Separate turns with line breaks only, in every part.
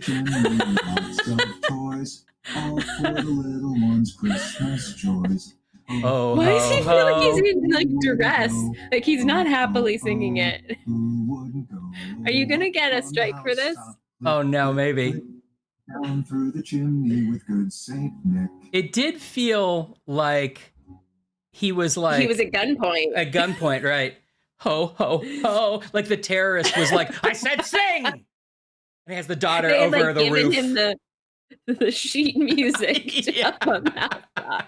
Lots of toys, all for the little ones' Christmas joys.
Oh,
why does he feel like he's in like duress? Like he's not happily singing it. Are you gonna get a strike for this?
Oh no, maybe.
Down through the chimney with good Saint Nick.
It did feel like he was at
gunpoint.
At gunpoint, right? Ho ho ho! Like the terrorist was like, "I said sing," and he has the daughter
they had,
over
like,
the roof.
Him the sheet music.
Yeah.
Up on the house.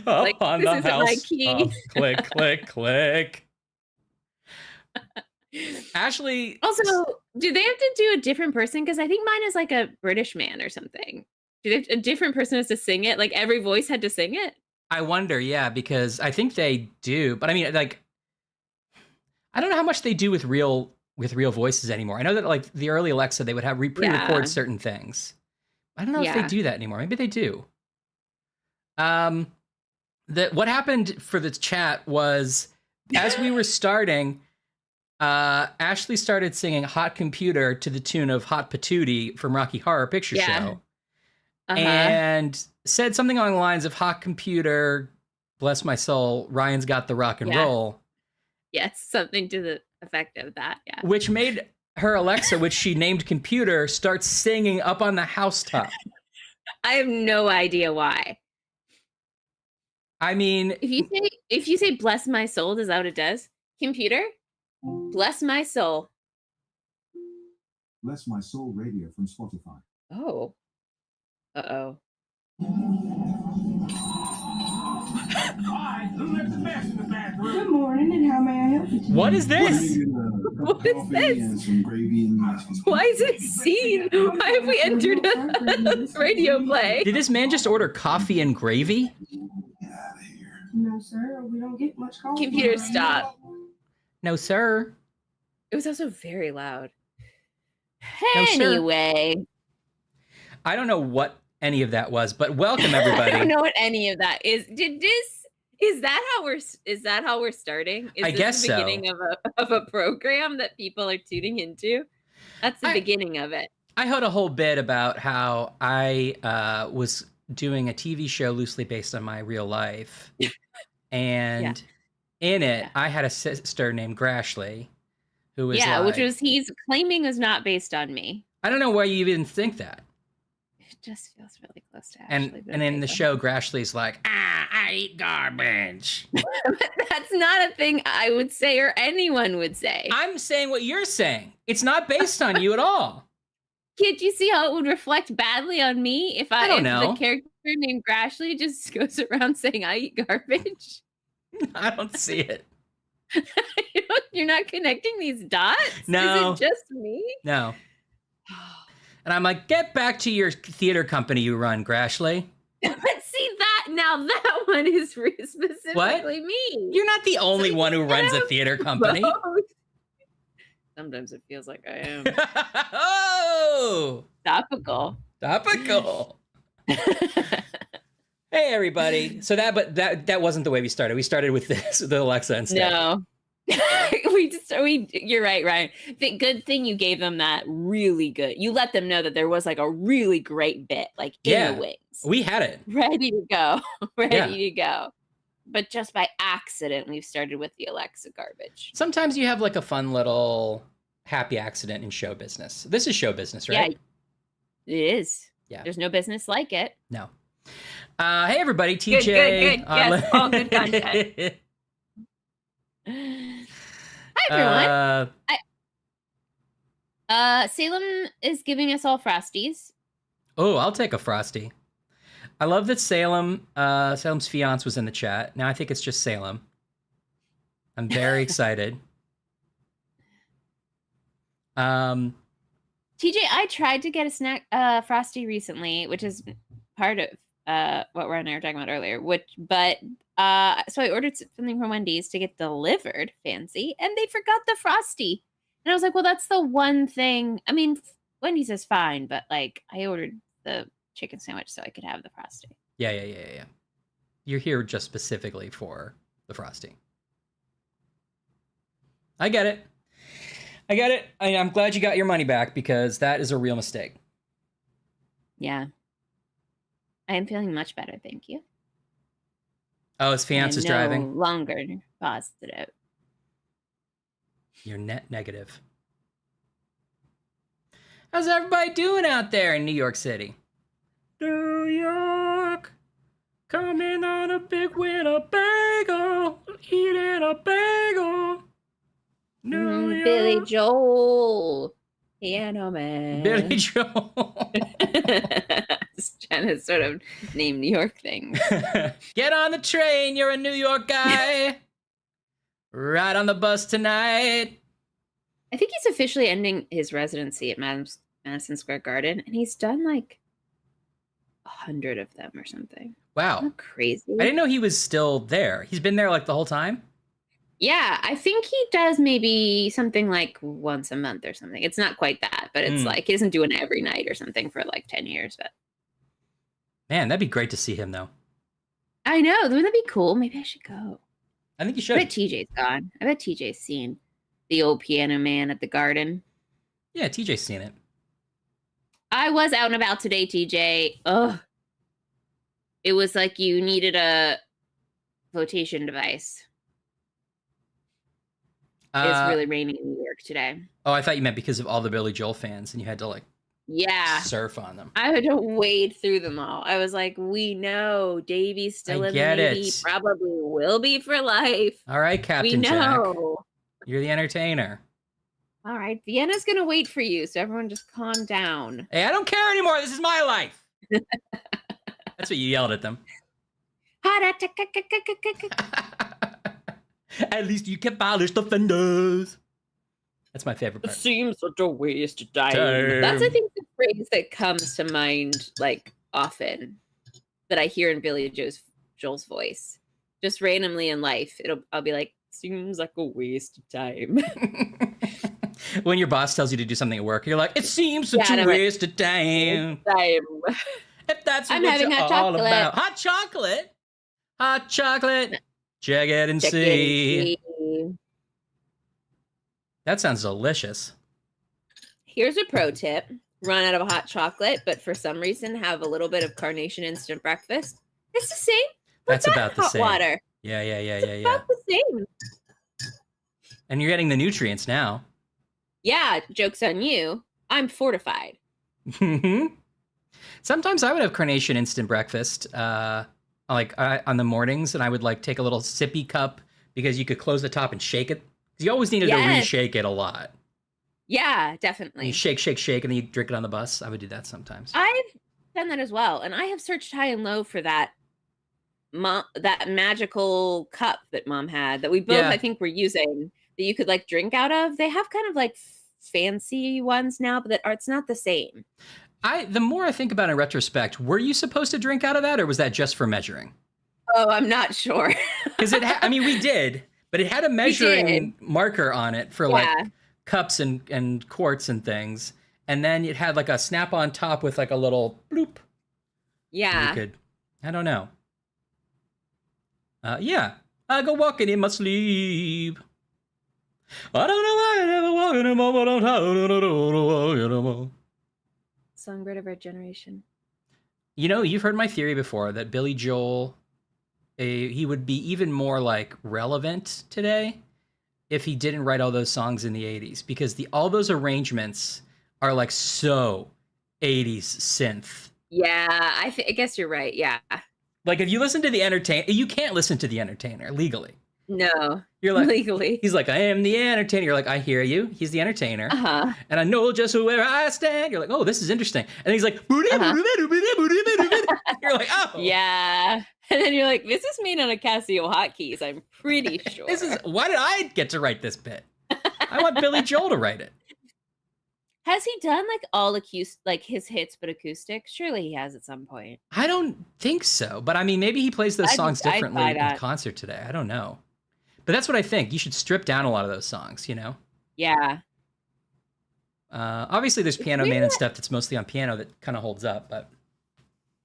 Up
Like,
on
this
the
isn't
house.
my key.
Click click click. Ashley.
Also, do they have to do a different person? Because I think mine is like a British man or something. Do they have a different person has to sing it? Like every voice had to sing it?
I wonder, yeah, because I think they do. But I mean, like, I don't know how much they do with real voices anymore. I know that like the early Alexa, they would have pre-record certain things. I don't know if they do that anymore. Maybe they do. What happened for the chat was as we were starting, Ashley started singing Hot Computer to the tune of Hot Patootie from Rocky Horror Picture Show. And said something along the lines of Hot Computer, bless my soul, Ryan's got the rock and roll.
Yes, something to the effect of that, yeah.
Which made her Alexa, which she named Computer, start singing up on the housetop.
I have no idea why.
I mean,
if you say bless my soul, is that what it does? Computer, bless my soul.
Bless My Soul Radio from Spotify.
Oh. Uh-oh.
Good morning, and how may I help you today?
What is this?
What is this? Why is it scene? Why have we entered a radio play?
Did this man just order coffee and gravy?
No, sir. We don't get much coffee.
Computer, stop.
No, sir.
It was also very loud.
No, sir.
Anyway.
I don't know what any of that was, but welcome everybody.
I don't know what any of that is. Is that how we're starting? Is
I guess
the beginning of a program that people are tuning into? That's the beginning of it.
I heard a whole bit about how I was doing a TV show loosely based on my real life. And in it, I had a sister named Grashley who was
which he's claiming is not based on me.
I don't know why you even think that.
It just feels really close to Ashley.
And in the show, Grashley's like, I eat garbage.
That's not a thing I would say or anyone would say.
I'm saying what you're saying. It's not based on you at all.
Can't you see how it would reflect badly on me if
I don't know.
The character named Grashley just goes around saying I eat garbage?
I don't see it.
You're not connecting these dots?
No.
Is it just me?
No. And I'm like, get back to your theater company you run, Grashley.
But see that one is specifically me.
You're not the only one who runs a theater company.
Both. Sometimes it feels like I am.
Oh!
Topical.
Hey everybody. So that wasn't the way we started. We started with this, the Alexa instead.
No. You're right, Ryan. Good thing you gave them that really good. You let them know that there was like a really great bit, like in the wings.
We had it.
Ready to go. Ready to go. But just by accident, we've started with the Alexa garbage.
Sometimes you have like a fun little happy accident in show business. This is show business, right?
Yeah, it is.
Yeah.
There's no business like it.
No. Hey everybody, TJ.
Good. Yes, all good content. Hi everyone. Salem is giving us all Frosties.
Oh, I'll take a Frosty. I love that Salem's fiance was in the chat. Now I think it's just Salem. I'm very excited.
TJ, I tried to get a snack Frosty recently, which is part of what Ryan and I were talking about earlier. So I ordered something from Wendy's to get delivered, fancy, and they forgot the Frosty. And I was like, well, that's the one thing. I mean, Wendy's is fine, but like I ordered the chicken sandwich so I could have the Frosty.
Yeah. You're here just specifically for the Frosty. I get it. I'm glad you got your money back because that is a real mistake.
Yeah. I am feeling much better, thank you.
Oh, his fiance's driving?
No longer positive.
You're net negative. How's everybody doing out there in New York City? New York, coming on a big Winnebago, eating a bagel. New York.
Billy Joel, Piano Man.
Billy Joel.
Just trying to sort of name New York things.
Get on the train, you're a New York guy. Ride on the bus tonight.
I think he's officially ending his residency at Madison Square Garden, and he's done like 100 of them or something.
Wow.
Isn't that crazy?
I didn't know he was still there. He's been there like the whole time?
Yeah, I think he does maybe something like once a month or something. It's not quite that, but it's like he doesn't do it every night or something for like 10 years. But
man, that'd be great to see him though.
I know. Wouldn't that be cool? Maybe I should go.
I think you should.
I bet TJ's gone. I bet TJ's seen the old Piano Man at the Garden.
Yeah, TJ's seen it.
I was out and about today, TJ. Ugh. It was like you needed a flotation device. It's really raining in New York today.
Oh, I thought you meant because of all the Billy Joel fans and you had to like surf on them.
I had to wade through them all. I was like, we know Davy's still in the Navy. Probably will be for life.
All right, Captain Jack. You're the entertainer.
All right, Vienna's going to wait for you, so everyone just calm down.
Hey, I don't care anymore. This is my life. That's what you yelled at them. At least you can polish the fenders. That's my favorite part.
It seems such a waste of time. That's, I think, the phrase that comes to mind, like, often, that I hear in Billy Joel's voice. Just randomly in life, I'll be like, seems like a waste of time.
When your boss tells you to do something at work, you're like, it seems such a waste of time. If that's what you're all about. Hot chocolate. Hot chocolate. Check it and see. That sounds delicious.
Here's a pro tip. Run out of hot chocolate, but for some reason have a little bit of Carnation instant breakfast. It's the same.
That's about the same.
Water.
Yeah.
About the same.
And you're getting the nutrients now.
Yeah, joke's on you. I'm fortified.
Sometimes I would have Carnation instant breakfast on the mornings, and I would like take a little sippy cup because you could close the top and shake it. Because you always needed to reshake it a lot.
Yeah, definitely.
And you shake, and then you drink it on the bus. I would do that sometimes.
I've done that as well, and I have searched high and low for that magical cup that Mom had that we both I think were using that you could like drink out of. They have kind of like fancy ones now, but it's not the same.
The more I think about it in retrospect, were you supposed to drink out of that, or was that just for measuring?
Oh, I'm not sure.
Because we did, but it had a measuring marker on it for like cups and quarts and things, and then it had like a snap-on top with like a little bloop.
Yeah.
I don't know. Yeah. I go walking in my sleep. I don't know why I never walk anymore, but I'm tired of walking anymore.
Songbird of our generation.
You know, you've heard my theory before that Billy Joel, he would be even more like relevant today if he didn't write all those songs in the 80s, because all those arrangements are like so 80s synth.
Yeah, I guess you're right. Yeah.
Like if you listen to The Entertainer, you can't listen to The Entertainer legally.
No.
You're like,
legally.
He's like, I am the entertainer. You're like, I hear you. He's the entertainer.
Uh-huh.
And I know just where I stand. You're like, oh, this is interesting. And he's like,
Uh-huh.
You're like, oh.
Yeah. And then you're like, this is made on a Casio hotkeys, I'm pretty sure.
Why did I get to write this bit? I want Billy Joel to write it.
Has he done like all like his hits but acoustic? Surely he has at some point.
I don't think so. But I mean, maybe he plays those songs differently in concert today. I don't know. But that's what I think. You should strip down a lot of those songs, you know?
Yeah.
Obviously, there's Piano Man and stuff that's mostly on piano that kind of holds up, but...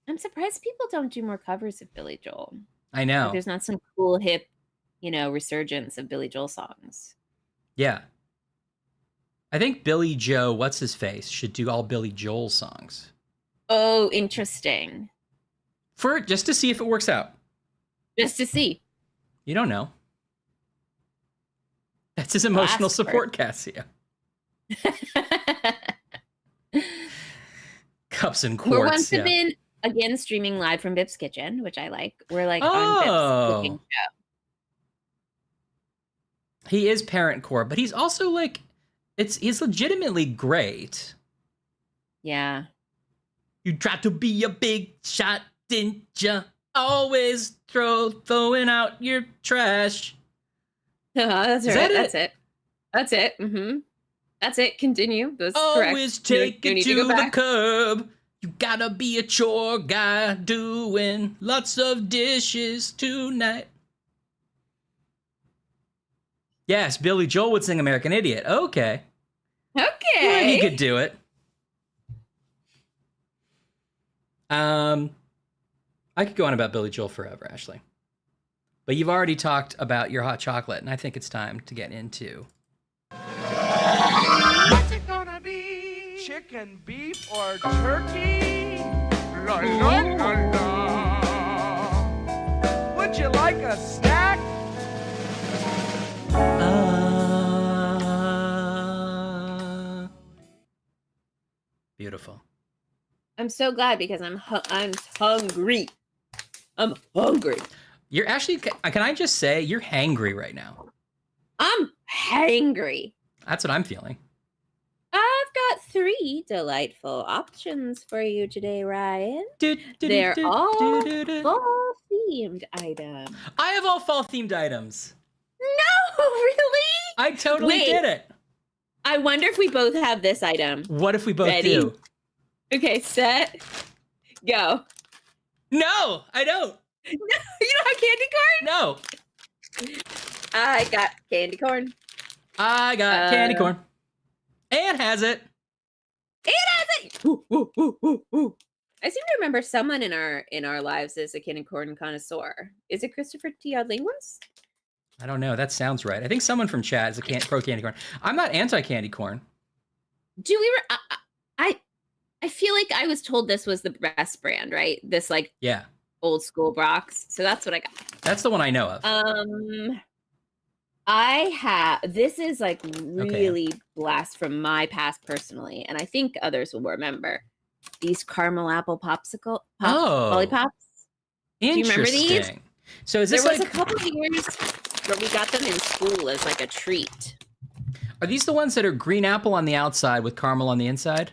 I'm surprised people don't do more covers of Billy Joel.
I know.
Like, there's not some cool, hip, resurgence of Billy Joel songs.
Yeah. I think Billy Joe, what's-his-face, should do all Billy Joel songs.
Oh, interesting.
Just to see if it works out.
Just to see.
You don't know. That's his emotional support, Cassia. Cups and quartz.
We're once been again streaming live from Bip's kitchen, which I like. We're like on Bip's cooking show.
He is parent core, but he's also like, he's legitimately great.
Yeah.
You tried to be a big shot, didn't ya? Always throwing out your trash.
That's right. That's it. Mm-hmm. That's it. Continue. That's correct.
Always take it to the curb. You gotta be a chore guy doing lots of dishes tonight. Yes, Billy Joel would sing American Idiot. Okay.
Okay.
Yeah, he could do it. I could go on about Billy Joel forever, Ashley. But you've already talked about your hot chocolate, and I think it's time to get into...
What's it gonna be? Chicken, beef, or turkey? La la la la. Would you like a snack?
Beautiful.
I'm so glad because I'm hungry. I'm hungry.
You're actually, can I just say, you're hangry right now.
I'm hangry.
That's what I'm feeling.
I've got 3 delightful options for you today, Ryan. They're all fall-themed items.
I have all fall-themed items.
No, really?
I totally did it.
I wonder if we both have this item.
What if we both do?
Okay, set, go.
No, I don't.
No, you don't have candy corn?
No.
I got candy corn.
I got candy corn. Anne has it.
Anne has it. Ooh, ooh, ooh, ooh, ooh. I seem to remember someone in our lives is a candy corn connoisseur. Is it Christopher T. Linguist?
I don't know. That sounds right. I think someone from chat is a pro candy corn. I'm not anti candy corn.
I feel like I was told this was the best brand, right? This old school Brock's. So that's what I got.
That's the one I know of.
This is like really blast from my past personally, and I think others will remember these caramel apple lollipops.
Interesting.
Do you remember these?
So is this
there was a couple of years where we got them in school as like a treat.
Are these the ones that are green apple on the outside with caramel on the inside?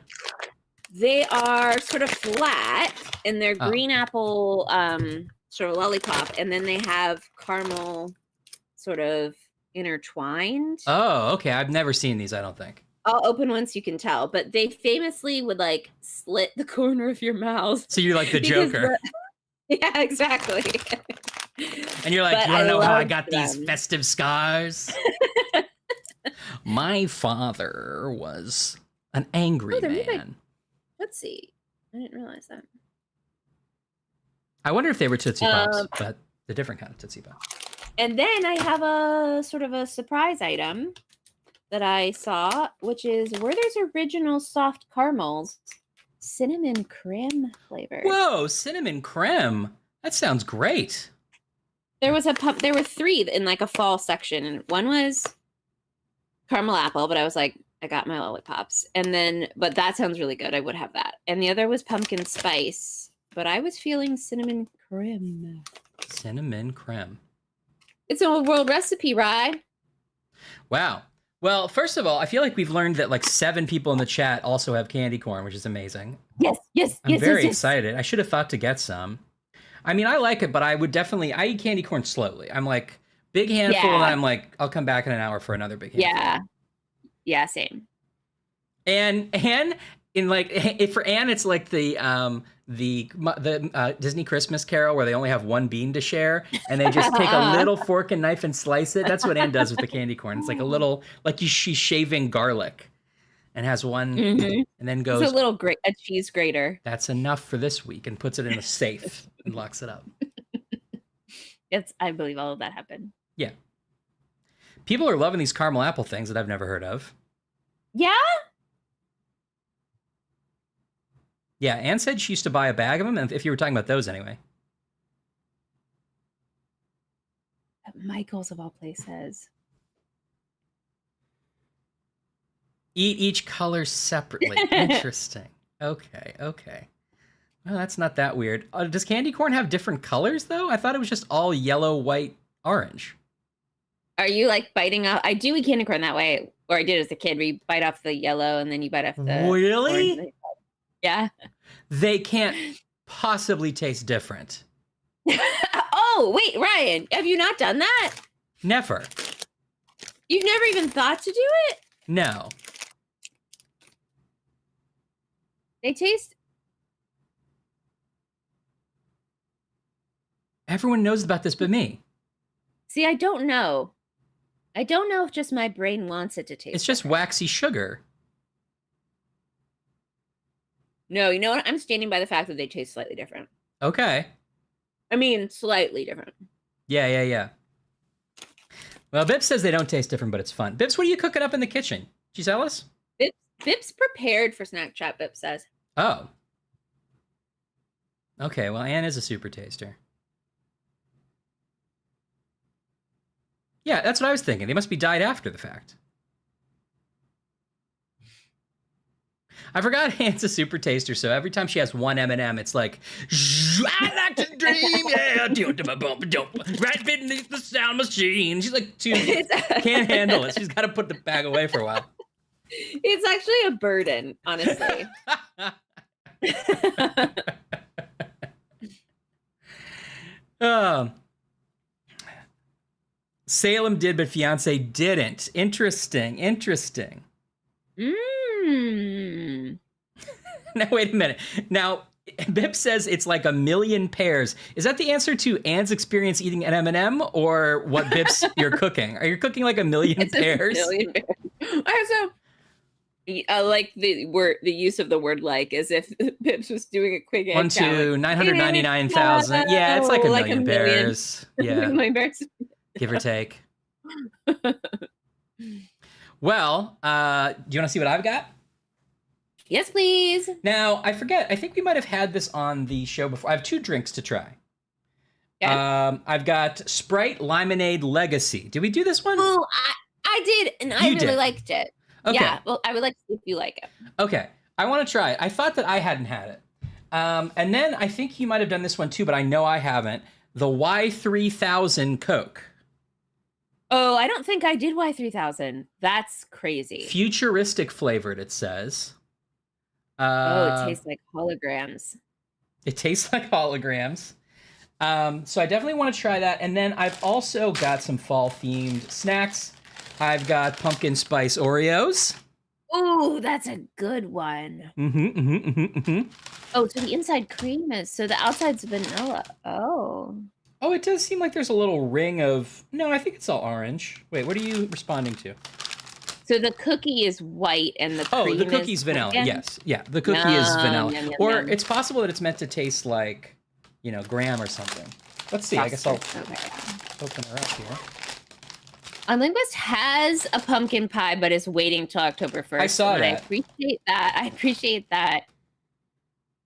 They are sort of flat, and they're green apple sort of lollipop, and then they have caramel sort of intertwined.
Oh, okay. I've never seen these, I don't think.
I'll open one so you can tell, but they famously would like slit the corner of your mouth.
So you're like the Joker.
Yeah, exactly.
And you're like, you want to know how I got these festive scars? My father was an angry man.
Let's see. I didn't realize that.
I wonder if they were Tootsie Pops, but The different kind of Tootsie Pop.
And then I have a sort of a surprise item that I saw, which is Werther's Original Soft Caramels, cinnamon creme flavor.
Whoa, cinnamon creme. That sounds great.
There was there were 3 in like a fall section, and one was caramel apple, but I was like, I got my lollipops. And then, but that sounds really good. I would have that. And the other was pumpkin spice, but I was feeling cinnamon creme.
Cinnamon creme.
It's an old world recipe, right?
Wow. Well, first of all, I feel like we've learned that like 7 people in the chat also have candy corn, which is amazing.
Yes.
I'm very excited. I should have thought to get some. I mean, I like it, but I eat candy corn slowly. I'm like, big handful, and then I'm like, I'll come back in an hour for another big handful.
Yeah, same.
And in like, for Anne, it's like the Disney Christmas Carol where they only have one bean to share, and they just take a little fork and knife and slice it. That's what Anne does with the candy corn. It's like a little, like she's shaving garlic, and has one, and then goes.
It's a cheese grater.
That's enough for this week, and puts it in a safe and locks it up.
I believe all of that happened.
Yeah. People are loving these caramel apple things that I've never heard of.
Yeah?
Yeah, Anne said she used to buy a bag of them, and if you were talking about those anyway.
Michael's of all places.
Eat each color separately. Interesting. Okay. Well, that's not that weird. Does candy corn have different colors, though? I thought it was just all yellow, white, orange.
Are you like biting off? I do eat candy corn that way, or I did as a kid, where you bite off the yellow and then you bite off the
Really?
orange. Yeah.
They can't possibly taste different.
Oh, wait, Ryan, have you not done that?
Never.
You've never even thought to do it?
No.
They taste...
Everyone knows about this but me.
See, I don't know. I don't know if just my brain wants it to taste.
It's just
different.
waxy sugar.
No, you know what? I'm standing by the fact that they taste slightly different.
Okay.
I mean, slightly different.
Yeah. Well, Bips says they don't taste different, but it's fun. Bips, what are you cooking up in the kitchen? Did you tell us?
Bip's prepared for Snack Chat, Bip says.
Oh. Okay, well, Anne is a super taster. Yeah, that's what I was thinking. They must be dyed after the fact. I forgot Anne's a super taster, so every time she has one M&M, it's like, I like to dream, yeah, right beneath the sound machine. She's like, can't handle it. She's got to put the bag away for a while.
It's actually a burden, honestly.
Salem did, but fiance didn't. Interesting. Now, wait a minute. Now, Bip says it's like 1 million pairs. Is that the answer to Anne's experience eating an M&M, or what Bips you're cooking? Are you cooking like 1 million pairs?
1 million pairs. I also like the use of the word "like" as if Bips was doing a quick egg
1 to 999,000. Yeah, it's like a million pairs. Yeah,
1 million pairs.
Give or take. Well, do you want to see what I've got?
Yes, please.
Now, I forget. I think we might have had this on the show before. I have 2 drinks to try.
Yeah.
I've got Sprite Lemonade Legacy. Did we do this one?
Oh, I did, and I really liked it.
Okay.
Yeah, well, I would like to see if you like it.
Okay. I want to try it. I thought that I hadn't had it. And then I think you might have done this one too, but I know I haven't. The Y3000 Coke.
Oh, I don't think I did Y3000. That's crazy.
Futuristic flavored, it says.
It tastes like holograms.
It tastes like holograms. So I definitely want to try that. And then I've also got some fall-themed snacks. I've got pumpkin spice Oreos.
Oh, that's a good one. Oh, so the inside cream is, so the outside's vanilla. Oh,
it does seem like there's a little ring of, no, I think it's all orange. Wait, what are you responding to?
So the cookie is white and the cream
the cookie's
is
vanilla.
pumpkin?
Yes. Yeah, the cookie is vanilla.
Yum,
or
yum.
it's possible that it's meant to taste like, graham or something. Let's see. I guess I'll
Okay.
open her up here.
Unlinguist has a pumpkin pie, but is waiting till October 1st.
I saw that.
I appreciate that.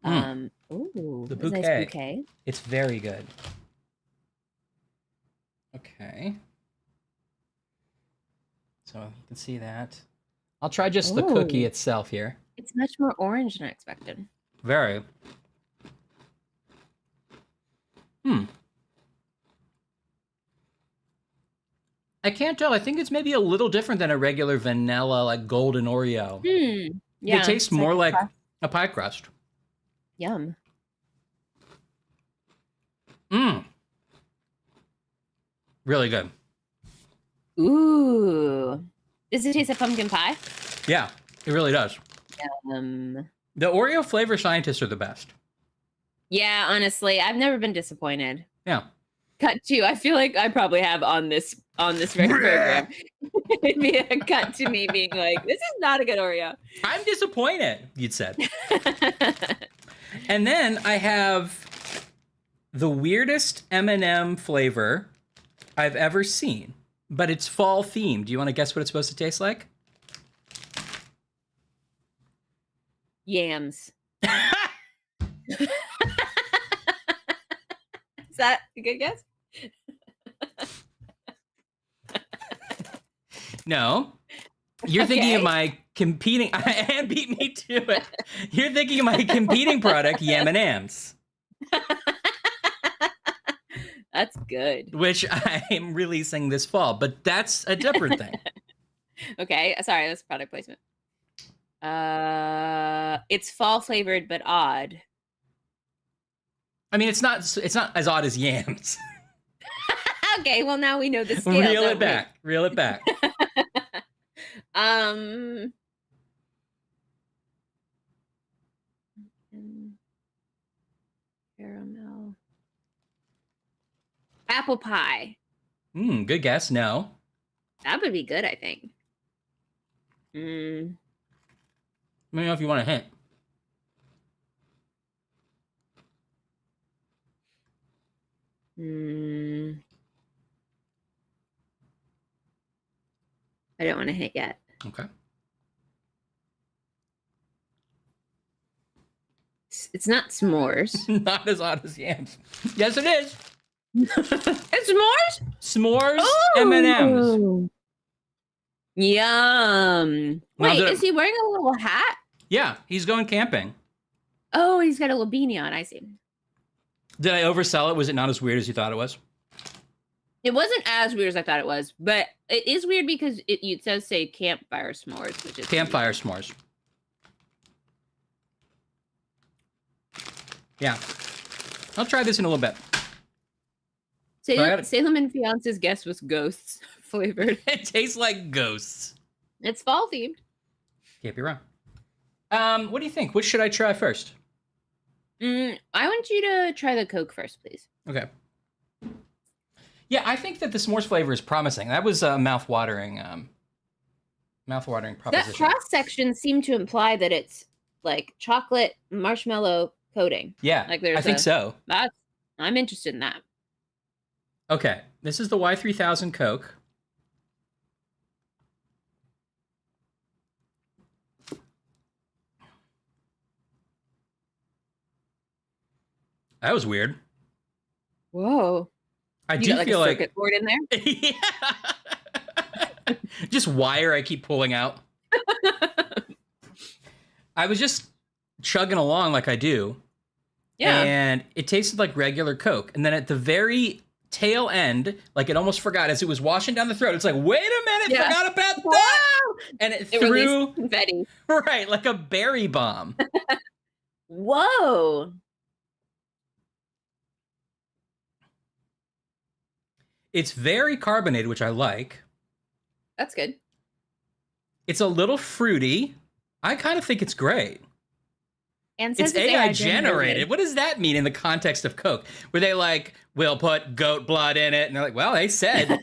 Mm.
Ooh,
The
that's a nice
bouquet.
bouquet.
It's very good. Okay. So you can see that. I'll try just the cookie
Ooh.
itself here.
It's much more orange than I expected.
Very. I can't tell. I think it's maybe a little different than a regular vanilla, like golden Oreo.
Yeah.
It tastes
it's
more like
crust.
a pie crust.
Yum.
Really good.
Ooh. Does it taste like pumpkin pie?
Yeah, it really does.
The
Oreo flavor scientists are the best.
Yeah, honestly, I've never been disappointed.
Yeah.
Cut to, I feel like I probably have on this very program. It'd be a cut to me being like, this is not a good Oreo.
I'm disappointed, you'd said. And then I have the weirdest M&M flavor I've ever seen, but it's fall themed. Do you want to guess what it's supposed to taste like?
Yams. Is that a good guess?
No. You're thinking of
Okay.
my competing, and beat me to it. You're thinking of my competing product, M&M's,
That's good.
which I am releasing this fall, but that's a different thing.
Okay, sorry, that's product placement. It's fall flavored but odd.
I mean, it's not as odd as yams.
Okay, well now we know the scale.
Reel
don't
it back. Reel it back.
we? Caramel. Apple pie.
Good guess. No.
That would be good, I think.
Let me know if you want a hint.
I don't want to hit yet.
Okay.
It's not s'mores.
Not as odd as yams. Yes, it is.
It's s'mores?
S'mores M&M's.
Ooh. Yum.
Now
Wait,
did-
is he wearing a little hat?
Yeah, he's going camping.
Oh, he's got a little beanie on. I see.
Did I oversell it? Was it not as weird as you thought it was?
It wasn't as weird as I thought it was, but it is weird because it does say campfire s'mores, which is
Campfire s'mores. Yeah. I'll try this in a little bit.
Salem and Fiance's guess was ghosts flavored.
It tastes like ghosts.
It's fall themed.
Can't be wrong. What do you think? Which should I try first?
I want you to try the Coke first, please.
Okay. Yeah, I think that the s'mores flavor is promising. That was a mouth-watering proposition.
That cross section seemed to imply that it's like chocolate marshmallow coating.
Yeah,
Like there's
I think so.
I'm interested in that.
Okay, this is the Y3000 Coke. That was weird.
Whoa.
I
You
do
got like
feel
a circuit board in there?
Yeah. Just wire I keep pulling out. I was just chugging along like I do.
Yeah.
And it tasted like regular Coke. And then at the very tail end, like it almost forgot as it was washing down the throat. It's like, wait a minute,
Yeah.
forgot about that.
Wow.
And it
It
threw,
released confetti.
right, like a berry bomb.
Whoa.
It's very carbonated, which I like.
That's good.
It's a little fruity. I kind of think it's great.
And
It's
since
AI generated. What does that mean in the context of Coke? Were they like, we'll put goat blood in it? And they're like, well, they said,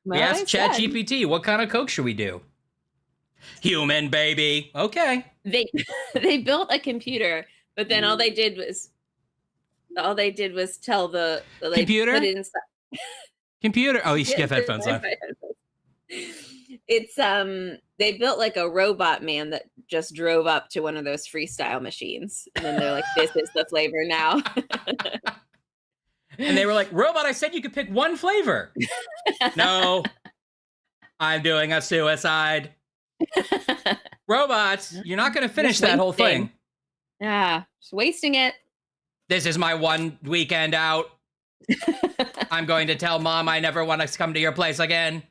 we asked ChatGPT, what kind of Coke should we do? Human, baby. Okay.
They built a computer, but then all they did was All they did was tell the like,
Computer?
put it inside.
Computer. Oh, you should get headphones on.
It's they built like a robot man that just drove up to one of those freestyle machines, and then they're like, "This is the flavor now."
And they were like, "Robot, I said you could pick one flavor." No, I'm doing a suicide. Robots, you're not going to finish that whole thing.
Yeah, just wasting it.
This is my one weekend out. I'm going to tell Mom I never want to come to your place again.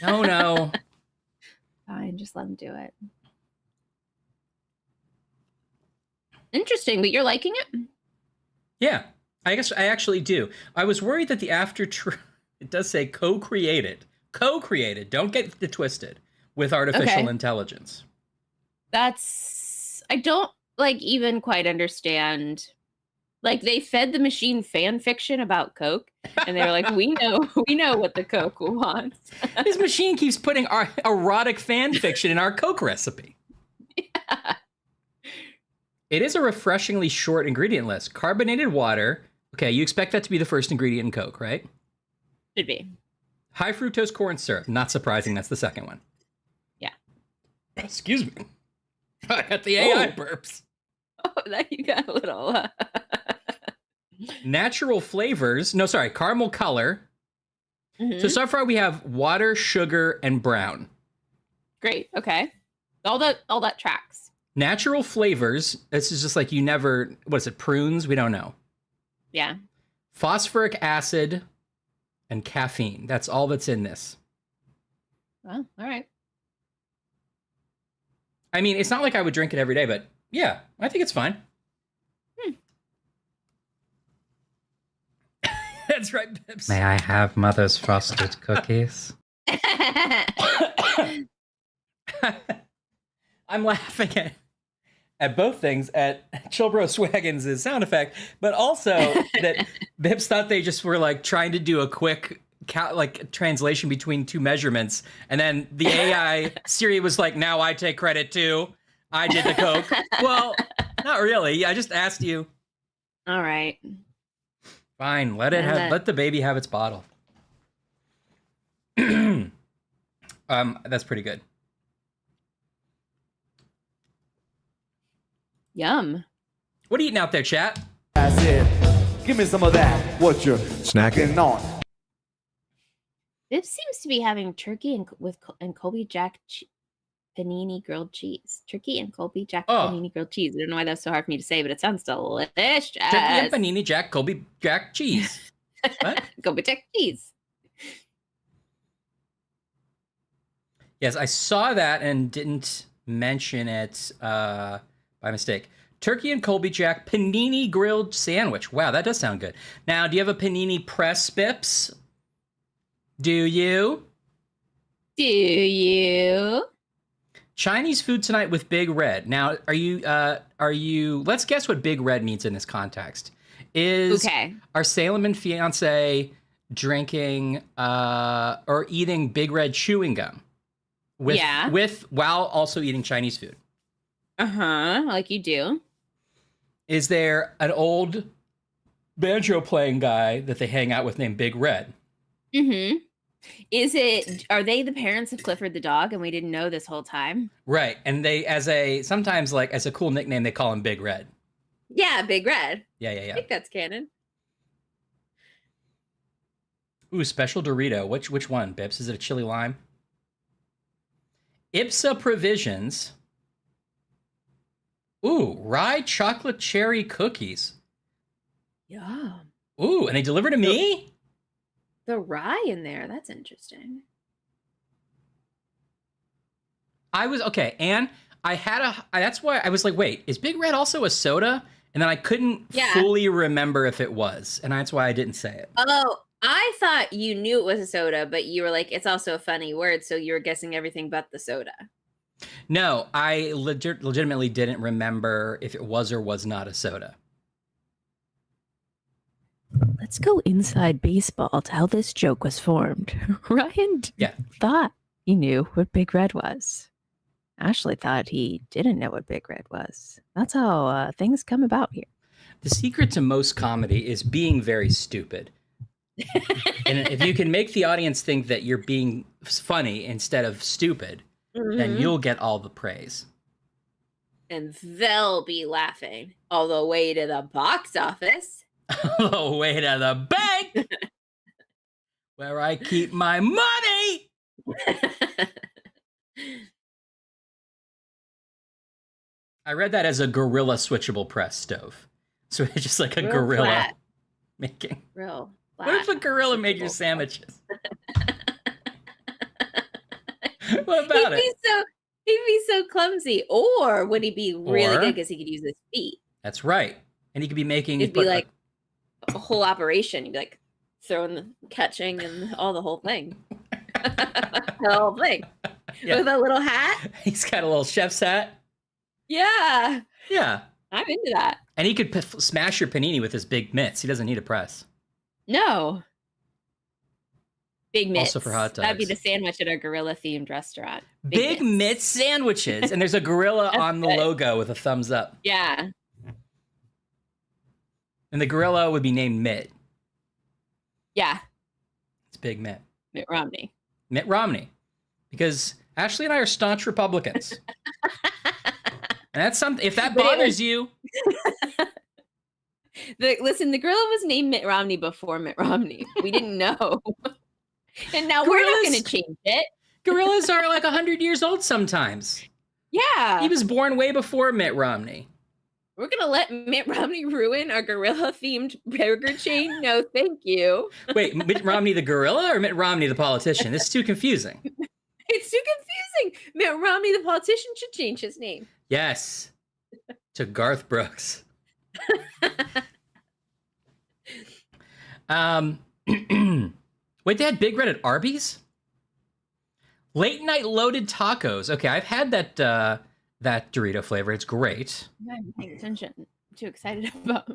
No.
Fine, just let him do it. Interesting, but you're liking it?
Yeah, I guess I actually do. I was worried that the it does say co-created. Co-created, don't get it twisted, with artificial intelligence.
I don't like even quite understand. Like, they fed the machine fan fiction about Coke, and they were like, we know what the Coke wants.
This machine keeps putting our erotic fan fiction in our Coke recipe.
Yeah.
It is a refreshingly short ingredient list. Carbonated water. Okay, you expect that to be the first ingredient in Coke, right?
Should be.
High fructose corn syrup. Not surprising, that's the second one.
Yeah.
Excuse me. I got the AI burps.
Oh, that you got a little...
Natural flavors. No, sorry, caramel color.
Mm-hmm.
So far we have water, sugar, and brown.
Great. Okay. All that tracks.
Natural flavors. This is just like what is it, prunes? We don't know.
Yeah.
Phosphoric acid and caffeine. That's all that's in this.
Well, all right.
I mean, it's not like I would drink it every day, but yeah, I think it's fine. That's right, Bibbs.
May I have Mother's frosted cookies?
I'm laughing at both things, at Chilbro Swaggins' sound effect, but also that Bibbs thought they just were like trying to do a quick translation between two measurements, and then the AI Siri was like, "Now I take credit too. I did the Coke." Well, not really. I just asked you.
All right.
Fine, let the baby have its bottle. That's pretty good.
Yum.
What are you eating out there, chat?
That's it. Give me some of that. What you're snacking on.
This seems to be having turkey and Colby Jack panini grilled cheese. Turkey and Colby Jack panini grilled cheese. I don't know why that's so hard for me to say, but it sounds delicious.
Turkey and panini Jack Colby Jack cheese. What?
Colby Jack cheese.
Yes, I saw that and didn't mention it by mistake. Turkey and Colby Jack panini grilled sandwich. Wow, that does sound good. Now, do you have a panini press, Bips? Do you?
Do you?
Chinese food tonight with Big Red. Now, are you, let's guess what Big Red means in this context. Are Salem and fiance drinking or eating Big Red chewing gum? While also eating Chinese food?
Uh-huh, like you do.
Is there an old banjo playing guy that they hang out with named Big Red?
Mm-hmm. Are they the parents of Clifford the dog and we didn't know this whole time?
Right. And they, sometimes as a cool nickname, they call him Big Red.
Yeah, Big Red.
Yeah.
I think that's canon.
Ooh, special Dorito. Which one, Bips? Is it a chili lime? Ipsa Provisions. Ooh, rye chocolate cherry cookies.
Yum.
Ooh, and they deliver to me?
The rye in there. That's interesting.
And that's why I was like, wait, is Big Red also a soda? And then I couldn't fully remember if it was, and that's why I didn't say it.
Oh, I thought you knew it was a soda, but you were like, it's also a funny word, so you were guessing everything but the soda.
No, I legitimately didn't remember if it was or was not a soda.
Let's go inside baseball to how this joke was formed. Ryan thought he knew what Big Red was. Ashley thought he didn't know what Big Red was. That's how things come about here.
The secret to most comedy is being very stupid. And if you can make the audience think that you're being funny instead of stupid, then you'll get all the praise.
And they'll be laughing all the way to the box office.
All the way to the bank, where I keep my money. I read that as a gorilla switchable press stove. So it's just like a
Real
gorilla
flat.
making.
Real flat.
What if a gorilla made your
switchable.
sandwiches? What about it?
He'd be so clumsy. Or would he be really
Or-
good because he could use his feet?
That's right. And he could be making.
It'd be like a whole operation. You'd be like throwing the catching and all the whole thing. The whole thing.
Yeah.
With a little hat.
He's got a little chef's hat.
Yeah.
Yeah.
I'm into that.
And he could smash your panini with his big mitts. He doesn't need a press.
No. Big mitts.
Also for hot
That'd be
dogs.
the sandwich at our gorilla themed restaurant.
Big mitts sandwiches. And there's a gorilla
That's
on the
good.
logo with a thumbs up.
Yeah.
And the gorilla would be named Mitt.
Yeah.
It's Big Mitt.
Mitt Romney.
Mitt Romney. Because Ashley and I are staunch Republicans. And that's something, if that
But it
bothers you,
Listen, the gorilla was named Mitt Romney before Mitt Romney. We didn't know. And now we're not going to change it.
gorillas are like 100 years old sometimes.
Yeah.
He was born way before Mitt Romney.
We're going to let Mitt Romney ruin our gorilla themed burger chain? No, thank you.
Wait, Mitt Romney the gorilla or Mitt Romney the politician? This is too confusing.
It's too confusing. Mitt Romney, the politician, should change his name.
Yes. To Garth Brooks. Wait, they had Big Red at Arby's? Late night loaded tacos. Okay, I've had that that Dorito flavor. It's great.
I'm not paying attention. I'm too excited about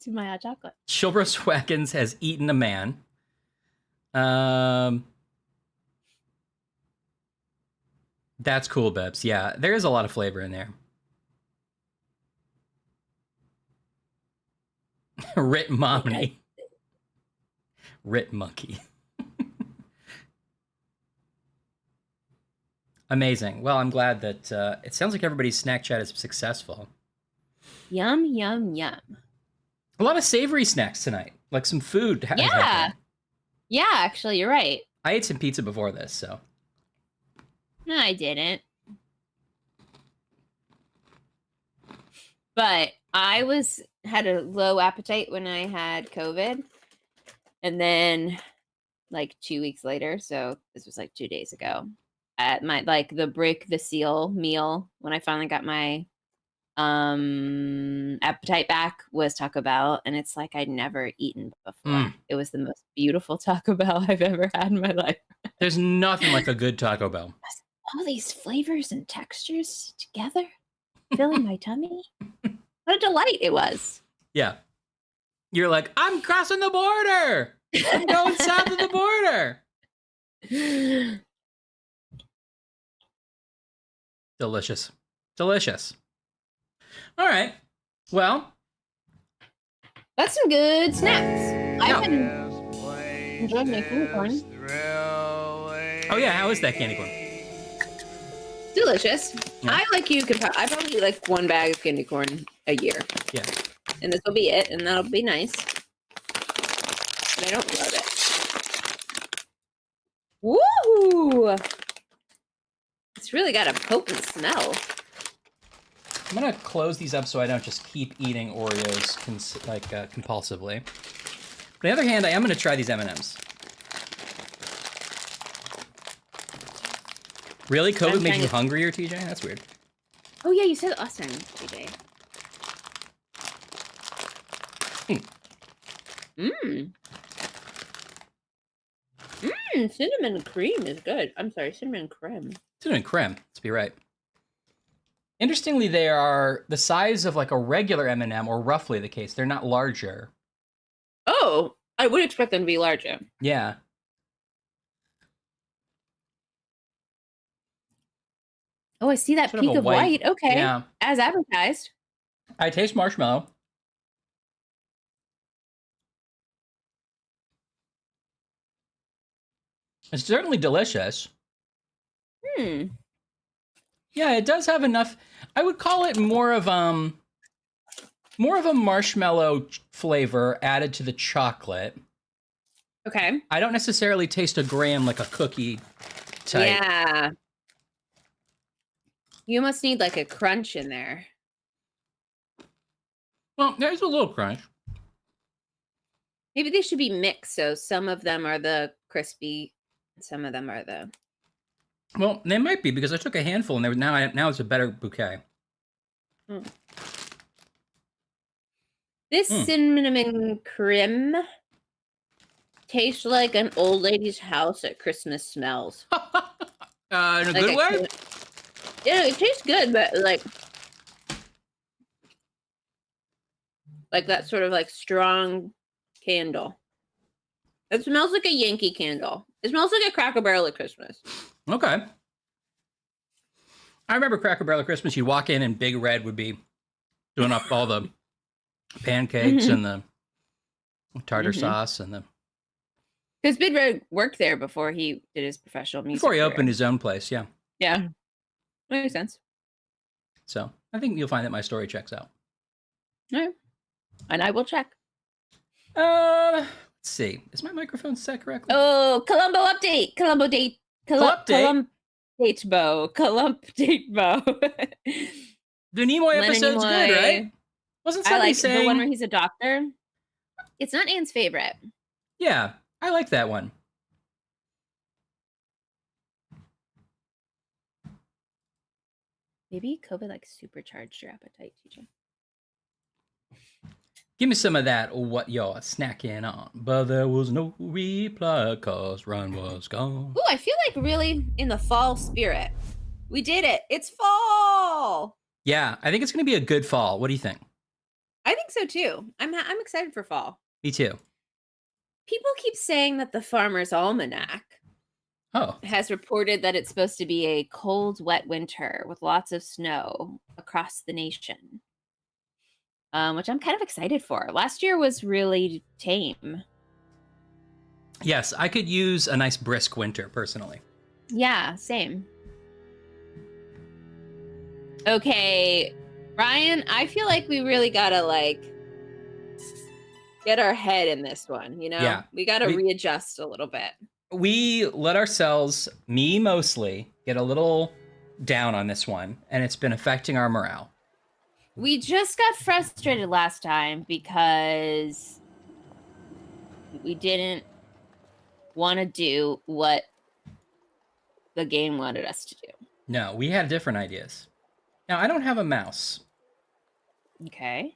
to my hot chocolate.
Chilbros Watkins has eaten a man. That's cool, Bebs. Yeah, there is a lot of flavor in there. Rit Momney. Rit Monkey. Amazing. Well, I'm glad that it sounds like everybody's snack chat is successful.
Yum, yum, yum.
A lot of savory snacks tonight, like some food.
Yeah.
happening.
Yeah, actually, you're right.
I ate some pizza before this, so.
No, I didn't. But I had a low appetite when I had COVID. And then like 2 weeks later, so this was like 2 days ago, at my the break the seal meal, when I finally got my appetite back, was Taco Bell, and it's like I'd never eaten before. It was the most beautiful Taco Bell I've ever had in my life.
There's nothing like a good Taco Bell.
All these flavors and textures together, filling my tummy. What a delight it was.
Yeah. You're like, I'm crossing the border. I'm going south of the border. Delicious. Delicious. All right. Well,
That's some good snacks. I've been enjoying my candy corn.
oh yeah, how is that candy corn?
Delicious.
Yeah.
I like you. I probably do like one bag of candy corn a year.
Yeah.
And this will be it, and that'll be nice. But I don't love it. Woo! It's really got a potent smell.
I'm gonna close these up so I don't just keep eating Oreos compulsively. But on the other hand, I am gonna try these M&Ms. Really, COVID
I'm
made
trying
you
to-
hungrier, TJ? That's weird.
Oh yeah, you said it last time, TJ. Cinnamon cream is good. I'm sorry, cinnamon creme.
Cinnamon creme, to be right. Interestingly, they are the size of like a regular M&M, or roughly the case. They're not larger.
Oh, I would expect them to be larger.
Yeah.
Oh, I see that
Sort of
peak
a
of white.
white-
Okay.
Yeah.
As advertised.
I taste marshmallow. It's certainly delicious.
Hmm.
Yeah, it does have enough. I would call it more of a marshmallow flavor added to the chocolate.
Okay.
I don't necessarily taste a graham like a cookie type.
Yeah. You almost need like a crunch in there.
Well, there's a little crunch.
Maybe they should be mixed, so some of them are the crispy, some of them are the.
Well, they might be because I took a handful and now it's a better bouquet.
Mm. This cinnamon creme tastes like an old lady's house at Christmas smells.
In a
Like
good way?
Yeah, it tastes good, but like that sort of like strong candle. It smells like a Yankee candle. It smells like a Cracker Barrel at Christmas.
Okay. I remember Cracker Barrel at Christmas. You'd walk in and Big Red would be doing up all the pancakes and the tartar sauce and the.
Because Big Red worked there before he did his professional music.
Before he
career.
opened his own place, yeah.
Yeah. Makes sense.
So I think you'll find that my story checks out.
All right. And I will check.
Let's see. Is my microphone set correctly?
Oh, Columbo update. Columbo date.
Colump
Date bow.
The Nimoy
Leonard
episode's
Nimoy.
good, right? Wasn't
I
somebody
like
saying
the one where he's a doctor. It's not Anne's favorite.
Yeah, I like that one.
Maybe COVID like supercharged your appetite, TJ.
Give me some of that, what you're snacking on. But there was no reply, cause Ryan was gone.
Ooh, I feel like really in the fall spirit. We did it. It's fall.
Yeah, I think it's going to be a good fall. What do you think?
I think so too. I'm excited for fall.
Me too.
People keep saying that the Farmer's Almanac
Oh,
has reported that it's supposed to be a cold, wet winter with lots of snow across the nation. Which I'm kind of excited for. Last year was really tame.
yes, I could use a nice brisk winter, personally.
Yeah, same. Okay, Ryan, I feel like we really gotta like get our head in this one, you know?
Yeah.
We gotta readjust a little bit.
We let ourselves, me mostly, get a little down on this one, and it's been affecting our morale.
We just got frustrated last time because we didn't want to do what the game wanted us to do.
No, we had different ideas. Now, I don't have a mouse.
Okay.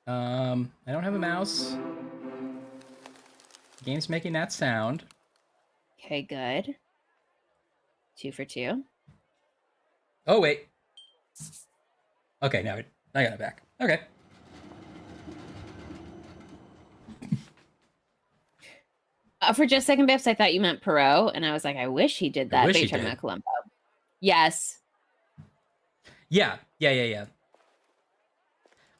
I don't have a mouse. The game's making that sound.
Okay, good. 2 for 2.
Oh, wait. Okay, now I got it back. Okay.
For just a second, Biffs, I thought you meant Poirot, and I was like, I wish he did that.
wish
But
he
you're talking
did.
about Columbo. Yes.
Yeah.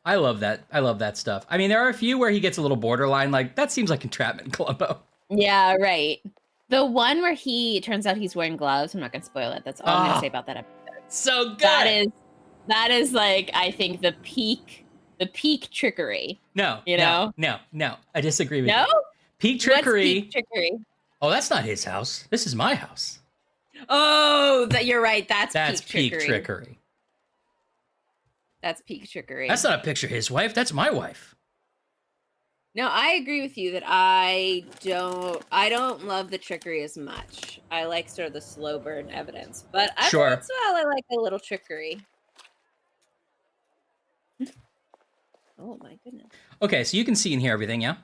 I love that. I love that stuff. I mean, there are a few where he gets a little borderline, like, that seems like entrapment, Columbo.
Yeah, right. The one where he turns out he's wearing gloves. I'm not going to spoil it. That's all I'm going to say about that episode.
So good.
That is like, I think the peak trickery.
No.
You know?
No. I disagree with
No?
you. Peak trickery.
What's peak trickery?
Oh, that's not his house. This is my house.
Oh, you're right. That's
Peak
peak
trickery.
That's peak trickery.
That's not a picture of his wife. That's my wife.
No, I agree with you that I don't love the trickery as much. I like sort of the slow burn evidence, but every once in a while I like a little trickery. Oh my goodness.
Okay, so you can see and hear everything, yeah?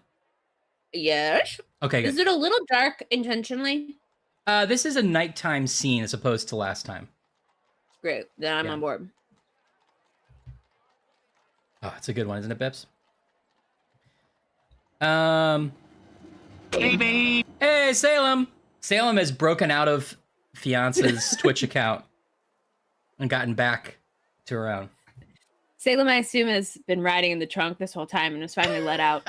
Yes.
Okay, good.
Is it a little dark intentionally?
This is a nighttime scene as opposed to last time.
Great. Then I'm on board.
Oh, it's a good one, isn't it, Bips? Hey, Salem! Salem has broken out of Fiance's Twitch account and gotten back to her own.
Salem, I assume, has been riding in the trunk this whole time and was finally let out.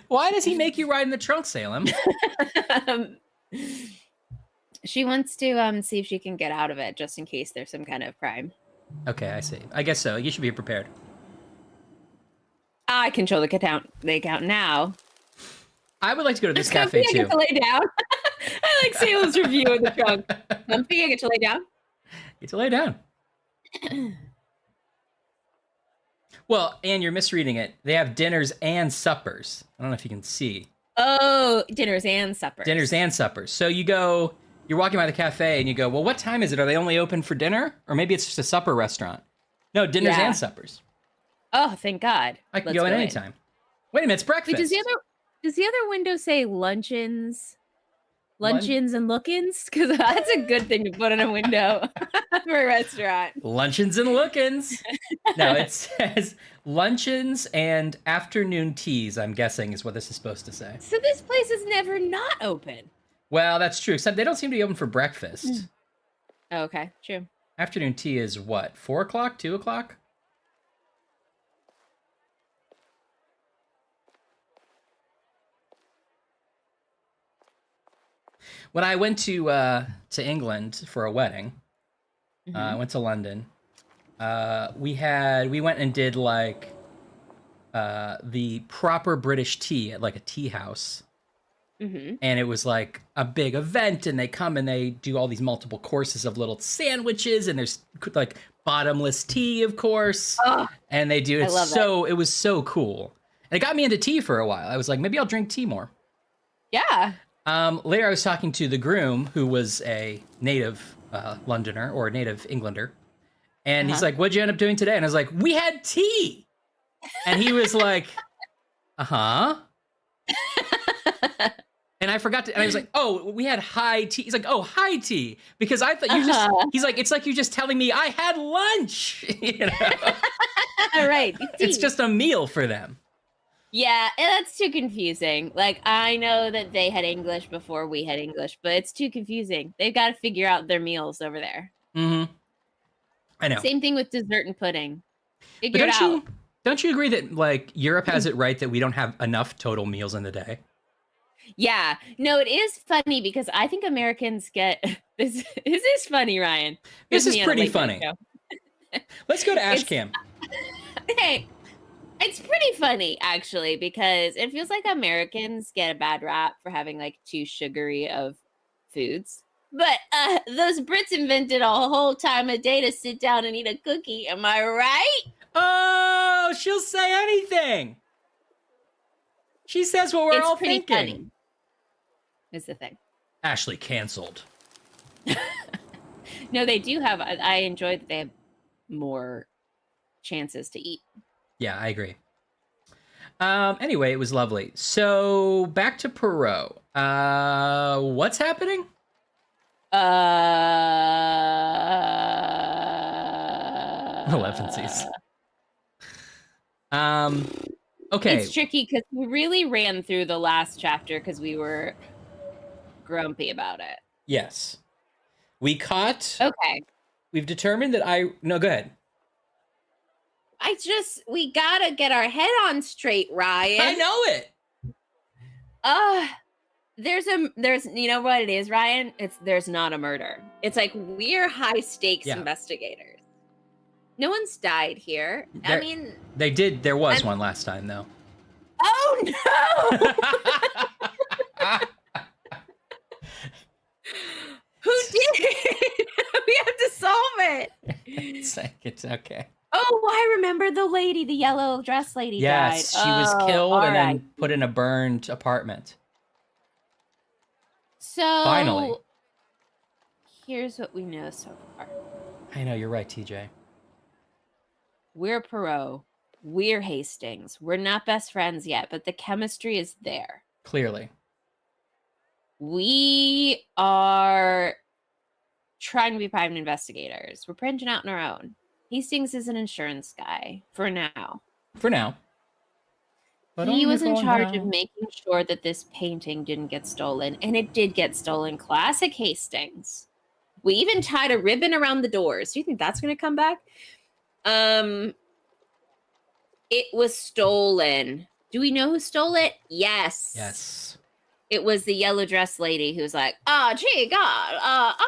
Why does he make you ride in the trunk, Salem?
She wants to see if she can get out of it, just in case there's some kind of crime.
Okay, I see. I guess so. You should be prepared.
I control the account now.
I would like to go to this
Comfy,
cafe
I
too.
get to lay down. I like Salem's review of the trunk. Comfy, I get to lay down.
Get to lay down. Well, and you're misreading it. They have dinners and suppers. I don't know if you can see.
Oh, dinners and suppers.
Dinners and suppers. So you're walking by the cafe and you go, well, what time is it? Are they only open for dinner? Or maybe it's just a supper restaurant. No, dinners and suppers.
Oh, thank God.
I can go at any time. Wait a minute, it's breakfast.
Wait, does the other window say luncheons? Luncheons and look-ins? Because that's a good thing to put on a window for a restaurant.
Luncheons and look-ins. No, it says luncheons and afternoon teas, I'm guessing is what this is supposed to say.
So this place is never not open.
Well, that's true, except they don't seem to be open for breakfast.
Oh, okay, true.
Afternoon tea is what, 4 o'clock, 2 o'clock? When I went to England for a wedding, I went to London. We went and did like the proper British tea at like a tea house. And it was like a big event, and they come and they do all these multiple courses of little sandwiches, and there's like bottomless tea, of course. Oh, and they do it it was so cool. And it got me into tea for a while. I was like, maybe I'll drink tea more.
Yeah.
Later, I was talking to the groom, who was a native Londoner or a native Englander. And he's like, what'd you end up doing today? And I was like, we had tea. And he was like, uh-huh. And I forgot to, and I was like, oh, we had high tea. He's like, oh, high tea. Because I thought he's like, it's like you're just telling me I had lunch. You know?
Right.
It's just a meal for them.
Yeah, and that's too confusing. Like, I know that they had English before we had English, but it's too confusing. They've got to figure out their meals over there.
Mm-hmm. I know.
Same thing with dessert and pudding. Figure it out.
Don't you agree that, like, Europe has it right that we don't have enough total meals in the day?
Yeah. No, it is funny because I think Americans get... This is funny, Ryan.
This is pretty funny. Let's go to Ashcam.
Hey. It's pretty funny, actually, because it feels like Americans get a bad rap for having, like, too sugary of foods. But those Brits invented a whole time a day to sit down and eat a cookie. Am I right?
Oh, she'll say anything. She says what we're all thinking.
Funny. Is the thing.
Ashley canceled.
No, they do have... I enjoy that they have more chances to eat.
Yeah, I agree. Anyway, it was lovely. So back to Poirot. What's happening? 11 okay.
It's tricky because we really ran through the last chapter because we were grumpy about it.
Yes. We caught...
Okay.
We've determined that No, go ahead.
We gotta get our head on straight, Ryan.
I know it.
There's you know what it is, Ryan? There's not a murder. It's like we're high stakes investigators. No one's died here.
They did. There was one last time, though.
Oh no! Who did it? We have to solve it.
It's okay.
Oh, I remember the lady, the yellow dress lady died.
Yes, she was killed and then put in a burned apartment.
So,
finally,
here's what we know so far.
I know, you're right, TJ.
We're Poirot. We're Hastings. We're not best friends yet, but the chemistry is there.
Clearly.
We are trying to be private investigators. We're branching out on our own. Hastings is an insurance guy for now.
For now. But
he was in charge of making sure that this painting didn't get stolen, and it did get stolen. Classic Hastings. We even tied a ribbon around the doors. Do you think that's going to come back? It was stolen. Do we know who stole it? Yes.
Yes.
It was the yellow dress lady who's like, oh, gee, God,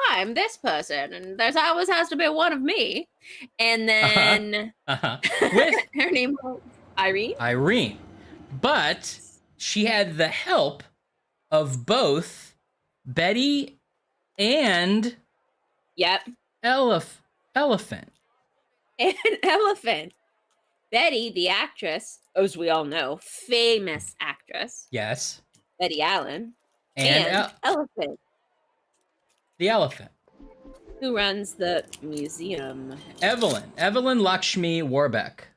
I'm this person, and there's always has to be one of me. And then
With
her name was Irene.
Irene. But she had the help of both Betty and
Yep.
Elephant.
And Elephant. Betty, the actress, as we all know, famous actress.
Yes.
Betty Allen.
And
Elephant,
the elephant.
who runs the museum.
Evelyn Lakshmi Warbeck.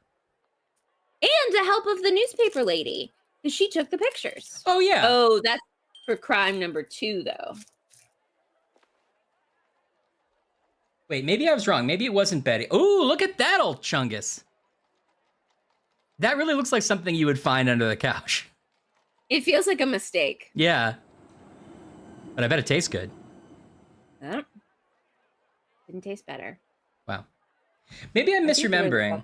And the help of the newspaper lady, because she took the pictures.
Oh, yeah.
Oh, that's for crime number 2, though.
Wait, maybe I was wrong. Maybe it wasn't Betty. Oh, look at that old chungus. That really looks like something you would find under the couch.
It feels like a mistake.
Yeah. But I bet it tastes good.
Oh. Didn't taste better.
Wow. Maybe I'm misremembering.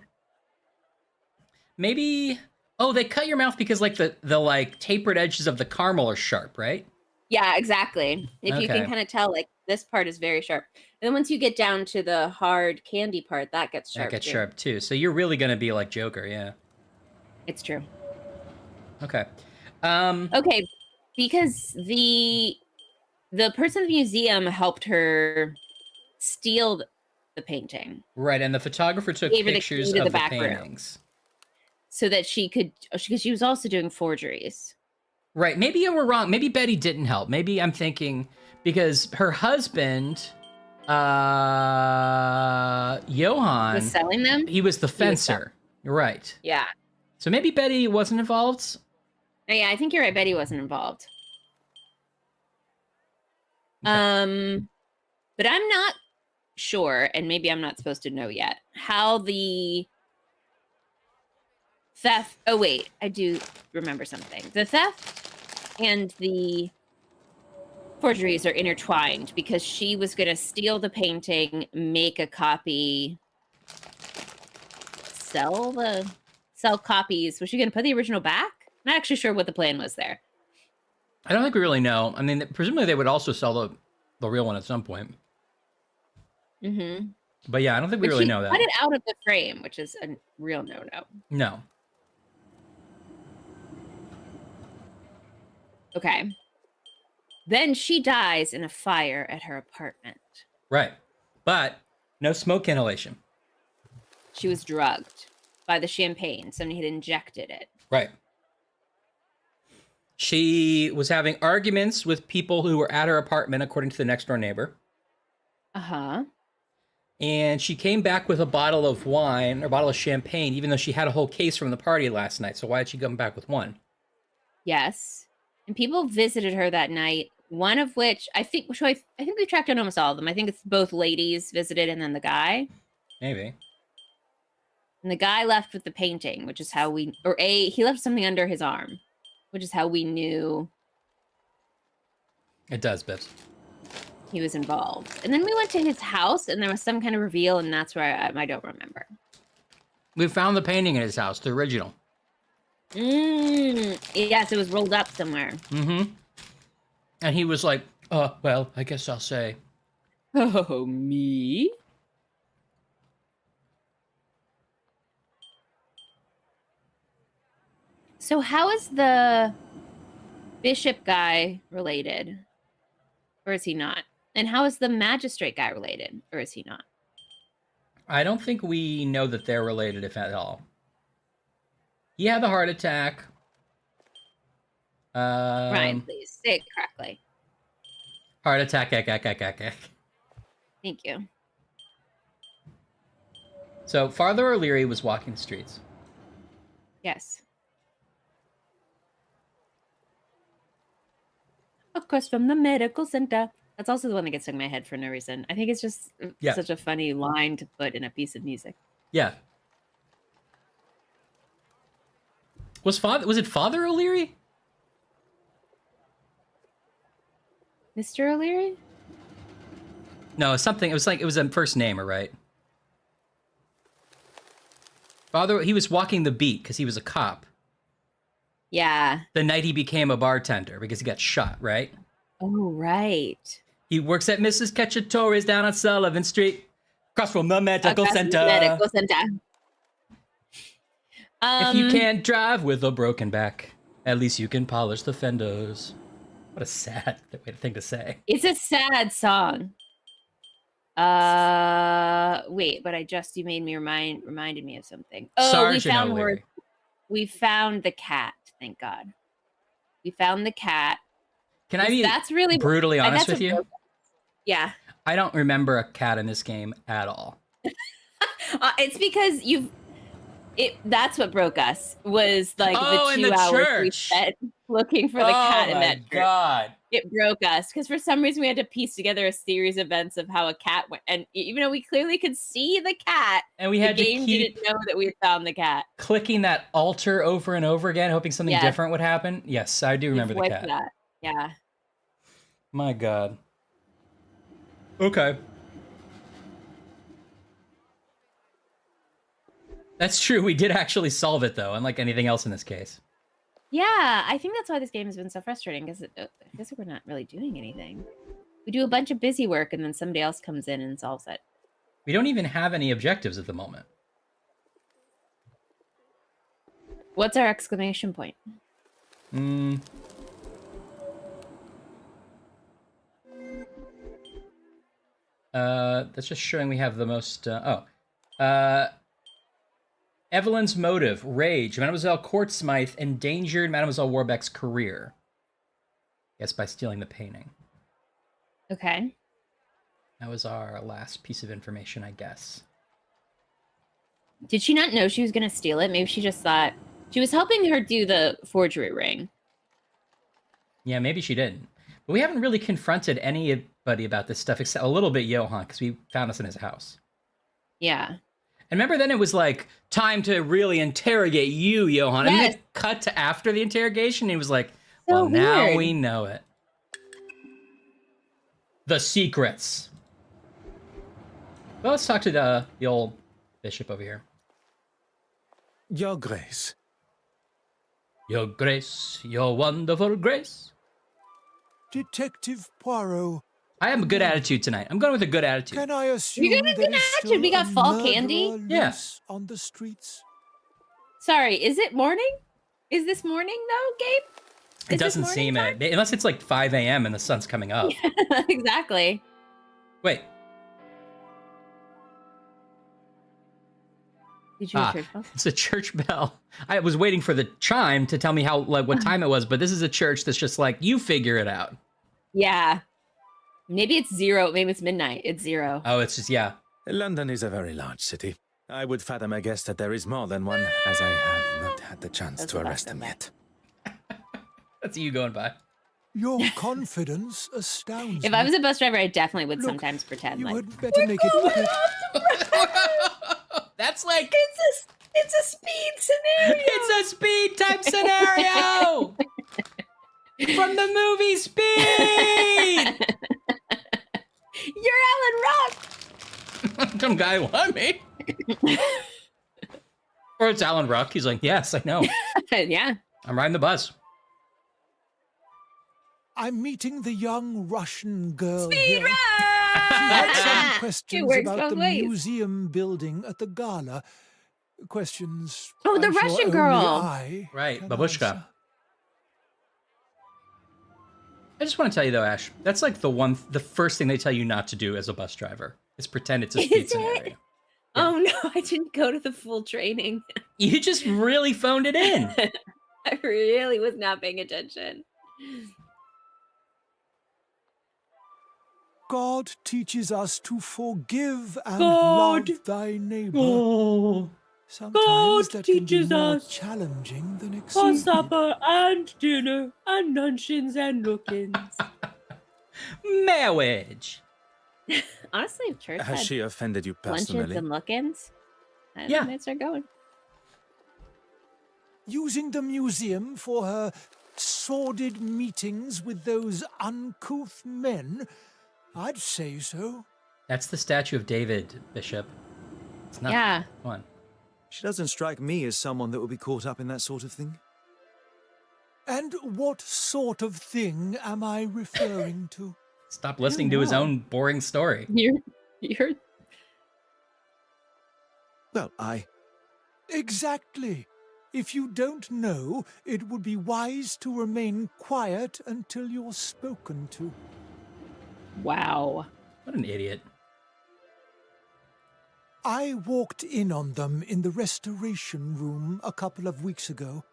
Maybe... Oh, they cut your mouth because like the like tapered edges of the caramel are sharp, right?
Yeah, exactly. If you can kind of tell, like, this part is very sharp. And then once you get down to the hard candy part, that gets sharp.
That gets sharp too. So you're really going to be like Joker, yeah.
It's true.
Okay.
Okay, because the person in the museum helped her steal the painting.
Right, and the photographer took
Gave her the
pictures
key to
of
the
the
back room.
paintings.
So that she could, because she was also doing forgeries.
Right, maybe we're wrong. Maybe Betty didn't help. Maybe I'm thinking because her husband, Johann,
Was selling them?
he was the fencer. You're right.
Yeah.
So maybe Betty wasn't involved?
Oh, yeah, I think you're right. Betty wasn't involved.
Okay.
But I'm not sure, and maybe I'm not supposed to know yet, how the theft... Oh, wait, I do remember something. The theft and the forgeries are intertwined because she was going to steal the painting, make a copy, sell copies. Was she going to put the original back? Not actually sure what the plan was there.
I don't think we really know. I mean, presumably they would also sell the real one at some point.
Mm-hmm.
But yeah, I don't think we really know that.
Cut it out of the frame, which is a real no-no.
No.
Okay. Then she dies in a fire at her apartment.
Right. But no smoke inhalation.
She was drugged by the champagne. Somebody had injected it.
Right. She was having arguments with people who were at her apartment, according to the next door neighbor.
Uh-huh.
And she came back with a bottle of wine, or a bottle of champagne, even though she had a whole case from the party last night. So why did she come back with one?
Yes. And people visited her that night. One of which, I think we tracked down almost all of them. I think it's both ladies visited and then the guy.
Maybe.
And the guy left with the painting, which is how he left something under his arm, which is how we knew
It does, Bibbs.
he was involved. And then we went to his house and there was some kind of reveal, and that's where I don't remember.
We found the painting in his house, the original.
Yes, it was rolled up somewhere.
Mm-hmm. And he was like, well, I guess I'll say.
Oh, me? So how is the bishop guy related? Or is he not? And how is the magistrate guy related? Or is he not?
I don't think we know that they're related, if at all. He had the heart attack.
Ryan, please say it correctly.
Heart attack,
Thank you.
So Father O'Leary was walking the streets.
Yes. Of course, from the medical center. That's also the one that gets stuck in my head for no reason. I think it's just such a funny line to put in a piece of music.
Yeah. Was it Father O'Leary?
Mr. O'Leary?
No, something. It was a first name, right? Father, he was walking the beat because he was a cop.
Yeah.
The night he became a bartender because he got shot, right?
Oh, right.
He works at Mrs. Cacciatore's down on Sullivan Street, across from the medical
Across
center.
the medical center.
If you can't drive with a broken back, at least you can polish the fenders. What a sad thing to say.
It's a sad song. Wait, but you made me reminded me of something. Oh,
Sergeant O'Leary.
we found the cat. Thank God. We found the cat.
Can I be
that's really
brutally honest with you?
Yeah.
I don't remember a cat in this game at all.
It's because that's what broke us was like
Oh, in
the 2
the
hours we
church.
spent looking for the cat in that church.
God.
It broke us because for some reason we had to piece together a series of events of how a cat went, and even though we clearly could see the cat,
And we
the
had to
game
keep
didn't know that we had found the cat.
clicking that altar over and over again, hoping something
Yes.
different would happen. Yes, I do remember the
We've
cat.
wiped that. Yeah.
My God. Okay. That's true. We did actually solve it, though, unlike anything else in this case.
Yeah, I think that's why this game has been so frustrating because I guess we're not really doing anything. We do a bunch of busy work and then somebody else comes in and solves it.
We don't even have any objectives at the moment.
What's our exclamation point?
That's just showing we have the most. Evelyn's motive, rage. Mademoiselle Courtsmythe endangered Mademoiselle Warbeck's career. Yes, by stealing the painting.
Okay.
That was our last piece of information, I guess.
Did she not know she was going to steal it? Maybe she just thought she was helping her do the forgery ring.
Yeah, maybe she didn't. But we haven't really confronted anybody about this stuff except a little bit Johann, because we found us in his house.
Yeah.
And remember then it was like, time to really interrogate you, Johann. And then it cut to after the interrogation, and he was like, well, now we know it. The secrets. Well, let's talk to the old bishop over here.
Your Grace.
Your Grace, your wonderful grace.
Detective Poirot.
I have a good attitude tonight. I'm going with a good attitude.
Can I assume
You're gonna
there is
attitude.
still
We got
a
fall
murderer
candy?
loose on the streets?
Sorry, is it morning? Is this morning though, Gabe?
It doesn't seem it. Unless it's like 5 a.m. and the sun's coming up.
Exactly.
Wait.
Did you hear church bell?
It's a church bell. I was waiting for the chime to tell me what time it was, but this is a church that's just like, you figure it out.
Yeah. Maybe it's 0. Maybe it's midnight. It's 0.
Oh, it's just, yeah.
London is a very large city. I would fathom a guess that there is more than one, as I have not had the chance to arrest them yet.
That's you going by.
Your confidence astounds
If
me.
I was a bus driver, I definitely would
Look,
sometimes pretend
You
like
had better make it quick.
That's like
it's a speed scenario.
it's a speed type scenario from the movie Speed.
You're Alan Rock.
Some guy want me. Or it's Alan Ruck. He's like, yes, I know.
Yeah.
I'm riding the bus.
I'm meeting the young Russian girl
Speed
here.
run!
She had some
It
questions
works
about
both
the
ways.
museum building at the gala. Questions.
Oh, the
I'm sure
Russian
only
girl.
I
Right,
can
Babushka.
answer.
I just want to tell you though, Ash, that's like the first thing they tell you not to do as a bus driver is pretend it's a speed
Is it?
scenario.
Oh no, I didn't go to the full training.
You just really phoned it in.
I really was not paying attention.
God teaches us to forgive and
God.
love thy neighbor.
Oh.
Sometimes
God
that can be
teaches
more
us
challenging than
For
expected.
supper and dinner and luncheons and look-ins.
Marriage.
Honestly, if church
Has
had
she offended you
luncheons
personally?
and look-ins, I
Yeah.
might start going.
Using the museum for her sordid meetings with those uncouth men? I'd say so.
That's the statue of David, Bishop. It's not.
Yeah.
Come on.
She doesn't strike me as someone that would be caught up in that sort of thing.
And what sort of thing am I referring to?
Stop listening to his own boring story.
You're
Well,
Exactly. If you don't know, it would be wise to remain quiet until you're spoken to.
wow.
What an idiot.
I walked in on them in the restoration room a couple of weeks ago.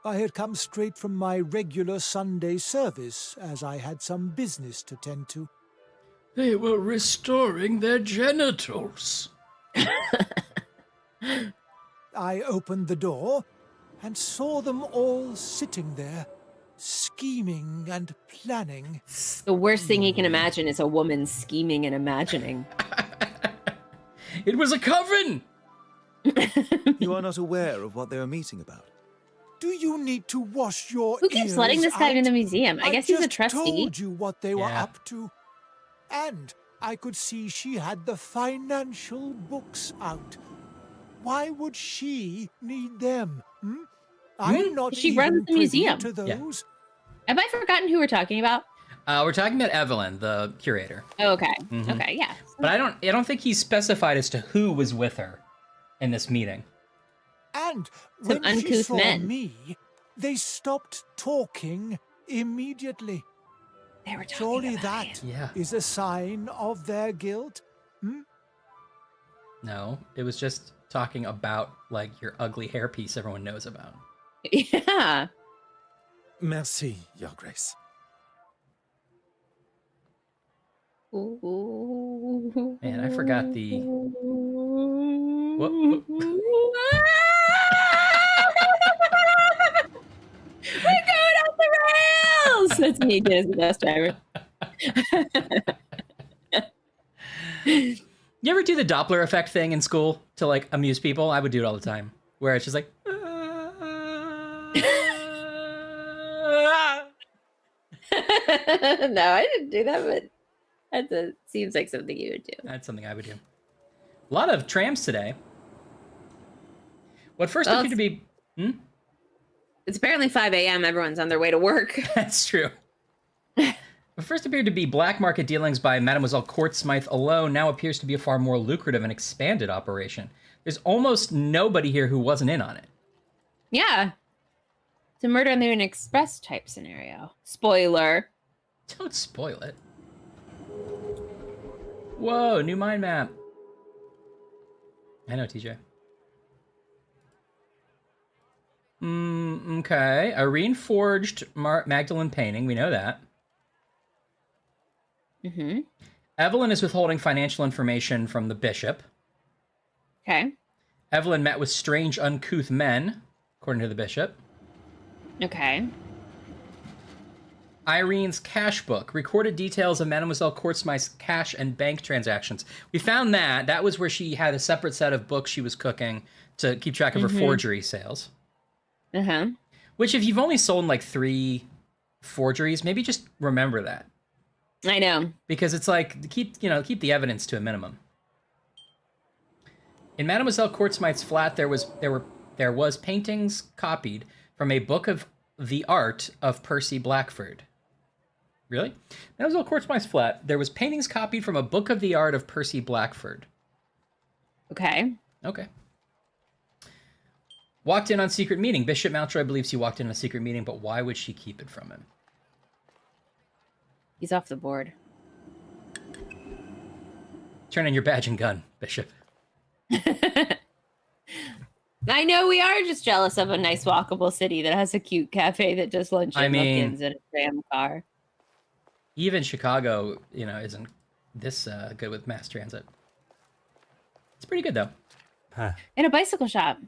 I had come straight from my regular Sunday service, as I had some business to tend to.
They were restoring their genitals.
I opened the door and saw them all sitting there, scheming and planning.
The worst thing he can imagine is a woman scheming and imagining.
It was a coven!
you are not aware of what they were meeting about.
Do you need to wash your
Who keeps
ears
letting this guy
out?
in the museum? I guess he's a
just
trustee.
told you what they were
Yeah.
up to. And I could see she had the financial books out. Why would she need them? I'm not
She
even
runs the
privy
museum.
to
Yeah.
those.
Have I forgotten who we're talking about?
We're talking about Evelyn, the curator.
Oh, okay.
Mhm.
Okay, yeah.
But I don't think he's specified as to who was with her in this meeting.
And
Some
when she
uncouth
saw
men.
me, they stopped talking immediately.
They were talking
Surely
about
that
Yeah.
is a sign of their guilt.
No, it was just talking about, like, your ugly hairpiece everyone knows about.
it. Yeah.
Merci, Your Grace.
Man, I forgot the... What?
We're going off the rails! That's me, as the bus driver.
You ever do the Doppler effect thing in school to, like, amuse people? I would do it all the time. Where it's just like...
No, I didn't do that, but seems like something you would do.
That's something I would do. A lot of trams today. What first
Well,
appeared to be...
It's apparently 5 a.m. Everyone's on their way to work.
That's true. What first appeared to be black market dealings by Mademoiselle Court Smythe alone now appears to be a far more lucrative and expanded operation. There's almost nobody here who wasn't in on it.
Yeah. It's a murder on the Orient Express type scenario. Spoiler.
Don't spoil it. Whoa, new mind map. I know, TJ. Okay. Irene forged Magdalene painting. We know that.
Mm-hmm.
Evelyn is withholding financial information from the bishop.
Okay.
Evelyn met with strange, uncouth men, according to the bishop.
Okay.
Irene's cash book, recorded details of Mademoiselle Courtsmythe's cash and bank transactions. We found that. That was where she had a separate set of books she was cooking to keep track of her forgery sales.
Uh-huh.
Which, if you've only sold like 3 forgeries, maybe just remember that.
I know.
Because it's like, keep the evidence to a minimum. In Mademoiselle Courtsmythe's flat, there was paintings copied from a book of the art of Percy Blackford. Really? Mademoiselle Courtsmythe's flat, there was paintings copied from a book of the art of Percy Blackford.
Okay.
Okay. Walked in on secret meeting. Bishop Mountjoy believes he walked in on a secret meeting, but why would she keep it from him?
He's off the board.
Turn in your badge and gun, Bishop.
I know we are just jealous of a nice walkable city that has a cute cafe that does lunch and muffins and a tram car.
Even Chicago, isn't this good with mass transit. It's pretty good, though.
And a bicycle shop.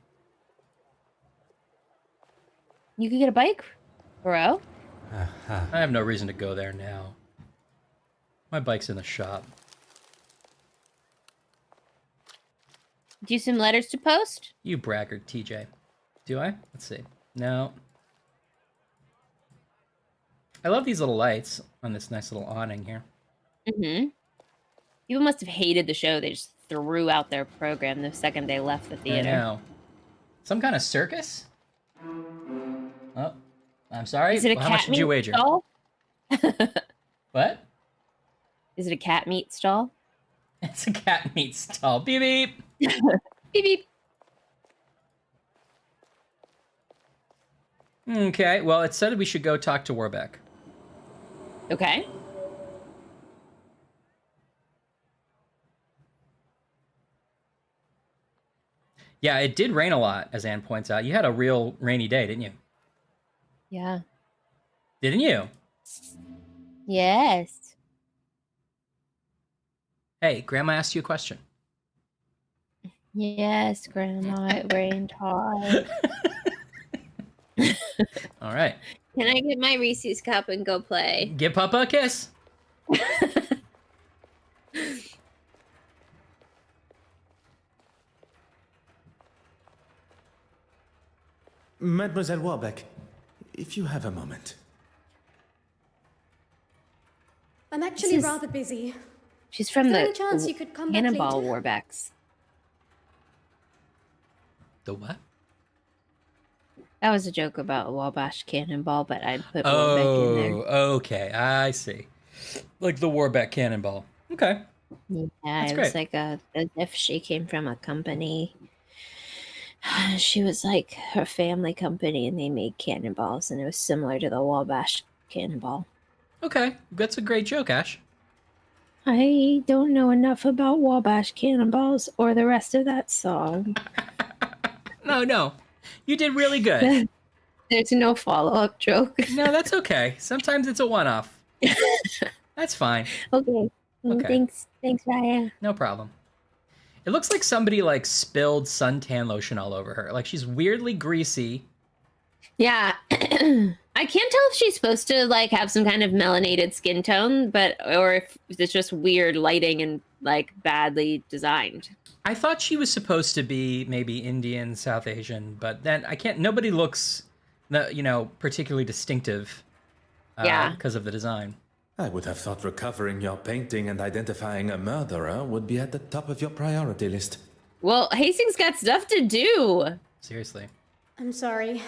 You could get a bike, bro.
I have no reason to go there now. My bike's in the shop.
Do you some letters to post?
You braggart, TJ. Do I? Let's see. No. I love these little lights on this nice little awning here.
Mm-hmm. People must have hated the show. They just threw out their program the second they left the theater.
I know. Some kind of circus? Oh. I'm sorry.
Is it a
How much
cat
did you
meat
wager?
stall?
What?
Is it a cat meat stall?
It's a cat meat stall. Beep beep.
Beep beep.
Okay. Well, it said we should go talk to Warbeck.
Okay.
Yeah, it did rain a lot, as Anne points out. You had a real rainy day, didn't you?
Yeah.
Didn't you?
Yes.
Hey, Grandma asked you a question.
Yes, Grandma. It rained hard.
All right.
Can I get my Reese's cup and go play?
Give Papa a kiss.
Mademoiselle Warbeck, if you have a moment.
I'm actually rather busy.
She's from
Is there
the
any chance you could come back
Cannonball
later?
Warbecks.
The what?
That was a joke about Wabash Cannonball, but I put Warbeck in there.
Oh, okay. I see. Like the Warbeck Cannonball. Okay.
Yeah,
That's
it was
great.
like as if she came from a company. She was like her family company, and they made cannonballs, and it was similar to the Wabash Cannonball.
Okay. That's a great joke, Ash.
I don't know enough about Wabash Cannonballs or the rest of that song.
No. You did really good.
There's no follow-up joke.
No, that's okay. Sometimes it's a one-off. That's fine.
Okay.
Okay.
Thanks, Ryan.
No problem. It looks like somebody like spilled suntan lotion all over her. Like she's weirdly greasy.
Yeah. I can't tell if she's supposed to like have some kind of melanated skin tone, or if it's just weird lighting and like badly designed.
I thought she was supposed to be maybe Indian, South Asian, but then nobody looks, particularly distinctive.
Yeah.
Because of the design.
I would have thought recovering your painting and identifying a murderer would be at the top of your priority list.
Well, Hastings got stuff to do.
Seriously.
I'm sorry.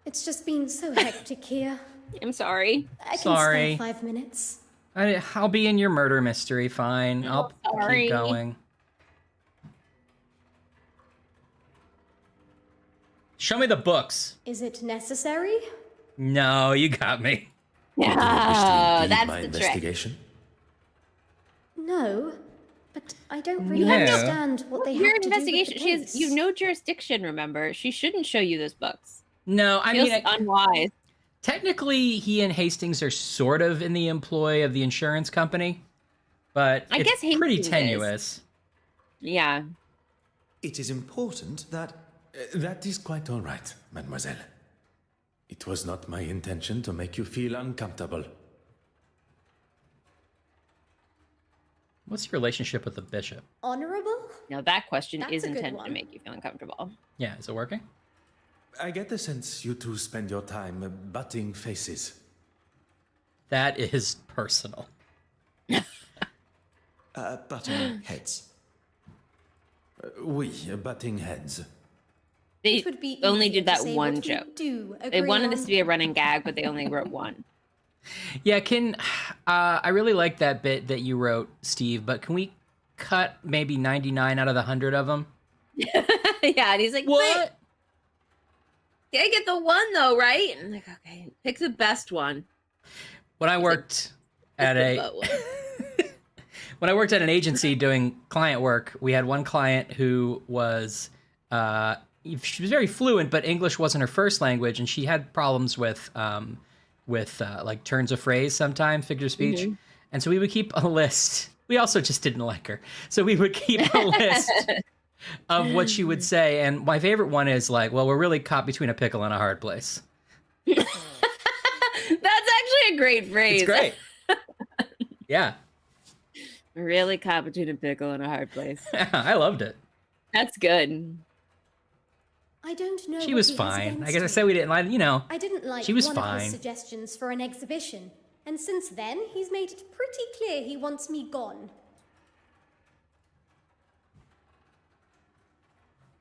It's just been so hectic here.
I'm sorry.
I can
Sorry.
spare 5 minutes.
I'll be in your murder mystery. Fine. I'll
sorry.
keep going. Show me the books.
Is it necessary?
No, you got me.
Yeah,
Lead
that's
my
the trick.
investigation.
No. But I don't really
No.
understand what they
Your
have to
investigation.
do
She
with
has
the
you
case.
no jurisdiction. Remember, she shouldn't show you those books.
No, I
Feels
mean,
unwise.
technically, he and Hastings are sort of in the employ of the insurance company, but
I
it's
guess
pretty
Hastings is.
tenuous.
Yeah.
It is important that... that is quite all right, mademoiselle. It was not my intention to make you feel uncomfortable.
What's your relationship with the bishop?
Honorable?
No, that question
That's
is
a good
intended to
one.
make you feel uncomfortable.
Yeah, is it working?
I get the sense you two spend your time butting faces.
That is personal.
Butting heads. Oui, butting heads.
They
It would be
only
easier
did
to
that
say
one
what we
joke.
do
They
agree
wanted
on.
this to be a running gag, but they only wrote one.
Yeah, I really like that bit that you wrote, Steve, but can we cut maybe 99 out of the 100 of them?
Yeah, and he's like,
What?
Wait, I get the one though, right? And I'm like, okay, pick the best one.
When I worked at when I worked at an agency doing client work, we had one client who was she was very fluent, but English wasn't her first language, and she had problems with like turns of phrase sometimes, figure of speech.
Mhm.
And so we would keep a list. We also just didn't like her. So we would keep a list of what she would say. And my favorite one is like, well, we're really caught between a pickle and a hard place.
That's actually a great phrase.
It's great. Yeah.
Really caught between a pickle and a hard place.
I loved it.
That's good.
I don't know.
She
what
was
he has
fine. I
against
guess I
you.
said we didn't like,
I didn't like
she was
one of
fine.
his suggestions for an exhibition, and since then he's made it pretty clear he wants me gone.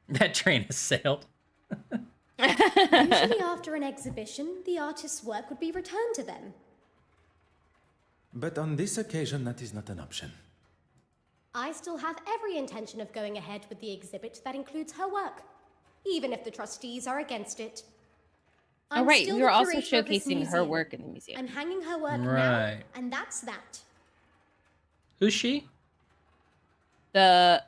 That train has sailed.
Usually after an exhibition, the artist's work would be returned to them.
But on this occasion, that is not an option.
I still have every intention of going ahead with the exhibit that includes her work, even if the trustees are against it.
Oh, right.
still
You're
the
also
curator of this
showcasing her
museum.
work in the museum.
I'm hanging her work now,
Right.
and that's that.
Who's she?
The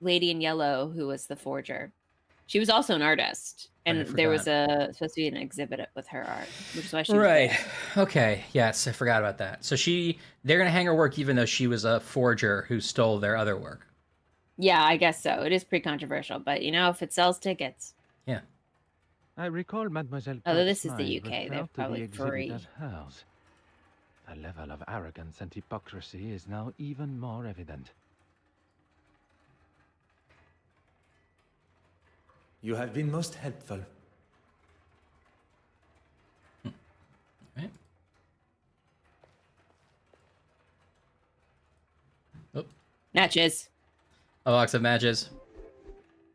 lady in yellow who was the forger. She was also an artist, and there was supposed to be an exhibit with her art, which is why she was
Right.
there.
Okay. Yes, I forgot about that. So they're gonna hang her work even though she was a forger who stole their other work.
Yeah, I guess so. It is pretty controversial, but you know, if it sells tickets.
Yeah.
I recall Mademoiselle.
Although this is
Cox's
the
mind
UK, they're
referred to
probably
the exhibit
free.
as hers. The level of arrogance and hypocrisy is now even more evident.
You have been most helpful.
Right. Oh.
Matches.
A box of matches.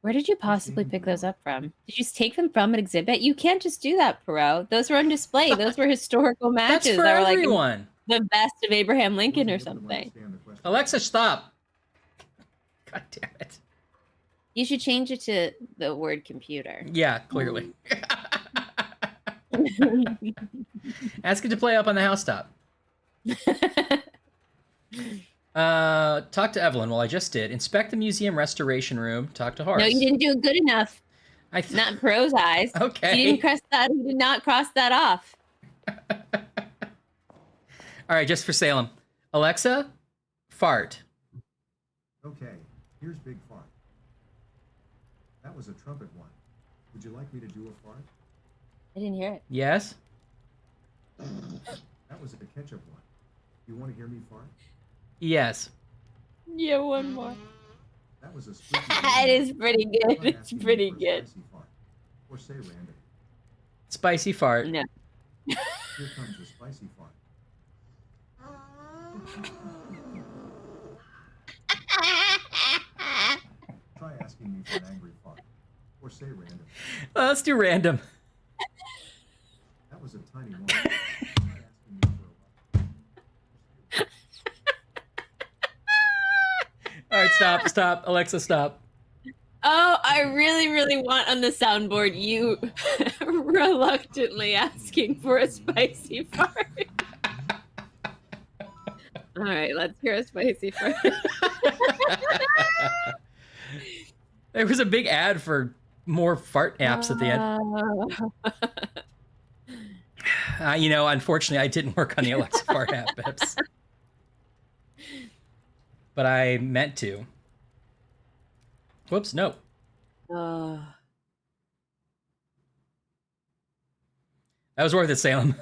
Where did you possibly pick those up from? Did you just take them from an exhibit? You can't just do that, Poirot. Those were on display. Those were historical matches.
That's for
that were
everyone.
Like the best of Abraham Lincoln or something.
Alexa, stop. God damn it.
You should change it to the word computer.
Yeah, clearly. Ask it to play up on the housetop. Talk to Evelyn. Well, I just did. Inspect the museum restoration room. Talk to Horace.
No, you didn't do it good enough. Not in Pro's eyes.
Okay.
You didn't cross that. You did not cross that off.
All right, just for Salem. Alexa, fart.
Okay, here's Big Fart. That was a trumpet one. Would you like me to do a fart?
I didn't hear it.
Yes?
That was a ketchup one. You want to hear me fart?
Yes.
Yeah, one more.
That was a squeaky.
It is pretty good.
I'm
It's
asking you
pretty
for a
good.
spicy fart. Or say random.
Spicy fart.
No.
Here comes a spicy fart. Try asking me for an angry fart. Or say random.
Let's do random.
That was a tiny one. Try asking me for a
All right, stop. Alexa, stop.
Oh, I really, really want on the soundboard you reluctantly asking for a spicy fart. All right, let's hear a spicy fart.
There was a big ad for more fart apps at the end. Unfortunately, I didn't work on the Alexa fart app, Bips. But I meant to. Whoops, no. That was worth it, Salem.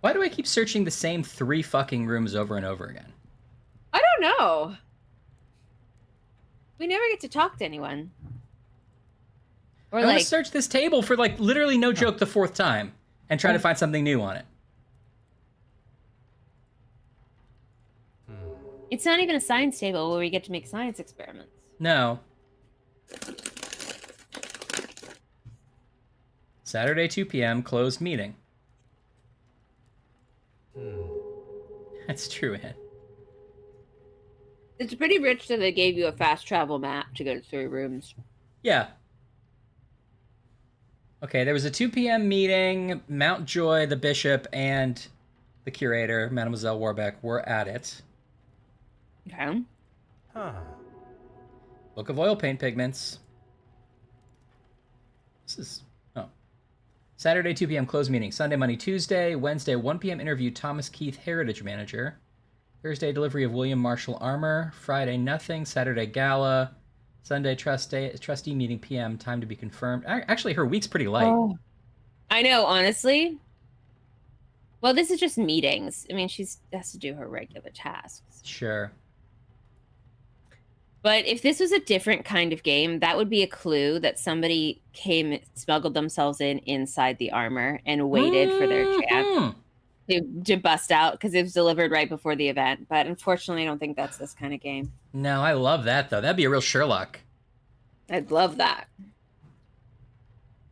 Why do I keep searching the same 3 fucking rooms over and over again?
I don't know. We never get to talk to anyone. Or
I want to search this table for literally no joke the 4th time and try to find something new on it.
It's not even a science table where we get to make science experiments.
No. Saturday, 2 p.m., closed meeting. That's true, Ed.
It's pretty rich that they gave you a fast travel map to go to 3 rooms.
Yeah. Okay, there was a 2 p.m. meeting. Mountjoy, the bishop, and the curator, Mademoiselle Warbeck, were at it.
Okay.
Book of oil paint pigments. This is... Oh. Saturday, 2 p.m. closed meeting. Sunday, Monday, Tuesday. Wednesday, 1 p.m. interview Thomas Keith, Heritage Manager. Thursday, delivery of William Marshall armor. Friday, nothing. Saturday, gala. Sunday trustee meeting PM, time to be confirmed. Actually, her week's pretty light.
Oh. I know, honestly. Well, this is just meetings. I mean, she has to do her regular tasks.
Sure.
But if this was a different kind of game, that would be a clue that somebody smuggled themselves inside the armor and waited for their chance to bust out because it was delivered right before the event. But unfortunately, I don't think that's this kind of game.
No, I love that, though. That'd be a real Sherlock.
I'd love that.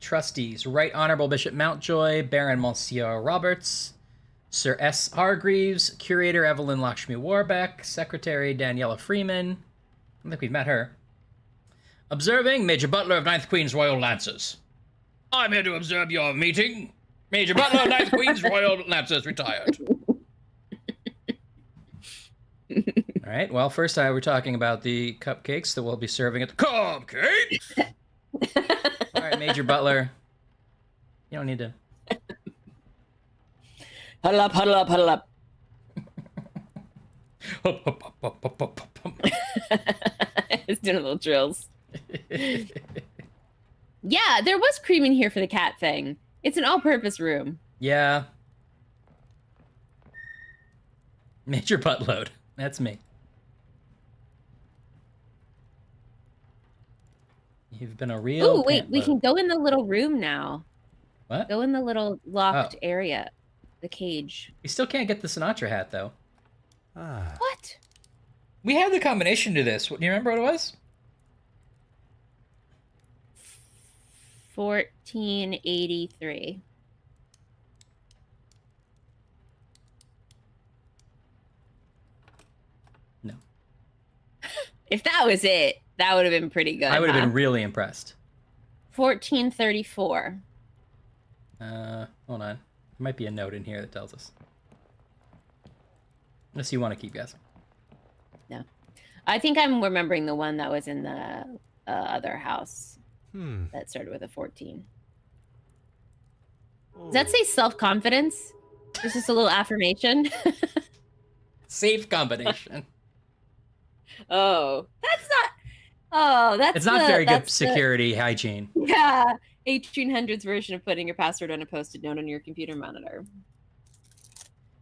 Trustees, Right Honorable Bishop Mountjoy, Baron Monsieur Roberts, Sir S. Hargreaves, Curator Evelyn Lakshmi Warbeck, Secretary Daniela Freeman. I don't think we've met her. Observing, Major Butler of 9th Queen's Royal Lancers. I'm here to observe your meeting. Major Butler of 9th Queen's Royal Lancers retired. All right, well, first we're talking about the cupcakes that we'll be serving at the cupcakes. All right, Major Butler. You don't need to.
Huddle up, huddle up, huddle up. It's doing little drills. Yeah, there was cream in here for the cat thing. It's an all-purpose room.
Yeah. Major Buttload. That's me. You've been a real.
Oh, wait, we can go in the little room now.
What?
Go in the little locked area. The cage.
We still can't get the Sinatra hat, though.
What?
We had the combination to this. Do you remember what it was?
1483.
No.
If that was it, that would have been pretty good.
I would have been really impressed.
1434.
Hold on. There might be a note in here that tells us. Unless you want to keep guessing.
No. I think I'm remembering the one that was in the other house that started with a 14. Does that say self-confidence? Is this a little affirmation?
Safe combination.
Oh, that's not. Oh, that's.
It's not very good security hygiene.
Yeah, 1800s version of putting your password on a post-it note on your computer monitor.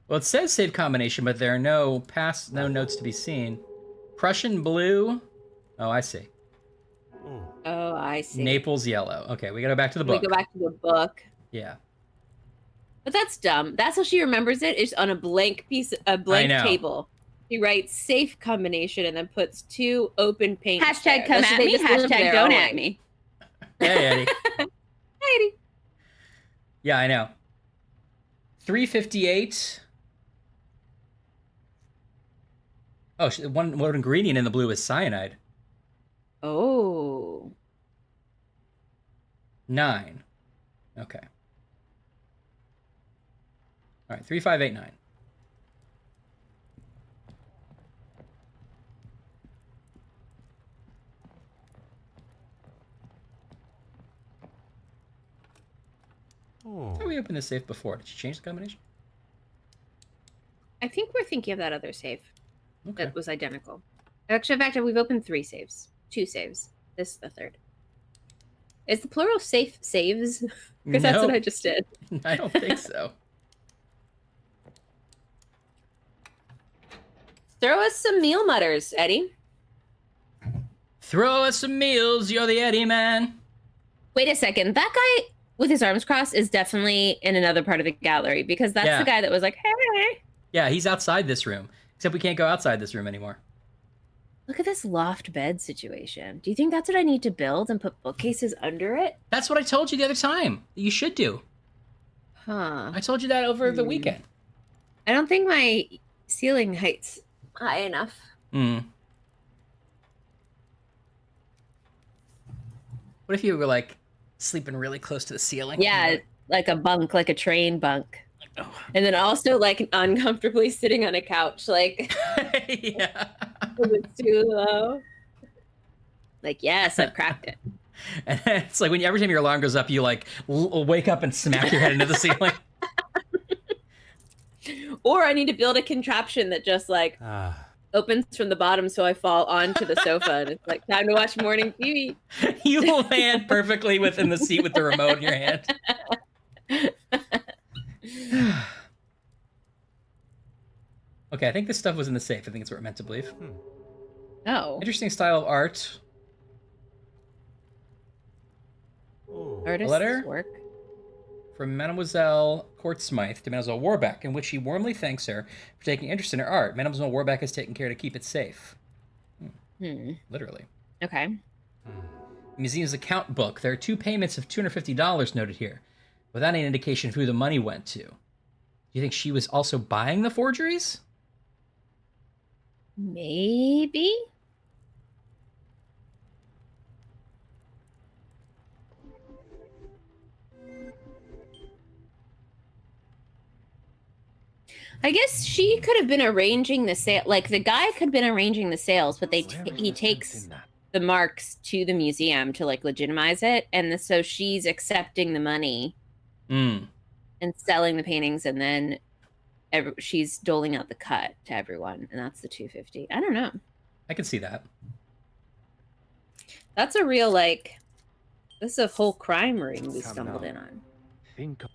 Well, it says save combination, but there are no notes to be seen. Prussian blue. Oh, I see.
Oh, I see.
Naples yellow. Okay, we gotta go back to the book.
We go back to the book.
Yeah.
But that's dumb. That's how she remembers it. Is on a blank table. She writes safe combination and then puts 2 open paint.
Hashtag come at me. Hashtag don't at me.
Hey, Eddie.
Hey, Eddie.
Yeah, I know. 358. Oh, one ingredient in the blue is cyanide.
Oh.
9. Okay. All right, 3589. I thought we opened this safe before. Did you change the combination?
I think we're thinking of that other save that was identical. Actually, in fact, we've opened 3 saves. 2 saves. This is the 3rd. Is the plural safe saves? Because that's what I just did.
I don't think so.
Throw us some meal mutters, Eddie.
Throw us some meals. You're the Eddie man.
Wait a second. That guy with his arms crossed is definitely in another part of the gallery because that's the guy that was like, hey.
Yeah, he's outside this room. Except we can't go outside this room anymore.
Look at this loft bed situation. Do you think that's what I need to build and put bookcases under it?
That's what I told you the other time. You should do.
Huh.
I told you that over the weekend.
I don't think my ceiling height's high enough.
What if you were like sleeping really close to the ceiling?
Yeah, like a bunk, like a train bunk. Oh. And then also like uncomfortably sitting on a couch, like
yeah.
It's too low. Like, yes, I've cracked it.
And it's like when every time your alarm goes up, you like wake up and smack your head into the ceiling.
Or I need to build a contraption that just like
opens from the bottom, so I fall onto the sofa, and it's like time to watch morning TV.
You will land perfectly within the seat with the remote in your hand. Okay, I think this stuff was in the safe. I think it's what we're meant to believe.
Oh.
Interesting style of art.
Artist's
A letter
work.
from Mademoiselle Court Smythe to Mademoiselle Warbeck, in which she warmly thanks her for taking interest in her art. Mademoiselle Warbeck has taken care to keep it safe. Literally.
Okay.
The museum's account book. There are 2 payments of $250 noted here, without any indication of who the money went to. Do you think she was also buying the forgeries?
Maybe. I guess she could have been arranging the sale. Like the guy could have been arranging the sales, but he takes the marks to the museum to like legitimize it, and so she's accepting the money and selling the paintings, and then she's doling out the cut to everyone, and that's the $250. I don't know.
I can see that.
That's a real like. This is a whole crime ring we stumbled in on.
Think of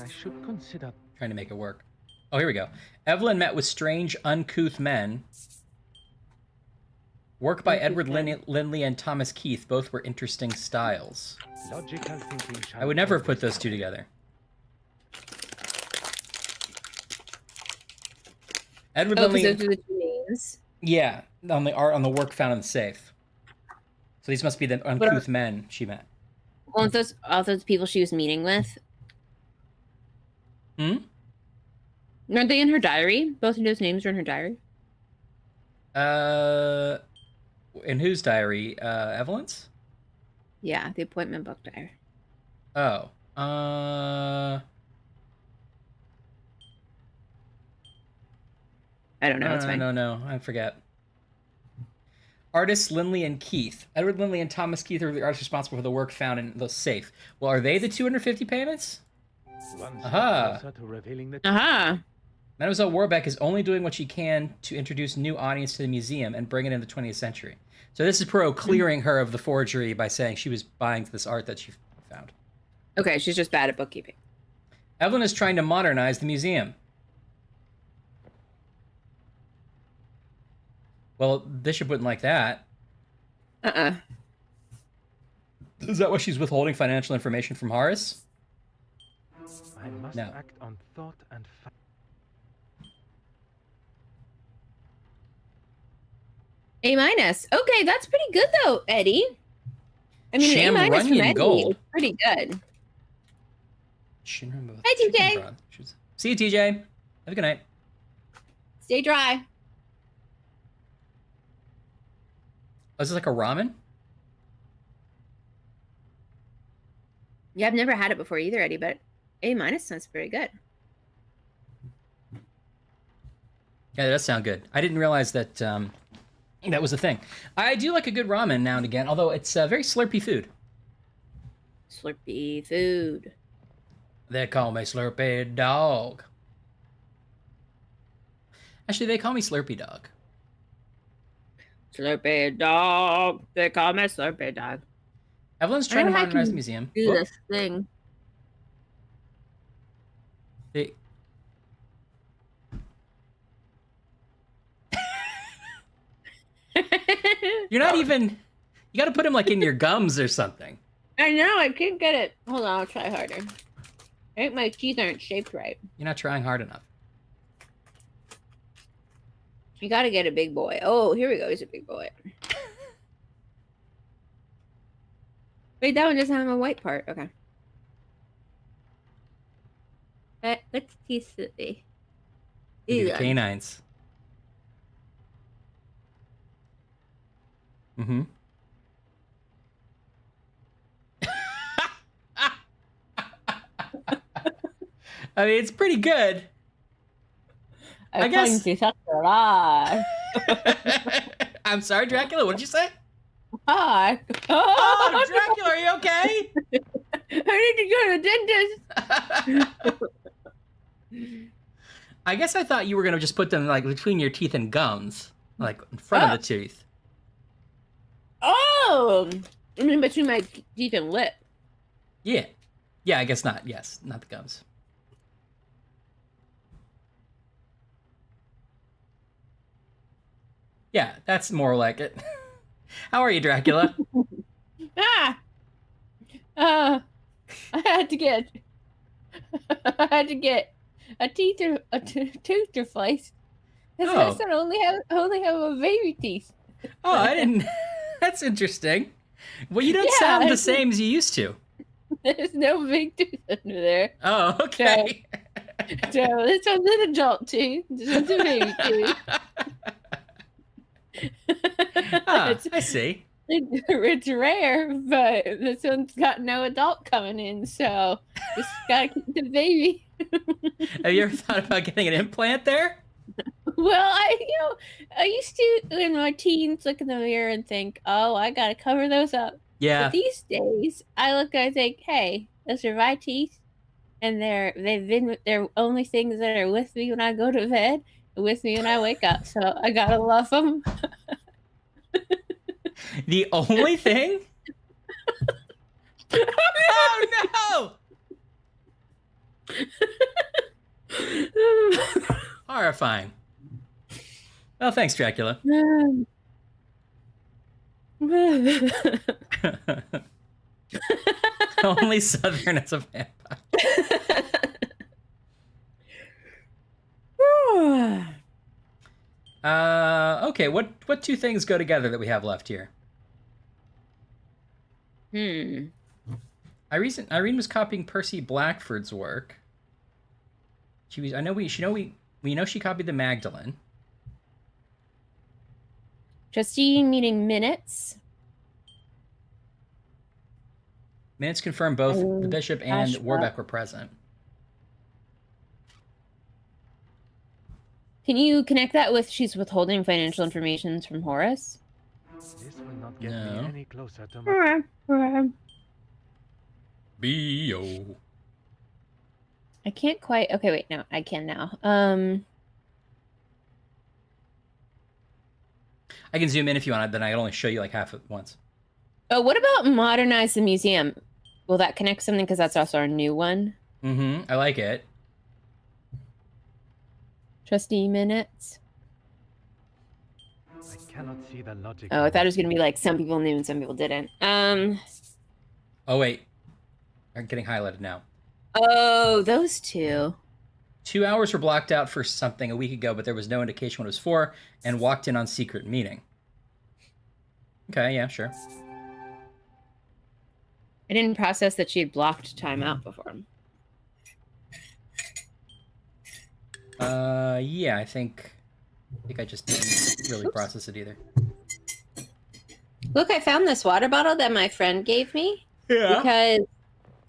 I should consider
trying to make it work. Oh, here we go. Evelyn met with strange, uncouth men. Work by Edward Lindley and Thomas Keith. Both were interesting styles.
logical thinking.
I would never have put those two together. Edward Lindley.
Those are the two names.
Yeah, on the work found in the safe. So these must be the uncouth men she met.
Well, all those people she was meeting with. Aren't they in her diary? Both of those names are in her diary.
In whose diary? Evelyn's?
Yeah, the appointment book diary.
Oh.
I don't know. It's fine.
No. I forget. Artists Lindley and Keith. Edward Lindley and Thomas Keith are the artists responsible for the work found in the safe. Well, are they the 250 payments?
Aha.
Mademoiselle Warbeck is only doing what she can to introduce new audience to the museum and bring it into the 20th century. So this is Poirot clearing her of the forgery by saying she was buying this art that she found.
Okay, she's just bad at bookkeeping.
Evelyn is trying to modernize the museum. Well, Bishop wouldn't like that. Is that why she's withholding financial information from Horace?
I must act on thought and fact.
A-. Okay, that's pretty good though, Eddie. I mean,
Sham
A- from
Runyon
Eddie
Gold.
is pretty good.
Hi,
TJ.
See you, TJ. Have a good night.
Stay dry.
Oh, is this like a ramen?
Yeah, I've never had it before either, Eddie, but A- sounds pretty good.
Yeah, that does sound good. I didn't realize that that was a thing. I do like a good ramen now and again, although it's very slurpy food.
Slurpy food.
They call me Slurpy Dog. Actually, they call me Slurpy Dog.
Slurpy Dog. They call me Slurpy Dog.
Evelyn's trying to modernize the museum.
Do this thing.
You're not even... You gotta put him, like, in your gums or something.
I know, I can't get it. Hold on, I'll try harder. I think my teeth aren't shaped right.
You're not trying hard enough.
You gotta get a big boy. Oh, here we go. He's a big boy. Wait, that one doesn't have a white part. Okay. What's teeth be?
The canines. Mm-hmm. I mean, it's pretty good. I guess. I'm sorry, Dracula. What did you say?
Hi.
Oh, Dracula, are you okay?
I need to go to the dentist.
I guess I thought you were gonna just put them like between your teeth and gums, like in front of the tooth.
Oh, I mean between my teeth and lip.
Yeah, yeah. I guess not. Yes, not the gums. Yeah, that's more like it. How are you, Dracula?
I had to get a tooth replaced.
Oh.
I only have a baby teeth.
Oh, I didn't. That's interesting. Well, you don't sound the same as you used to.
There's no big tooth under there.
Oh, okay.
So this one's an adult tooth. This one's a baby tooth.
I see.
It's rare, but this one's got no adult coming in, so just gotta keep the baby.
Have you ever thought about getting an implant there?
Well, I used to in my teens look in the mirror and think, oh, I gotta cover those up.
Yeah.
But these days, I look and I think, hey, those are my teeth, and they're only things that are with me when I go to bed, and with me when I wake up. So I gotta love them.
The only thing? Oh no! Horrifying. Well, thanks, Dracula. Only Southern as a vampire. Okay, what two things go together that we have left here? Irene was copying Percy Blackford's work. We know she copied the Magdalene.
Trustee meeting minutes.
Minutes confirm both the bishop and
Ashwa.
Warbeck were present.
Can you connect that with she's withholding financial information from Horace?
This will not get me any closer to my...
B.O.
I can't quite. Okay, wait. No, I can now.
I can zoom in if you want, then I can only show you like half at once.
Oh, what about modernize the museum? Will that connect something? Because that's also our new one.
Mm-hmm. I like it.
Trustee minutes.
I cannot see the logic.
Oh, I thought it was gonna be like some people knew and some people didn't.
Oh wait, I'm getting highlighted now.
Oh, those two.
2 hours were blocked out for something a week ago, but there was no indication what it was for, and walked in on secret meeting. Okay, yeah, sure.
I didn't process that she had blocked time out before.
Yeah, I think I just didn't really process it either.
Look, I found this water bottle that my friend gave me.
Yeah.
Because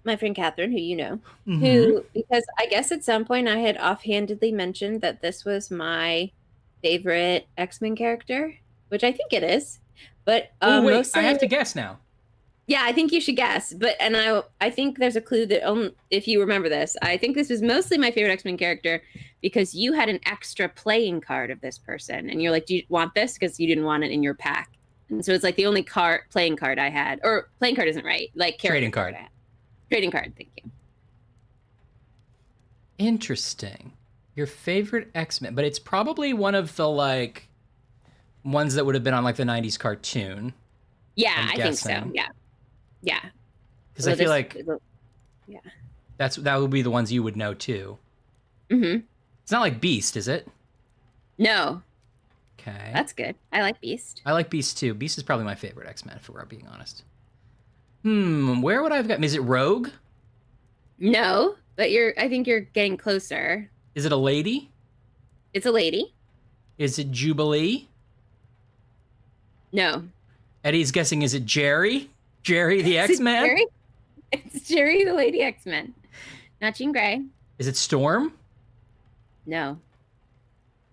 my friend Catherine, who you know,
Mhm.
because I guess at some point I had offhandedly mentioned that this was my favorite X-Men character, which I think it is. But
Oh wait,
mostly,
I have to guess now.
yeah, I think you should guess. But I think there's a clue that if you remember this, I think this was mostly my favorite X-Men character because you had an extra playing card of this person, and you're like, do you want this? Because you didn't want it in your pack. And so it's like the only playing card I had, or playing card isn't right, like
Trading card.
I had. Trading card, thank you.
Interesting. Your favorite X-Men, but it's probably one of the like ones that would have been on like the 90s cartoon.
Yeah,
I'm
I think so.
guessing.
Yeah. Yeah.
Because I feel like
yeah.
that would be the ones you would know too.
Mm-hmm.
It's not like Beast, is it?
No.
Okay.
That's good. I like Beast.
I like Beast too. Beast is probably my favorite X-Men, if we're being honest. Where would I have gotten? Is it Rogue?
No, but I think you're getting closer.
Is it a lady?
It's a lady.
Is it Jubilee?
No.
Eddie's guessing, is it Jerry? Jerry the
Is it
X-Man?
Jerry? It's Jerry the Lady X-Men. Not Jean Grey.
Is it Storm?
No.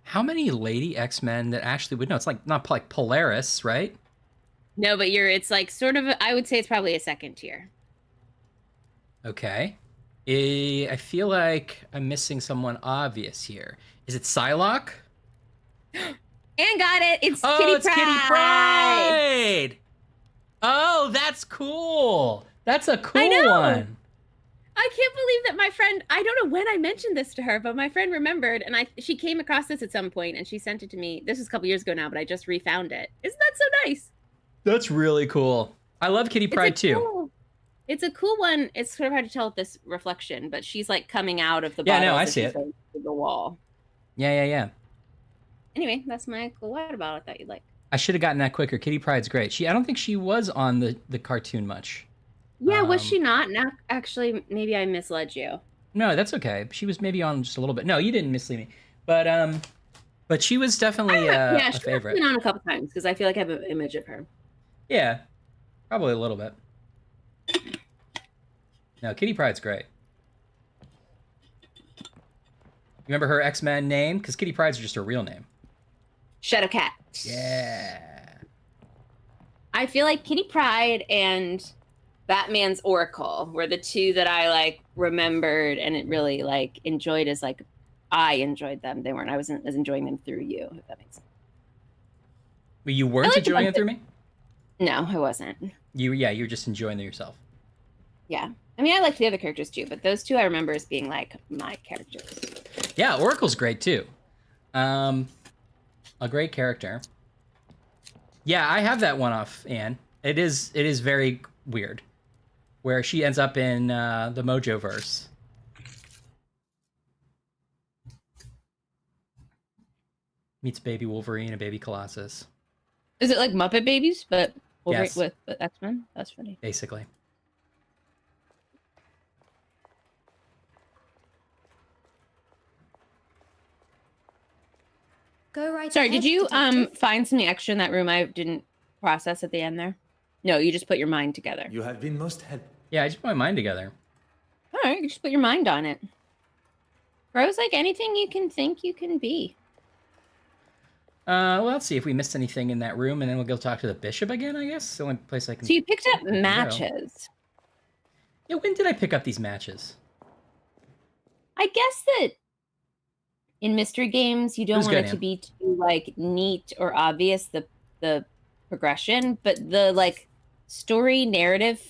How many lady X-Men that Ashley would know? It's like not like Polaris, right?
No, but it's like sort of, I would say it's probably a second tier.
Okay. I feel like I'm missing someone obvious here. Is it Psylocke?
And got it. It's
Oh,
Kitty
it's
Pryde.
Kitty Pryde. Oh, that's cool. That's a cool one.
I can't believe that my friend, I don't know when I mentioned this to her, but my friend remembered, and she came across this at some point, and she sent it to me. This was a couple years ago now, but I just refound it. Isn't that so nice?
That's really cool. I love Kitty Pryde too.
It's a cool one. It's sort of hard to tell with this reflection, but she's like coming out of the
Yeah,
bottle.
no, I see it.
To the wall.
Yeah.
Anyway, that's my cool water bottle I thought you'd like.
I should have gotten that quicker. Kitty Pryde's great. I don't think she was on the cartoon much.
Yeah, was she not? Now, actually, maybe I misled you.
No, that's okay. She was maybe on just a little bit. No, you didn't mislead me. But she was definitely a favorite.
She's been on a couple times because I feel like I have an image of her.
Yeah, probably a little bit. No, Kitty Pryde's great. You remember her X-Men name? Because Kitty Pryde's just her real name.
Shadowcat.
Yeah.
I feel like Kitty Pryde and Batman's Oracle were the two that I like remembered and it really like enjoyed as like I enjoyed them. They weren't. I wasn't as enjoying them through you, if that makes sense.
But you weren't enjoying it through me?
No, I wasn't.
You were just enjoying them yourself.
Yeah. I mean, I liked the other characters too, but those two I remember as being like my characters.
Yeah, Oracle's great too. A great character. Yeah, I have that one off, Anne. It is very weird, where she ends up in the Mojoverse. Meets baby Wolverine and baby Colossus.
Is it like Muppet Babies, but Wolverine
Yes.
with X-Men? That's funny.
Basically.
Go right
Sorry,
ahead,
did you
detective.
find something extra in that room I didn't process at the end there? No, you just put your mind together.
You have been most helpful.
Yeah, I just put my mind together.
All right, you just put your mind on it. Bro's like anything you can think you can be.
Well, let's see if we missed anything in that room, and then we'll go talk to the bishop again, I guess. The only place I can...
So you picked up
go.
matches.
Yeah, when did I pick up these matches?
I guess that in mystery games, you don't want it to be too like neat or obvious the progression, but the like story narrative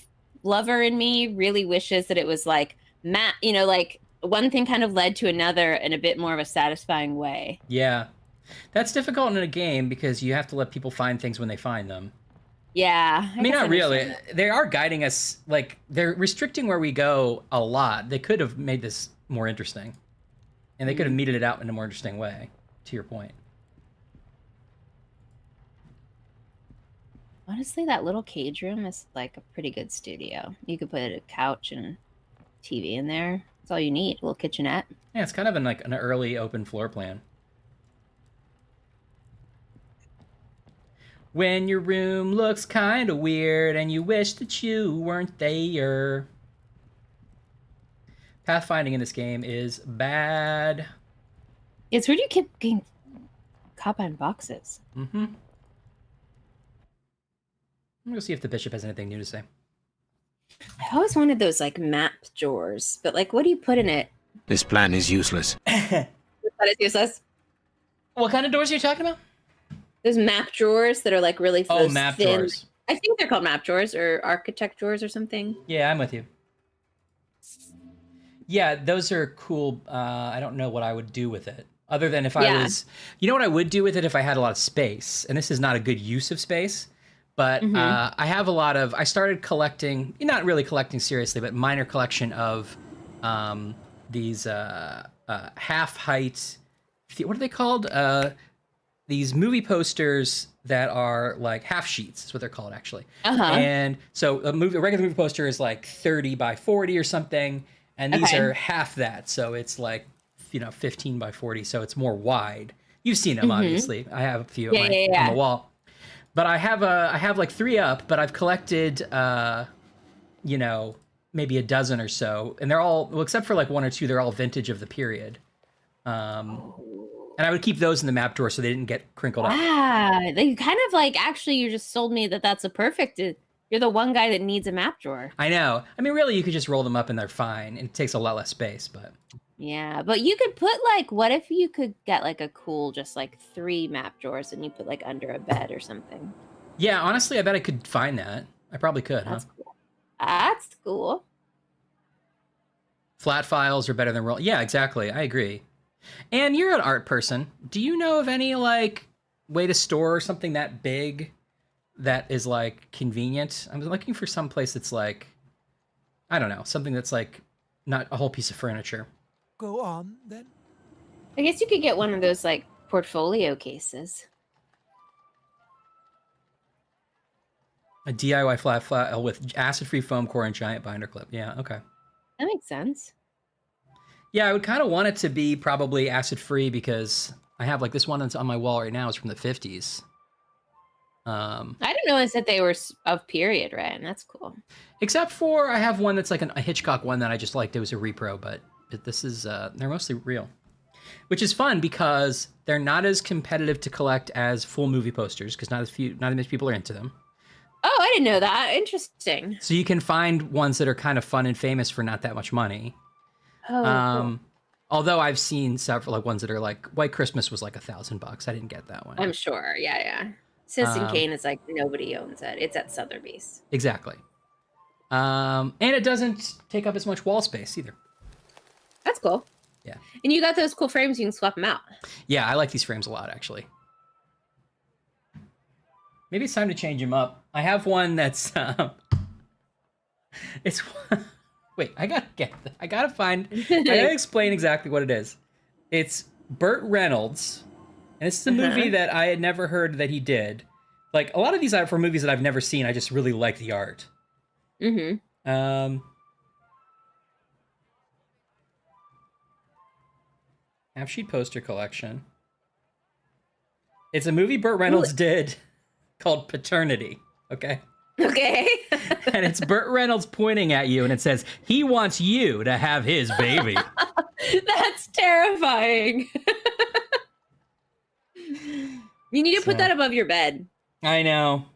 lover in me really wishes that it was like like one thing kind of led to another in a bit more of a satisfying way.
Yeah. That's difficult in a game because you have to let people find things when they find them.
Yeah.
I mean, not really. They are guiding us, like, they're restricting where we go a lot. They could have made this more interesting. And they could have meted it out in a more interesting way, to your point.
Honestly, that little cage room is like a pretty good studio. You could put a couch and TV in there. That's all you need. A little kitchenette.
Yeah, it's kind of like an early open floor plan. When your room looks kind of weird and you wish that you weren't there. Pathfinding in this game is bad.
It's weird you keep getting caught behind boxes.
Mm-hmm. I'm gonna go see if the bishop has anything new to say.
I always wanted those like map drawers, but like what do you put in it?
This plan is useless.
That is useless.
What kind of doors are you talking about?
Those map drawers that are like really
map
thin.
drawers.
I think they're called map drawers or architect drawers or something.
Yeah, I'm with you. Yeah, those are cool. I don't know what I would do with it. Other than if I was... You know what I would do with it if I had a lot of space? And this is not a good use of space. But I have a lot of... I started collecting... Not really collecting seriously, but minor collection of these half-height... What are they called? These movie posters that are like half sheets is what they're called, actually. And so a regular movie poster is like 30 by 40 or something. And these are half that. So it's like, 15 by 40. So it's more wide. You've seen them, obviously. I have a few on the wall. But I have like 3 up, but I've collected, maybe a dozen or so. And they're all, well, except for like 1 or 2, they're all vintage of the period. And I would keep those in the map drawer so they didn't get crinkled up.
Ah, they kind of like, actually, you just sold me that that's a perfect You're the one guy that needs a map drawer.
I know. I mean, really, you could just roll them up and they're fine. It takes a lot less space, but...
Yeah, but you could put, like, what if you could get, like, a cool, just, like, 3 map drawers and you put, like, under a bed or something?
Yeah, honestly, I bet I could find that. I probably could,
That's
huh?
cool. That's cool.
Flat files are better than roll. Yeah, exactly. I agree. And you're an art person. Do you know of any, like, way to store something that big that is, like, convenient? I'm looking for some place that's, like, I don't know, something that's, like, not a whole piece of furniture.
Go on, then.
I guess you could get one of those, like, portfolio cases.
A DIY flat file with acid-free foam core and giant binder clip. Yeah, okay.
That makes sense.
Yeah, I would kind of want it to be probably acid-free because I have, like, this one that's on my wall right now is from the 50s.
I didn't notice that they were of period, right? And that's cool.
Except for I have one that's like a Hitchcock one that I just liked. It was a repro, but this is, they're mostly real. Which is fun because they're not as competitive to collect as full movie posters because not as many people are into them.
Oh, I didn't know that. Interesting.
So you can find ones that are kind of fun and famous for not that much money.
Oh, cool.
Although I've seen several like ones that are like White Christmas was like $1,000. I didn't get that one.
I'm sure. Yeah. Citizen Kane is like nobody owns it. It's at Sotheby's.
Exactly. And it doesn't take up as much wall space either.
That's cool.
Yeah.
And you got those cool frames. You can swap them out.
Yeah, I like these frames a lot, actually. Maybe it's time to change them up. I have one that's it's wait, I gotta find. I gotta explain exactly what it is. It's Burt Reynolds, and it's a movie that I had never heard that he did. Like a lot of these are for movies that I've never seen. I just really like the art. Half sheet poster collection. It's a movie Burt Reynolds did called Paternity. Okay.
Okay.
And it's Burt Reynolds pointing at you, and it says he wants you to have his baby.
That's terrifying. You need to put that above your bed.
I know.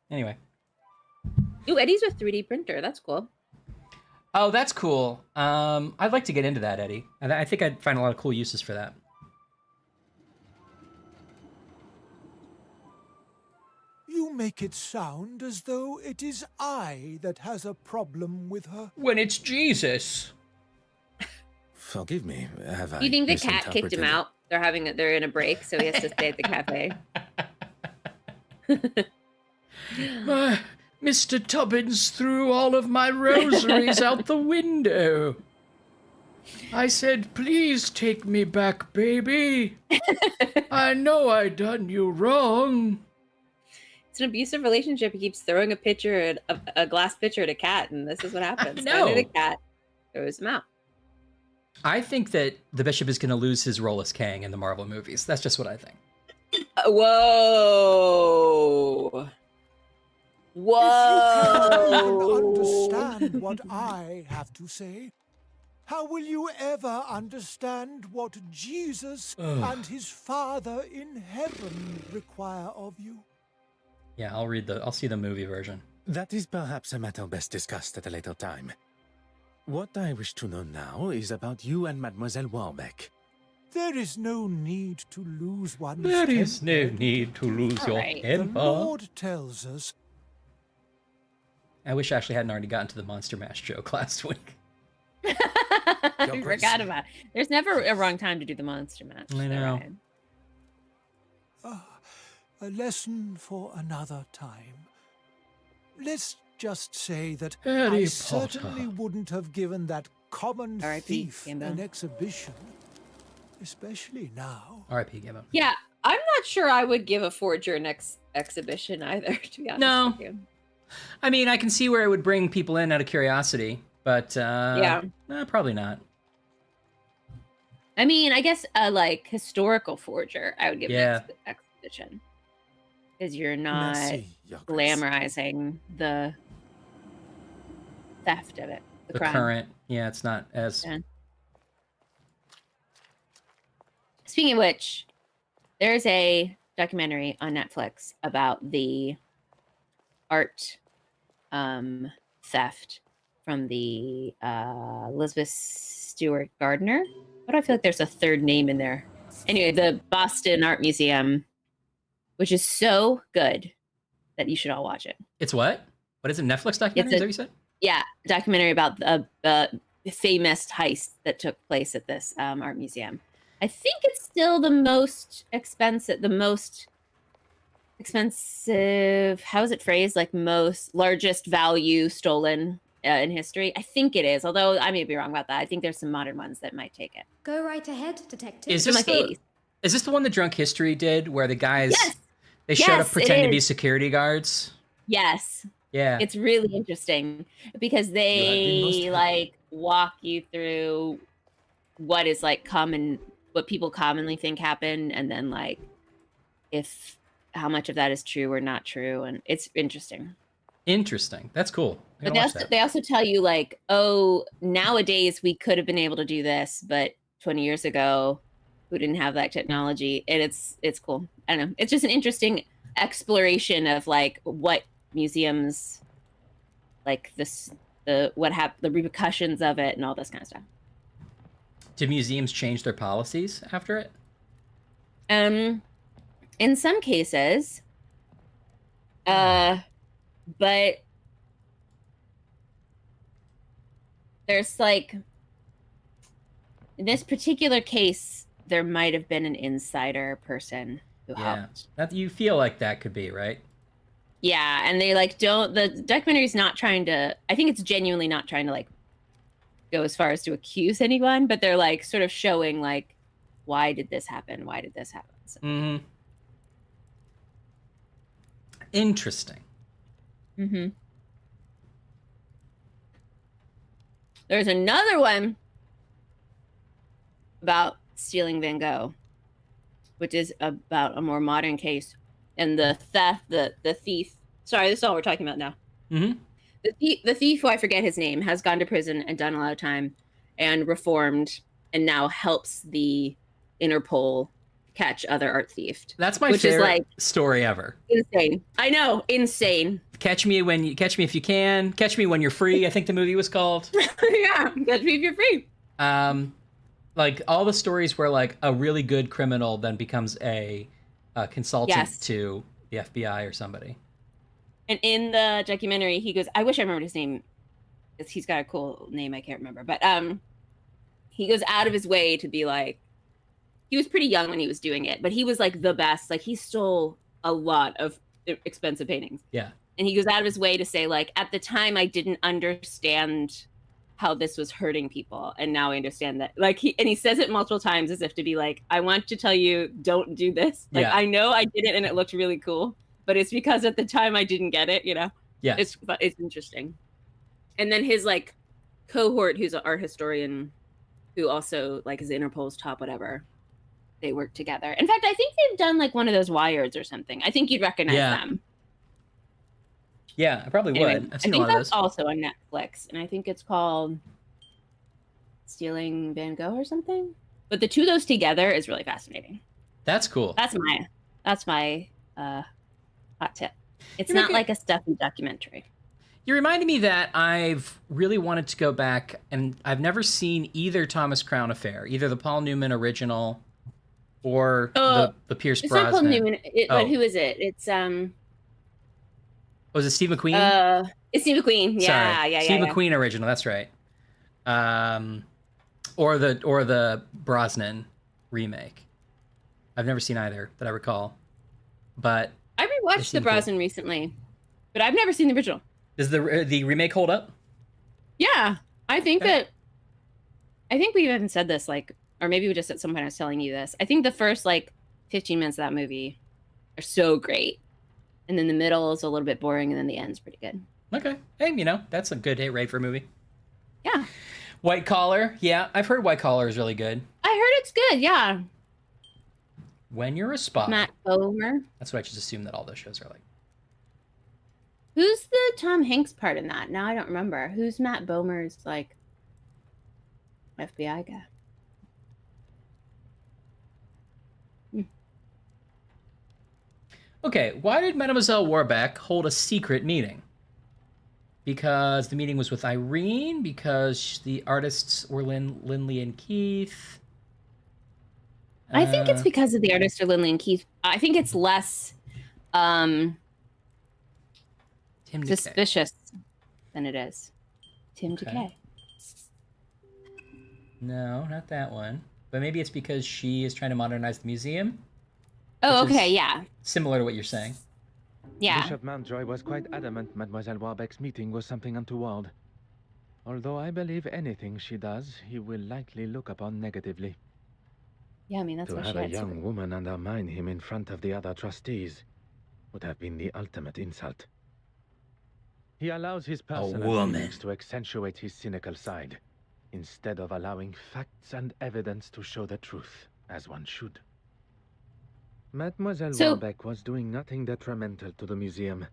Anyway.
Ooh, Eddie's with 3D printer. That's cool.
Oh, that's cool. I'd like to get into that, Eddie. I think I'd find a lot of cool uses for that.
You make it sound as though it is I that has a problem with her.
When it's Jesus.
Forgive me, have I
You think the cat kicked him
misinterpreted?
out? They're in a break, so he has to stay at the cafe.
Mr. Tubbins threw all of my rosaries out the window. I said, please take me back, baby. I know I done you wrong.
It's an abusive relationship. He keeps throwing a glass pitcher at a cat, and this is what happens.
No.
Finally, the cat throws him out.
I think that the Bishop is going to lose his role as Kang in the Marvel movies. That's just what I think.
Whoa.
If you can't even understand what I have to say, how will you ever understand what Jesus and his Father in heaven require of you?
Yeah, I'll see the movie version.
That is perhaps a matter best discussed at a later time. What I wish to know now is about you and Mademoiselle Warbeck.
There is no need to lose one's
There is no
temper.
need to lose your
right.
The
temper.
Lord tells us.
I wish Ashley hadn't already gotten to the Monster Mash joke last week.
I forgot about it. There's never a wrong time to do the monster match.
I know.
A lesson for another time. Let's just say that
Harry
I
Potter.
certainly wouldn't have given that common
R.I.P.
thief
Gimbo.
an exhibition, especially now.
R.I.P. Gimbo.
Yeah, I'm not sure I would give a forger an exhibition either, to be honest
No.
with you.
I mean, I can see where it would bring people in out of curiosity, but probably not.
I mean, I guess a like historical forger, I would give an exhibition. Because you're not
Merci, Your Grace.
glamorizing the theft of it.
The
crime.
current, it's not as...
Yeah. Speaking of which, there's a documentary on Netflix about the art theft from the Elizabeth Stewart Gardner. Why do I feel like there's a third name in there? Anyway, the Boston Art Museum, which is so good that you should all watch it.
It's what? What is it? Netflix documentary? Is that what you said?
Yeah, documentary about the famous heist that took place at this art museum. I think it's still the most expensive. How is it phrased? Like largest value stolen in history. I think it is, although I may be wrong about that. I think there's some modern ones that might take it.
Go right ahead, detective.
Is this, is this the one that Drunk History did, where the guys, they showed up
Yes,
pretending to
it
be
is.
security guards?
Yes.
Yeah.
It's really interesting because they like walk you through what is like what people commonly think happened, and then like how much of that is true or not true, and it's interesting.
Interesting. That's cool.
But they also tell you like, oh, nowadays we could have been able to do this, but 20 years ago we didn't have that technology, and it's cool. I don't know. It's just an interesting exploration of like what museums, like the repercussions of it and all this kind of stuff.
Did museums change their policies after it?
In some cases, but there's like, in this particular case, there might have been an insider person who helped.
That you feel like that could be, right?
Yeah, and they like the documentary's not trying to, I think it's genuinely not trying to like go as far as to accuse anyone, but they're like sort of showing like, why did this happen? Why did this happen? So.
Interesting.
There's another one about stealing Van Gogh, which is about a more modern case, and the thief. Sorry, this is all we're talking about now. The thief, who I forget his name, has gone to prison and done a lot of time, and reformed, and now helps the Interpol catch other art thieves.
That's my favorite story ever.
Insane. I know, insane.
Catch me if you can. Catch me when you're free, I think the movie was called.
Yeah, catch me if you're free.
Like all the stories where like a really good criminal then becomes a consultant to the FBI or somebody.
And in the documentary, he goes, I wish I remembered his name, because he's got a cool name I can't remember. But he goes out of his way to be like, he was pretty young when he was doing it, but he was like the best. Like he stole a lot of expensive paintings.
Yeah.
And he goes out of his way to say like, at the time I didn't understand how this was hurting people, and now I understand that. Like he says it multiple times as if to be like, I want to tell you, don't do this. Like I know I did it and it looked really cool, but it's because at the time I didn't get it, you know?
Yeah.
It's interesting. And then his like cohort, who's an art historian, who also like is Interpol's top whatever, they work together. In fact, I think they've done like one of those Wireds or something. I think you'd recognize them.
Yeah, I probably would. I've seen a lot of those.
I think that's also on Netflix, and I think it's called Stealing Van Gogh or something. But the two of those together is really fascinating.
That's cool.
That's my hot tip. It's not like a stuffy documentary.
You reminded me that I've really wanted to go back, and I've never seen either Thomas Crown Affair, either the Paul Newman original or the Pierce Brosnan.
It's not Paul Newman. But who is it? It's
Was it Steve McQueen?
It's Steve McQueen. Yeah,
Sorry. Steve McQueen original. That's right. Or the Brosnan remake. I've never seen either that I recall, but
I rewatched the Brosnan recently, but I've never seen the original.
Does the remake hold up?
Yeah, I think that. I think we even said this, like, or maybe we just at some point I was telling you this. I think the first like 15 minutes of that movie are so great, and then the middle is a little bit boring, and then the end's pretty good.
Okay, hey, that's a good hit rate for a movie.
Yeah.
White Collar, yeah, I've heard White Collar is really good.
I heard it's good, yeah.
When You're a Spy.
Matt Bomer.
That's what I just assume that all those shows are like.
Who's the Tom Hanks part in that? Now I don't remember. Who's Matt Bomer's like FBI guy?
Okay, why did Mademoiselle Warbeck hold a secret meeting? Because the meeting was with Irene? Because the artists were Lindley and Keith?
I think it's because of the artists are Lindley and Keith. I think it's less suspicious than it is Tim Decay.
No, not that one. But maybe it's because she is trying to modernize the museum.
Oh, okay, yeah.
Similar to what you're saying.
Yeah.
Bishop Mountjoy was quite adamant Mademoiselle Warbeck's meeting was something untoward. Although I believe anything she does, he will likely look upon negatively.
Yeah, I mean, that's
to
what she
have a
had
young woman undermine him in front of the other trustees would have been the ultimate insult. He allows his personal feelings to accentuate his cynical side, instead of allowing facts and evidence to show the truth, as one should. Mademoiselle Warbeck was doing nothing detrimental to the museum.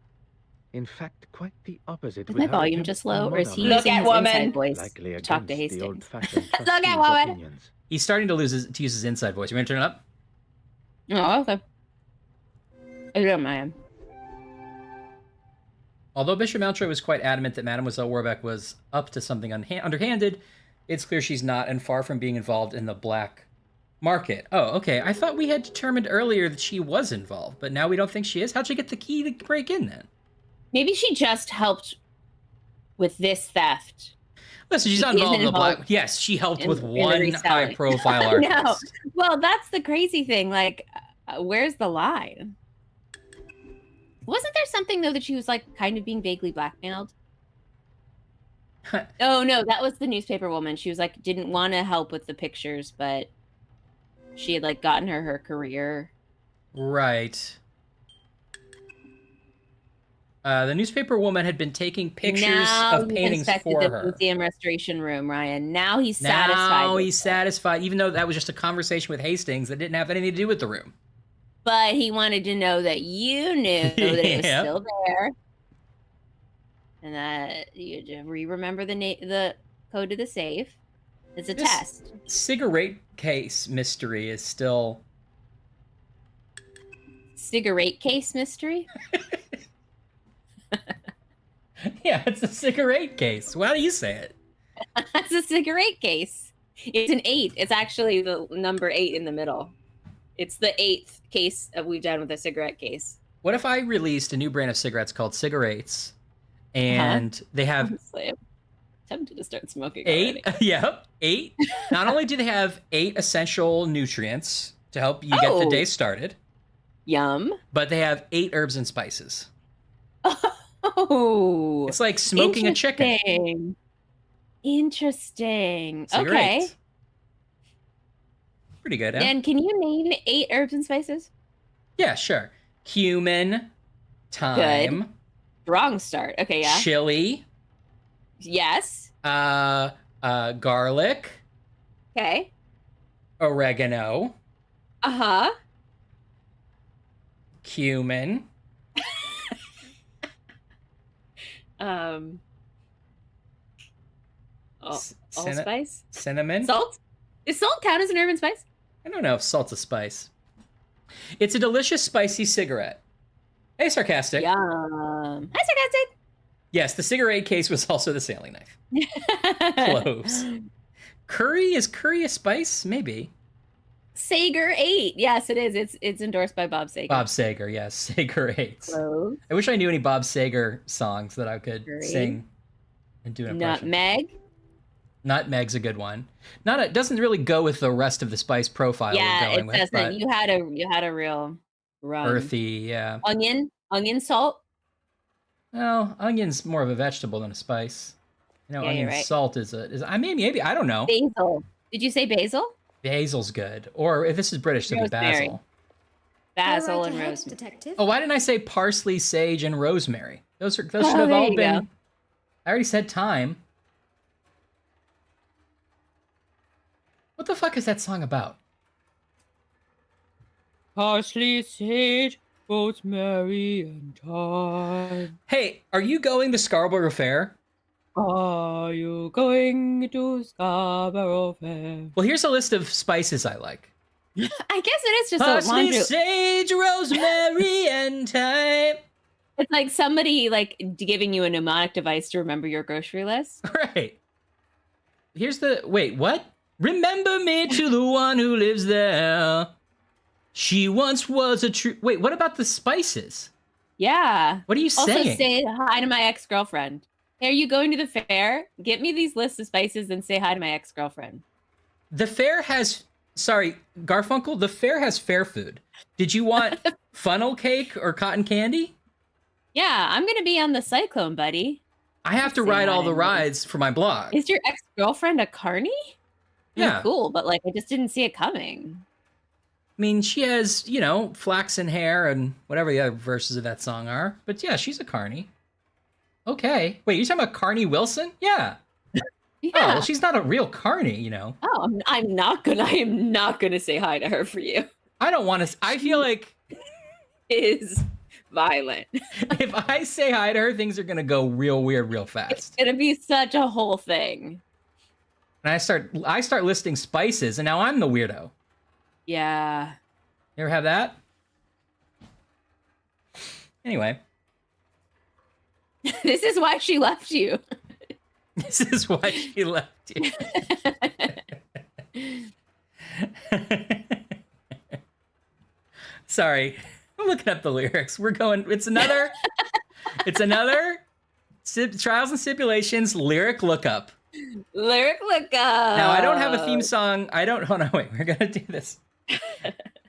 In fact, quite the opposite.
Is my volume just low, or is he
Look
using
at
his
woman.
inside voice
Likely
to talk to
against the
Hastings?
old-fashioned
Look at
trustees'
woman.
opinions.
He's starting to use his inside voice. You want to turn it up?
Oh, okay. I don't mind.
Although Bishop Mountjoy was quite adamant that Mademoiselle Warbeck was up to something underhanded, it's clear she's not, and far from being involved in the black market. Oh, okay. I thought we had determined earlier that she was involved, but now we don't think she is. How'd she get the key to break in then?
Maybe she just helped with this theft.
Listen, she's not involved in the black. Yes, she helped with one high-profile artist.
No, well, that's the crazy thing. Like, where's the line? Wasn't there something though that she was like kind of being vaguely blackmailed? Oh no, that was the newspaper woman. She was like didn't want to help with the pictures, but she had like gotten her career.
Right. The newspaper woman had been taking pictures of paintings for
the
her.
Museum restoration room, Ryan. Now he's satisfied.
Now he's satisfied, even though that was just a conversation with Hastings that didn't have anything to do with the room.
But he wanted to know that you knew that it was still there, and that you remember the code to the safe. It's a test.
Cigarette case mystery is still.
Cigarette case mystery.
Yeah, it's a cigarette case. Why do you say it?
It's a cigarette case. It's an 8. It's actually the number 8 in the middle. It's the 8th case we've done with a cigarette case.
What if I released a new brand of cigarettes called cigarettes, and they have
Honestly, I'm tempted to start smoking
8?
already.
Yep, 8. Not only do they have 8 essential nutrients to help you get the day started.
Yum.
But they have 8 herbs and spices.
Oh,
it's like smoking a chicken.
Interesting.
Cigarettes.
Okay.
Pretty good, huh?
And can you name 8 herbs and spices?
Yeah, sure. Cumin, thyme.
Good. Wrong start. Okay, yeah.
Chili.
Yes.
Garlic.
Okay.
Oregano.
Uh-huh.
Cumin.
Allspice?
Cinnamon?
Salt? Does salt count as an herb and spice?
I don't know if salt's a spice. It's a delicious, spicy cigarette. Hey, Sarcastic.
Yum. Hi, Sarcastic.
Yes, the cigarette case was also the sailing knife. Cloves. Curry? Is curry a spice? Maybe.
Sager 8. Yes, it is. It's endorsed by Bob Sager.
Bob Sager, yes. Sager 8.
Cloves.
I wish I knew any Bob Sager songs that I could sing and do an impression.
Nutmeg.
Nutmeg's a good one. It doesn't really go with the rest of the spice profile
Yeah,
we're going with.
It doesn't. You had a real run.
Earthy, yeah.
Onion salt.
Well, onion's more of a vegetable than a spice. You know,
Yeah,
onion
right.
salt is I mean, maybe, I don't know.
Basil. Did you say basil?
Basil's good. Or if this is British, it'd be basil.
Basil
Right
and
ahead,
rosemary.
detective.
Oh, why didn't I say parsley, sage, and rosemary? Those should have
there
all
you
been.
go.
I already said thyme. What the fuck is that song about?
Parsley, sage, rosemary, and thyme.
Hey, are you going to Scarborough Fair?
Are you going to Scarborough Fair?
Well, here's a list of spices I like.
I guess it is just a
Parsley,
laundry.
sage, rosemary, and thyme.
It's like somebody like giving you a mnemonic device to remember your grocery list.
Right. Here's the wait. What? Remember me to the one who lives there. She once was a true. Wait. What about the spices?
Yeah.
What are you
Also,
saying?
say hi to my ex-girlfriend. Hey, are you going to the fair? Get me these lists of spices and say hi to my ex-girlfriend.
The fair has. Sorry, Garfunkel. The fair has fair food. Did you want funnel cake or cotton candy?
Yeah, I'm gonna be on the cyclone, buddy.
I have to ride all the rides for my blog.
Is your ex-girlfriend a carny?
Yeah.
Cool, but like I just didn't see it coming.
I mean, she has, you know, flaxen hair and whatever the other verses of that song are. But yeah, she's a carny. Okay. Wait, you're talking about Carney Wilson? Yeah.
Yeah.
Oh, well, she's not a real carny, you know.
Oh, I am not gonna say hi to her for you.
I don't want to. I feel like
is violent.
If I say hi to her, things are gonna go real weird, real fast.
It's gonna be such a whole thing.
And I start listing spices, and now I'm the weirdo.
Yeah.
You ever have that? Anyway.
This is why she left you.
This is why she left you. Sorry. I'm looking up the lyrics. We're going, it's another Trials and Stipulations lyric lookup.
Lyric lookup.
Now, I don't have a theme song. Hold on, wait, we're going to do this.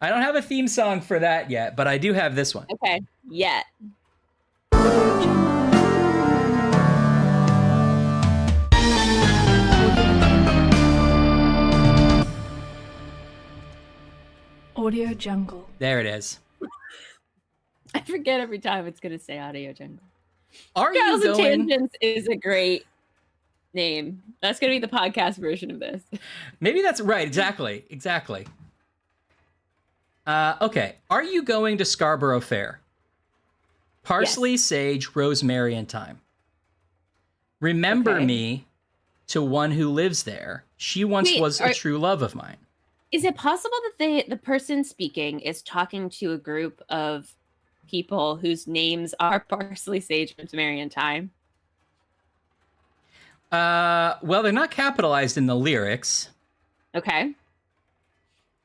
I don't have a theme song for that yet, but I do have this one.
Okay, yet.
Audio Jungle.
There it is.
I forget every time it's going to say Audio Jungle.
Are
Trials
you
and
going...
Tangents is a great name. That's going to be the podcast version of this.
Maybe that's right. Exactly. Okay. Are you going to Scarborough Fair? Parsley, yes. Sage, rosemary, and thyme. Remember me to one who lives there. She once was a true love of mine.
Is it possible that the person speaking is talking to a group of people whose names are parsley, sage, rosemary, and thyme?
Well, they're not capitalized in the lyrics.
Okay.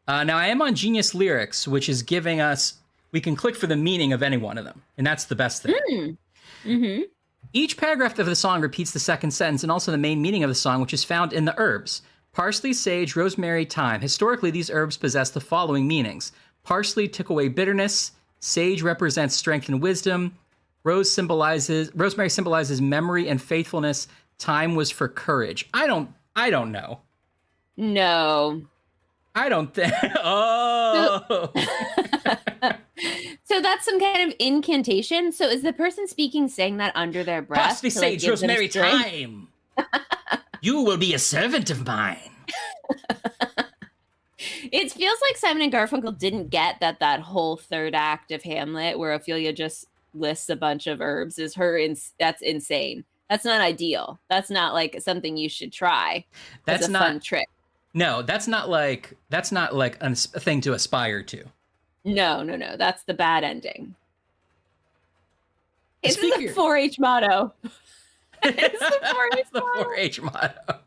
Now, I am on Genius Lyrics, which is giving us... We can click for the meaning of any one of them, and that's the best thing.
Mm-hmm.
Each paragraph of the song repeats the second sentence and also the main meaning of the song, which is found in the herbs. Parsley, sage, rosemary, thyme. Historically, these herbs possess the following meanings. Parsley took away bitterness. Sage represents strength and wisdom. Rosemary symbolizes memory and faithfulness. Thyme was for courage. I don't know.
No.
I don't think. Oh.
So that's some kind of incantation. So is the person speaking saying that under their breath?
Parsley, sage, rosemary, thyme. You will be a servant of mine.
It feels like Simon and Garfunkel didn't get that whole third act of Hamlet where Ophelia just lists a bunch of herbs is that's insane. That's not ideal. That's not like something you should try. That's a fun trick.
No, that's not like a thing to aspire to.
No. That's the bad ending. It's the 4-H motto. It's the
4-H motto.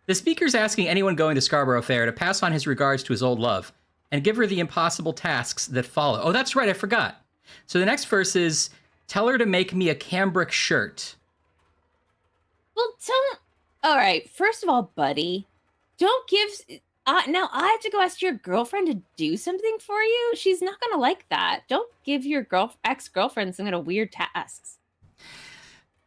The speaker's asking anyone going to Scarborough Fair to pass on his regards to his old love and give her the impossible tasks that follow. Oh, that's right. I forgot. So the next verse is, tell her to make me a cambric shirt.
Well, all right. First of all, buddy, don't give... now I have to go ask your girlfriend to do something for you? She's not going to like that. Don't give your ex-girlfriend some kind of weird tasks.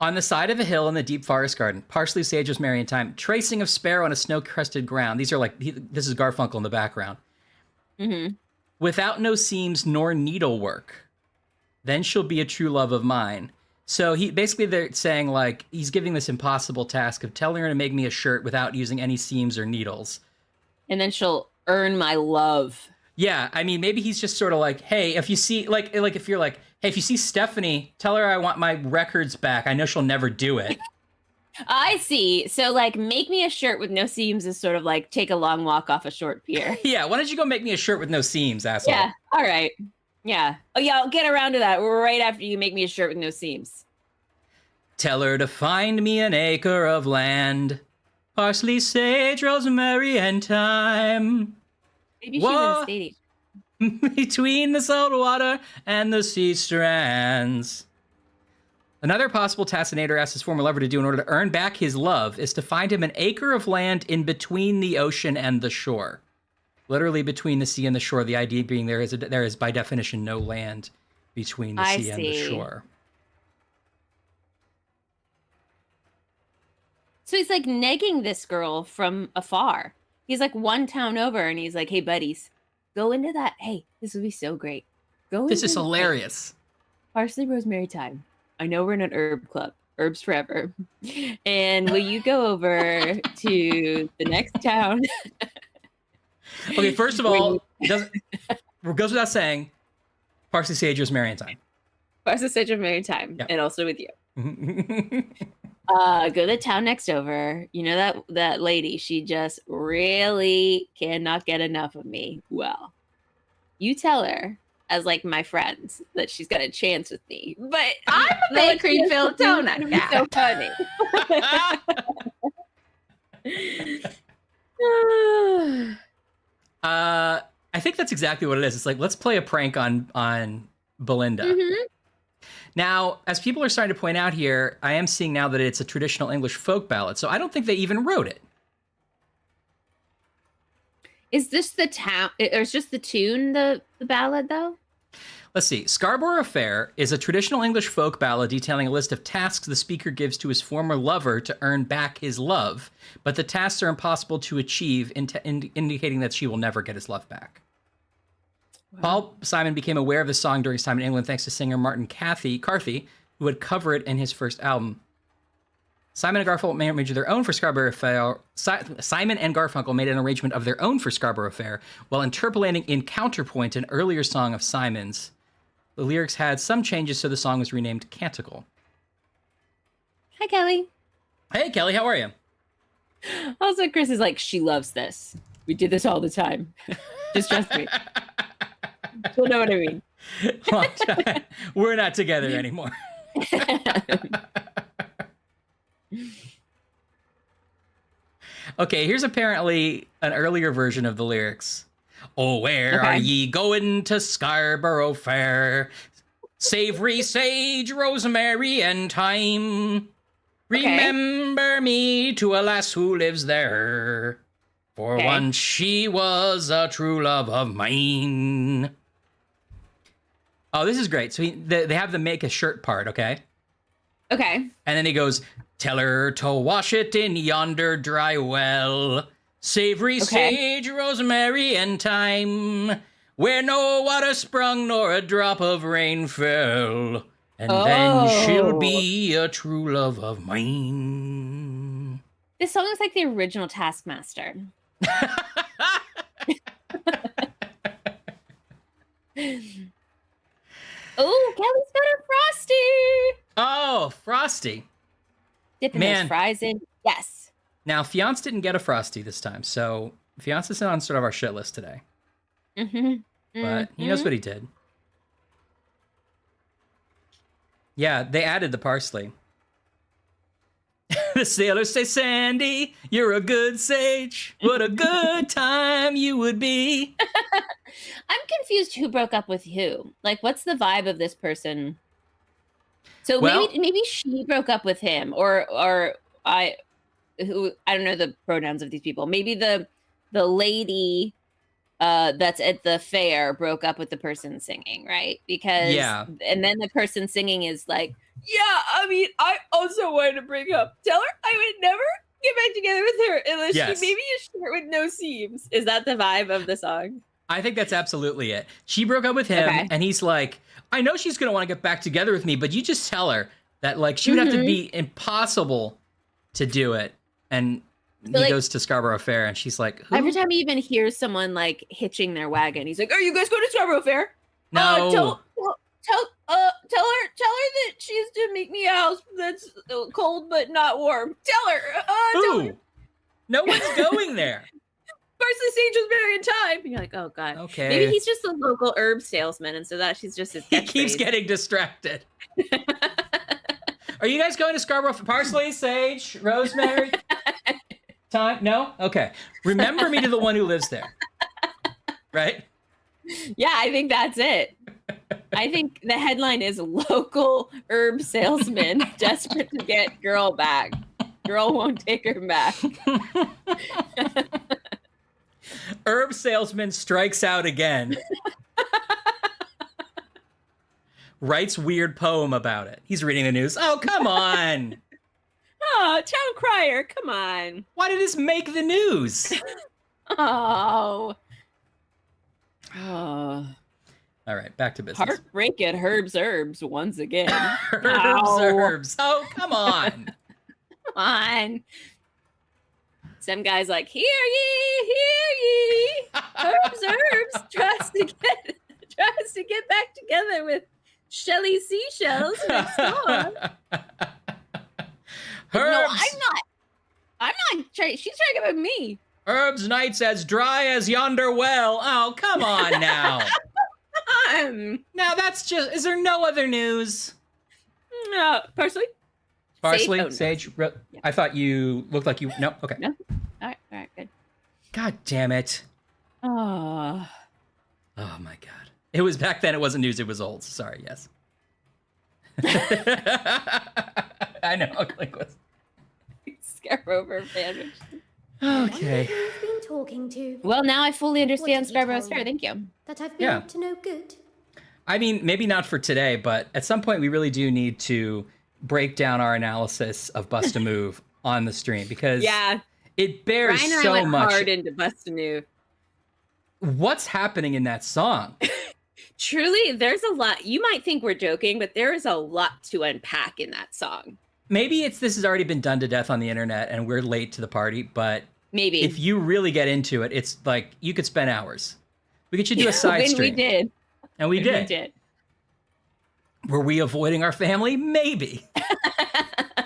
On the side of a hill in the deep forest garden, parsley, sage, rosemary, and thyme, tracing of sparrow on a snow-crusted ground. These are like, this is Garfunkel in the background.
Mm-hmm.
Without no seams nor needlework, then she'll be a true love of mine. So they're saying like, he's giving this impossible task of telling her to make me a shirt without using any seams or needles.
And then she'll earn my love.
Yeah, I mean, maybe he's just sort of like, hey, if you see, like if you're like, hey, if you see Stephanie, tell her I want my records back. I know she'll never do it.
I see. So, like, make me a shirt with no seams is sort of like take a long walk off a short pier.
Yeah, why don't you go make me a shirt with no seams, asshole?
Yeah, all right. Yeah. Oh, yeah, I'll get around to that right after you make me a shirt with no seams.
Tell her to find me an acre of land, parsley, sage, rosemary, and thyme.
Maybe she's an estate agent.
Between the salt water and the sea strands. Another possible Tassinator asked his former lover to do in order to earn back his love is to find him an acre of land in between the ocean and the shore. Literally between the sea and the shore. The idea being there is by definition no land between the sea and the shore.
So he's like negging this girl from afar. He's like one town over and he's like, hey, buddies, go into that. Hey, this would be so great.
This is hilarious.
Parsley, rosemary, thyme. I know we're in an herb club. Herbs forever. And will you go over to the next town?
Okay, first of all, it goes without saying, parsley, sage, rosemary, and thyme.
Parsley, sage, rosemary, and thyme.
Yep.
And also with you. Go to the town next over. You know that lady, she just really cannot get enough of me. Well, you tell her, as like my friends, that she's got a chance with me. But I'm a big cream-filled donut. It's so funny.
I think that's exactly what it is. It's like, let's play a prank on Belinda.
Mm-hmm.
Now, as people are starting to point out here, I am seeing now that it's a traditional English folk ballad, so I don't think they even wrote it.
Is this the town, or is just the tune the ballad, though?
Let's see. Scarborough Affair is a traditional English folk ballad detailing a list of tasks the speaker gives to his former lover to earn back his love, but the tasks are impossible to achieve, indicating that she will never get his love back. Wow. Paul Simon became aware of this song during his time in England thanks to singer Martin Carthy, who would cover it in his first album. Simon and Garfunkel made an arrangement of their own for Scarborough Affair. Simon and Garfunkel made an arrangement of their own for Scarborough Affair while interpolating in Counterpoint, an earlier song of Simon's. The lyrics had some changes, so the song was renamed Canticle.
Hi, Kelly.
Hey, Kelly, how are you?
Also, Chris is like, she loves this. We do this all the time. Just trust me. You'll know what I mean.
We're not together anymore. Okay, here's apparently an earlier version of the lyrics. Oh, where are ye going to Scarborough Fair? Savory, sage, rosemary, and thyme. Remember me to a lass who lives there. For once she was a true love of mine. Oh, this is great. So they have them make a shirt part, okay?
Okay.
And then he goes, tell her to wash it in yonder dry well. Savory, sage, rosemary, and thyme. Where no water sprung nor a drop of rain fell. And then she'll be a true love of mine.
This song is like the original Taskmaster. Oh, Kelly's got a Frosty.
Oh, Frosty.
Dipping those fries in. Yes.
Now, Fiance didn't get a Frosty this time, so Fiance is on sort of our shit list today. But he knows what he did. Yeah, they added the parsley. The sailors say, Sandy, you're a good sage. What a good time you would be.
I'm confused who broke up with who. Like, what's the vibe of this person? So maybe she broke up with him, or I don't know the pronouns of these people. Maybe the lady that's at the fair broke up with the person singing, right? Because and then the person singing is like, yeah, I mean, I also wanted to break up. Tell her I would never get back together with her unless she made me a shirt with no seams. Is that the vibe of the song?
I think that's absolutely it. She broke up with him, and he's like, I know she's going to want to get back together with me, but you just tell her that, like, she would have to be impossible to do it. And he goes to Scarborough Fair, and she's like, who?
Every time he even hears someone, like, hitching their wagon, he's like, are you guys going to Scarborough Fair?
No.
Tell her that she's to
make me a house that's cold but not warm. Tell her. Tell her.
Ooh, no one's going there.
Parsley Sage was very in time. And you're like, oh god.
Okay.
Maybe he's just a local herb salesman, and so that she's just his
He keeps getting distracted. Are you guys going to Scarborough for parsley, sage, rosemary? Time? No? Okay. Remember me to the one who lives there. Right?
Yeah, I think that's it. I think the headline is local herb salesman desperate to get girl back. Girl won't take her back.
Herb salesman strikes out again. Writes weird poem about it. He's reading the news. Oh, come on.
Oh, town crier, come on.
Why did this make the news?
Oh.
All right, back to business.
Heartbreak at Herbs once again.
Herbs. Oh, come on.
Come on. Some guy's like, hear ye. Herbs tries to get back together with Shelly Seashells next door. No, I'm not trying. She's trying to get with me.
Herb's night's as dry as yonder well. Oh, come on now. Now that's just, is there no other news?
No, parsley?
Sage? Yeah. I thought you looked like you, no, okay.
No? All right, good.
God damn it.
Oh
my God. It was back then, it wasn't news, it was old. Sorry, yes. I know.
Scarborough sandwich.
Okay.
Who you've been talking to?
Well, now I fully understand Scarborough's
tell
fair.
me?
Thank you.
That I've been up to no good.
I mean, maybe not for today, but at some point we really do need to break down our analysis of Bust a Move on the stream because it bears
Ryan and
so
I went
much.
hard into Bust a Move.
What's happening in that song?
Truly, there's a lot. You might think we're joking, but there is a lot to unpack in that song.
Maybe this has already been done to death on the internet and we're late to the party, but
maybe
if you really get into it, it's like you could spend hours. We should do a side stream.
We did.
And we did.
We did.
Were we avoiding our family? Maybe.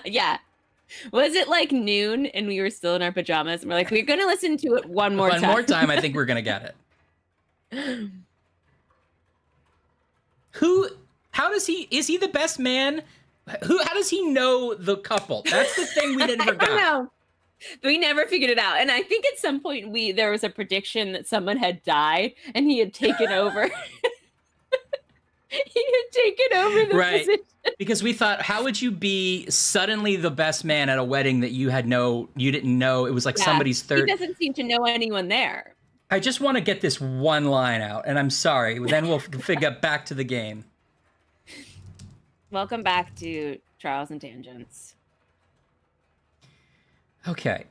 Yeah. Was it like noon and we were still in our pajamas and we're like, we're going to listen to it one more time.
I think we're going to get it. Is he the best man? How does he know the couple? That's the thing we never got.
I don't know. We never figured it out. And I think at some point there was a prediction that someone had died and he had taken over. He had taken over the position.
Because we thought, how would you be suddenly the best man at a wedding that you didn't know? It was like somebody's third.
He doesn't seem to know anyone there.
I just want to get this one line out, and I'm sorry. Then we'll get back to the game.
Welcome back to Trials and Tangents.
Okay.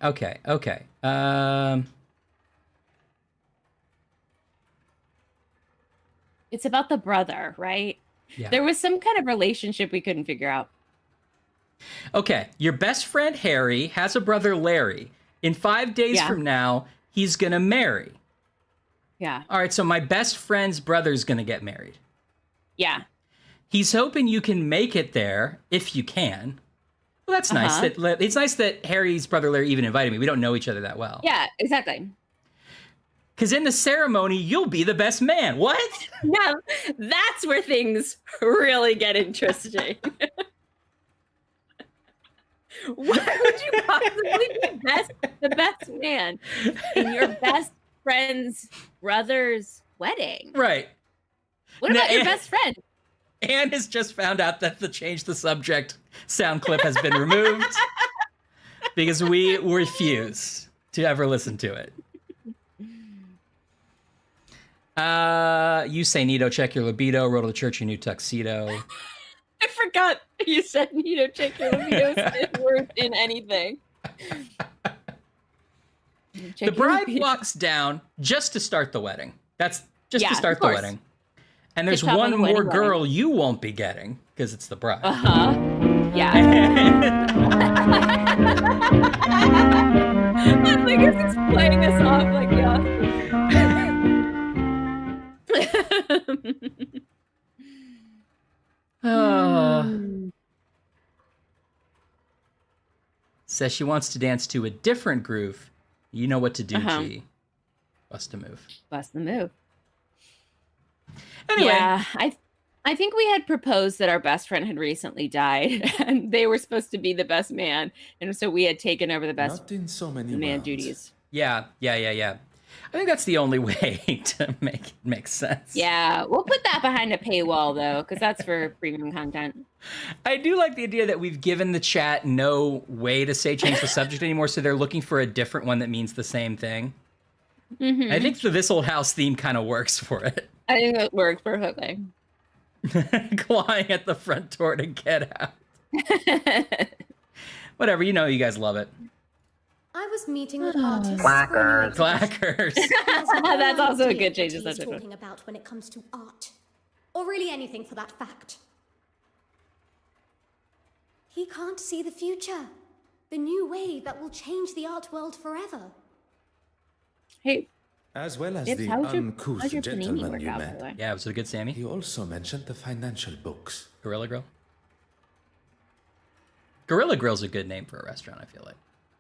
It's about the brother, right?
Yeah.
There was some kind of relationship we couldn't figure out.
Okay, your best friend Harry has a brother Larry. In 5 days from now, he's gonna marry.
Yeah.
All right, so my best friend's brother's gonna get married.
Yeah.
He's hoping you can make it there if you can. Well, that's nice. It's nice that Harry's brother Larry even invited me. We don't know each other that well.
Yeah, exactly.
Because in the ceremony, you'll be the best man. What?
Yeah, that's where things really get interesting. Why would you possibly be the best man in your best friend's brother's wedding?
Right.
What about your best friend?
Anne has just found out that the Change the Subject sound clip has been removed because we refuse to ever listen to it. You say, Nito, check your libido, roll to the church your new tuxedo.
I forgot you said Nito, check your libido is worth in anything.
The bride walks down just to start the wedding. That's just to start the wedding. And there's one more girl you won't be getting because it's the bride.
Yeah. I'm like, it's playing us off like,
says she wants to dance to a different groove. You know what to do, G. Bust a move.
Bust the move.
Anyway.
Yeah, I think we had proposed that our best friend had recently died, and they were supposed to be the best man, and so we had taken over the best
Not in so many
man
worlds.
duties.
Yeah. I think that's the only way to make it make sense.
Yeah, we'll put that behind a paywall, though, because that's for premium content.
I do like the idea that we've given the chat no way to say change the subject anymore, so they're looking for a different one that means the same thing.
Mm-hmm.
I think the This Old House theme kind of works for it.
I think it works perfectly.
Clawing at the front door to get out. Whatever, you know you guys love it.
I was meeting with artists.
Clackers.
That's also a good change of
He's
subject.
talking about when it comes to art, or really anything for that fact. He can't see the future, the new wave that will change the art world forever.
Hey,
As well as
Yep,
the
how's your
uncouth
panini
gentleman
work
you
out, by the way?
met.
Yeah, was it good, Sammy?
He also mentioned the financial books.
Gorilla Grill? Gorilla Grill's a good name for a restaurant, I feel like.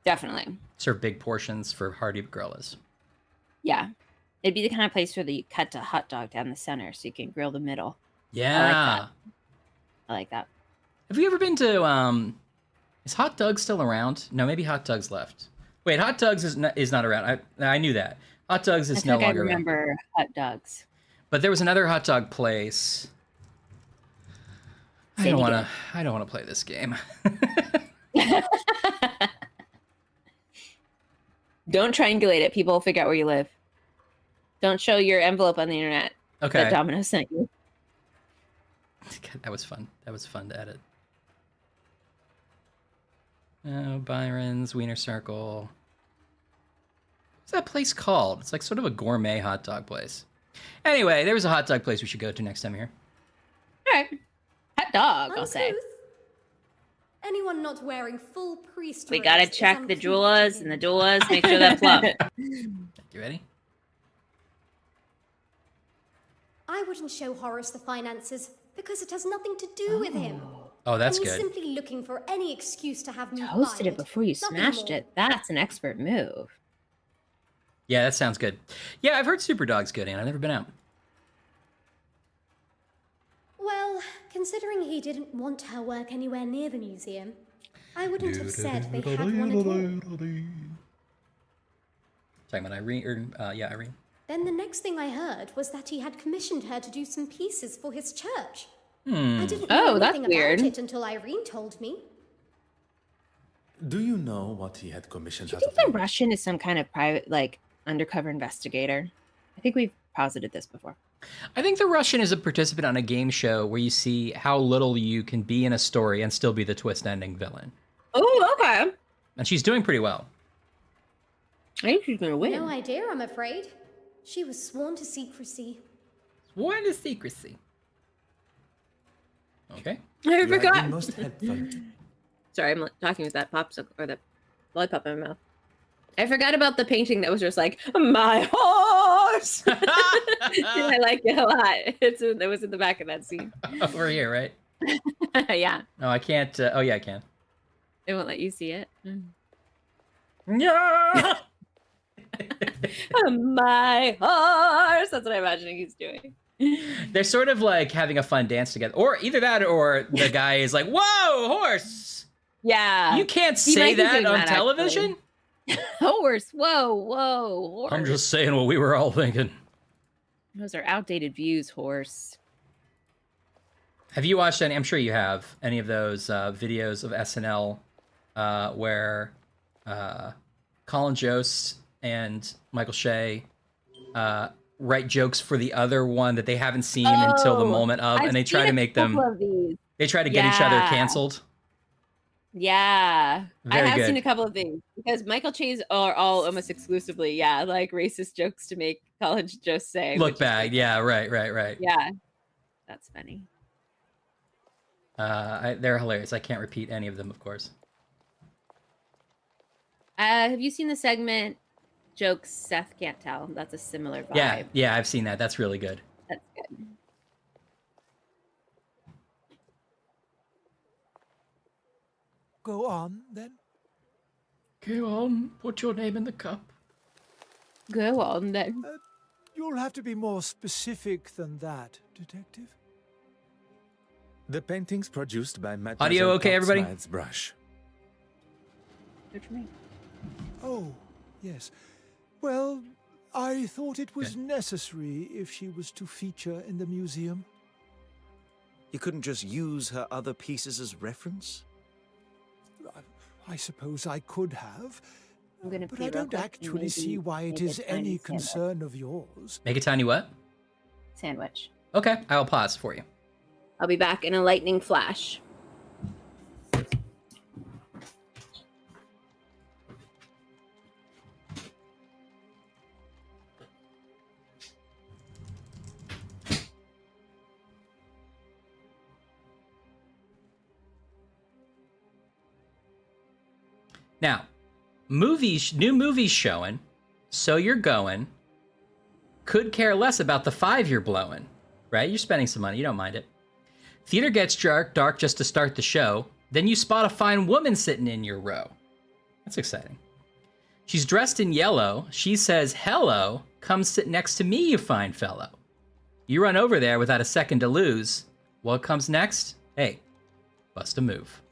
Definitely.
Serve big portions for hearty gorillas.
Yeah. It'd be the kind of place where you cut a hot dog down the center so you can grill the middle.
Yeah.
I like that.
Have you ever been to, is Hot Doug's still around? No, maybe Hot Doug's left. Wait, Hot Doug's is not around. I knew that. Hot Doug's is no longer
I
around.
remember hot dogs.
But there was another hot dog place. I don't want to play this game.
Don't triangulate it. People will figure out where you live. Don't show your envelope on the internet.
Okay.
That Domino's sent you.
That was fun. That was fun to edit. Oh, Byron's Wiener Circle. What's that place called? It's like sort of a gourmet hot dog place. Anyway, there was a hot dog place we should go to next time here.
All right. Hot dog, I'll say.
Uncouth? Anyone not wearing full priest
We
robes
gotta
is
check the
uncouth
jewelers
to
and
me.
the doors. Make sure they're plumb.
You ready?
I wouldn't show Horace the finances because it has nothing to do with him.
Oh, that's
and he's
good.
simply looking for any excuse to have me
Toasted
buy
it before you
Nothing
smashed
more.
it. That's an expert move.
Yeah, that sounds good. Yeah, I've heard Superdog's good, and I've never been out.
Well, considering he didn't want her work anywhere near the museum, I wouldn't have said they had one at all.
Talking about Irene, yeah, Irene.
Then the next thing I heard was that he had commissioned her to do some pieces for his church.
Hmm.
I didn't
Oh,
know
that's
anything
weird.
about it until Irene told me.
Do you know what he had commissioned
Do
her
you
to
think
do?
the Russian is some kind of private, like, undercover investigator? I think we've posited this before.
I think the Russian is a participant on a game show where you see how little you can be in a story and still be the twist ending villain.
Oh, okay.
And she's doing pretty well.
I think she's gonna win.
No idea, I'm afraid. She was sworn to secrecy.
Sworn to secrecy. Okay.
I
You have been
forgot.
most helpful.
Sorry, I'm talking with that popsicle or the lollipop in my mouth. I forgot about the painting that was just like my horse. And I like it a lot. It was in the back of that scene.
Over here, right?
Yeah,
No, I can't. Oh, yeah, I can.
it won't let you see it.
Yeah.
My horse. That's what I'm imagining he's doing.
They're sort of like having a fun dance together. Or either that or the guy is like, whoa, horse.
Yeah.
You can't
He
say
might be
that
doing
on
that,
television?
Horse. Whoa, horse.
I'm just saying what we were all thinking.
Those are outdated views, horse.
Have you watched any? I'm sure you have any of those videos of SNL where Colin Jost and Michael Shea write jokes for the other one that they haven't seen until the moment of, and they try to make them. They try to get each other canceled.
Yeah,
Very
I have
good.
seen a couple of things because Michael Che's are all almost exclusively, like racist jokes to make college Joe say.
Look bad. Yeah, right.
Yeah, that's funny.
They're hilarious. I can't repeat any of them, of course.
Have you seen the segment jokes Seth can't tell? That's a similar vibe.
Yeah, I've seen that. That's really good.
That's good.
Go on, then.
Go on, put your name in the cup.
Go on then.
You'll have to be more specific than that, Detective.
The paintings produced by Mademoiselle
Audio okay, everybody?
Smythe's brush.
What do you mean?
Oh, yes. Well, I thought it was necessary if she was to feature in the museum.
You couldn't just use her other pieces as reference?
I suppose I could have,
I'm gonna
but
pee
I
real
don't
quick and
actually
maybe
see why it
make a
is
tiny
any
sandwich.
concern of yours.
Make a tiny what?
Sandwich.
Okay, I'll pause for you.
I'll be back in a lightning flash.
Now, new movies showing, so you're going. Could care less about the 5 you're blowing, right? You're spending some money, you don't mind it. Theater gets dark just to start the show. Then you spot a fine woman sitting in your row. That's exciting. She's dressed in yellow. She says, hello, come sit next to me, you fine fellow. You run over there without a second to lose. What comes next? Hey, bust a move.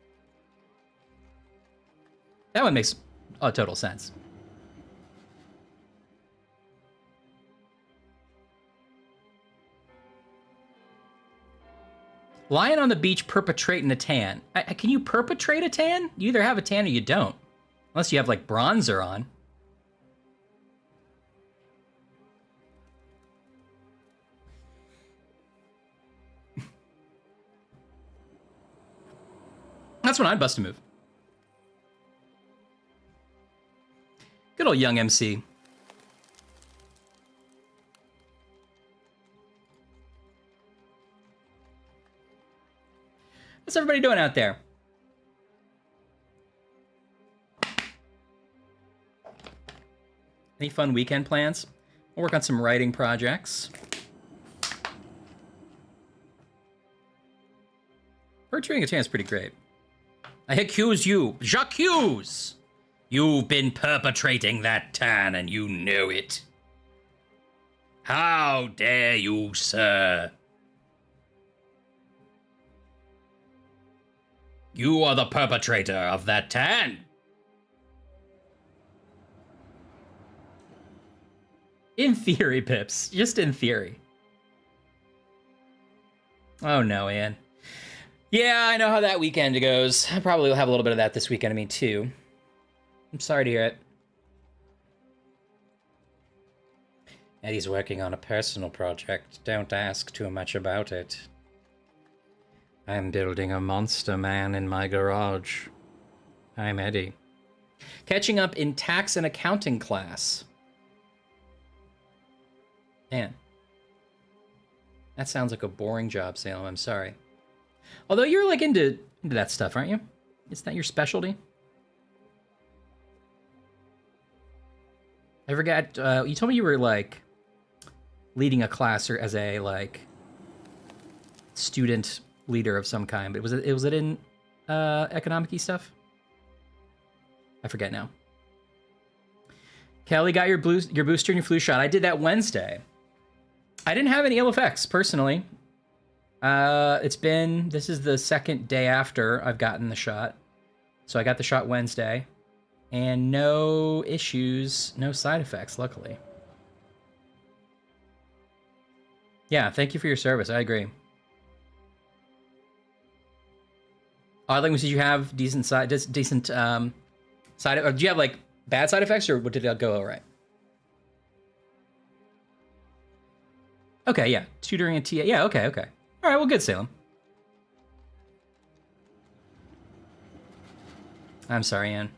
That one makes total sense. Lying on the beach perpetrating a tan. Can you perpetrate a tan? You either have a tan or you don't. Unless you have like bronzer on. That's when I'd bust a move. Good old young MC. What's everybody doing out there? Any fun weekend plans? I'll work on some writing projects. Portraying a tan is pretty great. I accuse you, j'accuse! You've been perpetrating that tan and you know it. How dare you, sir? You are the perpetrator of that tan. In theory, Pips. Just in theory. Oh no, Ian. Yeah, I know how that weekend goes. I probably will have a little bit of that this weekend of me too. I'm sorry to hear it. Eddie's working on a personal project. Don't ask too much about it. I'm building a monster man in my garage. I'm Eddie. Catching up in tax and accounting class. Man. That sounds like a boring job, Salem. I'm sorry. Although you're like into that stuff, aren't you? Isn't that your specialty? I forgot, you told me you were like leading a class or as a like student leader of some kind, but was it in economic-y stuff? I forget now. Kelly got your booster and your flu shot. I did that Wednesday. I didn't have any ill effects personally. This is the second day after I've gotten the shot. So I got the shot Wednesday and no issues, no side effects, luckily. Yeah, thank you for your service. I agree. Oddly, did you have decent side, or do you have like bad side effects, or did it go all right? Okay, yeah, tutoring and TA. Yeah, okay. All right, well, good, Salem. I'm sorry, Ann.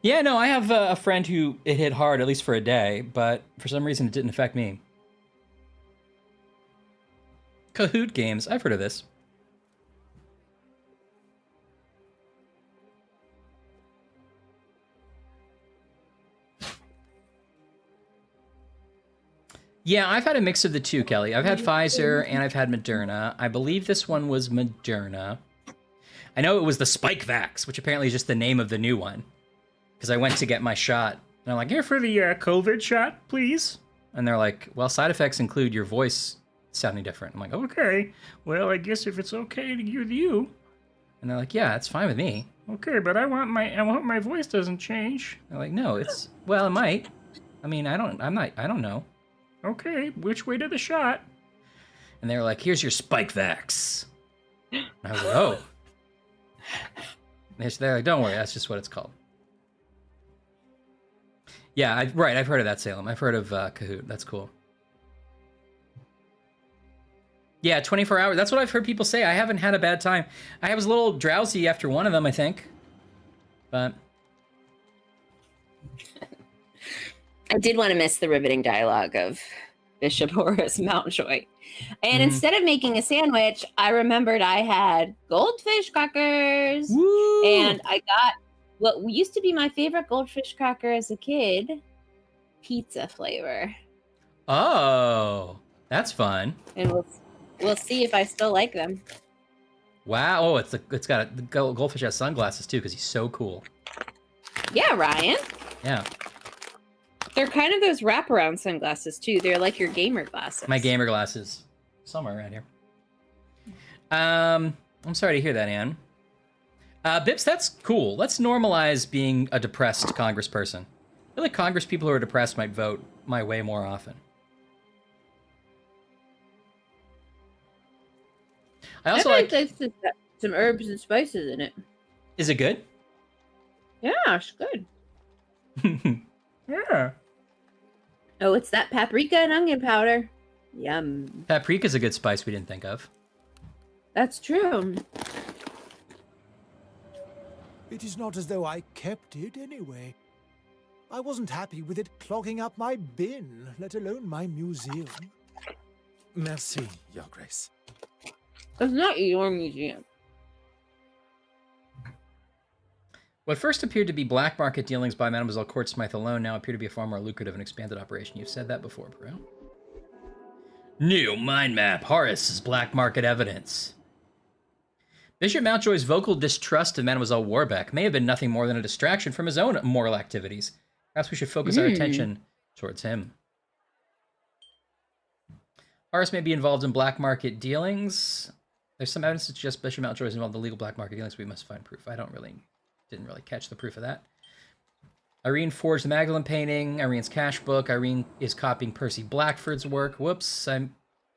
Yeah, no, I have a friend who it hit hard, at least for a day, but for some reason it didn't affect me. Kahoot games, I've heard of this. Yeah, I've had a mix of the two, Kelly. I've had Pfizer and I've had Moderna. I believe this one was Moderna. I know it was the Spike Vax, which apparently is just the name of the new one. Because I went to get my shot, and I'm like, here for the COVID shot, please. And they're like, well, side effects include your voice sounding different. I'm like, okay, well, I guess if it's okay to give you. And they're like, yeah, it's fine with me. Okay, but I hope my voice doesn't change. They're like, no, well, it might. I mean, I don't know. Okay, which way to the shot? And they were like, here's your Spike Vax. And I was like, oh. And they're like, don't worry, that's just what it's called. Yeah, I've heard of that, Salem. I've heard of Kahoot. That's cool. Yeah, 24 hours. That's what I've heard people say. I haven't had a bad time. I was a little drowsy after one of them, I think. But
I did want to miss the riveting dialogue of Bishop Horace Mountjoy. And instead of making a sandwich, I remembered I had goldfish crackers.
Woo!
And I got what used to be my favorite goldfish cracker as a kid, pizza flavor.
Oh, that's fun.
And we'll see if I still like them.
Wow. Oh, it's got the goldfish has sunglasses too because he's so cool.
Yeah, Ryan.
Yeah.
They're kind of those wraparound sunglasses too. They're like your gamer glasses.
My gamer glasses, somewhere around here. I'm sorry to hear that, Anne. Bips, that's cool. Let's normalize being a depressed congressperson. I feel like congress people who are depressed might vote my way more often. I also like
there's some herbs and spices in it.
Is it good?
Yeah, it's good.
Yeah.
Oh, it's that paprika and onion powder. Yum.
Paprika's a good spice we didn't think of.
That's true.
It is not as though I kept it anyway. I wasn't happy with it clogging up my bin, let alone my museum.
Merci, Your Grace.
It's not your museum.
What first appeared to be black market dealings by Mademoiselle Court Smythe alone now appear to be a far more lucrative and expanded operation. You've said that before, Poirot. New mind map. Horace's black market evidence. Bishop Mountjoy's vocal distrust of Mademoiselle Warbeck may have been nothing more than a distraction from his own moral activities. Perhaps we should focus our attention towards him. Horace may be involved in black market dealings. There's some evidence to suggest Bishop Mountjoy is involved in legal black market dealings. We must find proof. Didn't really catch the proof of that. Irene forged the Magdalene painting. Irene's cash book. Irene is copying Percy Blackford's work. Whoops, I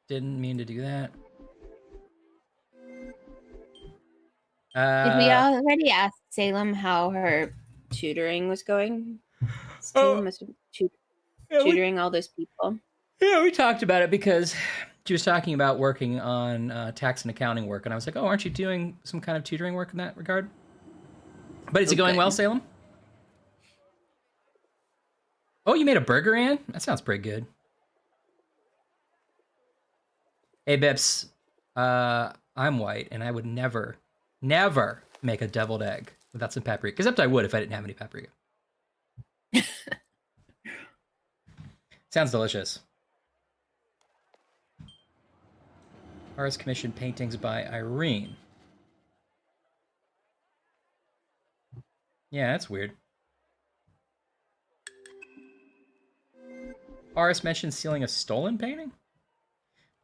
didn't mean to do that.
Did we already ask Salem how her tutoring was going? Tutoring all those people.
Yeah, we talked about it because she was talking about working on tax and accounting work, and I was like, oh, aren't you doing some kind of tutoring work in that regard? But is it going well, Salem? Oh, you made a burger, Ann? That sounds pretty good. Hey, Bips. I'm white, and I would never make a deviled egg without some paprika. Except I would if I didn't have any paprika. Sounds delicious. Horace commissioned paintings by Irene. Yeah, that's weird. Horace mentioned stealing a stolen painting?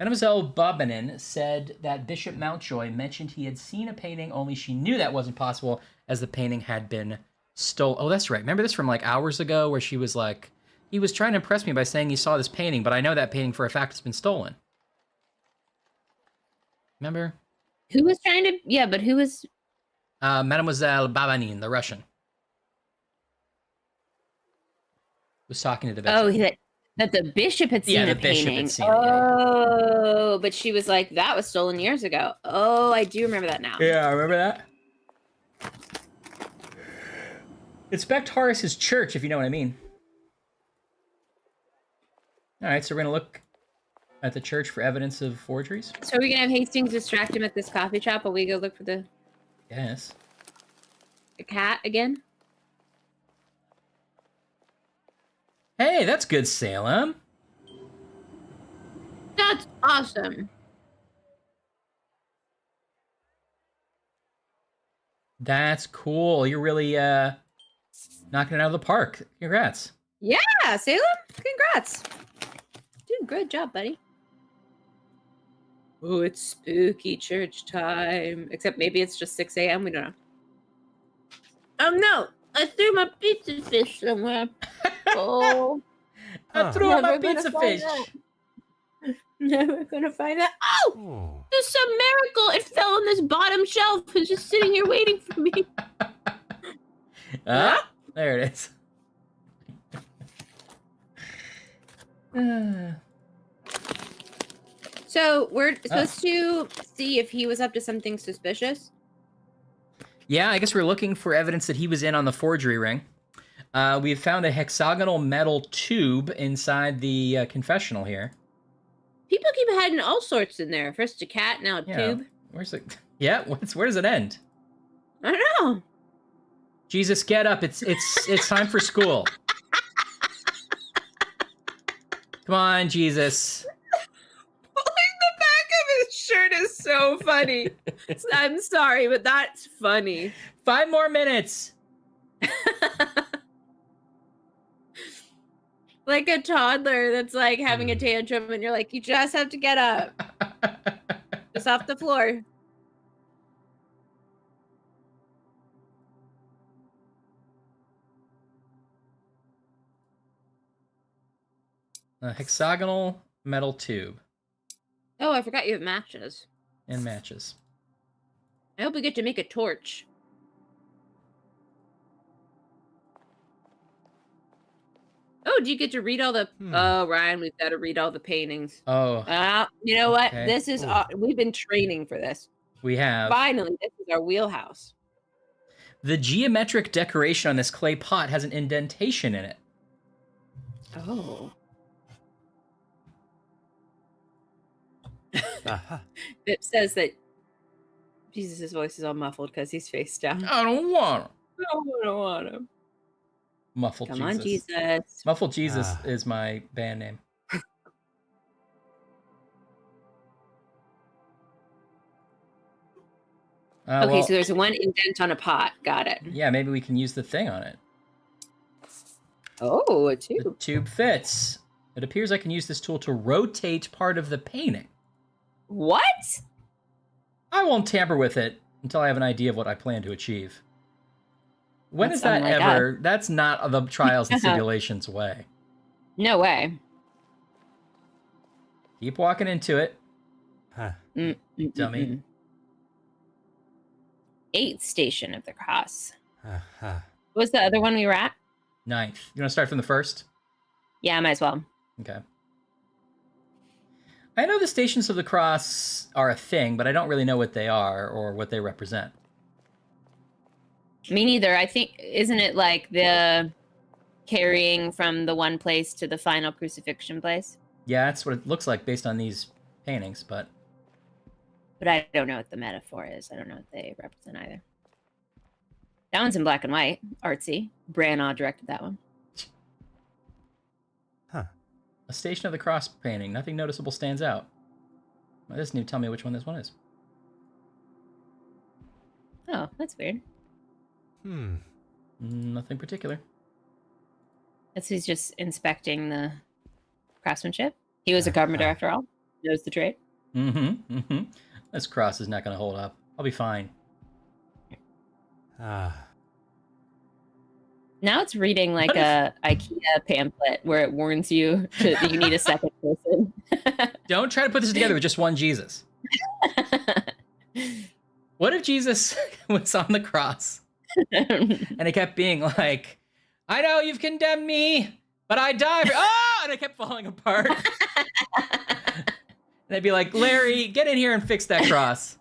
Mademoiselle Bobbinin said that Bishop Mountjoy mentioned he had seen a painting, only she knew that wasn't possible as the painting had been stolen. Oh, that's right. Remember this from like hours ago where she was like, he was trying to impress me by saying he saw this painting, but I know that painting for a fact has been stolen. Remember?
Who was trying to... Yeah, but who was...
Mademoiselle Bobbinin, the Russian. Was talking to the bishop.
Oh, that the bishop had seen
the
the
bishop
painting.
had seen it.
Oh, but she was like, that was stolen years ago. Oh, I do remember that now.
Yeah, I remember that. Inspect Horace's church, if you know what I mean. All right, so we're going to look at the church for evidence of forgeries.
So are we going to have Hastings distract him at this coffee shop while we go look for the...
Yes.
The cat again?
Hey, that's good, Salem.
That's awesome.
That's cool. You're really knocking it out of the park. Congrats.
Yeah, Salem. Congrats. Doing a great job, buddy. Oh, it's spooky church time. Except maybe it's just 6 a.m. We don't know. Oh no! I threw my pizza fish somewhere. Oh.
I threw out my pizza fish.
Never gonna find that. Oh! There's some miracle. It fell on this bottom shelf. It's just sitting here waiting for me.
There it is.
So we're supposed to see if he was up to something suspicious.
Yeah, I guess we're looking for evidence that he was in on the forgery ring. We've found a hexagonal metal tube inside the confessional here.
People keep hiding all sorts in there. First a cat, now a tube.
Where's it? Yeah, where does it end?
I don't know.
Jesus, get up! It's time for school. Come on, Jesus.
The back of his shirt is so funny. I'm sorry, but that's funny.
5 more minutes.
Like a toddler that's like having a tantrum and you're like, you just have to get up. Just off the floor.
A hexagonal metal tube.
Oh, I forgot you have matches.
And matches.
I hope we get to make a torch. Oh, do you get to read all the... Oh, Ryan, we've got to read all the paintings.
Oh.
You know what?
Okay.
This is... we've been training for this.
We have.
Finally, this is our wheelhouse.
The geometric decoration on this clay pot has an indentation in it.
Oh. It says that Jesus' voice is all muffled because he's face down.
I don't want him.
I don't want him.
Muffled
Come
Jesus.
on, Jesus.
Muffled Jesus is my band name.
Okay, so there's one indent on a pot. Got it.
Yeah, maybe we can use the thing on it.
Oh, a tube.
The tube fits. It appears I can use this tool to rotate part of the painting.
What?
I won't tamper with it until I have an idea of what I plan to achieve. When is that
like
ever? That's not the trials and simulations way.
No way.
Keep walking into it. Dummy.
8th station of the cross. What was the other one we were at?
9th. You want to start from the first?
Yeah, might as well.
Okay. I know the stations of the cross are a thing, but I don't really know what they are or what they represent.
Me neither. I think, isn't it like the carrying from the one place to the final crucifixion place?
Yeah, that's what it looks like based on these paintings, but
I don't know what the metaphor is. I don't know what they represent either. That one's in black and white. Artsy. Branagh directed that one.
A Station of the Cross painting. Nothing noticeable stands out. Well, this new tell me which one this one is.
Oh, that's weird.
Nothing particular.
That's he's just inspecting the craftsmanship. He was a carpenter after all. Knows the trade.
This cross is not going to hold up. I'll be fine.
Now it's reading like a IKEA pamphlet where it warns you that you need a second person.
Don't try to put this together with just one Jesus. What if Jesus was on the cross and it kept being like, I know you've condemned me, but I die for... Oh! And it kept falling apart. And they'd be like, Larry, get in here and fix that cross.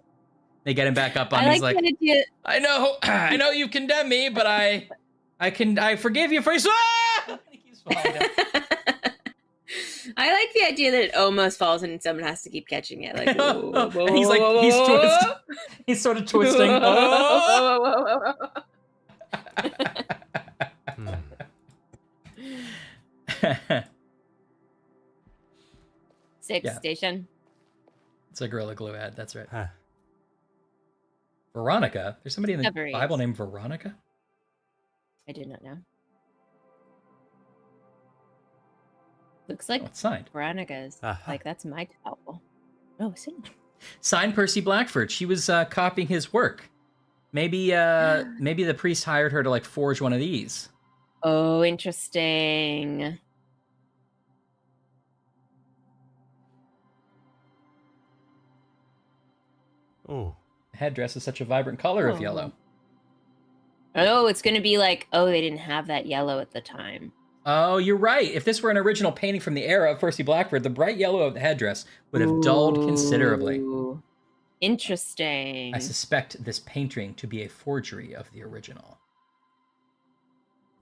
They get him back up on. He's like, I know you've condemned me, but I forgive you for... Ah! He keeps falling down.
I like the idea that it almost falls and someone has to keep catching it. Like, whoa, whoa,
and he's like, he's sort of twisting.
Sixth station.
It's a Gorilla Glue ad. That's right. Veronica? There's somebody in the
Discoveries.
Bible named Veronica?
I did not know. Looks like
it's signed.
Veronica's. Like, that's my towel. Oh, it's in.
Signed Percy Blackford. She was copying his work. Maybe the priest hired her to like forge one of these.
Oh, interesting.
Oh.
Headdress is such a vibrant color of yellow.
Oh, it's going to be like, oh, they didn't have that yellow at the time.
Oh, you're right. If this were an original painting from the era of Percy Blackford, the bright yellow of the headdress would have dulled considerably.
Interesting.
I suspect this painting to be a forgery of the original.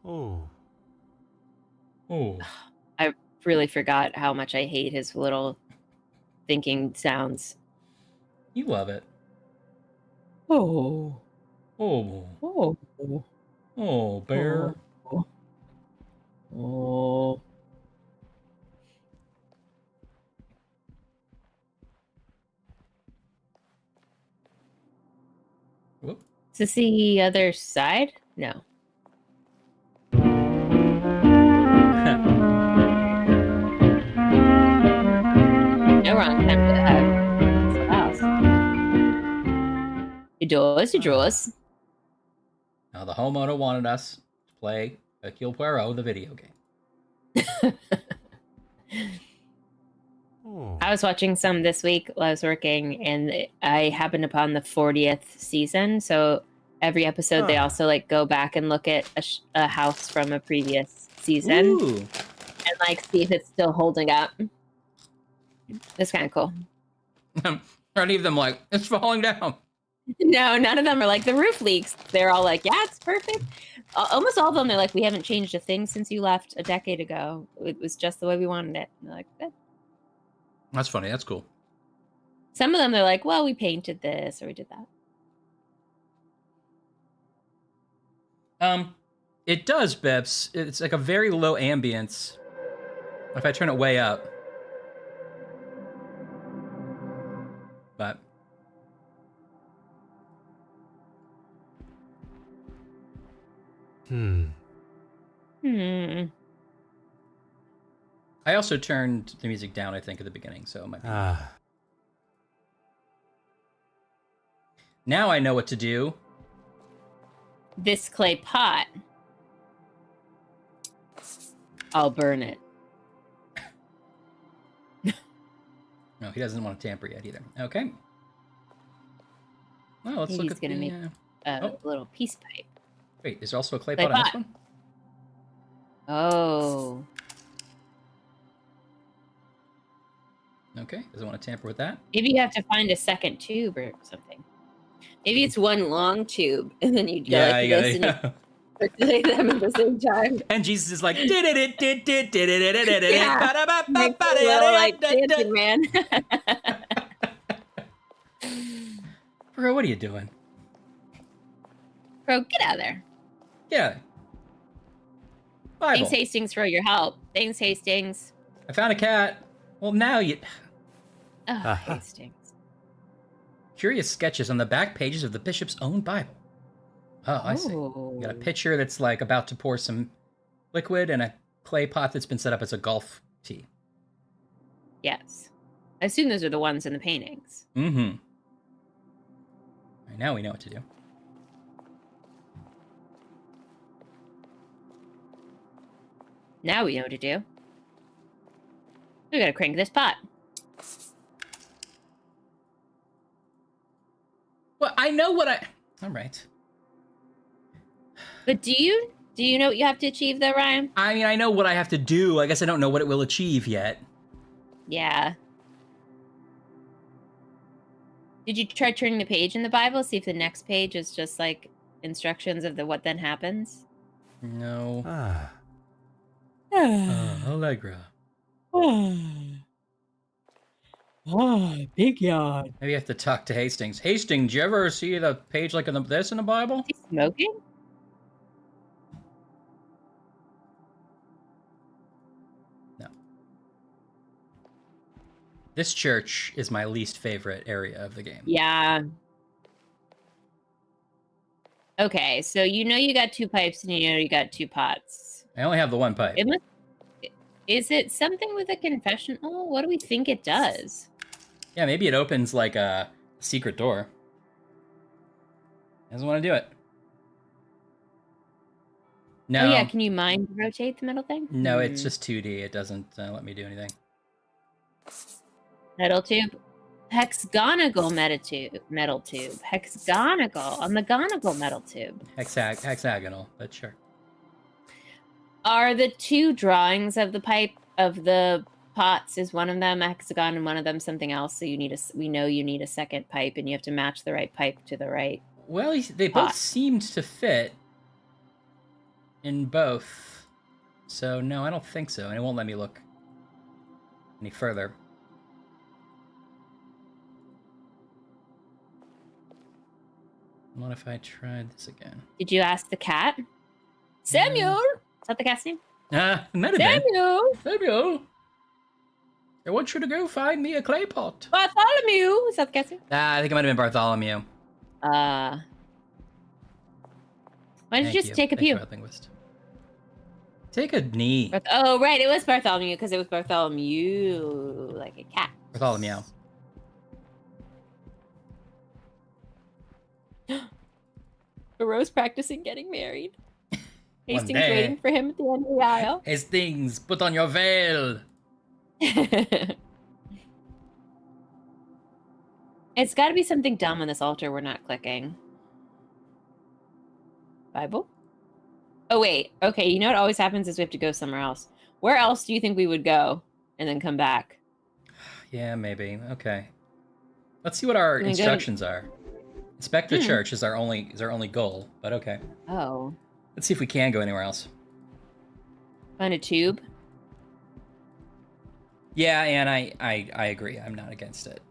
Oh.
Oh.
I really forgot how much I hate his little thinking sounds.
You love it.
Oh.
Oh.
Oh.
Oh, bear.
Oh. Oh.
Whoop.
Is this the other side? No. No wrong time to have house. It draws.
Now the homeowner wanted us to play Hercule Poirot, the video game.
I was watching some this week while I was working, and I happened upon the 40th season. So every episode, they also like go back and look at a house from a previous season, and like see if it's still holding up. It's kind of cool.
Any of them like, it's falling down.
No, none of them are like, the roof leaks. They're all like, yeah, it's perfect. Almost all of them, they're like, we haven't changed a thing since you left a decade ago. It was just the way we wanted it. And they're like, good.
That's funny. That's cool.
Some of them, they're like, well, we painted this or we did that.
It does, Bips. It's like a very low ambience. If I turn it way up. But I also turned the music down, I think, at the beginning, so it might be. Now I know what to do.
This clay pot. I'll burn it.
No, he doesn't want to tamper yet either. Okay. Well, let's look
He's
at
gonna make a little peace pipe.
Wait, is there also a clay pot on this one?
Oh.
Okay, doesn't want to tamper with that.
Maybe you have to find a second tube or something. Maybe it's one long tube, and then you go like this and circulate them at the same time.
And Jesus is like, like
dancing, man.
Bro, what are you doing?
Bro, get out of there.
Yeah. Bible.
Thanks, Hastings, for your help. Thanks, Hastings.
I found a cat. Well, now you...
Oh, Hastings.
Curious sketches on the back pages of the bishop's own Bible. Oh, I see. You got a pitcher that's like about to pour some liquid and a clay pot that's been set up as a golf tee.
Yes. I assume those are the ones in the paintings.
Mm-hmm. All right, now we know what to do.
Now we know what to do. We gotta crank this pot.
Well, I know what I... All right.
But do you know what you have to achieve though, Ryan?
I mean, I know what I have to do. I guess I don't know what it will achieve yet.
Yeah. Did you try turning the page in the Bible? See if the next page is just like instructions of the what then happens?
No. Allegra.
Big yawn.
Maybe you have to talk to Hastings. Hastings, do you ever see the page like this in the Bible?
Is he smoking?
No. This church is my least favorite area of the game.
Yeah. Okay, so you know you got 2 pipes and you know you got 2 pots.
I only have the one pipe.
Is it something with a confessional? What do we think it does?
Yeah, maybe it opens like a secret door. Doesn't want to do it. No.
Oh yeah, can you mind rotate the metal thing?
No, it's just 2D. It doesn't let me do anything.
Metal tube. Hexagonal metal tube. Hexagonal. A McGonagall metal tube.
Hexagonal, but sure.
Are the 2 drawings of the pipe of the pots, is one of them a hexagon and one of them something else? So we know you need a second pipe and you have to match the right pipe to the right.
Well, they both seemed to fit in both. So no, I don't think so. And it won't let me look any further. What if I tried this again?
Did you ask the cat? Samuel! Is that the cat's name?
It might have
Samuel!
been. Samuel! I want you to go find me a clay pot.
Bartholomew! Is that the cat's name?
I think it might have been Bartholomew.
Why don't you just take a pew?
Take a knee.
Oh, right. It was Bartholomew because it was Bartholomew, like a cat.
Bartholomew.
Rose practicing getting married. Hastings
day.
waiting for him at the end of the aisle.
Hastings, put on your veil.
It's got to be something dumb on this altar we're not clicking. Bible? Oh, wait. Okay, you know what always happens is we have to go somewhere else. Where else do you think we would go and then come back?
Yeah, maybe. Okay. Let's see what our instructions are. Inspect the church is our only goal, but okay.
Oh.
Let's see if we can go anywhere else.
Find a tube?
Yeah, and I agree. I'm not against it.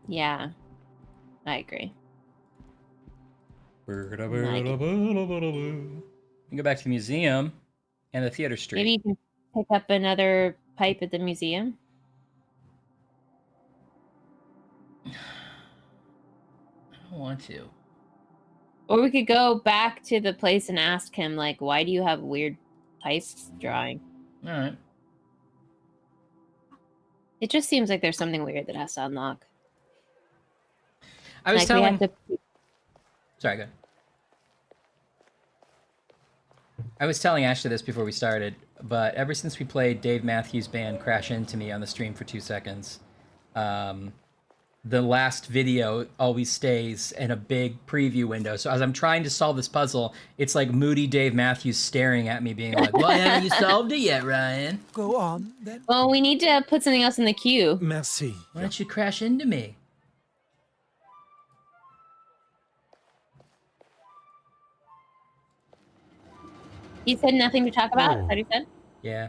Yeah. I agree.
You can go back to the museum and the theater street.
Maybe you can pick up another pipe at the museum.
I don't want to.
Or we could go back to the place and ask him, like, why do you have weird pipe drawing?
All right.
It just seems like there's something weird that has to unlock.
I was
like
telling... Sorry, go ahead. I was telling Ashley this before we started, but ever since we played Dave Matthews Band Crash Into Me on the stream for 2 seconds, the last video always stays in a big preview window. So as I'm trying to solve this puzzle, it's like moody Dave Matthews staring at me being like, why haven't you solved it yet, Ryan?
Go on, then.
Well, we need to put something else in the queue.
Merci.
Why don't you crash into me?
He said nothing to talk about? Is that what he said?
Yeah.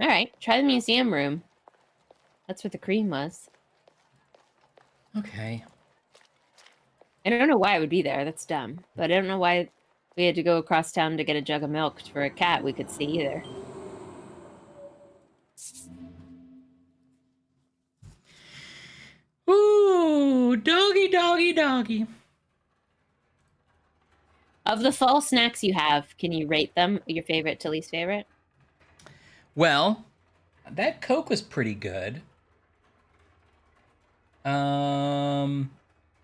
All right, try the museum room. That's what the cream was.
Okay.
I don't know why it would be there. That's dumb. But I don't know why we had to go across town to get a jug of milk for a cat we could see either.
Ooh, doggy, doggy, doggy.
Of the fall snacks you have, can you rate them your favorite to least favorite?
Well, that Coke was pretty good. I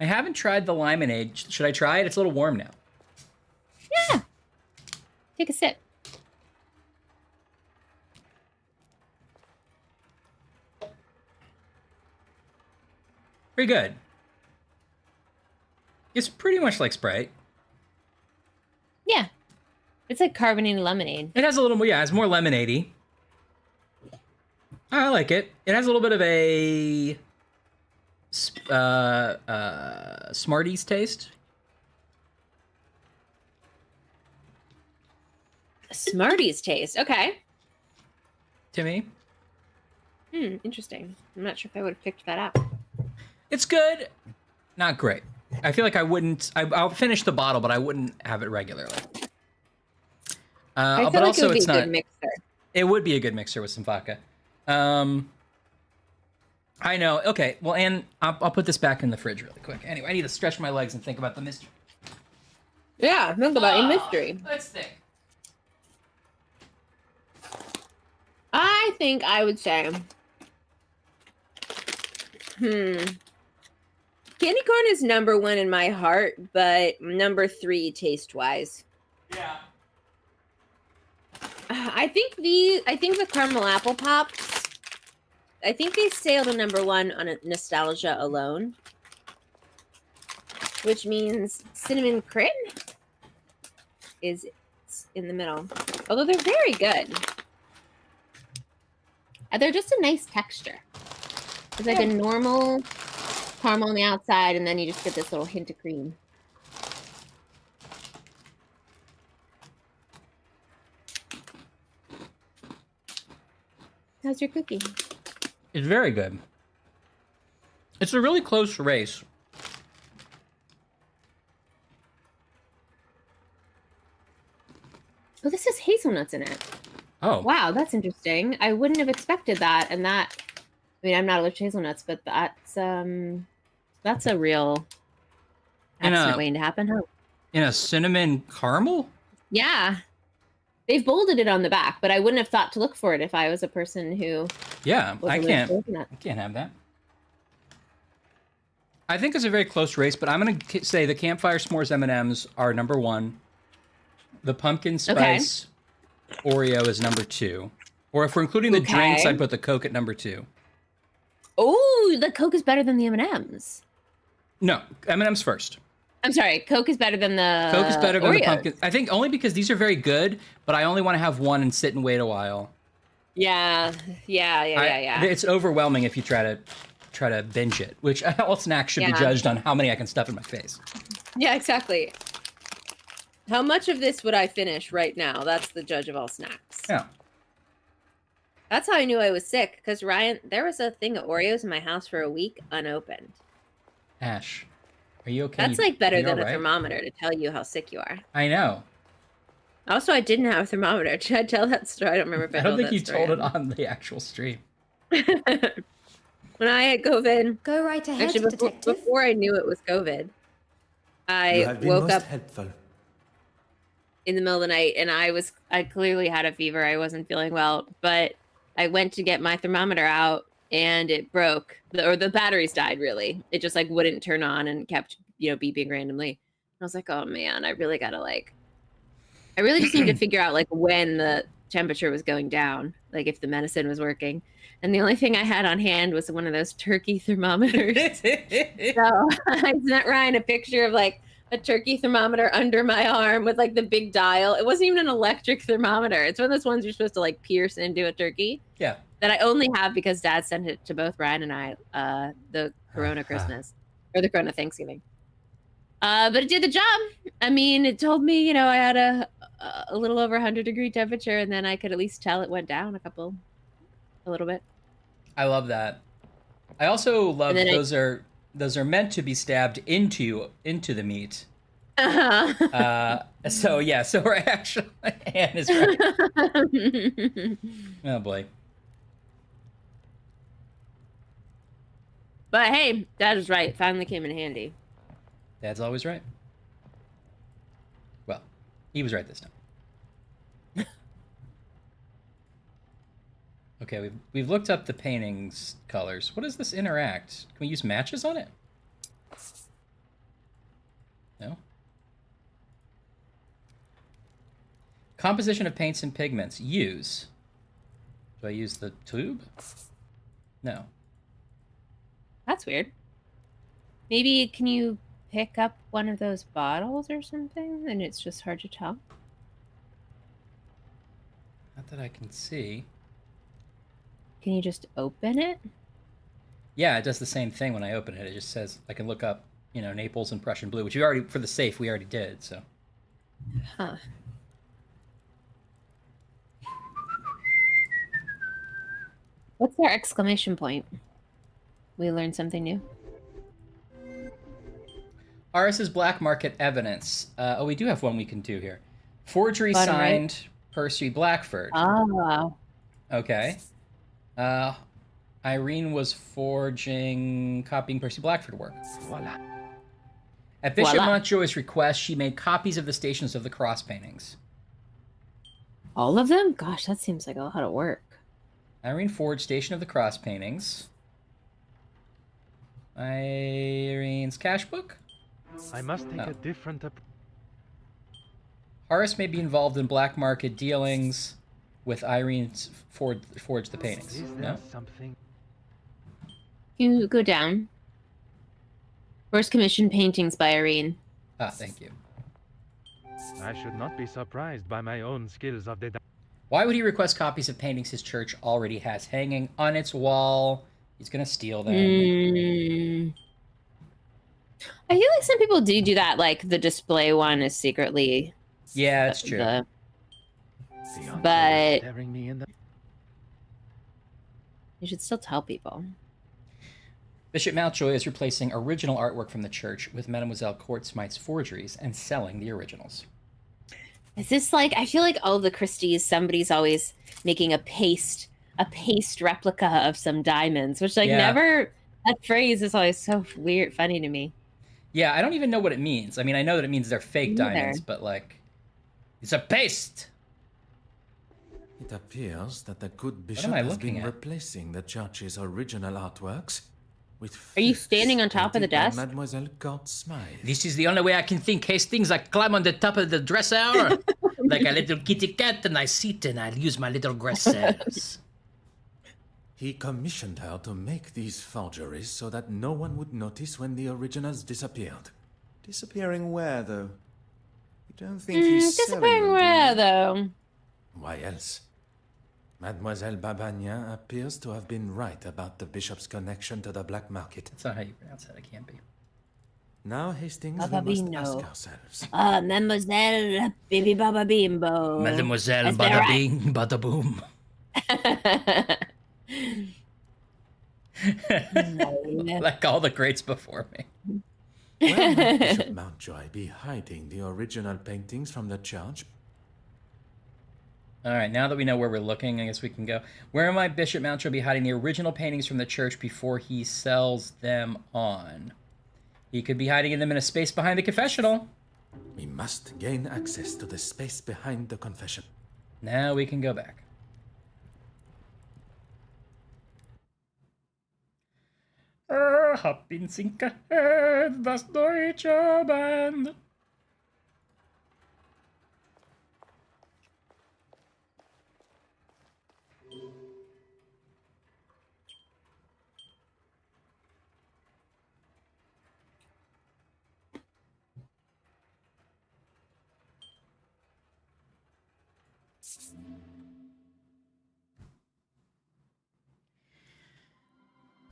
haven't tried the lemonade. Should I try it? It's a little warm now.
Yeah. Take a sip.
Pretty good. It's pretty much like Sprite.
Yeah. It's like carbonated lemonade.
It has a little more, yeah, it's more lemonade-y. I like it. It has a little bit of a Smarties taste.
Smarties taste. Okay.
To me.
Interesting. I'm not sure if I would have picked that up.
It's good. Not great. I feel like I wouldn't... I'll finish the bottle, but I wouldn't have it regularly.
I feel
but
like
also
it would be
it's
a
not...
good mixer.
It would be a good mixer with some vodka. I know. Okay. Well, and I'll put this back in the fridge really quick. Anyway, I need to stretch my legs and think about the mystery.
Yeah, think about your mystery.
Let's think.
I think I would say, candy corn is number 1 in my heart, but number 3 taste-wise.
Yeah.
I think the caramel apple pops, I think they sailed to number 1 on a nostalgia alone, which means cinnamon crit is in the middle. Although they're very good. They're just a nice texture. It's like a normal caramel on the outside, and then you just get this little hint of cream. How's your cookie?
It's very good. It's a really close race.
Oh, this has hazelnuts in it.
Oh.
Wow, that's interesting. I wouldn't have expected that. And that, I mean, I'm not allergic to hazelnuts, but that's a real accident waiting to happen, huh?
In a cinnamon caramel?
Yeah. They've bolded it on the back, but I wouldn't have thought to look for it if I was a person who...
Yeah, I can't
allergic
have that. I think it's a very close race, but I'm going to say the Campfire S'mores M&Ms are number 1. The Pumpkin Spice Oreo is number 2. Or if we're including the drinks, I'd put the Coke at number 2.
Oh, the Coke is better than the M&Ms.
No, M&M's first.
I'm sorry, Coke is better than the
Coke is better than
Oreos.
the pumpkin. I think only because these are very good, but I only want to have one and sit and wait a while.
Yeah.
It's overwhelming if you try to binge it, which all snacks should be judged on how many I can stuff in my face.
Yeah, exactly. How much of this would I finish right now? That's the judge of all snacks.
Yeah.
That's how I knew I was sick, because Ryan, there was a thing of Oreos in my house for a week unopened.
Ash, are you okay?
That's like better than a
right?
thermometer to tell you how sick you are.
I know.
Also, I didn't have a thermometer. Did I tell that story? I don't remember if I
don't think
that
you
story
told it on the actual stream.
When I had COVID,
go right ahead,
actually, before I knew it was COVID, I woke up in the middle of the night, and I clearly had a fever. I wasn't feeling well, but I went to get my thermometer out, and it broke, or the batteries died. Really, it just like wouldn't turn on and kept beeping randomly. And I was like, oh man, I really just need to figure out like when the temperature was going down, like if the medicine was working. And the only thing I had on hand was one of those turkey thermometers. So I sent Ryan a picture of like a turkey thermometer under my arm with like the big dial. It wasn't even an electric thermometer. It's one of those ones you're supposed to like pierce into a turkey.
Yeah.
That I only have because Dad sent it to both Ryan and I the Corona Christmas or the Corona Thanksgiving. But it did the job. I mean, it told me, I had a little over 100-degree temperature, and then I could at least tell it went down a little bit.
I love that. I also love those are meant to be stabbed into the meat. So we're actually Anne is right. Oh boy.
But hey, Dad is right. Finally came in handy.
Dad's always right. Well, he was right this time. Okay, we've looked up the painting's colors. What does this interact? Can we use matches on it? No? Composition of paints and pigments. Use. Do I use the tube? No.
That's weird. Maybe can you pick up one of those bottles or something and it's just hard to tell?
Not that I can see.
Can you just open it?
Yeah, it does the same thing when I open it. It just says I can look up, Naples and Prussian blue, which we already, for the safe, we already did, so.
Huh. What's our exclamation point? We learned something new.
RS's black market evidence. We do have one we can do here. Forgery
Bottom
signed Percy Blackford.
Oh.
Okay. Irene was copying Percy Blackford work.
Voila.
At Bishop
Voila.
Mountjoy's request, she made copies of the Stations of the Cross paintings.
All of them? Gosh, that seems like a lot of work.
Irene forged Station of the Cross paintings. Irene's cash book?
I must take a different approach.
Horace may be involved in black market dealings with Irene's forge the paintings.
Is there
No?
something?
You go down. First commission paintings by Irene.
Ah, thank you.
I should not be surprised by my own skills of deduction.
Why would he request copies of paintings his church already has hanging on its wall? He's gonna steal them.
I feel like some people do that. Like the display one is secretly.
Yeah, it's true.
But
Staring me in the...
you should still tell people.
Bishop Mountjoy is replacing original artwork from the church with Mademoiselle Court Smythe's forgeries and selling the originals.
Is this like, I feel like all the Christies, somebody's always making a paste replica of some diamonds, which never, that phrase is always so weird, funny to me.
Yeah, I don't even know what it means. I mean, I know that it means they're fake diamonds, but like, it's a paste.
It appears that the good
What
bishop
am I
has
looking
been
at?
replacing the church's original artworks with.
Are you standing on top of the
painted by
desk?
Mademoiselle Court Smythe.
This is the only way I can think. Hastings, I climb on the top of the dresser like a little kitty cat, and I sit and I use my little grassers.
He commissioned her to make these forgeries so that no one would notice when the originals disappeared.
Disappearing where, though? You don't think he's selling
Disappearing
them,
where,
do you?
though?
Why else? Mademoiselle Babagna appears to have been right about the bishop's connection to the black market.
That's not how you pronounce that. I can't be.
Now, Hastings, we must ask ourselves.
Mademoiselle Baby Baba Bimbo.
Mademoiselle
That's
Bada
right.
Bing, Bada Boom. Like all the greats before me.
Where might Bishop Mountjoy be hiding the original paintings from the church?
All right, now that we know where we're looking, I guess we can go. Where might Bishop Mountjoy be hiding the original paintings from the church before he sells them on? He could be hiding them in a space behind the confessional.
We must gain access to the space behind the confession.
Now we can go back. Hab in Sync ahead, das deutsche Band.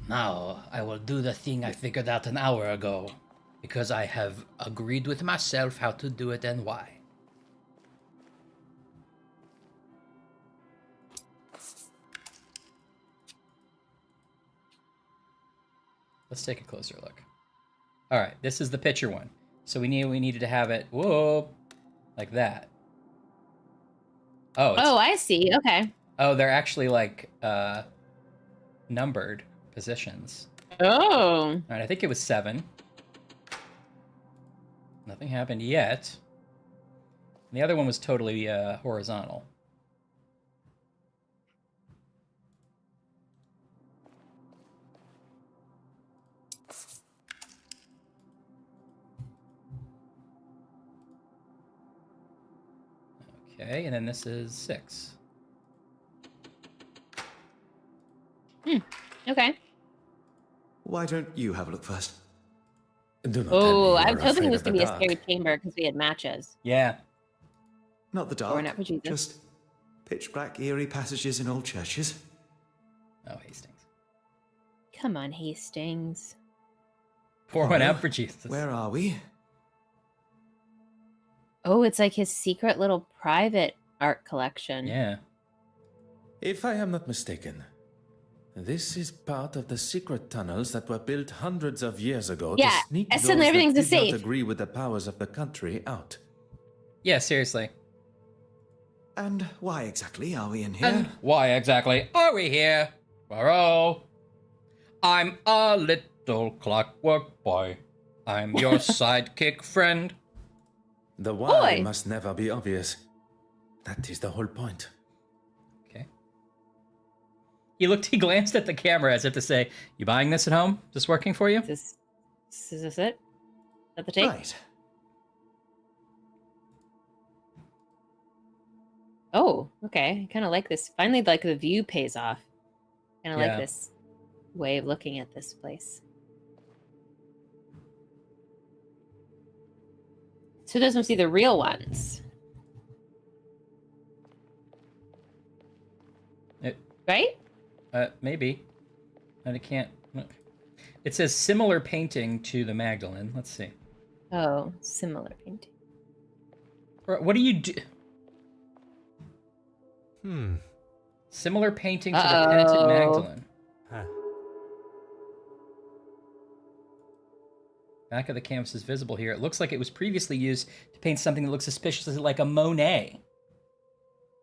Now, I will do the thing I figured out an hour ago, because I have agreed with myself how to do it and why. Let's take a closer look. All right, this is the picture one. So we needed to have it, whoa, like that. Oh,
I see. Okay.
oh, they're actually like numbered positions.
Oh.
All right, I think it was 7. Nothing happened yet. And the other one was totally horizontal. Okay, and then this is 6.
Okay.
Why don't you have a look first?
Do not
Oh,
tell me
I
you
was
are
hoping it
afraid
was
of the
going to be a
dark.
scary chamber because we had matches.
Yeah.
Not the dark.
Or not for Jesus.
Just pitch black, eerie passages in old churches.
Oh, Hastings.
Come on, Hastings.
Pour one
Oh,
out for Jesus.
Where are we?
Oh, it's like his secret little private art collection.
Yeah.
If I am not mistaken, this is part of the secret tunnels that were built hundreds of years ago
Yeah,
to sneak
and
those
suddenly
that
everything's
did
safe.
not agree with the powers of the country out.
Yeah, seriously.
And why exactly are we in here?
And why exactly are we here? Poirot. I'm a little clockwork boy. I'm your sidekick friend.
The why
Boy.
must never be obvious. That is the whole point.
Okay. He glanced at the camera as if to say, "You buying this at home? Is this working for you?"
Is this it? Is that the take?
Right.
Oh, okay. I kind of like this. Finally, like the view pays off. Kind of
Yeah.
like this way of looking at this place. So those must be the real ones, right?
Maybe. And it can't. It says similar painting to the Magdalene. Let's see.
Oh, similar painting.
What do you do?
Hmm.
Similar painting to the penitent Magdalene.
Huh.
Back of the canvas is visible here. It looks like it was previously used to paint something that looks suspiciously like a Monet.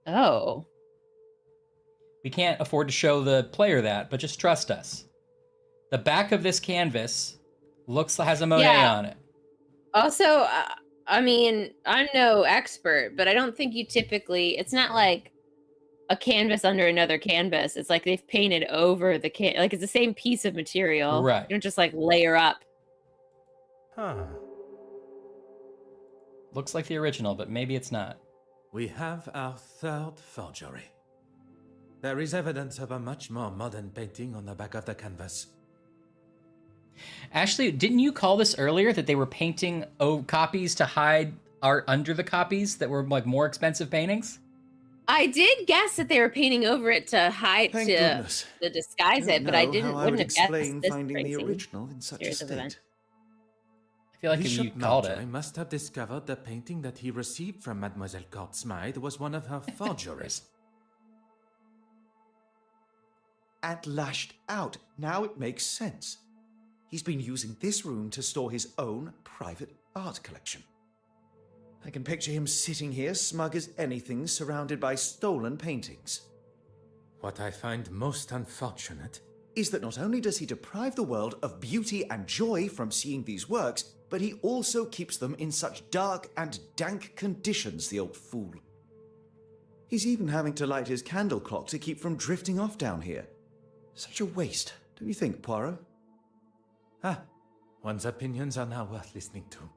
Oh.
We can't afford to show the player that, but just trust us. The back of this canvas has a Monet on it.
Also, I mean, I'm no expert, but I don't think you typically, it's not like a canvas under another canvas. It's like they've painted over the like it's the same piece of material.
Right.
You don't just like layer up.
Huh.
Looks like the original, but maybe it's not.
We have our third forgery. There is evidence of a much more modern painting on the back of the canvas.
Ashley, didn't you call this earlier that they were painting copies to hide art under the copies that were like more expensive paintings?
I did guess that they were painting over it to hide,
Thank goodness.
to disguise it, but I didn't.
How I
Wouldn't
would
have guessed
explain
this
finding the
crazy
original in such a
series of
state.
events.
I feel like
Bishop
you called
Mountjoy
it.
must have discovered the painting that he received from Mademoiselle Courtsmythe was one of her forgeries.
And lashed out. Now it makes sense. He's been using this room to store his own private art collection. I can picture him sitting here, smug as anything, surrounded by stolen paintings.
What I find most unfortunate
is that not only does he deprive the world of beauty and joy from seeing these works, but he also keeps them in such dark and dank conditions, the old fool. He's even having to light his candle clock to keep from drifting off down here. Such a waste, don't you think, Poirot?
One's opinions are now worth listening to.
You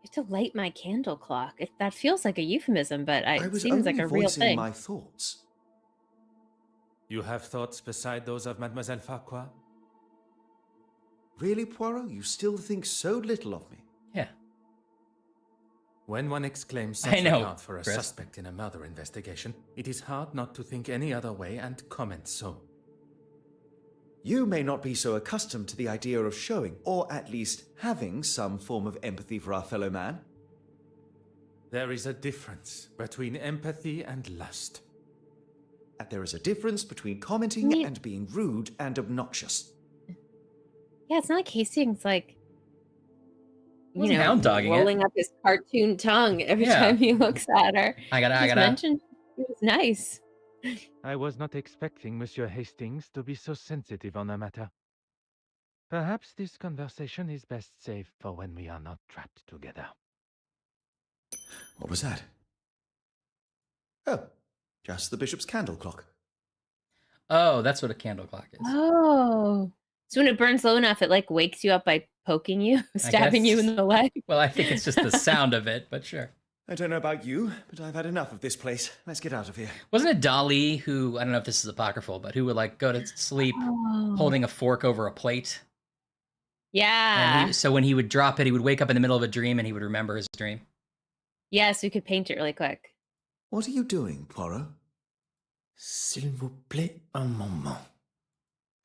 have to light my candle clock. That feels like a euphemism, but
I
it
was
seems like
only
a real
voicing
thing.
my thoughts.
You have thoughts beside those of Mademoiselle Farquhar?
Really, Poirot? You still think so little of me?
Yeah.
When one exclaims
I
such
know,
regard for a
Chris.
suspect in a murder investigation, it is hard not to think any other way and comment so.
You may not be so accustomed to the idea of showing, or at least having, some form of empathy for our fellow man.
There is a difference between empathy and lust.
And there is a difference between commenting and being rude and obnoxious.
Yeah, it's not like Hastings like
Wasn't hound-dogging it.
rolling up his cartoon tongue every
Yeah.
time he looks at her.
I gotta.
Just mentioned it was nice.
I was not expecting Monsieur Hastings to be so sensitive on the matter. Perhaps this conversation is best saved for when we are not trapped together.
What was that? Oh, just the bishop's candle clock.
Oh, that's what a candle clock is.
Oh. So when it burns low enough, it like wakes you up by poking you, stabbing you in the leg.
Well, I think it's just the sound of it, but sure.
I don't know about you, but I've had enough of this place. Let's get out of here.
Wasn't it Dali who, I don't know if this is apocryphal, but who would like go to sleep holding a fork over a plate?
Yeah.
And so when he would drop it, he would wake up in the middle of a dream and he would remember his dream.
Yes, we could paint it really quick.
What are you doing, Poirot?
S'il vous plaît, un moment.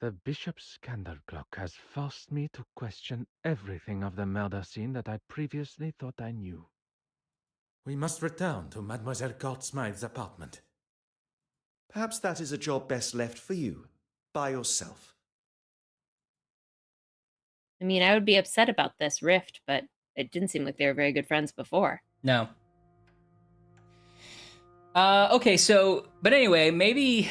The bishop's candle clock has forced me to question everything of the murder scene that I previously thought I knew.
We must return to Mademoiselle Courtsmythe's apartment.
Perhaps that is a job best left for you, by yourself.
I mean, I would be upset about this rift, but it didn't seem like they were very good friends before.
No. Okay, so, but anyway, maybe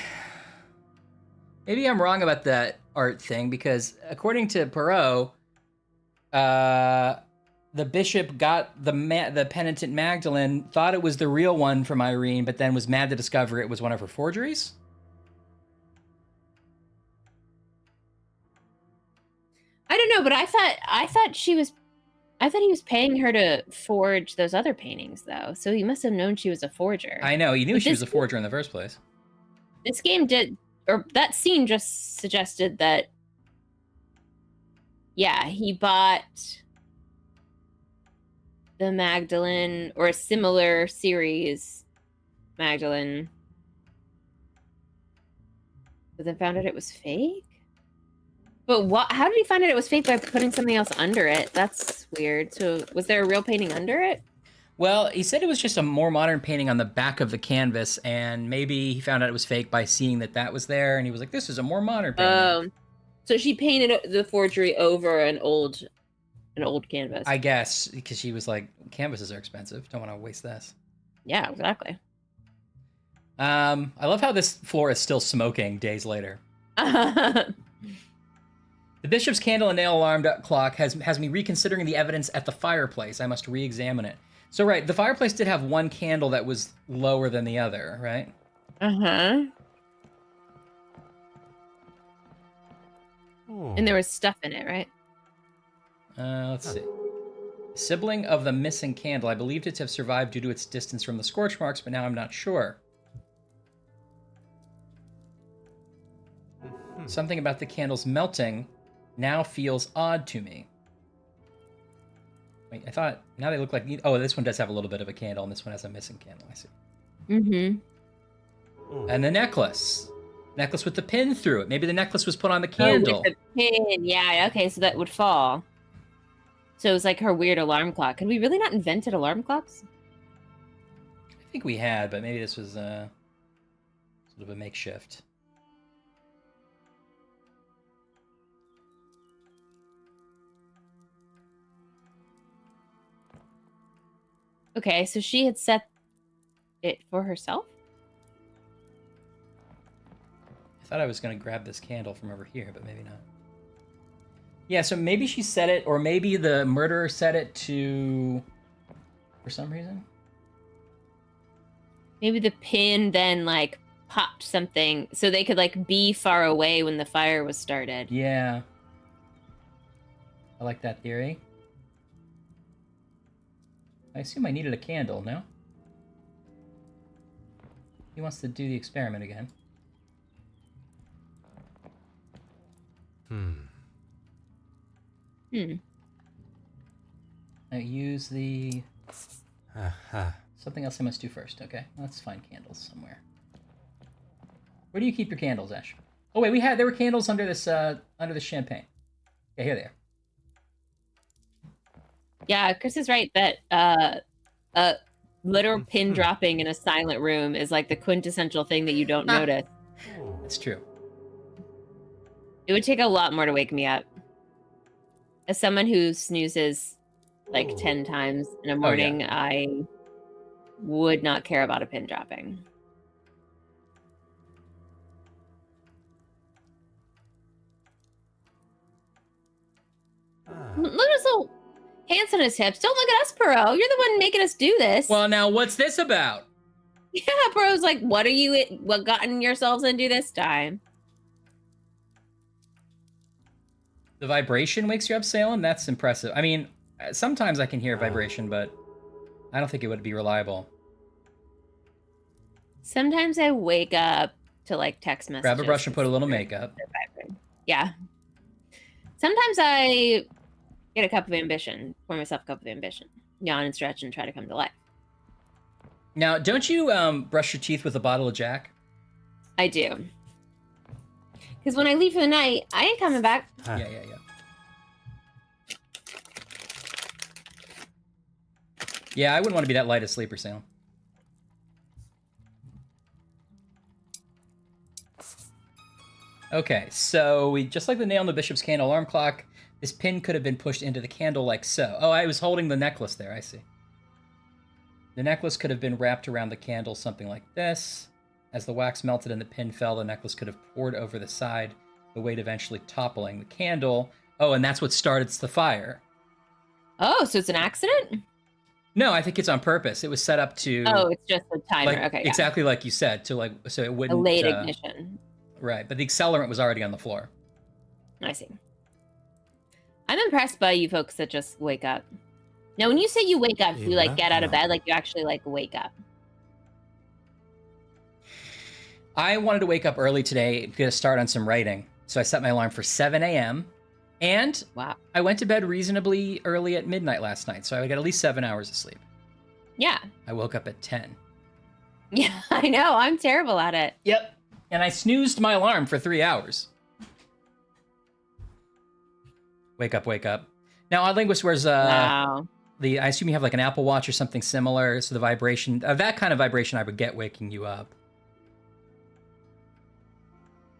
I'm wrong about that art thing because according to Poirot, the bishop got the penitent Magdalene, thought it was the real one from Irene, but then was mad to discover it was one of her forgeries.
I don't know, but I thought he was paying her to forge those other paintings, though. So he must have known she was a forger.
I know, he knew she was a forger in the first place.
This game that scene just suggested that, yeah, he bought the Magdalene or a similar series Magdalene, but then found out it was fake. But how did he find out it was fake by putting something else under it? That's weird. So was there a real painting under it?
Well, he said it was just a more modern painting on the back of the canvas, and maybe he found out it was fake by seeing that was there, and he was like, this is a more modern painting.
So she painted the forgery over an old canvas.
I guess, because she was like, canvases are expensive. Don't want to waste this.
Yeah, exactly.
I love how this floor is still smoking days later. The bishop's candle and nail alarm clock has me reconsidering the evidence at the fireplace. I must re-examine it. So, right, the fireplace did have one candle that was lower than the other, right?
Uh-huh.
Oh.
And there was stuff in it, right?
Let's see. Sibling of the missing candle. I believed it to have survived due to its distance from the scorch marks, but now I'm not sure. Something about the candles melting now feels odd to me. Wait, I thought, now they look like, oh, this one does have a little bit of a candle, and this one has a missing candle, I see.
Mm-hmm.
And the necklace. Necklace with the pin through it. Maybe the necklace was put on the candle.
Oh, with the pin, yeah, okay, so that would fall. So it was like her weird alarm clock. Had we really not invented alarm clocks?
I think we had, but maybe this was sort of a makeshift.
Okay, so she had set it for herself?
I thought I was going to grab this candle from over here, but maybe not. Yeah, so maybe she set it, or maybe the murderer set it to... for some reason?
Maybe the pin then, like, popped something so they could, like, be far away when the fire was started.
Yeah. I like that theory. I assume I needed a candle, no? He wants to do the experiment again. Now use the... Something else I must do first. Okay, let's find candles somewhere. Where do you keep your candles, Ash? Oh wait, there were candles under this champagne. Yeah, here they are.
Yeah, Chris is right that a literal pin dropping in a silent room is like the quintessential thing that you don't notice.
It's true.
It would take a lot more to wake me up. As someone who snoozes like 10 times in a morning, I would not care about a pin dropping. Look at his little hands on his hips. Don't look at us, Poirot. You're the one making us do this.
Well, now what's this about?
Yeah, Poirot's like, what gotten yourselves into this time?
The vibration wakes you up, Salem? That's impressive. I mean, sometimes I can hear vibration, but I don't think it would be reliable.
Sometimes I wake up to like text messages.
Grab a brush and put a little makeup.
Yeah. Sometimes I get a cup of ambition, pour myself a cup of ambition, yawn and stretch and try to come to life.
Now, don't you brush your teeth with a bottle of Jack?
I do. Because when I leave for the night, I ain't coming back.
Yeah. Yeah, I wouldn't want to be that light a sleeper, Salem. Okay, so we just like the nail in the bishop's candle alarm clock, this pin could have been pushed into the candle like so. Oh, I was holding the necklace there, I see. The necklace could have been wrapped around the candle, something like this. As the wax melted and the pin fell, the necklace could have poured over the side the weight eventually toppling the candle. Oh, and that's what starts the fire.
Oh, so it's an accident?
No, I think it's on purpose. It was set up to...
Oh, it's just a timer.
Like,
okay, yeah.
exactly like you said, to like, so it wouldn't...
A late ignition.
Right, but the accelerant was already on the floor.
I see. I'm impressed by you folks that just wake up. Now, when you say you wake up, you like get out of bed, like you actually like wake up.
I wanted to wake up early today to get a start on some writing. So I set my alarm for 7 a.m. And
wow,
I went to bed reasonably early at midnight last night. So I got at least 7 hours of sleep.
Yeah.
I woke up at 10.
Yeah, I know. I'm terrible at it.
Yep. And I snoozed my alarm for 3 hours. Wake up, wake up. Now, Odd Linguist wears
wow.
I assume you have like an Apple Watch or something similar. So the vibration, that kind of vibration I would get waking you up.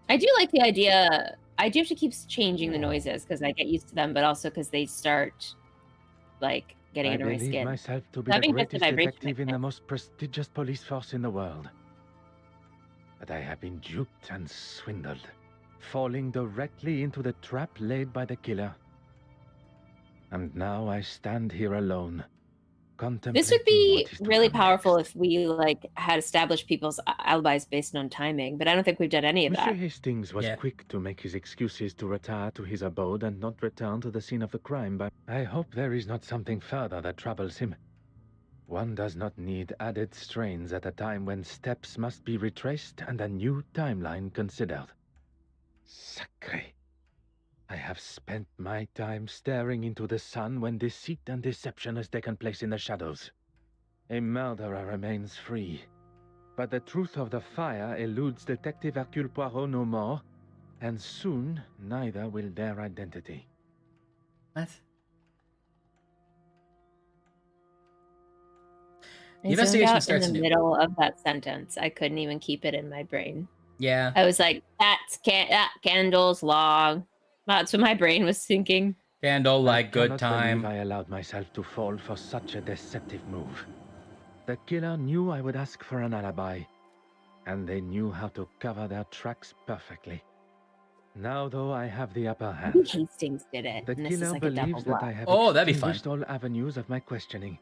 I do like the idea. I do have to keep changing the noises because I get used to them, but also because they start like getting into my skin.
I believe myself to be
Having
the
just a
greatest
vibration
detective in the most prestigious police force in the world. But I have been duped and swindled, falling directly into the trap laid by the killer. And now I stand here alone, contemplating.
This would be
what is to
really
come
powerful
next.
if we like had established people's alibis based on timing, but I don't think we've done any of
Monsieur
that.
Hastings was quick to make his excuses to retire to his abode and not return to the scene of the crime, but I hope there is not something further that troubles him. One does not need added strains at a time when steps must be retraced and a new timeline considered. Sacré. I have spent my time staring into the sun when deceit and deception has taken place in the shadows. A murderer remains free, but the truth of the fire eludes Detective Hercule Poirot no more, and soon neither will their identity.
What?
I
The investigation
zoned out
starts
in the
anew.
middle of that sentence. I couldn't even keep it in my brain.
Yeah.
I was like, that candle's long. That's what my brain was thinking.
Candle like good
I
time.
I allowed myself to fall for such a deceptive move. The killer knew I would ask for an alibi, and they knew how to cover their tracks perfectly. Now, though, I have the upper hand.
I think Hastings did it.
The
And this is
killer
like a double
believes that
bluff.
I have
Oh, that'd be fun.
extinguished all avenues of my questioning.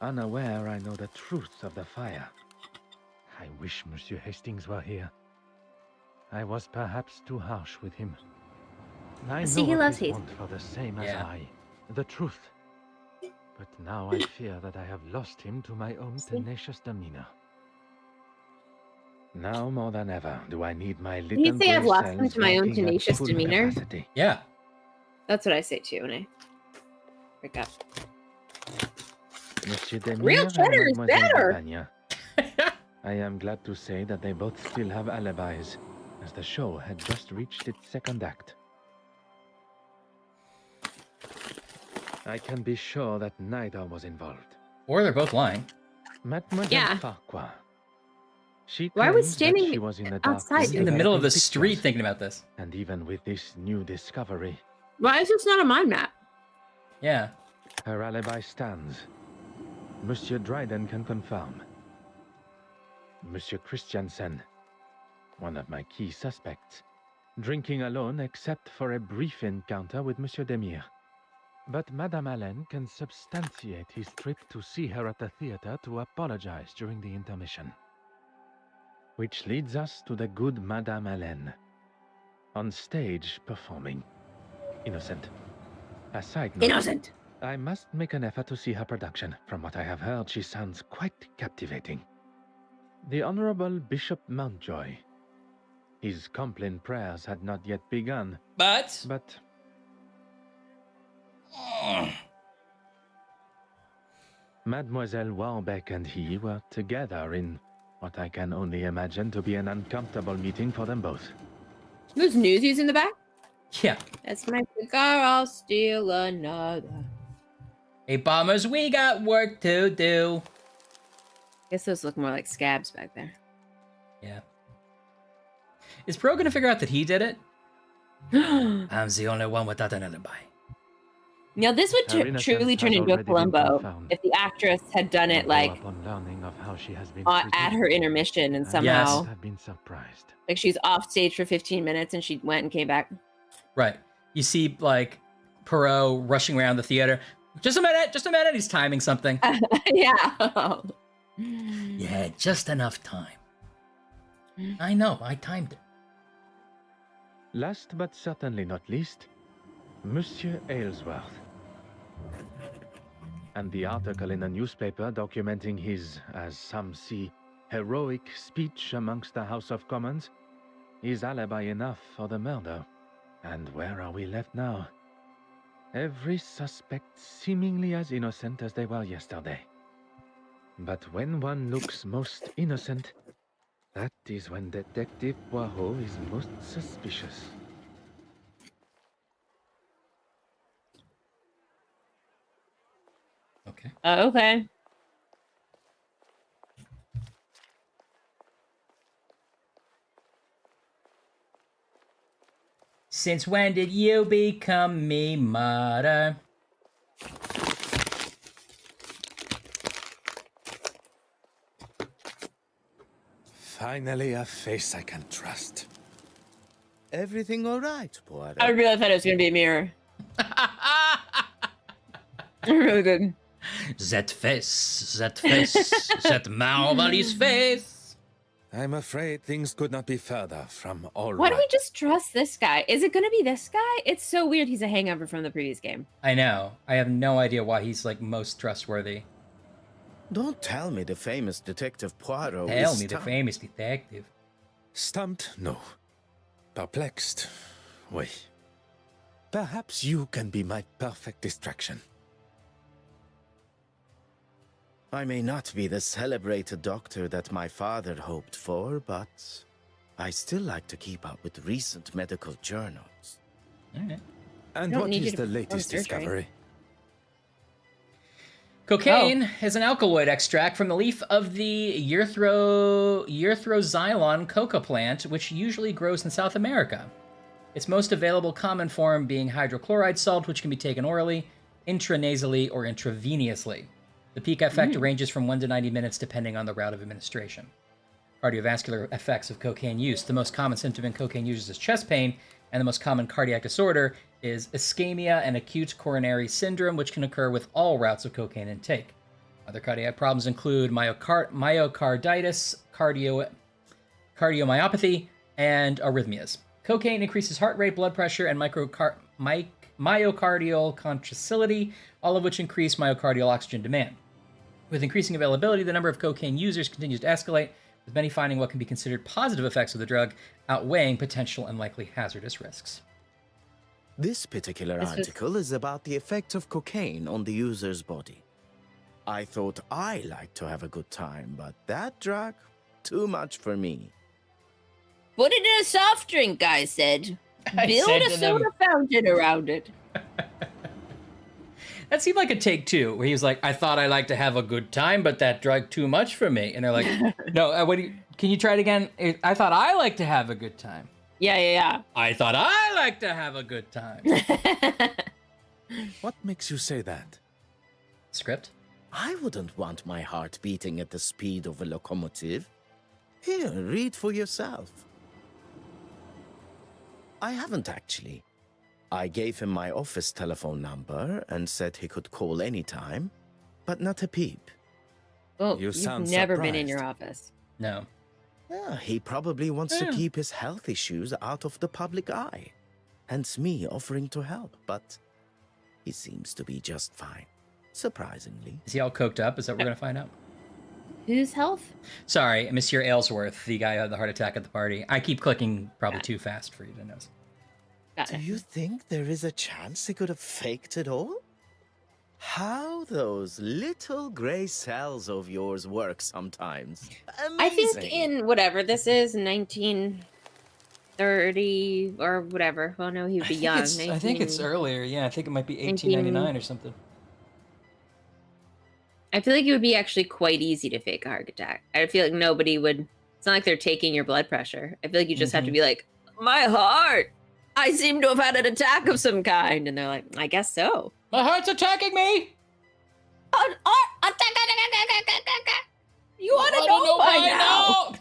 Unaware I know the truth of the fire. I wish Monsieur Hastings were here. I was perhaps too harsh with him. I
See,
know
he
of
loves
his
Hastings.
want for the same as
Yeah.
I, the truth. But now I fear that I have lost him to my own tenacious demeanor. Now more than ever do I need my little
you say I've
grey
lost him
cells
to my own
working at
tenacious
full
demeanor?
capacity.
Yeah.
That's what I say too when I wake up.
Monsieur Demire
Real
and
cheddar is
Mademoiselle
better.
Vivania. I am glad to say that they both still have alibis, as the show had just reached its second act. I can be sure that neither was involved.
Or they're both lying.
Mademoiselle
Yeah.
Farquhar. She
Why are we
claimed that
standing
she was in the dark
outside
looking
In the
at
middle of the
pictures.
street thinking about this.
And even with this new discovery,
Why is this not a mind map?
Yeah.
her alibi stands. Monsieur Dryden can confirm. Monsieur Christiansen, one of my key suspects, drinking alone except for a brief encounter with Monsieur Demire. But Madame Allen can substantiate his trip to see her at the theater to apologize during the intermission. Which leads us to the good Madame Allen, on stage performing. Innocent. A side note.
Innocent.
I must make an effort to see her production. From what I have heard, she sounds quite captivating. The Honorable Bishop Mountjoy. His Compline prayers had not yet begun,
But
Mademoiselle Warbeck and he were together in what I can only imagine to be an uncomfortable meeting for them both.
There's newsies in the back.
yeah.
That's my cigar. I'll steal another.
Hey, bombers, we got work to do.
Guess those look more like scabs back there.
Yeah. Is Pro gonna figure out that he did it? I'm the only one without an alibi.
Now, this would
Her innocence
truly turn
has
into a
already been
Columbo
confirmed.
if the actress had done it
Although
like
upon learning of how she has been
at her intermission and
I
somehow
would have been surprised.
like she's off stage for 15 minutes and she went and came back.
Right. You see, like, Poirot rushing around the theater. Just a minute. He's timing something.
Yeah.
You had just enough time. I know, I timed it.
Last but certainly not least, Monsieur Aylesworth. And the article in the newspaper documenting his, as some see, heroic speech amongst the House of Commons is alibi enough for the murder. And where are we left now? Every suspect seemingly as innocent as they were yesterday. But when one looks most innocent, that is when Detective Poirot is most suspicious.
Okay.
Okay.
Since when did you become me mother?
Finally, a face I can trust. Everything all right, Poirot?
I really thought it was going to be a mirror. Really good.
That face, that marvelous face.
I'm afraid things could not be further from all
Why
right.
don't we just trust this guy? Is it going to be this guy? It's so weird he's a hangover from the previous game.
I know. I have no idea why he's, like, most trustworthy.
Don't tell me the famous Detective Poirot
Tell
is
me the famous detective.
Stumped? No. Perplexed? Oui. Perhaps you can be my perfect distraction.
I may not be the celebrated doctor that my father hoped for, but I still like to keep up with recent medical journals.
All right.
And what is the latest discovery?
Cocaine is an alkaloid extract from the leaf of the Erythroxylon coca plant, which usually grows in South America. Its most available common form being hydrochloride salt, which can be taken orally, intranasally, or intravenously. The peak effect ranges from 1 to 90 minutes depending on the route of administration. Cardiovascular effects of cocaine use. The most common symptom in cocaine users is chest pain, and the most common cardiac disorder is ischemia and acute coronary syndrome, which can occur with all routes of cocaine intake. Other cardiac problems include myocarditis, cardiomyopathy, and arrhythmias. Cocaine increases heart rate, blood pressure, and myocardial contractility, all of which increase myocardial oxygen demand. With increasing availability, the number of cocaine users continues to escalate, with many finding what can be considered positive effects of the drug, outweighing potential and likely hazardous risks.
This particular article is about the effect of cocaine on the user's body. I thought I liked to have a good time, but that drug, too much for me.
Put it in a soft drink, I said. Build a soda fountain around it.
That seemed like a take two, where he was like, I thought I liked to have a good time, but that drug too much for me. And they're like, no, can you try it again? I thought I liked to have a good time.
Yeah.
I thought I liked to have a good time.
What makes you say that?
Script?
I wouldn't want my heart beating at the speed of a locomotive. Here, read for yourself. I haven't actually. I gave him my office telephone number and said he could call anytime, but not a peep.
Well, you've never been in your office.
No.
Yeah, he probably wants to keep his health issues out of the public eye. Hence me offering to help, but he seems to be just fine. Surprisingly.
Is he all coked up? Is that what we're going to find out?
Whose health?
Sorry, Monsieur Aylesworth, the guy who had the heart attack at the party. I keep clicking probably too fast for you to notice.
Do you think there is a chance he could have faked it all? How those little gray cells of yours work sometimes. Amazing.
I think in whatever this is, 1930 or whatever. Well, no, he would be young.
I think it's earlier. Yeah, I think it might be 1899 or something.
I feel like it would be actually quite easy to fake a heart attack. I feel like nobody would. It's not like they're taking your blood pressure. I feel like you just have to be like, my heart. I seem to have had an attack of some kind. And they're like, I guess so.
My heart's attacking me.
You want to know by now?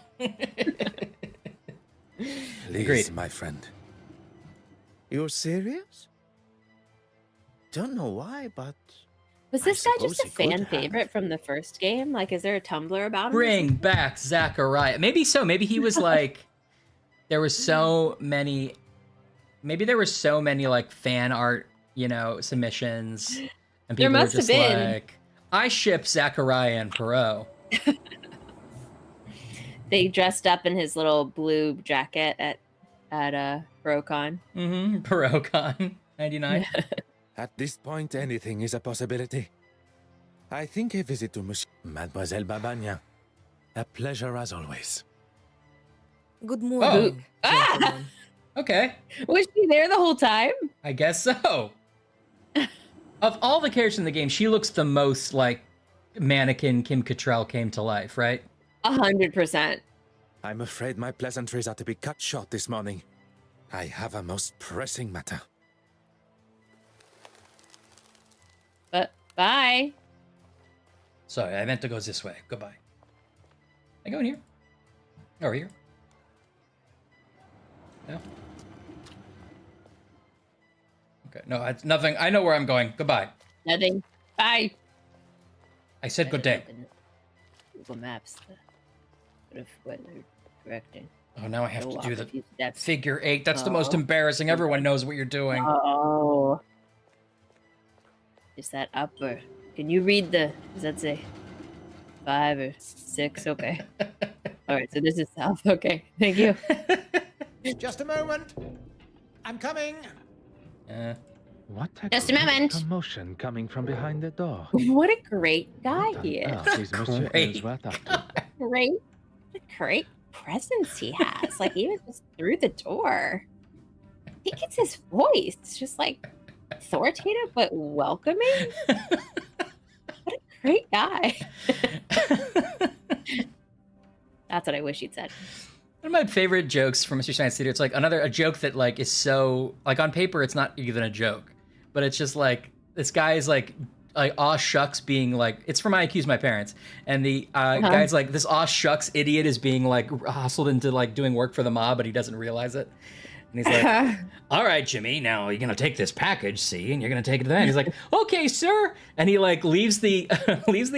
Please,
Agreed.
my friend.
You're serious? Don't know why, but
Was this guy just a
suppose he could
fan
have.
favorite from the first game? Like, is there a Tumblr about him?
Bring back Zachariah. Maybe so. Maybe he was like, there were so many. Maybe there were so many like fan art, submissions, and
There
people were
must have
just
been.
like, I ship Zachariah and Poirot.
They dressed up in his little blue jacket at BroCon.
Mm-hmm. PoirotCon 99.
At this point, anything is a possibility. I think a visit to Mademoiselle Babagna. A pleasure as always.
Good
morning,
Ah!
Okay.
Was she there the whole time?
I guess so. Of all the characters in the game, she looks the most like mannequin Kim Cattrall came to life, right?
100%.
I'm afraid my pleasantries are to be cut short this morning. I have a most pressing matter.
But bye.
Sorry, I meant to go this way. Goodbye. I go in here? Over here? No? Okay, no, it's nothing. I know where I'm going. Goodbye.
Nothing. Bye.
I said good day.
Google Maps. Sort of what they're directing.
Oh, now I have
Go
to
off
do
a
the
few steps.
figure 8. That's the most
Oh.
embarrassing. Everyone knows what you're doing.
Oh. Is that up or can you read the? Does that say 5 or 6? Okay. All right. So this is south. Okay. Thank you.
Just a moment. I'm coming.
What
Just a moment.
commotion coming from behind the door?
What a great guy he is.
Earth is Monsieur
Great.
Ellsworth up to?
Great. What a great presence he has. Like even just through the door. I think it's his voice. It's just like authoritative but welcoming. What a great guy. That's what I wish he'd said.
One of my favorite jokes from Mr. Science Theater. It's like a joke that like is so like on paper it's not even a joke, but it's just like this guy is like aw shucks being like it's from I Accuse My Parents, and the guy's like this aw shucks idiot is being like hustled into like doing work for the mob, but he doesn't realize it. And he's like, all right, Jimmy, now you're going to take this package, see, and you're going to take it to that. He's like, okay, sir. And he like leaves the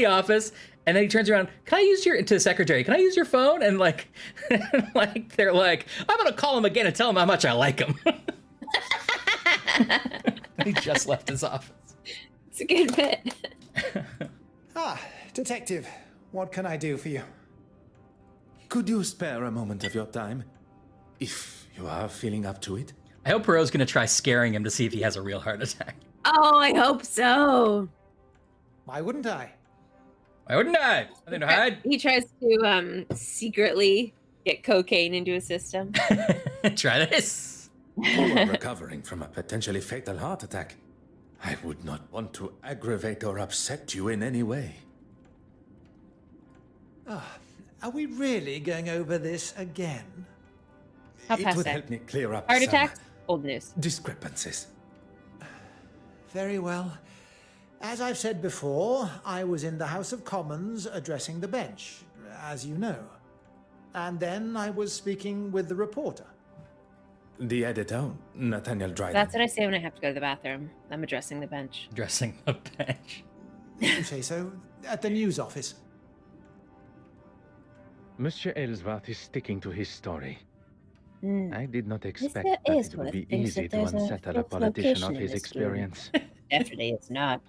office, and then he turns around, can I use to the secretary, can I use your phone? And like, like they're like, I'm going to call him again and tell him how much I like him. He just left his office.
It's a good bit.
Detective, what can I do for you?
Could you spare a moment of your time? If you are feeling up to it.
I hope Poirot's going to try scaring him to see if he has a real heart attack.
Oh, I hope so.
Why wouldn't I?
Why wouldn't I? Nothing to hide.
He tries to secretly get cocaine into his system.
Try this.
You are recovering from a potentially fatal heart attack. I would not want to aggravate or upset you in any way.
Are we really going over this again?
How
It
past
would
that?
help me clear up
Heart
some
attack? Old news.
discrepancies.
Very well. As I've said before, I was in the House of Commons addressing the bench, as you know. And then I was speaking with the reporter.
The editor, Nathaniel Dryden.
That's what I say when I have to go to the bathroom. I'm addressing the bench.
Addressing the bench.
You say so? At the news office.
Monsieur Ellsworth is sticking to his story. I did not expect
Mr.
that it would
Ellsworth
be
thinks
easy
that
to
there's a
unsettle a
fifth
politician
location
of
in
his
this game.
experience.
Definitely it's not.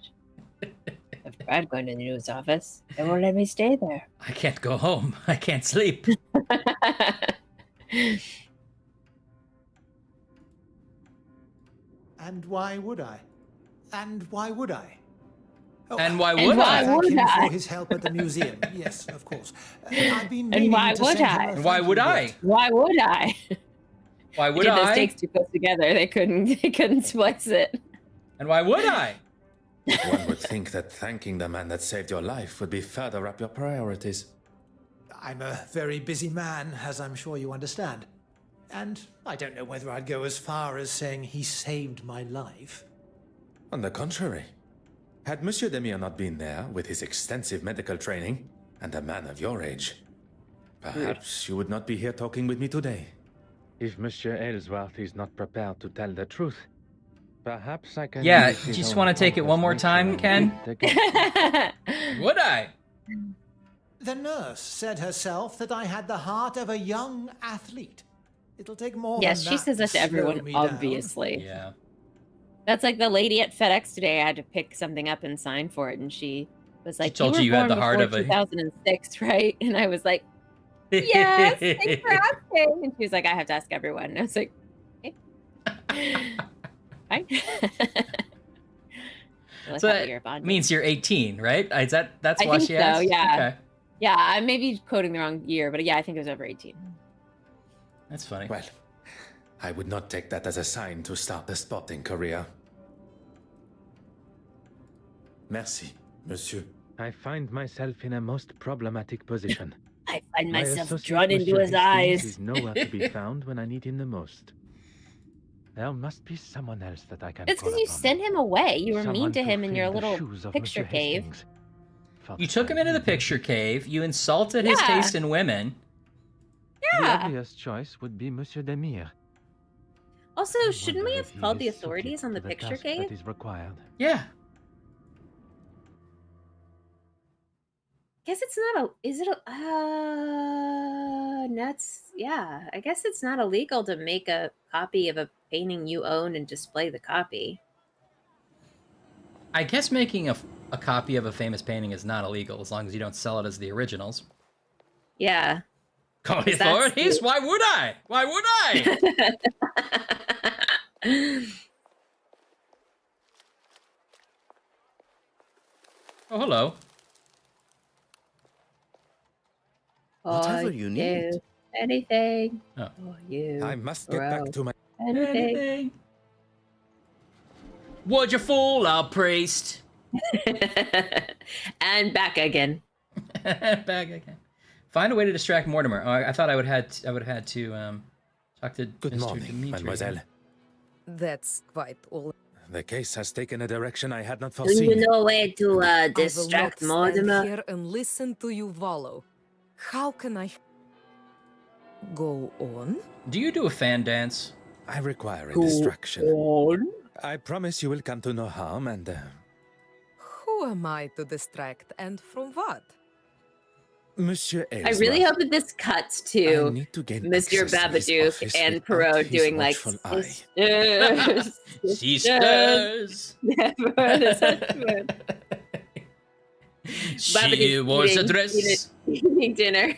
I've tried going to the news office. They won't let me stay there.
I can't go home. I can't sleep.
And why would I? And why would I? Oh,
And why would
why
I?
Thank
would
him
I?
for his help at the museum. Yes, of course. I've been
And
meaning
why
to
would
send him
I?
a
And why
thank
would
you
I?
note.
Why would I?
Why would
Did those
I?
takes too close together. They couldn't splice it.
And why would I?
One would think that thanking the man that saved your life would be further up your priorities.
I'm a very busy man, as I'm sure you understand. And I don't know whether I'd go as far as saying he saved my life.
On the contrary. Had Monsieur Demir not been there with his extensive medical training, and a man of your age, perhaps you would not be here talking with me today.
If Monsieur Ellsworth is not prepared to tell the truth, perhaps I can...
Yeah, you just want to take it one more time, Ken? Would I?
The nurse said herself that I had the heart of a young athlete. It'll take more than that.
Yes, she says that to everyone, obviously.
Yeah.
That's like the lady at FedEx today. I had to pick something up and sign for it, and she was like,
told you had the heart of a
2006, right? And I was like, yes, thanks for asking. And she was like, I have to ask everyone. And I was like, okay. Fine.
So that means you're 18, right? That's why she asked?
So, yeah.
Okay.
Yeah, I may be quoting the wrong year, but yeah, I think it was over 18.
That's funny.
Well, I would not take that as a sign to start a sporting career. Merci, monsieur.
I find myself in a most problematic position.
I find
My
myself
associate,
drawn into
Monsieur
his
Hastings,
eyes.
is nowhere to be found when I need him the most. There must be someone else that I can
It's
call
because you
upon.
sent him away. You were
Someone
mean to
to
him in your
fill the
little
shoes of
picture
Monsieur
cave.
Hastings.
You took him into the picture cave. You insulted his taste in women.
The
Yeah.
obvious choice would be Monsieur Demir.
Also, shouldn't we have called the authorities on the picture
task
cave?
that is required.
Yeah.
Guess it's not a. Is it a? Nuts. Yeah, I guess it's not illegal to make a copy of a painting you own and display the copy.
I guess making a copy of a famous painting is not illegal as long as you don't sell it as the originals.
Yeah.
Call the authorities? Why would I? Why would I? Oh, hello.
Whatever you need.
Anything.
Oh.
For you.
I must get back to my...
Anything.
Would you fool our priest?
And back again.
Back again. Find a way to distract Mortimer. Oh, I thought I would have had to talk to
Good
Mr.
morning,
Dimitri.
mademoiselle.
That's quite all.
The case has taken a direction I had not
Do
foreseen.
you know a way to distract
I will not stand
Mortimer?
here and listen to you wallow. How can I go on?
Do you do a fan dance?
I require a distraction. I promise you will come to no harm and...
Who am I to distract and from what?
Monsieur
I
Ellsworth,
really hope that this cuts
I
to
need to gain
Mr.
access to his
Babadook
office
and
without
Poirot
his
doing like
watchful eye.
sisters. Never the such
She was a dress.
Eating dinner.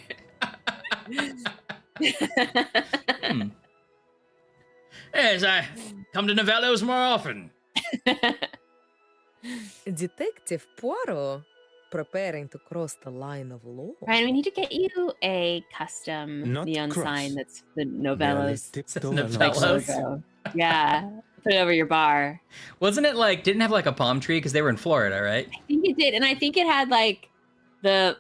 Yes, I come to Novellos more often.
Detective Poirot, preparing to cross the line of law.
Ryan, we need to get you a custom
Not
neon
cross.
sign that's the
Merely
Novellos.
tiptoe
Novellos.
alongside.
logo. Yeah, put it over your bar.
Wasn't it like, didn't it have like a palm tree because they were in Florida, right?
I think it did, and I think it had like the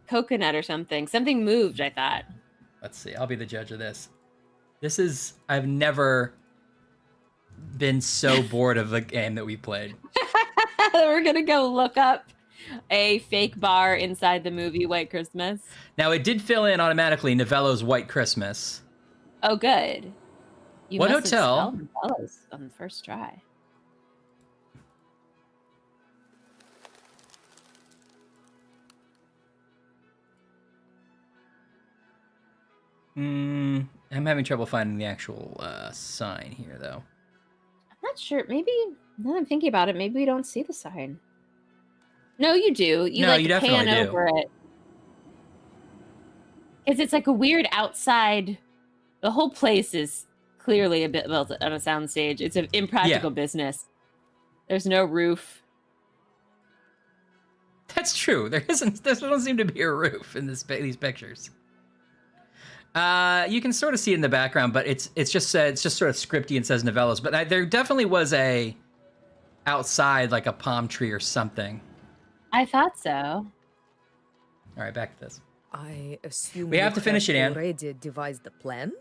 coconut or something. Something moved, I thought.
Let's see. I'll be the judge of this. I've never been so bored of a game that we played.
We're gonna go look up a fake bar inside the movie White Christmas.
Now, it did fill in automatically Novello's White Christmas.
Oh, good. You
What
must have
hotel?
spelled Novellos on the first try.
I'm having trouble finding the actual sign here, though.
I'm not sure. Maybe, now that I'm thinking about it, maybe we don't see the sign. No, you do. You
No,
like
you
pan
definitely do.
over it. Because it's like a weird outside. The whole place is clearly a bit built on a soundstage. It's an impractical business. There's no roof.
That's true. There doesn't seem to be a roof in these pictures. You can sort of see it in the background, but it's just sort of scripty and says Novellos. But there definitely was a outside, like a palm tree or something.
I thought so.
All right, back to this.
I assume
We have
you
to finish it, Anne.
already devised the plan?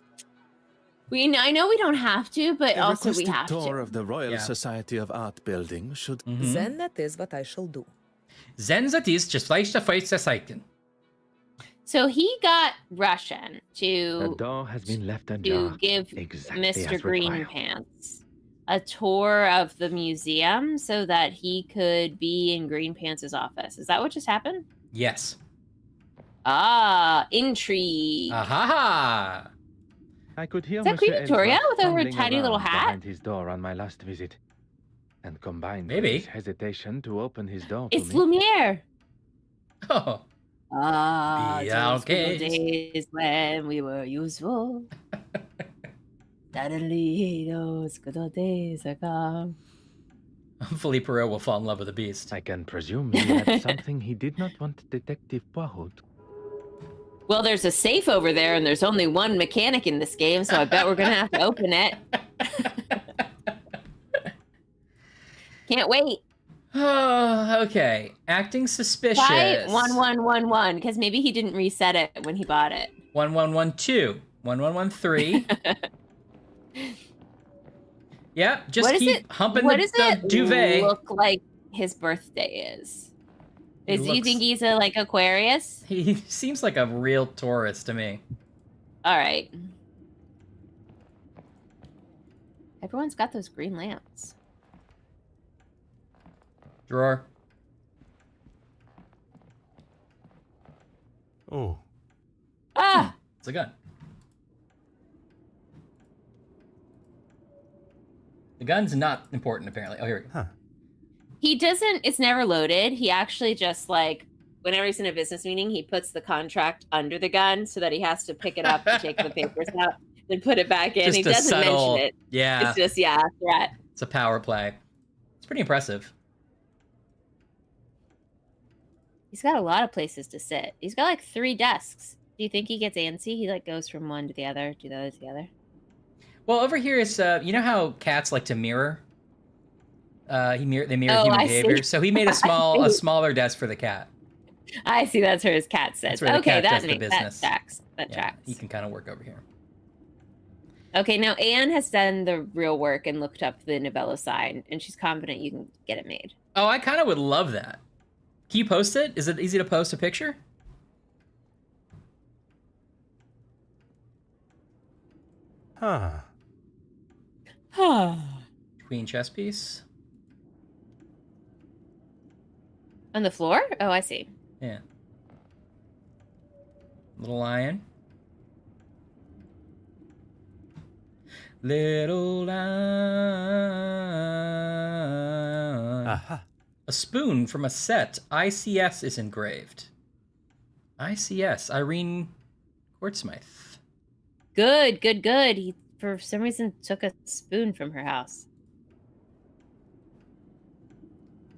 I know we don't have to, but
A
also we
requested
have
tour
to.
of the Royal
Yeah.
Society of Art building should...
Then that is what I shall do.
Then that is just like the first society.
So he got Russian
The
to
door has been left ajar.
to give
exactly
Mr.
as required.
Greenpants a tour of the museum so that he could be in Greenpants' office. Is that what just happened?
Yes.
Ah, intrigue.
Aha!
I could hear
Is that
Monsieur
Queen Victoria
Edward
with her
fumbling
tiny little
around
hat?
behind his door on my last visit, and combined
Maybe.
with his hesitation to open his door
It's
to me.
Lumiere.
Oh.
Ah,
Be
those good
okay.
days when we were useful. Suddenly, those good old days are gone.
Hopefully Poirot will fall in love with the beast.
I can presume he had something he did not want Detective Poirot.
Well, there's a safe over there, and there's only one mechanic in this game, so I bet we're gonna have to open it. Can't wait.
Oh, okay. Acting suspicious.
Try 1111, because maybe he didn't reset it when he bought it.
1112. 1113. Yeah, just
What is
keep
it?
humping
What
the,
does
the
it
duvet.
look like his birthday is?
He
Do you
looks-
think he's a like Aquarius?
He seems like a real Taurus to me.
All right. Everyone's got those green lamps.
Drawer.
Oh.
Ah!
It's a gun. The gun's not important, apparently. Oh, here we go.
He doesn't, it's never loaded. He actually just like, whenever he's in a business meeting, he puts the contract under the gun so that he has to pick it up and take the papers out and put it back in.
Just
He
a
doesn't
subtle-
mention it.
yeah.
It's just, yeah, a threat.
It's a power play. It's pretty impressive.
He's got a lot of places to sit. He's got like 3 desks. Do you think he gets antsy? He like goes from one to the other, to the other, to the other.
Well, over here is, you know how cats like to mirror? They mirror
Oh,
human
I
behavior.
see.
So he made a
I see.
smaller desk for the cat.
I see. That's where his cat sits.
That's where the
Okay,
cat
that
does the
makes
business.
that tracks. That
Yeah,
tracks.
he can kind of work over here.
Okay, now Anne has done the real work and looked up the Novello sign, and she's confident you can get it made.
Oh, I kind of would love that. Can you post it? Is it easy to post a picture?
Huh.
Queen chess piece.
On the floor? Oh, I see.
Yeah. Little lion. Little lion.
Aha.
A spoon from a set. ICS is engraved. ICS. Irene Quartzsmith.
Good, good, good. He, for some reason, took a spoon from her house.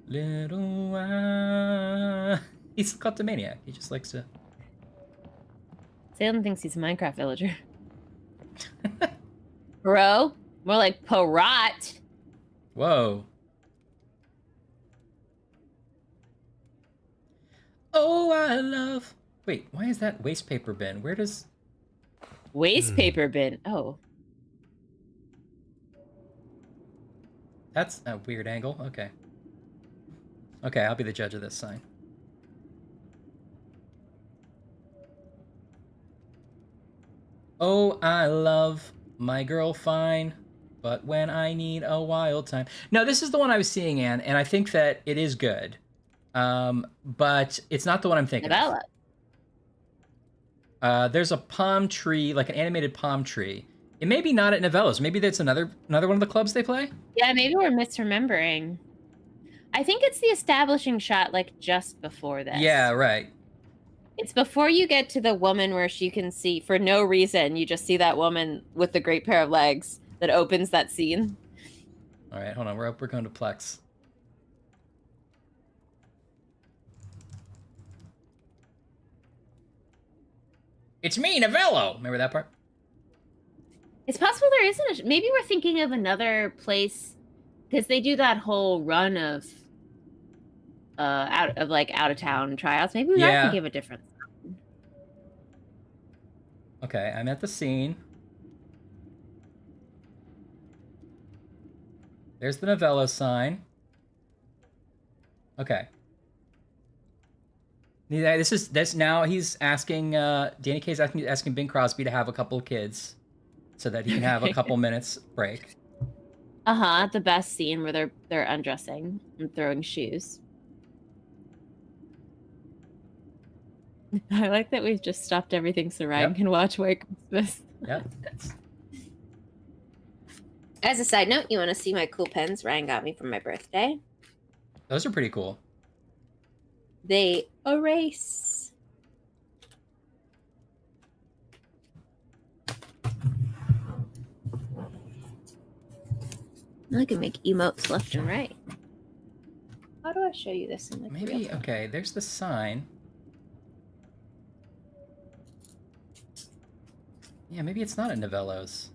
Little he's a kleptomaniac. He just likes to...
Salem thinks he's a Minecraft villager. Bro? More like Poirot.
Whoa. Oh, I love... Wait, why is that waste paper bin? Where does...
Waste paper bin. Oh.
That's a weird angle. Okay. Okay, I'll be the judge of this sign. Oh, I love my girl fine, but when I need a wild time. No, this is the one I was seeing, Anne, and I think that it is good. But it's not the one I'm thinking of. There's a palm tree, like an animated palm tree. It may be not at Novello's. Maybe that's another one of the clubs they play?
Yeah, maybe we're misremembering. I think it's the establishing shot, like, just before this.
Yeah, right.
It's before you get to the woman where she can see, for no reason, you just see that woman with the great pair of legs that opens that scene.
All right, hold on. We're going to Plex. It's me, Novello! Remember that part?
It's possible there isn't a... Maybe we're thinking of another place, because they do that whole run of out of town tryouts. Maybe we are thinking of a different...
Okay, I'm at the scene. There's the Novello sign. Okay. Yeah, this now he's asking Danny Kaye's asking Bing Crosby to have a couple of kids so that he can have a couple minutes break.
The best scene where they're undressing and throwing shoes. I like that we've just stopped everything so Ryan can watch White Christmas.
Yep.
As a side note, you want to see my cool pens Ryan got me for my birthday?
Those are pretty cool.
They erase. I can make emotes left and right. How do I show you this in
Maybe, okay, there's the sign. Yeah, maybe it's not at Novello's.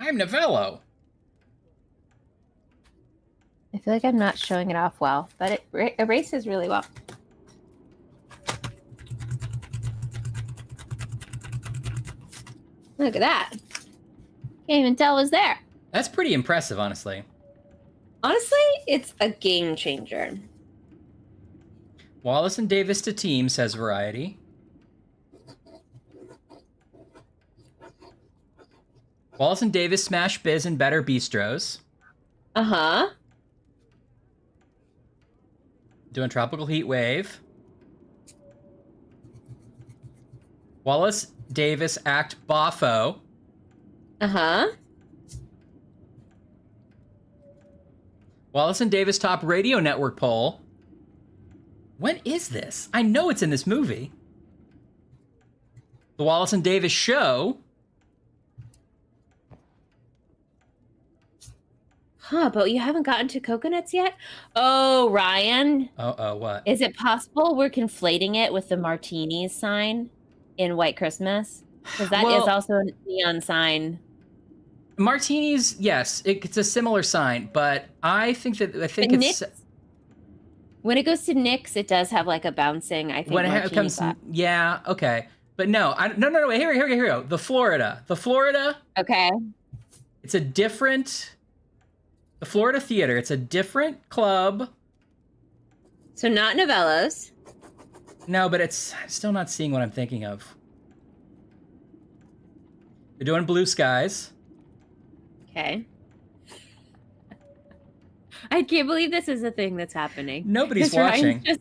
I'm Novello.
I feel like I'm not showing it off well, but it erases really well. Look at that. Can't even tell it was there.
That's pretty impressive, honestly.
Honestly, it's a game changer.
Wallace and Davis to team, says Variety. Wallace and Davis smash biz in better bistros. Doing Tropical Heat Wave. Wallace, Davis act Boffo. Wallace and Davis top radio network poll. When is this? I know it's in this movie. The Wallace and Davis show.
But you haven't gotten to coconuts yet? Oh, Ryan.
Uh-oh, what?
Is it possible we're conflating it with the martinis sign in White Christmas? Because that is also a neon sign.
Martinis, yes, it's a similar sign, but I think it's...
When it goes to Nick's, it does have like a bouncing, I think,
when it comes, yeah, okay. But no, no, here we go. The Florida.
Okay.
It's a different... The Florida Theater. It's a different club.
So not Novello's.
No, but I'm still not seeing what I'm thinking of. They're doing Blue Skies.
Okay. I can't believe this is a thing that's happening.
Nobody's watching.
Ryan's just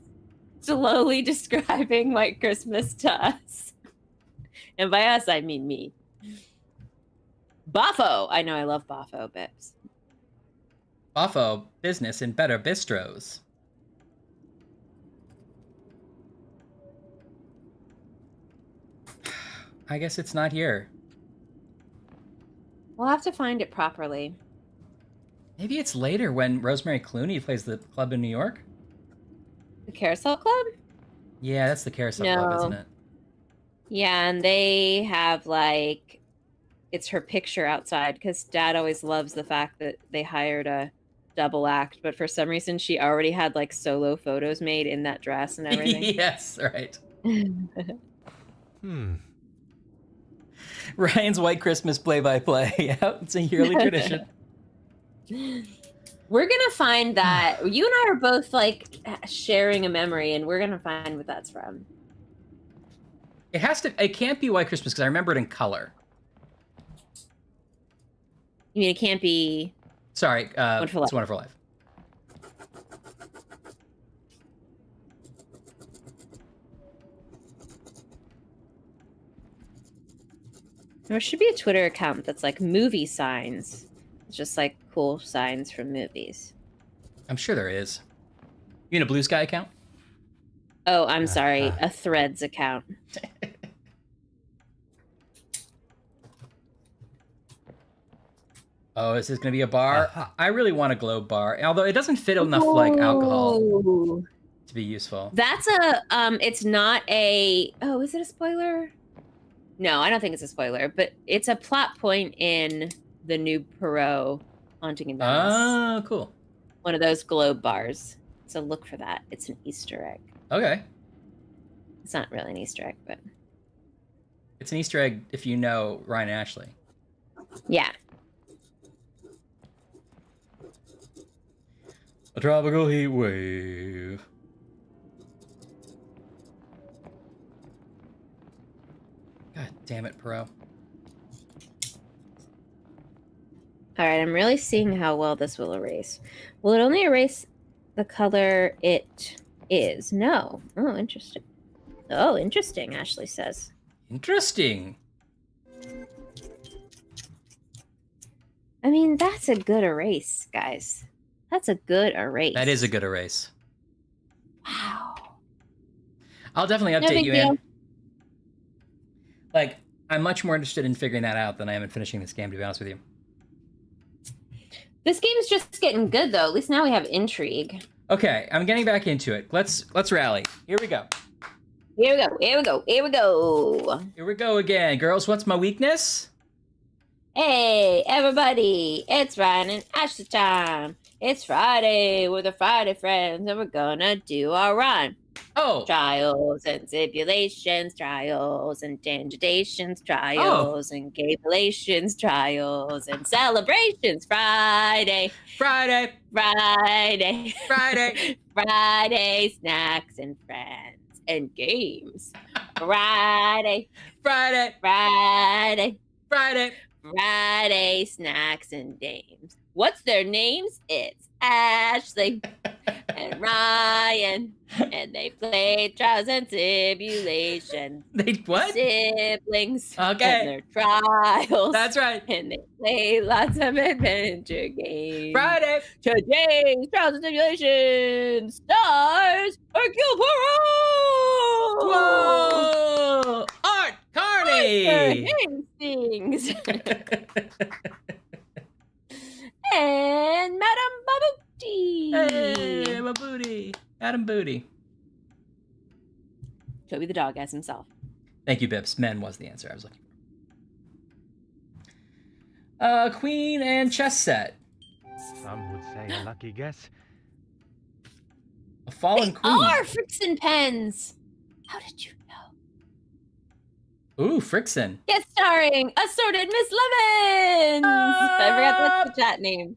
slowly describing White Christmas to us. And by us, I mean me. Boffo. I know I love Boffo, Bips.
Boffo, business in better bistros. I guess it's not here.
We'll have to find it properly.
Maybe it's later when Rosemary Clooney plays the club in New York?
The Carousel Club?
Yeah, that's the Carousel Club, isn't it?
Yeah, and they have like... It's her picture outside, because Dad always loves the fact that they hired a double act, but for some reason she already had like solo photos made in that dress and everything.
Yes, right. Ryan's White Christmas play-by-play. Yep, it's a yearly tradition.
We're gonna find that. You and I are both like sharing a memory, and we're gonna find what that's from.
It can't be White Christmas because I remember it in color.
You mean it can't be?
Sorry,
Wonderful Life.
It's Wonderful Life.
There should be a Twitter account that's like movie signs. It's just like cool signs from movies.
I'm sure there is. You mean a Blue Sky account?
Oh, I'm sorry. A Threads account.
Oh, is this going to be a bar? I really want a globe bar, although it doesn't fit enough like alcohol to be useful.
That's a it's not a is it a spoiler? No, I don't think it's a spoiler, but it's a plot point in the new Poirot Haunting in Venice.
Oh, cool.
One of those globe bars. So look for that. It's an Easter egg.
Okay.
It's not really an Easter egg, but
It's an Easter egg if you know Ryan and Ashley.
yeah.
A tropical heat wave. God damn it, Poirot.
All right, I'm really seeing how well this will erase. Will it only erase the color it is? No. Oh, interesting. Oh, interesting, Ashley says.
Interesting.
I mean, that's a good erase, guys. That's a good erase.
That is a good erase.
Wow.
I'll definitely
No
update
big
you,
deal.
Ann. Like, I'm much more interested in figuring that out than I am in finishing this game, to be honest with you.
This game's just getting good, though. At least now we have intrigue.
Okay, I'm getting back into it. Let's rally. Here we go.
Here we go. Here we go. Here we go.
Here we go again. Girls, what's my weakness?
Hey, everybody. It's Ryan and Ashley time. It's Friday. We're the Friday friends, and we're gonna do our run.
Oh.
Trials and tribulations, trials and tangentations, trials and gabulations, trials and celebrations. Friday.
Friday.
Friday.
Friday.
Friday, snacks and friends and games. Friday.
Friday.
Friday.
Friday.
Friday, snacks and games. What's their names? It's Ashley and Ryan, and they play trials and tribulations.
They what?
Siblings.
Okay.
And their trials.
That's right.
And they play lots of adventure games.
Friday.
Today's trials and tribulations stars Hercule Poirot.
Whoa! Art Carney.
Hastings. And Madame Babuti.
Hey, my booty. Adam Booty.
Toby the dog as himself.
Thank you, Bips. Men was the answer I was looking for. Queen and chess set.
Some would say a lucky guess.
A fallen queen.
Are Frickson pens. How did you know?
Ooh, Frickson.
Guest starring Assorted Miss Lemons. I forgot that's the chat name.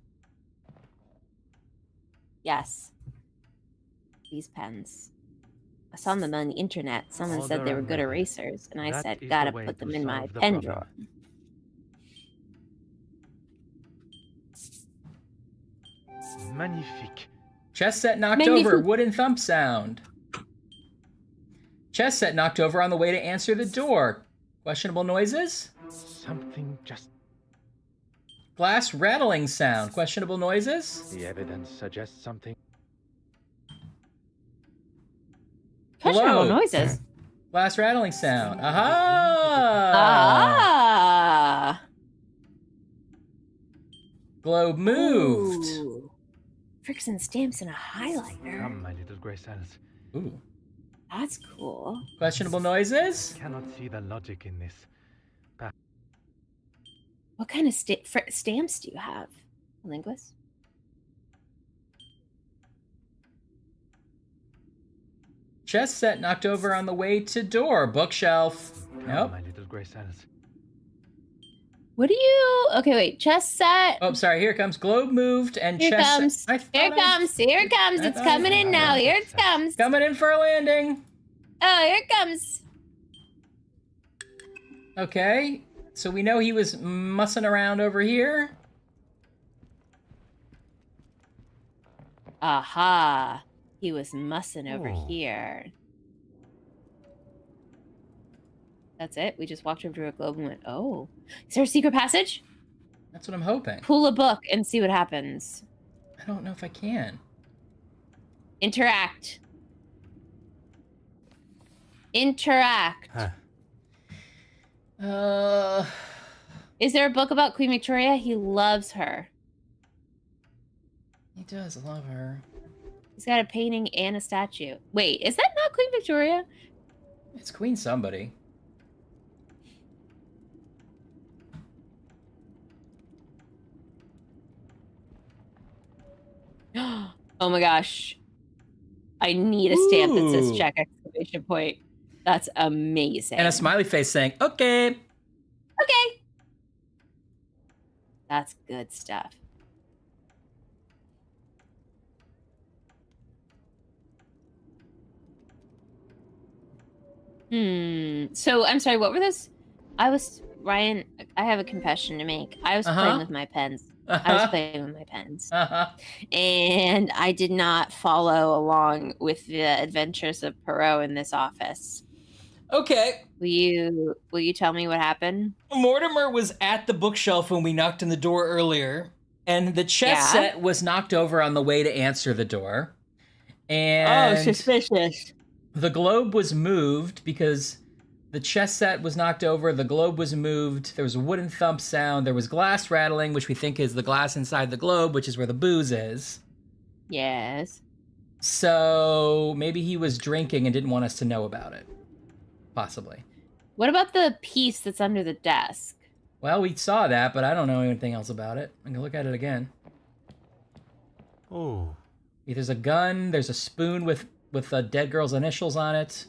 Yes. These pens. I saw them on the internet. Someone said they were good erasers, and I said, gotta put them in my pen drawer.
Magnifique.
Chess set knocked over. Wooden thump sound. Chess set knocked over on the way to answer the door. Questionable noises?
Something just...
Glass rattling sound. Questionable noises?
The evidence suggests something.
Questionable
Hello.
noises.
Glass rattling sound. Aha!
Ah!
Globe moved.
Ooh. Frickson stamps and a highlighter.
Come, my little grey cells.
Ooh.
That's cool.
Questionable noises?
Cannot see the logic in this.
What kind of stamps do you have, Linguist?
Chess set knocked over on the way to door. Bookshelf.
Come,
Nope.
my little grey cells.
What do you... Okay, wait. Chess set.
Oh, sorry. Here it comes. Globe moved and
Here
chess
comes.
set.
Here it comes. Here it comes. It's coming in now. Here it comes.
Coming in for a landing.
Oh, here it comes.
Okay. So we know he was mussing around over here.
Aha. He was mussing over
Oh.
here. That's it? We just walked over to a globe and went, oh. Is there a secret passage?
That's what I'm hoping.
Pull a book and see what happens.
I don't know if I can.
Interact. Interact.
Huh.
Is there a book about Queen Victoria? He loves her.
He does love her.
He's got a painting and a statue. Wait, is that not Queen Victoria?
It's Queen somebody.
Oh my gosh. I need a stamp that says check exclamation point. That's amazing.
And a smiley face saying, okay.
Okay. That's good stuff. So I'm sorry, what were those? Ryan, I have a confession to make. I was playing with my pens. I was playing with my pens. And I did not follow along with the adventures of Poirot in this office.
Okay.
Will you tell me what happened?
Mortimer was at the bookshelf when we knocked on the door earlier, and the chess set was knocked over on the way to answer the door. And
suspicious.
The globe was moved because the chess set was knocked over. The globe was moved. There was a wooden thump sound. There was glass rattling, which we think is the glass inside the globe, which is where the booze is.
Yes.
So maybe he was drinking and didn't want us to know about it. Possibly.
What about the piece that's under the desk?
Well, we saw that, but I don't know anything else about it. I can look at it again.
Oh.
There's a gun. There's a spoon with a dead girl's initials on it.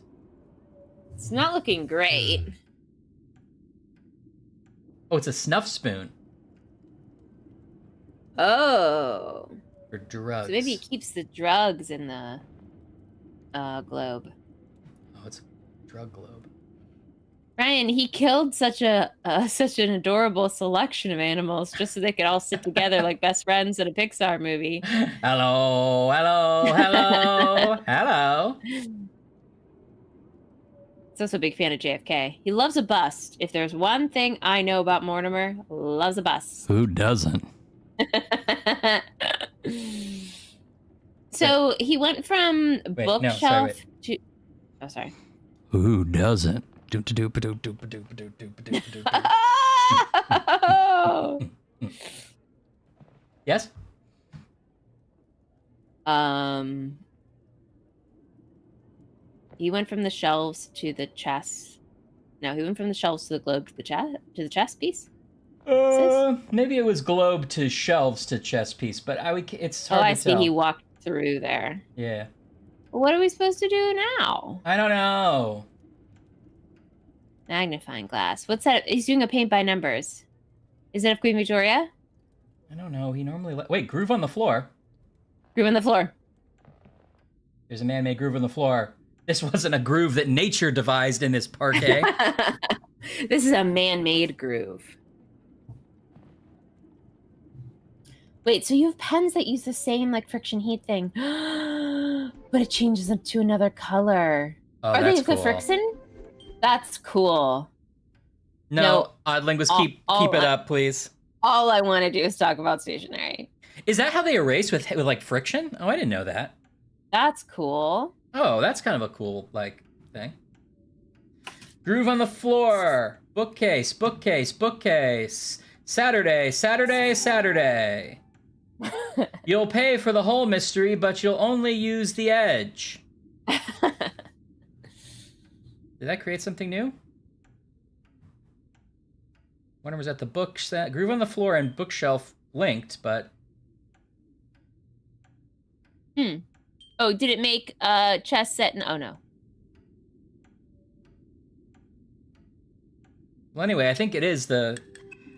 It's not looking great.
Oh, it's a snuff spoon.
Oh.
For drugs.
So maybe he keeps the drugs in the globe.
Oh, it's a drug globe.
Ryan, he killed such an adorable selection of animals just so they could all sit together like best friends in a Pixar movie.
Hello, hello, hello, hello.
He's also a big fan of JFK. He loves a bust. If there's one thing I know about Mortimer, loves a bust.
Who doesn't?
So he went from bookshelf to... Oh, sorry.
Who doesn't? Yes?
He went from the shelves to the chess. No, he went from the shelves to the globe to the chess piece.
Maybe it was globe to shelves to chess piece, but it's hard to tell.
I see. He walked through there.
Yeah.
What are we supposed to do now?
I don't know.
Magnifying glass. What's that? He's doing a paint by numbers. Is it of Queen Victoria?
I don't know. He normally... Wait, groove on the floor.
Groove on the floor.
There's a man-made groove on the floor. This wasn't a groove that nature devised in this parquet.
This is a man-made groove. Wait, so you have pens that use the same friction heat thing, but it changes them to another color.
Oh,
Are
that's
they
cool.
the friction? That's cool.
No, Odd Linguist, keep it up, please.
All I want to do is talk about stationery.
Is that how they erase with friction? Oh, I didn't know that.
That's cool.
Oh, that's kind of a cool thing. Groove on the floor. Bookcase, bookcase, bookcase. Saturday, Saturday, Saturday. You'll pay for the whole mystery, but you'll only use the edge. Did that create something new? One was at the book set. Groove on the floor and bookshelf linked, but...
Oh, did it make chess set? Oh, no.
Well, anyway, I think it is I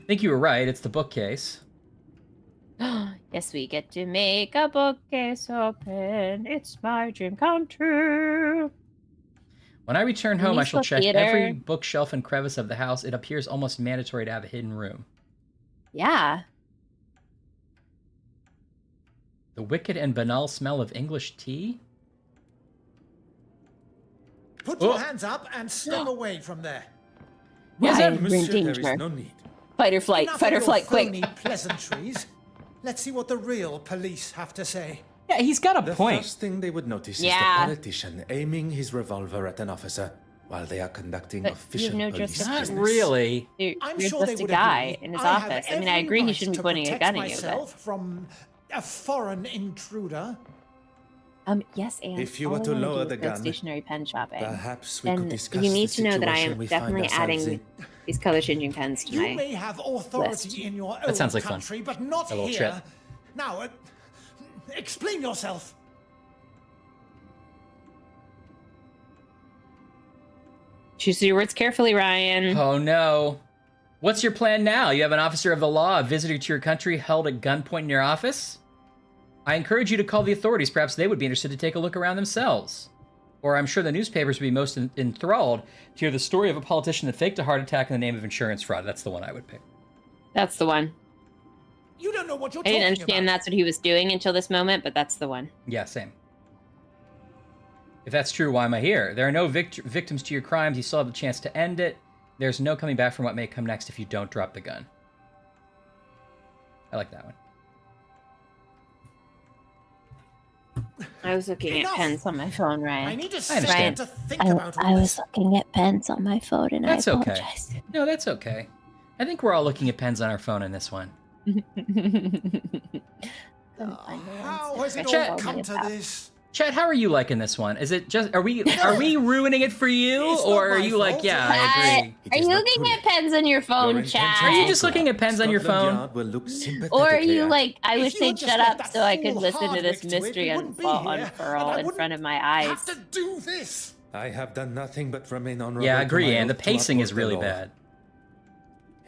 think you were right. It's the bookcase.
Yes, we get to make a bookcase open. It's my dream come true.
When I return home, I shall check every bookshelf and crevice of the house. It appears almost mandatory to have a hidden room.
Yeah.
The wicked and banal smell of English tea?
Put your hands up and step away from there.
Ryan,
Monsieur,
we're in
there
danger.
is no need.
Fight or flight.
Enough
Fight or
of your
flight, quick.
phony pleasantries. Let's see what the real police have to say.
Yeah, he's got a
The
point.
first thing they would notice is the politician aiming his revolver at an officer while they are conducting official
no
police
jurisdiction.
business.
Not really.
You're
I'm
just
sure they
a
would
guy
agree.
in his
I have
office. I mean, I
every
agree he
right
shouldn't be
to
pointing a
protect
gun at you,
myself from a foreign intruder.
Yes, and
If you
all
were
I
to
wanna
lower
do
the
is go
gun,
stationary pen shopping.
perhaps we could
Then
discuss
you need
the
to know that I
situation
am
we find
definitely
ourselves
adding
in.
these color changing pens to
You
my
may have authority
list.
in your
That
own
sounds like fun.
country, but not
A little
here.
trip.
Now, explain yourself.
Choose your words carefully, Ryan.
Oh no. What's your plan now? You have an officer of the law, a visitor to your country, held at gunpoint in your office? I encourage you to call the authorities. Perhaps they would be interested to take a look around themselves. Or I'm sure the newspapers would be most enthralled to hear the story of a politician that faked a heart attack in the name of insurance fraud. That's the one I would pick.
That's the one.
You don't know what you're
I didn't
talking
understand that's what he was doing until this moment, but that's the one.
Yeah, same. If that's true, why am I here? There are no victims to your crimes. You still have the chance to end it. There's no coming back from what may come next if you don't drop the gun. I like that one.
I was looking at pens on my phone, Ryan.
I need a
I understand.
second to think about all
I
this.
was looking at pens on my phone and
That's
I
okay.
apologize.
No, that's okay. I think we're all looking at pens on our phone in this one.
How has it
Chat-
all come to this?
Chat, how are you liking this one? Is it just are we ruining it for you,
It's
or
not
are
my
you like,
fault.
yeah, I agree?
Are you looking at pens on your phone, chat?
Are you just looking at pens on your phone?
Or are you like, I wish
If you
they'd
had just
shut
left
up
that
so I could
fool
listen to this
Hardwick to it,
mystery
we wouldn't be
unfurl
here, and
unfurl
I
in
wouldn't
front of my
have
eyes?
to do this.
I have done nothing but remain honorable.
Yeah, I
to
agree,
my
and the
oath to
pacing is
uphold the
really
law.
bad.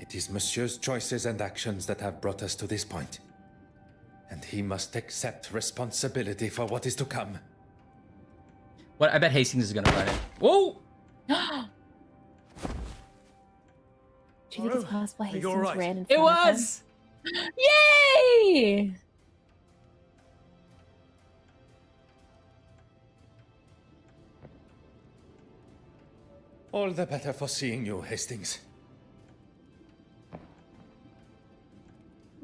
It is Monsieur's choices and actions that have brought us to this point, and he must accept responsibility for what is to come.
What? I bet Hastings is gonna run it. Whoa!
Do you think it's possible
Are you
Hastings
all right?
ran in
It
front of him?
was.
Yay!
All the better for seeing you, Hastings.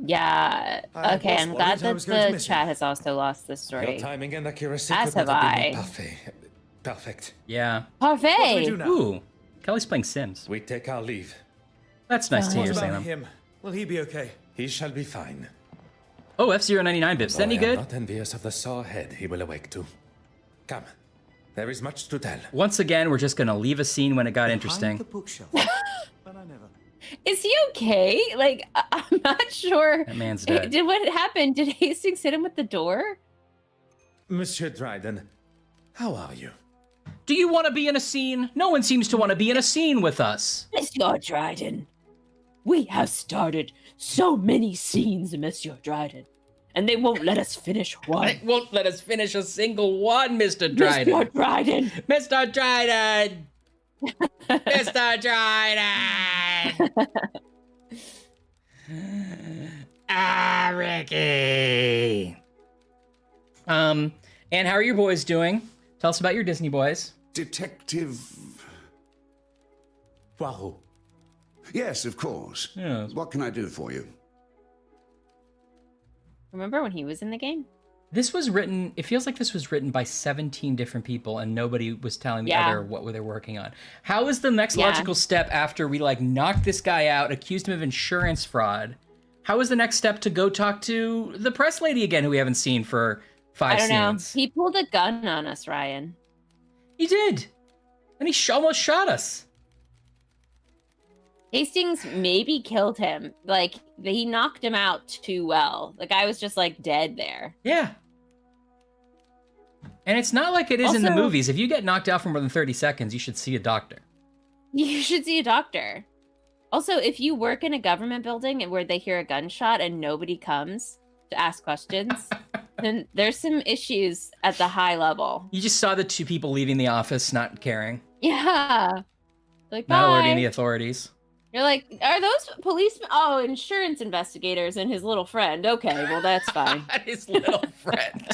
Yeah.
I
Okay,
was
I'm
worried
glad
I
that
was going to
the
miss
chat
it.
has also lost the
Your
story.
timing and accuracy
As
could not
have
have been more
I.
perfect.
Yeah.
What do we
Parfait!
do now?
Ooh. Kelly's playing Sims.
We take our leave.
That's nice to
What
hear,
about
Salem.
him? Will he be okay?
He shall be fine.
Oh, F099 Bips. Any
Though I am
good?
not envious of the sore head he will awake to. Come, there is much to tell.
Once again, we're just gonna leave a scene when it got interesting.
Behind the bookshelf. But I never.
Is he okay? Like, I'm not sure.
That man's dead.
Did what happened? Did Hastings hit him with the door?
Monsieur Dryden, how are you?
Do you want to be in a scene? No one seems to want to be in a scene with us.
Monsieur Dryden, we have started so many scenes, Monsieur Dryden, and they won't let us finish one.
It won't let us finish a single one, Mr. Dryden.
Mr. Dryden!
Mr. Dryden! Mr. Dryden! Ricky! And how are your boys doing? Tell us about your Disney boys.
Detective
Poirot.
Yes, of course.
Yes.
What can I do for you?
Remember when he was in the game?
This was written, it feels like this was written by 17 different people and nobody was telling the other what they're working on. How is the next logical step after we like knocked this guy out, accused him of insurance fraud? How is the next step to go talk to the press lady again who we haven't seen for 5 scenes?
I don't know. He pulled a gun on us, Ryan.
He did. And he almost shot us.
Hastings maybe killed him. Like, he knocked him out too well. The guy was just, like, dead there.
Yeah. And it's not like it is in the
Also-
movies. If you get knocked out for more than 30 seconds, you should see a doctor.
You should see a doctor. Also, if you work in a government building and where they hear a gunshot and nobody comes to ask questions, then there's some issues at the high level.
You just saw the 2 people leaving the office not caring,
Yeah. Like,
not alerting
bye.
the authorities.
You're like, are those policemen? Oh, insurance investigators and his little friend. Okay, well, that's fine.
His little friend.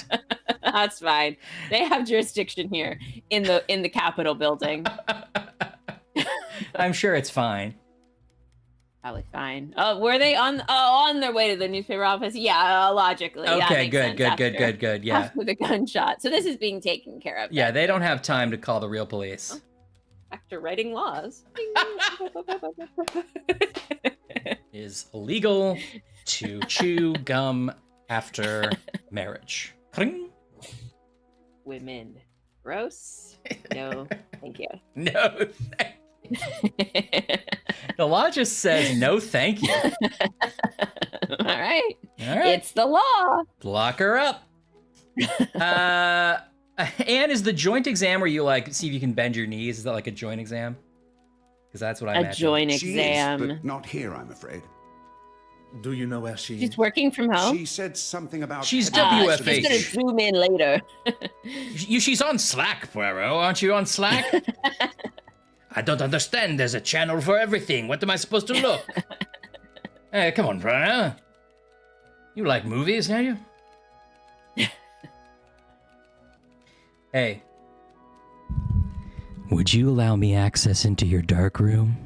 That's fine. They have jurisdiction here in the Capitol building.
I'm sure it's fine.
Probably fine. Oh, were they on their way to the newspaper office? Yeah, logically. Yeah,
Okay,
makes sense
good. Yeah.
After the gunshot. So this is being taken care of.
Yeah, they don't have time to call the real police.
After writing laws.
Is illegal to chew gum after marriage. Kring.
Women. Gross. No, thank you.
No, thank you. The law just says no thank you.
All right.
All right.
It's the law.
Lock her up. Anne, is the joint exam where you like see if you can bend your knees? Is that like a joint exam? Because that's what I
A
imagine.
joint
She
exam.
is, but not here, I'm afraid.
Do you know where she is?
She's working from home.
She said something about...
She's
heading
WFH.
She's gonna zoom in later.
She's on Slack, Poirot. Aren't you on Slack? I don't understand. There's a channel for everything. What am I supposed to look? Hey, come on, Poirot. You like movies, don't you? Hey. Would you allow me access into your dark room?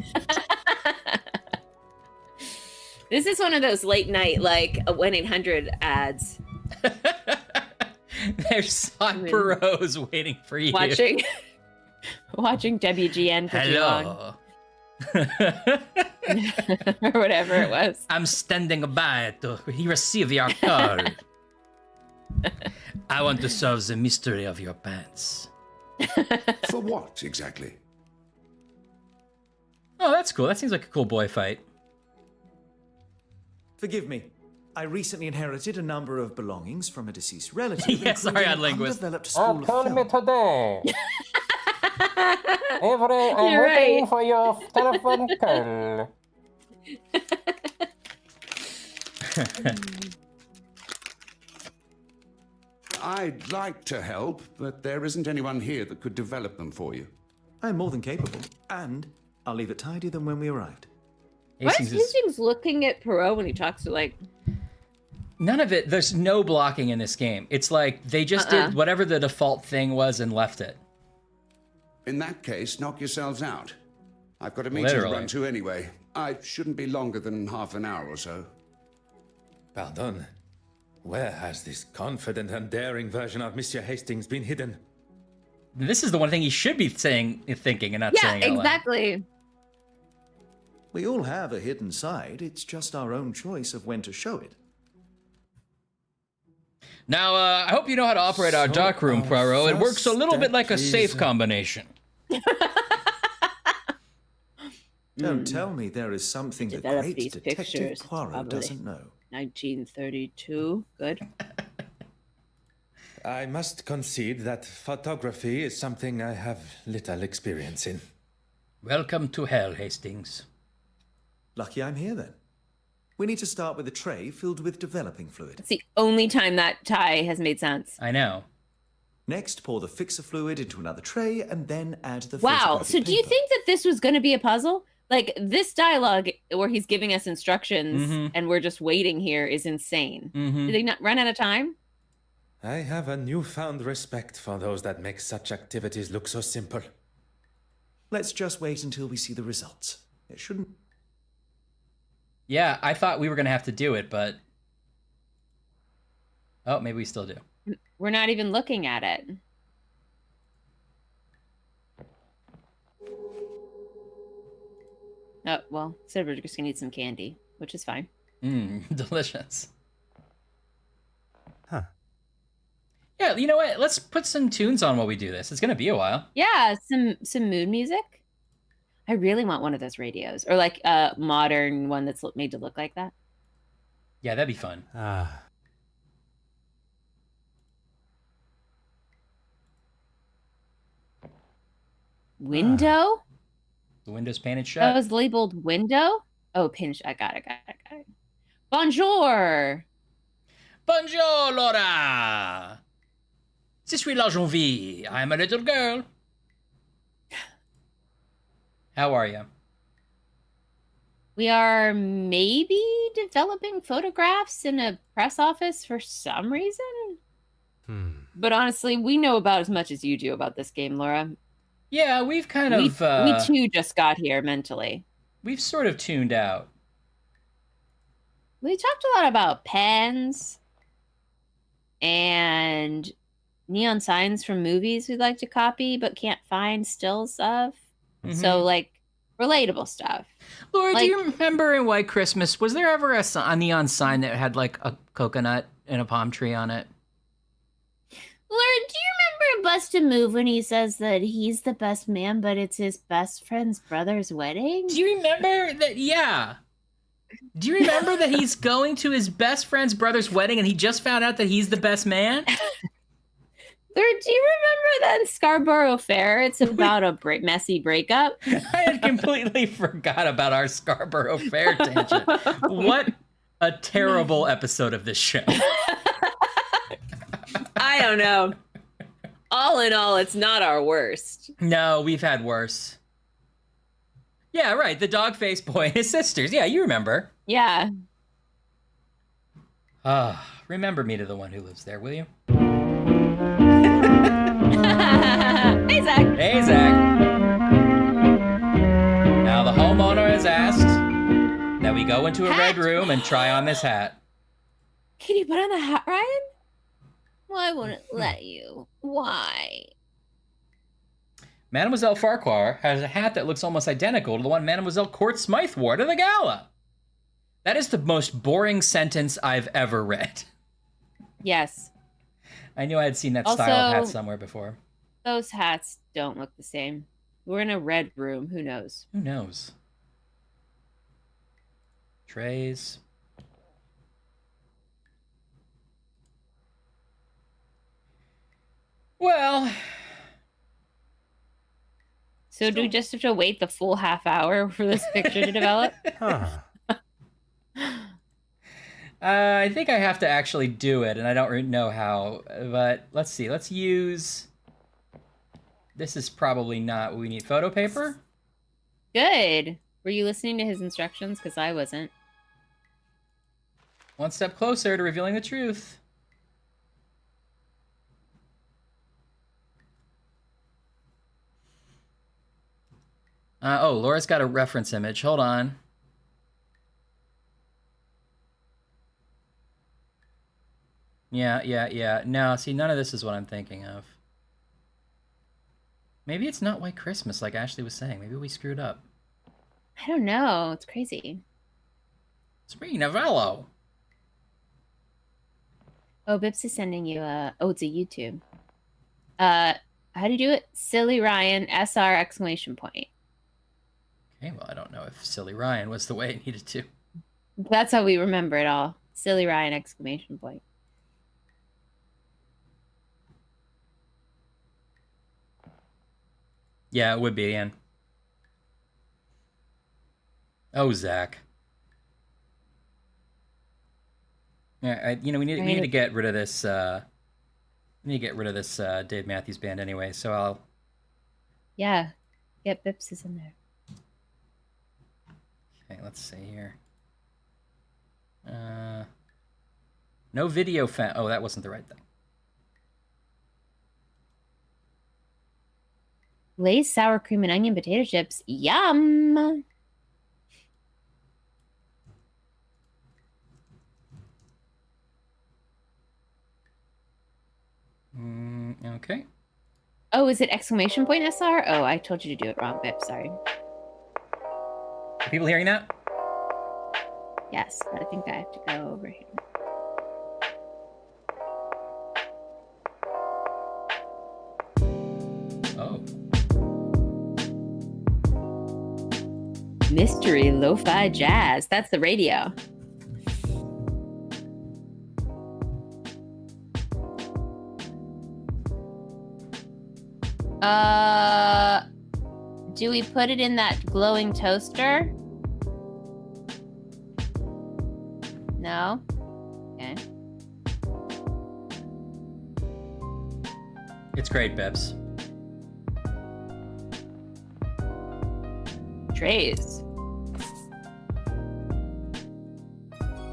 This is one of those late night, like, 1-800 ads.
There's Poirot's waiting for you.
Watching WGN for too long. Or whatever it was.
I'm standing by to receive your call. I want to solve the mystery of your pants.
For what, exactly?
Oh, that's cool. That seems like a cool boy fight.
Forgive me. I recently inherited a number of belongings from a deceased relative.
Yeah, sorry,
including
I'm
an
linguist.
undeveloped school of film.
today. I'm
You're
waiting
right.
for your telephone call.
I'd like to help, but there isn't anyone here that could develop them for you.
I'm more than capable, and I'll leave it tidier than when we arrived.
Why is Hastings looking at Poirot when he talks to, like...
None of it. There's no blocking in this game. It's like they just did whatever the default thing was and left it.
In that case, knock yourselves out. I've got a meeting
Literally.
to run to anyway. I shouldn't be longer than half an hour or so.
Pardon. Where has this confident and daring version of Monsieur Hastings been hidden?
This is the one thing he should be thinking, and not saying out loud.
exactly.
We all have a hidden side. It's just our own choice of when to show it.
Now, I hope you know how to operate our dark room, Poirot. It works a little bit like a safe combination.
Don't tell me there is something the
Develop
great
these
Detective
pictures,
Poirot
probably.
doesn't know.
1932. Good.
I must concede that photography is something I have little experience in.
Welcome to hell, Hastings.
Lucky I'm here then. We need to start with a tray filled with developing fluid.
It's the only time that tie has made sense.
I know.
Next, pour the fixer fluid into another tray and then add the
Wow.
photographic
So do you
paper.
think that this was going to be a puzzle? Like, this dialogue where he's giving us instructions and we're just waiting here is insane. Did they not run out of time?
I have a newfound respect for those that make such activities look so simple.
Let's just wait until we see the results. It shouldn't...
Yeah, I thought we were going to have to do it, but... Oh, maybe we still do.
We're not even looking at it. Oh, well, said we're just going to eat some candy, which is fine.
Delicious.
Huh.
Yeah, you know what? Let's put some tunes on while we do this. It's going to be a while.
Yeah, some mood music. I really want one of those radios, or like a modern one that's made to look like that.
Yeah, that'd be fun.
Window?
The window's painted
That
shut.
was labeled window? Oh, pinch. I got it. Bonjour.
Bonjour, Laura. Je suis la jeune fille. I'm a little girl. How are you?
We are maybe developing photographs in a press office for some reason. But honestly, we know about as much as you do about this game, Laura.
Yeah, we've kind of...
We too just got here mentally.
We've sort of tuned out.
We talked a lot about pens and neon signs from movies we'd like to copy but can't find stills of. So, like, relatable stuff.
Laura,
Like-
do you remember in White Christmas, was there ever a neon sign that had, like, a coconut and a palm tree on it?
Laura, do you remember Bust a Move when he says that he's the best man, but it's his best friend's brother's wedding?
Do you remember that? Yeah. Do you remember that he's going to his best friend's brother's wedding and he just found out that he's the best man?
Do you remember that Scarborough Fair? It's about a messy breakup.
I had completely forgot about our Scarborough Fair tangent. What a terrible episode of this show.
I don't know. All in all, it's not our worst.
No, we've had worse. Yeah, right. The dog face boy and his sisters. Yeah, you remember.
Yeah.
Remember me to the one who lives there, will you?
Hey, Zach.
Hey, Zach. Now the homeowner has asked that we go into a red room and try on this hat.
Can you put on the hat, Ryan? Why won't it let you? Why?
Mademoiselle Farquhar has a hat that looks almost identical to the one Mademoiselle Court Smythe wore to the gala. That is the most boring sentence I've ever read.
Yes.
I knew I had seen that style of hat somewhere before.
Those hats don't look the same. We're in a red room. Who knows?
Who knows? Trays. Well.
So do we just have to wait the full half hour for this picture to develop?
I think I have to actually do it, and I don't know how, but let's see. Let's use... This is probably not what we need. Photo paper?
Good. Were you listening to his instructions? Because I wasn't.
One step closer to revealing the truth. Oh, Laura's got a reference image. Hold on. Yeah. No, see, none of this is what I'm thinking of. Maybe it's not White Christmas, like Ashley was saying. Maybe we screwed up.
I don't know. It's crazy.
Spring Novello.
Oh, Bips is sending you a... Oh, it's a YouTube. How do you do it? Silly Ryan, SR exclamation point.
Okay, well, I don't know if Silly Ryan was the way it needed to.
That's how we remember it all. Silly Ryan exclamation point.
Yeah, it would be, Ian. Oh, Zach. Yeah, we need to get rid of this. We need to get rid of this Dave Matthews Band anyway. So I'll.
Yeah, get Bips in there.
Okay, let's see here. No video Oh, that wasn't the right thing.
Lay's sour cream and onion potato chips. Yum!
Okay.
Oh, is it exclamation point SR? Oh, I told you to do it wrong, Bip. Sorry.
Are people hearing that?
Yes, but I think I have to go over here.
Oh.
Mystery lo-fi jazz. That's the radio. Do we put it in that glowing toaster? No? Okay.
It's great, Bibbs.
Trays.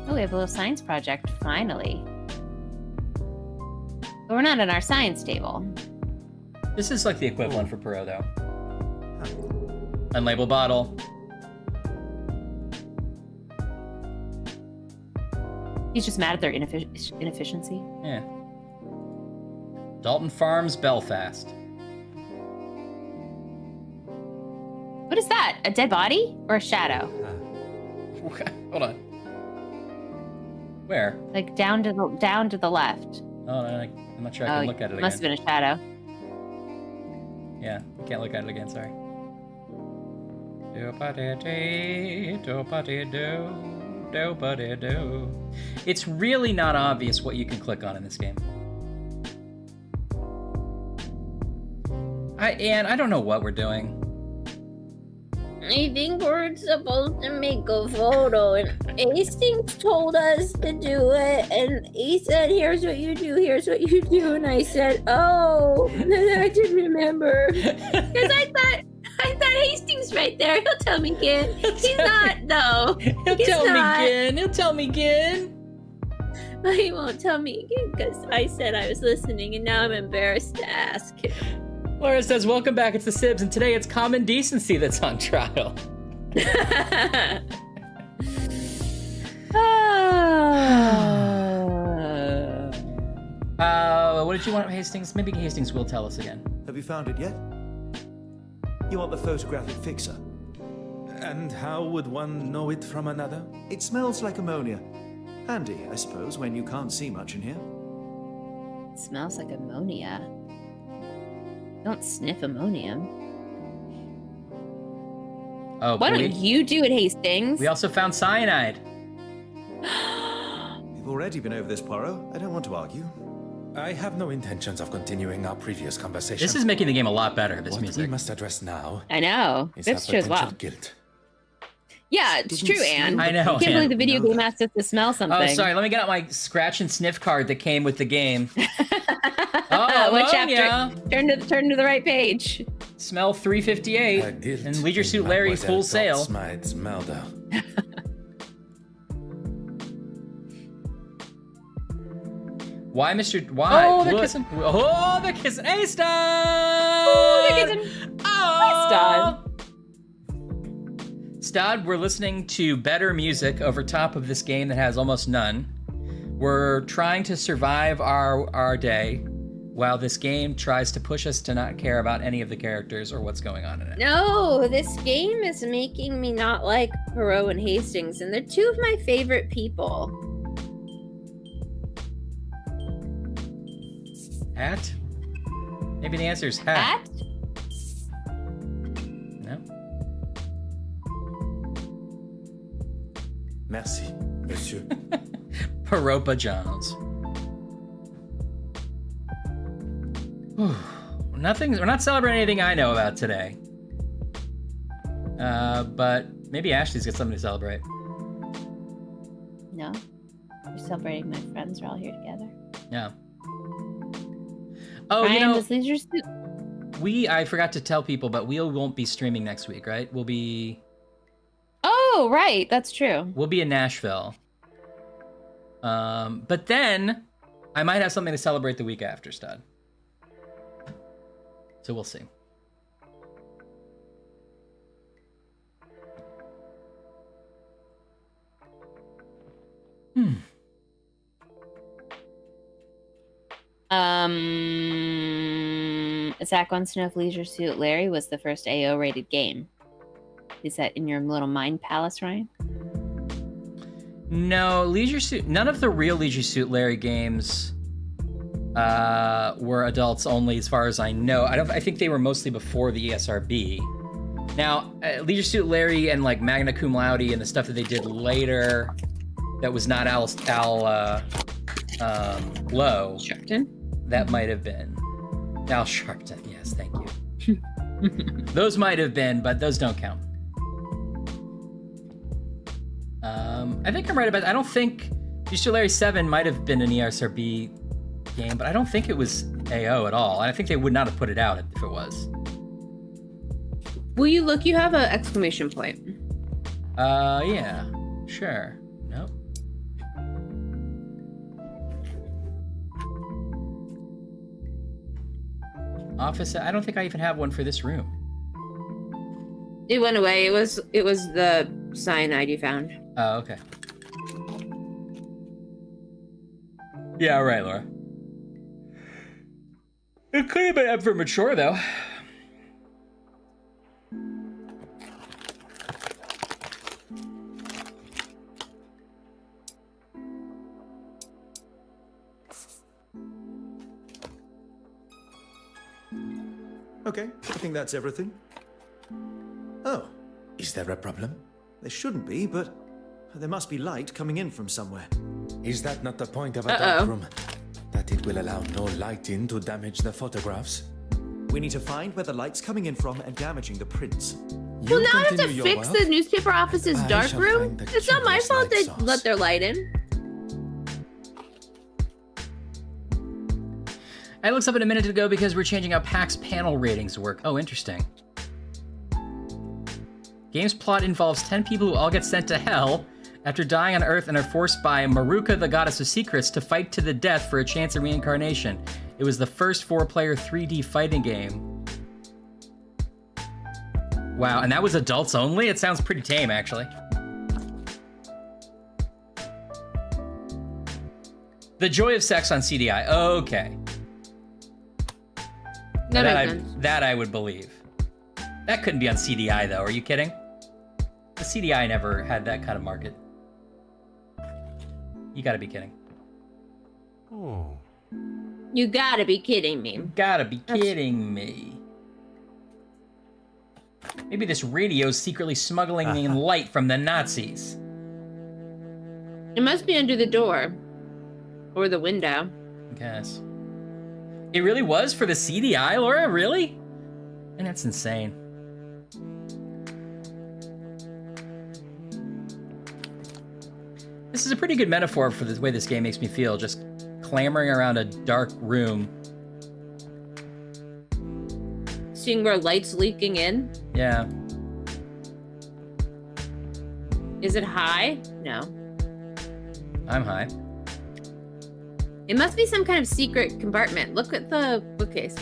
Oh, we have a little science project, finally. But we're not on our science table.
This is like the equivalent for Poirot, though. Unlabeled bottle.
He's just mad at their inefficiency.
Yeah. Dalton Farms, Belfast.
What is that? A dead body or a shadow?
Hold on. Where?
Like down to the left.
Oh, no, I'm not sure I can look at it again.
Must have been a shadow.
Yeah, I can't look at it again, sorry. It's really not obvious what you can click on in this game. Anne, I don't know what we're doing.
I think we're supposed to make a photo, and Hastings told us to do it, and he said, here's what you do, here's what you do, and I said, oh, and then I didn't remember. Because I thought Hastings right there, he'll tell me again. He's not, though.
He'll tell me again.
But he won't tell me again, because I said I was listening, and now I'm embarrassed to ask him.
Laura says, welcome back, it's the Sibs, and today it's common decency that's on trial. What did you want, Hastings? Maybe Hastings will tell us again.
Have you found it yet? You want the photographic fixer?
And how would one know it from another?
It smells like ammonia. Handy, I suppose, when you can't see much in here.
It smells like ammonia. Don't sniff ammonium.
Oh,
why don't you do it, Hastings?
We also found cyanide.
We've already been over this, Poirot. I don't want to argue.
I have no intentions of continuing our previous conversation.
This is making the game a lot better, this
what
music.
we must address now
I know.
is
That's
her
true as well.
potential guilt.
Yeah, it's true, Anne.
I know,
I can't
Anne.
believe the video game asked us to smell something.
Oh, sorry. Let me get out my scratch and sniff card that came with the game.
What chapter? Turn to the right page.
Smell 358 and Leisure Suit Larry full sail.
Smite's Melda.
Why, Mr. Why?
Oh, they're
What?
kissing.
Oh, they're kissing. Hey, Stud!
Oh, they're kissing. Hi,
Stud, we're listening to better music over top of this game that has almost none. We're trying to survive our day while this game tries to push us to not care about any of the characters or what's going on in it.
No, this game is making me not like Poirot and Hastings, and they're two of my favorite people.
Hat? Maybe the answer is hat.
Hat?
No.
Merci, monsieur.
Paropa Jones. We're not celebrating anything I know about today. But maybe Ashley's got something to celebrate.
No. We're celebrating my friends are all here together.
Yeah. Oh,
Ryan,
you know,
does Leisure Suit...
I forgot to tell people, but we won't be streaming next week, right? We'll be
Oh, right. That's true.
We'll be in Nashville. But then I might have something to celebrate the week after, Stud. So we'll see.
Zach wants to know if Leisure Suit Larry was the first AO rated game. Is that in your little mind palace, Ryan?
No, none of the real Leisure Suit Larry games were adults only, as far as I know. I think they were mostly before the ESRB. Now, Leisure Suit Larry and like Magna Cum Laude and the stuff that they did later, that was not Al Lowe.
Sharpton?
That might have been Al Sharpton. Yes, thank you. Those might have been, but those don't count. I think I'm right about that. I don't think Leisure Suit Larry 7 might have been an ESRB game, but I don't think it was AO at all. And I think they would not have put it out if it was.
Will you look? You have an exclamation point.
Yeah, sure. Nope. Office, I don't think I even have one for this room.
It went away. It was the cyanide you found.
Oh, okay. Yeah, all right, Laura. It could have been up for mature, though.
Okay, I think that's everything. Oh.
Is there a problem?
There shouldn't be, but there must be light coming in from somewhere.
Is that not the point of a dark room? That it will allow no light in to damage the photographs?
We need to find where the light's coming in from and damaging the prints.
Well, now I have to fix the newspaper office's dark room? It's not my fault they let their light in.
I looked up in a minute ago because we're changing how PAX panel ratings work. Oh, interesting. Game's plot involves 10 people who all get sent to hell after dying on Earth and are forced by Maruka, the goddess of secrets, to fight to the death for a chance at reincarnation. It was the first 4-player 3D fighting game. Wow, and that was adults only? It sounds pretty tame, actually. The joy of sex on CDI. Okay. That I would believe. That couldn't be on CDI, though. Are you kidding? The CDI never had that kind of market. You gotta be kidding.
Oh.
You gotta be kidding me.
You gotta be kidding me. Maybe this radio's secretly smuggling in light from the Nazis.
It must be under the door. Or the window.
I guess. It really was for the CDI, Laura? Really? And that's insane. This is a pretty good metaphor for the way this game makes me feel, just clambering around a dark room.
Seeing where light's leaking in?
Yeah.
Is it high? No.
I'm high.
It must be some kind of secret compartment. Look at the bookcase.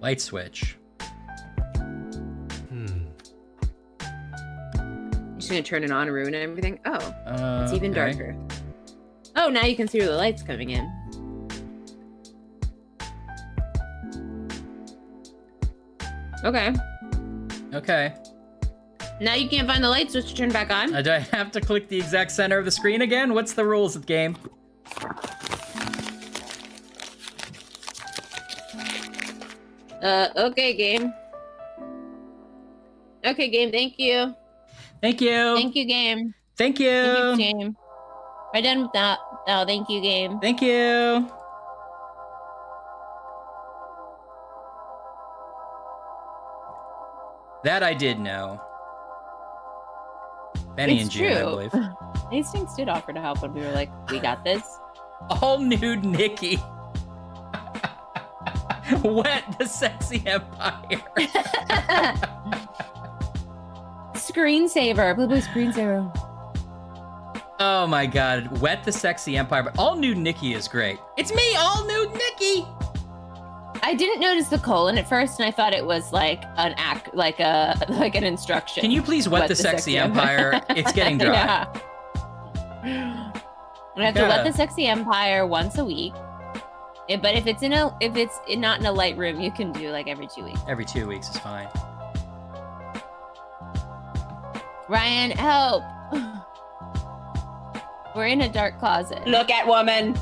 Light switch.
Just gonna turn it on and ruin everything? Oh, it's even
okay.
darker. Oh, now you can see where the light's coming in. Okay.
Okay.
Now you can't find the light switch to turn back on?
Do I have to click the exact center of the screen again? What's the rules of the game?
Okay, game. Okay, game, thank you.
Thank you.
Thank you, game.
Thank you.
Thank you, game. We're done with that. Oh, thank you, game.
Thank you. That I did know. Benny and June, I believe.
Hastings did offer to help when we were like, we got this.
All nude Nikki. Wet the sexy empire.
Screensaver. Blue screensaver.
Oh my god. Wet the sexy empire. But all nude Nikki is great. It's me, all nude Nikki.
I didn't notice the colon at first, and I thought it was like an act, like an instruction.
Can you please wet the sexy empire? It's getting dry.
Yeah. I have to wet the sexy empire once a week. But if it's not in a light room, you can do like every 2 weeks.
Every 2 weeks is fine.
Ryan, help! We're in a dark closet.
Look at woman.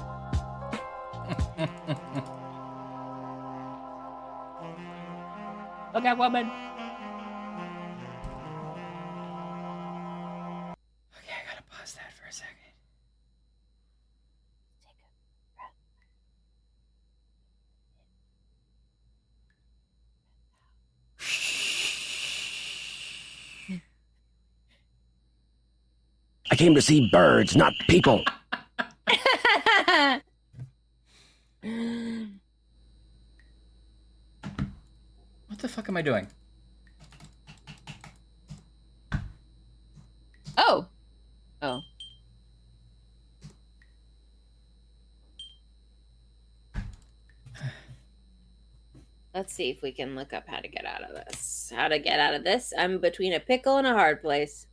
Look at woman.
Okay, I gotta pause that for a second.
I came to see birds, not people.
What the fuck am I doing?
Oh. Oh.
Let's see if we can look up how to get out of this. How to get out of this? I'm between a pickle and a hard place.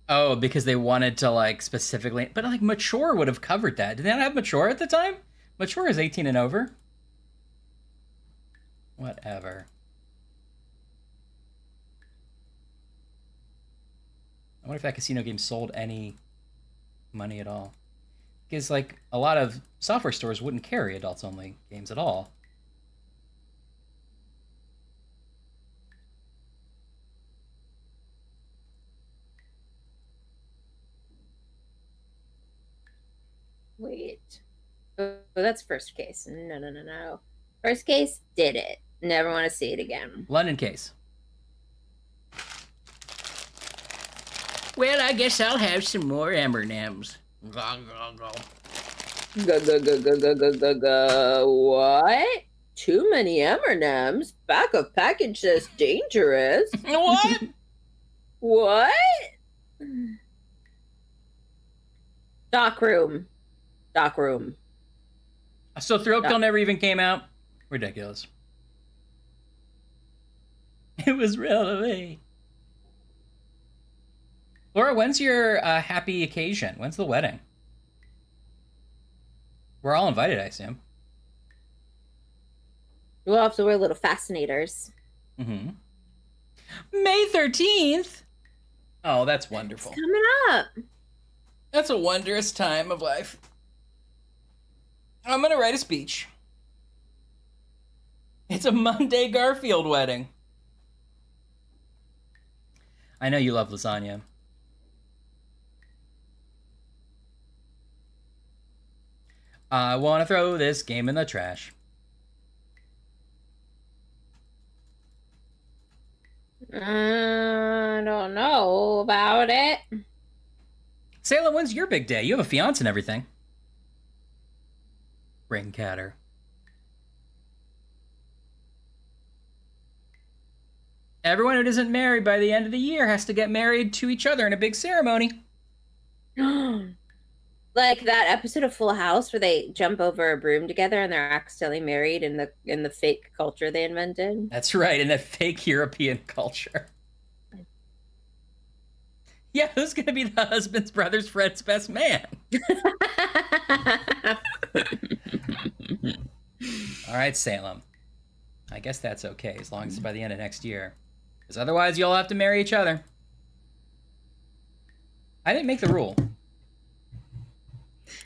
Oh, because they wanted to like specifically, but like Mature would have covered that. Did they not have Mature at the time? Mature is 18 and over. Whatever. I wonder if that casino game sold any money at all. Because, like, a lot of software stores wouldn't carry adults-only games at all.
Wait. Oh, that's first case. No. First case, did it. Never want to see it again.
London case. Well, I guess I'll have some more M&Ms.
What? Too many M&Ms? Back of package says dangerous.
What?
What? Dock room.
So Thrill Kill never even came out? Ridiculous. It was real to me. Laura, when's your happy occasion? When's the wedding? We're all invited, I assume.
We'll have to wear little fascinators.
Mm-hmm. May 13th? Oh, that's wonderful.
It's coming up.
That's a wondrous time of life. I'm going to write a speech. It's a Monday Garfield wedding. I know you love lasagna. I want to throw this game in the trash.
I don't know about it.
Salem, when's your big day? You have a fiance and everything. Ringcatter. Everyone who isn't married by the end of the year has to get married to each other in a big ceremony.
Like that episode of Full House where they jump over a broom together and they're accidentally married in the fake culture they invented.
That's right, in that fake European culture. Yeah, who's gonna be the husband's brother's friend's best man? All right, Salem. I guess that's okay, as long as it's by the end of next year. Because otherwise, you'll have to marry each other. I didn't make the rule.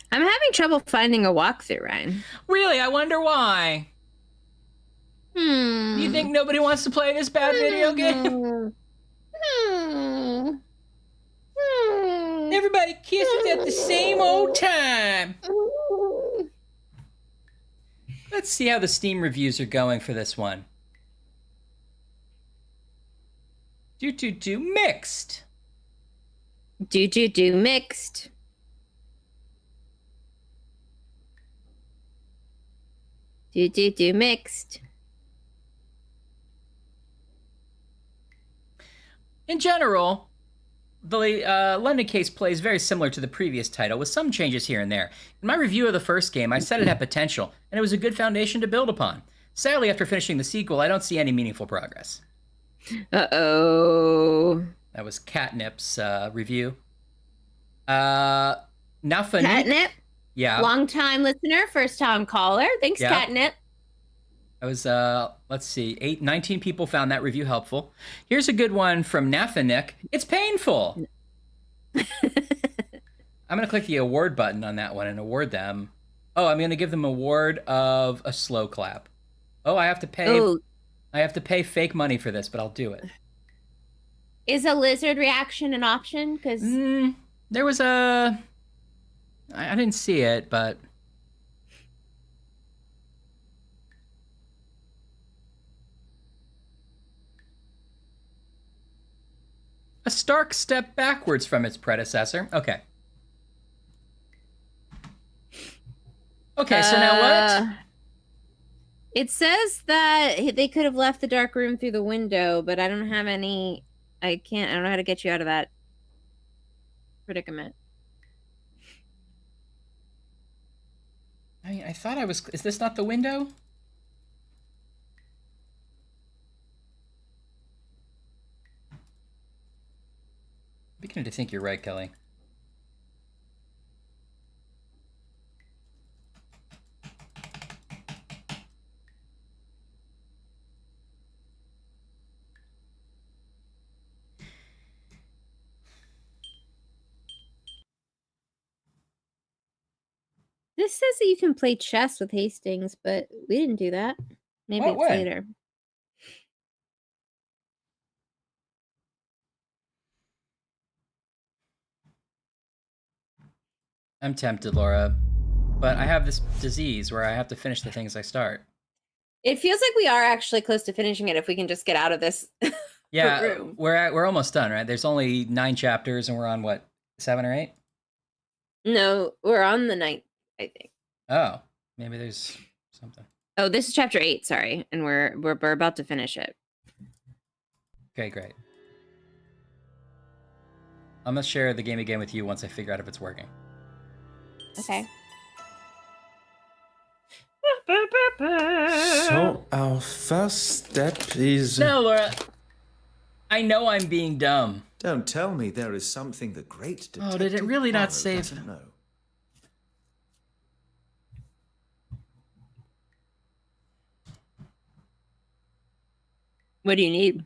I'm having trouble finding a walkthrough, Ryan.
Really? I wonder why. You think nobody wants to play this bad video game? Everybody kisses at the same old time. Let's see how the Steam reviews are going for this one. Mixed.
Mixed. Mixed.
In general, the London case plays very similar to the previous title, with some changes here and there. In my review of the first game, I said it had potential, and it was a good foundation to build upon. Sadly, after finishing the sequel, I don't see any meaningful progress.
Uh-oh.
That was Catnip's review. Nafa.
Catnip?
Yeah.
Long-time listener, first-time caller. Thanks,
Yeah.
Catnip.
I was, let's see, 19 people found that review helpful. Here's a good one from Nafanik. It's painful. I'm going to click the award button on that one and award them. Oh, I'm going to give them an award of a slow clap. Oh, I have to pay.
Ooh.
I have to pay fake money for this, but I'll do it.
Is a lizard reaction an option? Because
there was a... I didn't see it, but... A stark step backwards from its predecessor. Okay. Okay, so now what?
It says that they could have left the dark room through the window, but I don't have any... I don't know how to get you out of that predicament.
I thought I was... Is this not the window? I'm beginning to think you're right, Kelly.
this says that you can play chess with Hastings, but we didn't do that. Maybe
What
it's
way?
later.
I'm tempted, Laura, but I have this disease where I have to finish the things I start.
It feels like we are actually close to finishing it if we can just get out of this
Yeah,
room.
we're almost done, right? There's only 9 chapters, and we're on what, 7 or 8?
No, we're on the 9th, I think.
Oh, maybe there's something.
Oh, this is chapter 8. Sorry, and we're about to finish it.
Okay, great. I'm gonna share the game again with you once I figure out if it's working.
Okay.
So, our first step is...
No, Laura. I know I'm being dumb.
Don't tell me there is something the great detective
Oh, did it really not
Poirot
save?
doesn't know.
What do you need?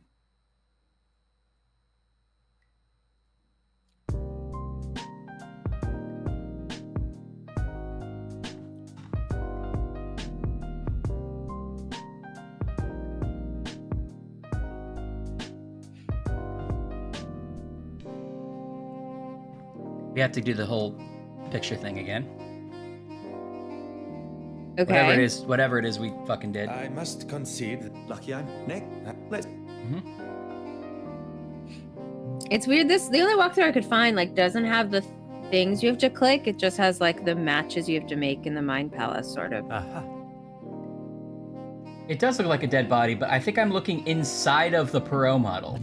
We have to do the whole picture thing again.
Okay.
Whatever it is we fucking did.
I must concede.
Lucky I'm next. Let's.
It's weird. The only walkthrough I could find doesn't have the things you have to click. It just has the matches you have to make in the Mind Palace, sort of.
It does look like a dead body, but I think I'm looking inside of the Poirot model.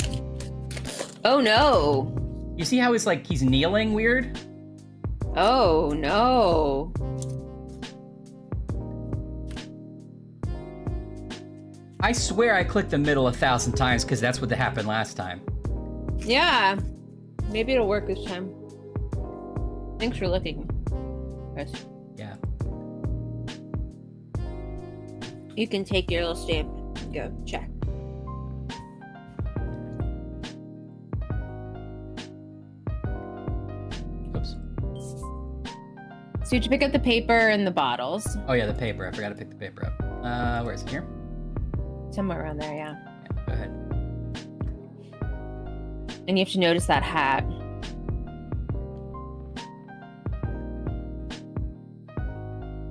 Oh no!
You see how he's kneeling weird?
Oh no!
I swear I clicked the middle 1,000 times because that's what happened last time.
Yeah, maybe it'll work this time. Thanks for looking, Chris.
Yeah.
You can take your little stamp and go check.
Oops.
So you have to pick up the paper and the bottles.
Oh yeah, the paper. I forgot to pick the paper up. Where is it? Here?
Somewhere around there, yeah.
Yeah, go ahead.
And you have to notice that hat.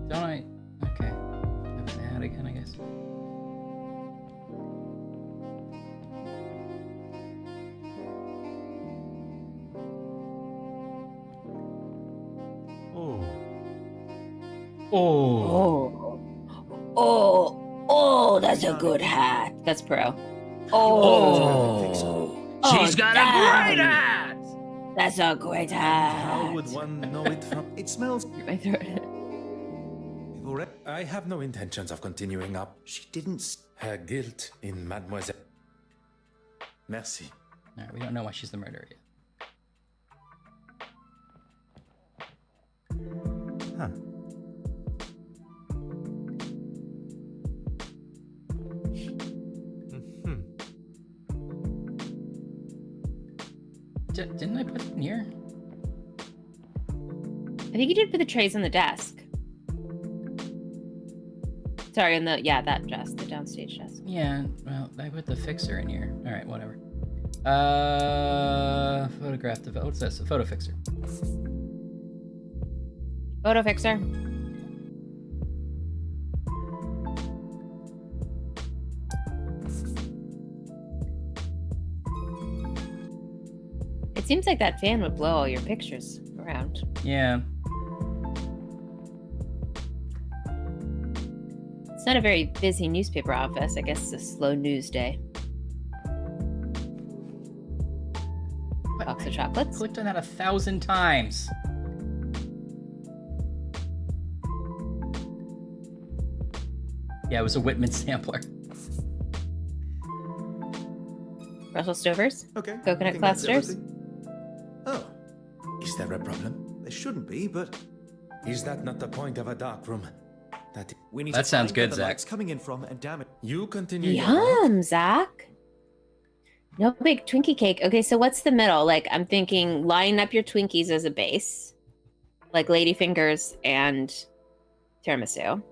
Don't I? Okay. Have an ad again, I guess.
Oh.
Oh.
Oh, that's a good hat.
That's Pro.
She's got a great hat. That's a great hat.
How would one know it from...
It smells.
My throat.
I have no intentions of continuing up.
She didn't.
Her guilt in Mademoiselle...
Merci.
Alright, we don't know why she's the murderer yet.
Huh.
Didn't I put it in here?
I think you did put the trays on the desk. Sorry, on the that desk, the downstage desk.
Yeah, well, I put the fixer in here. All right, whatever. Photograph the what's this? A photo fixer.
Photo fixer. It seems like that fan would blow all your pictures around.
Yeah.
It's not a very busy newspaper office. I guess it's a slow news day. Box of chocolates.
Clicked on that 1,000 times. Yeah, it was a Whitman sampler.
Brussels Stovers.
Okay. I
Coconut
think that's
clusters.
everything. Oh,
Is there a problem?
there shouldn't be, but
Is that not the point of a dark room? That
we need
That
to
sounds
find where
good,
the
Zach.
light's coming in from and damn it.
You continue your work.
Yum, Zach. No big Twinkie cake. Okay, so what's the middle? I'm thinking line up your Twinkies as a base. Like ladyfingers and tiramisu.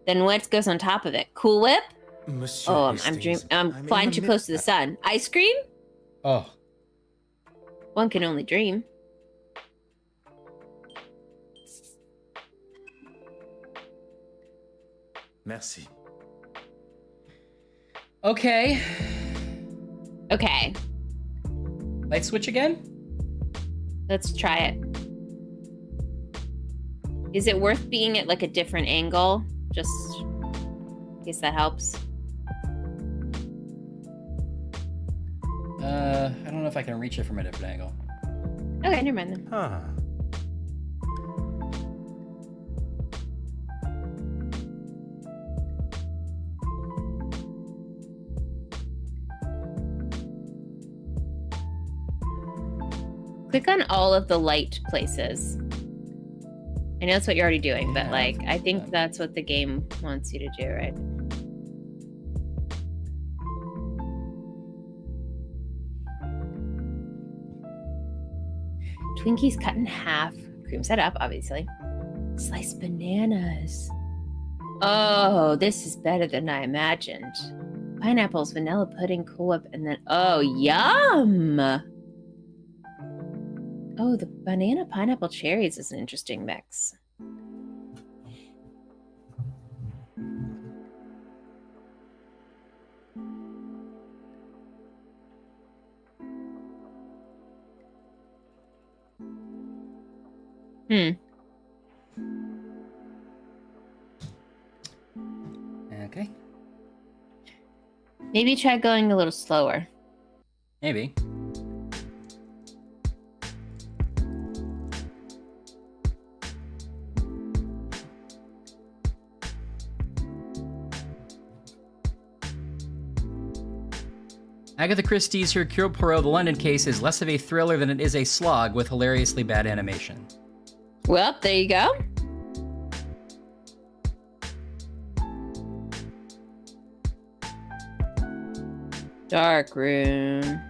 Then what goes on top of it? Cool Whip?
Monsieur
Oh,
Hastings,
I'm
in
flying
the
too close to the sun. Ice cream?
Oh.
One can only dream.
Merci.
Okay.
Okay.
Light switch again?
Let's try it. Is it worth being at like a different angle? Just in case that helps.
I don't know if I can reach it from a different angle.
Okay, never mind then.
Huh.
Click on all of the light places. I know that's what you're already doing, but like, I think that's what the game wants you to do, right? Twinkies cut in half. Cream set up, obviously. Sliced bananas. Oh, this is better than I imagined. Pineapples, vanilla pudding, Cool Whip, and then, oh, yum! Oh, the banana pineapple cherries is an interesting mix.
Okay.
Maybe try going a little slower.
Maybe. Agatha Christie's Hercule Poirot, The London Case, is less of a thriller than it is a slog with hilariously bad animation.
Well, there you go. Dark room.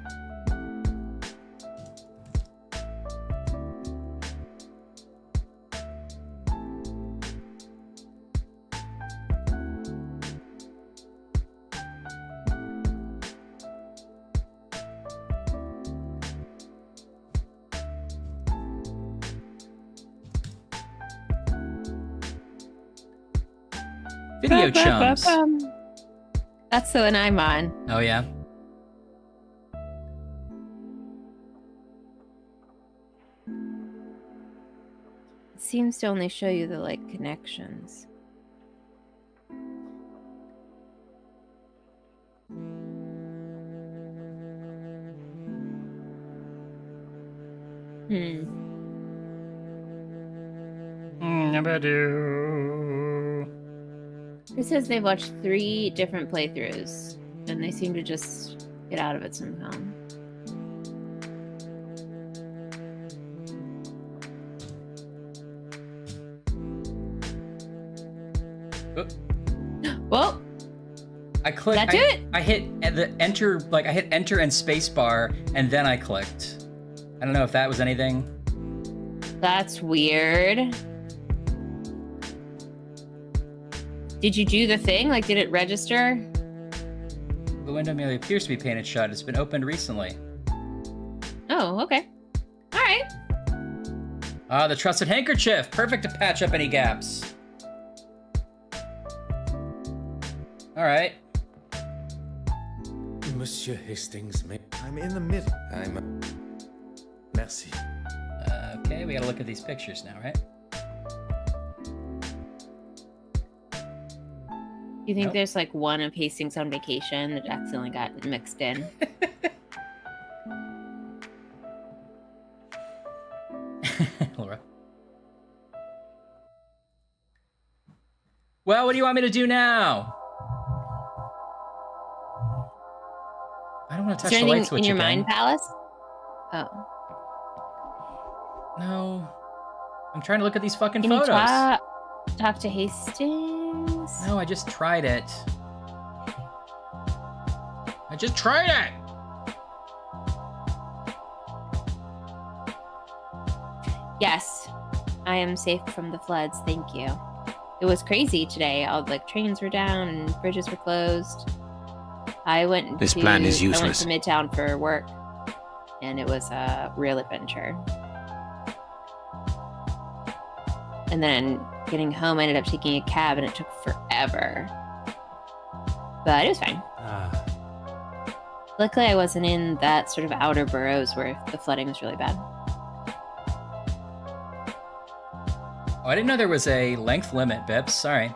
Video chums.
That's the one I'm on.
Oh, yeah?
It seems to only show you the, like, connections. It says they've watched 3 different playthroughs, and they seem to just get out of it somehow. Well,
I clicked.
That do it?
I hit the enter, like I hit enter and space bar, and then I clicked. I don't know if that was anything.
That's weird. Did you do the thing? Like, did it register?
The window merely appears to be painted shut. It's been opened recently.
Oh, okay. All right.
Ah, the trusted handkerchief. Perfect to patch up any gaps. All right.
Monsieur Hastings,
I'm in the middle.
Merci.
Okay, we gotta look at these pictures now, right?
You think there's like one of Hastings on vacation that accidentally got mixed in?
Laura. Well, what do you want me to do now? I don't want to touch the light switch
in your
again.
mind palace? Oh.
No. I'm trying to look at these fucking
Can
photos.
you talk to Hastings?
No, I just tried it. I just tried it!
Yes. I am safe from the floods, thank you. It was crazy today. All like trains were down and bridges were closed. I went
This plan is
I went
useless.
to Midtown for work, and it was a real adventure. And then getting home, I ended up taking a cab, and it took forever. But it was fine. Luckily, I wasn't in that sort of outer boroughs where the flooding was really bad.
Oh, I didn't know there was a length limit, Bips. Sorry.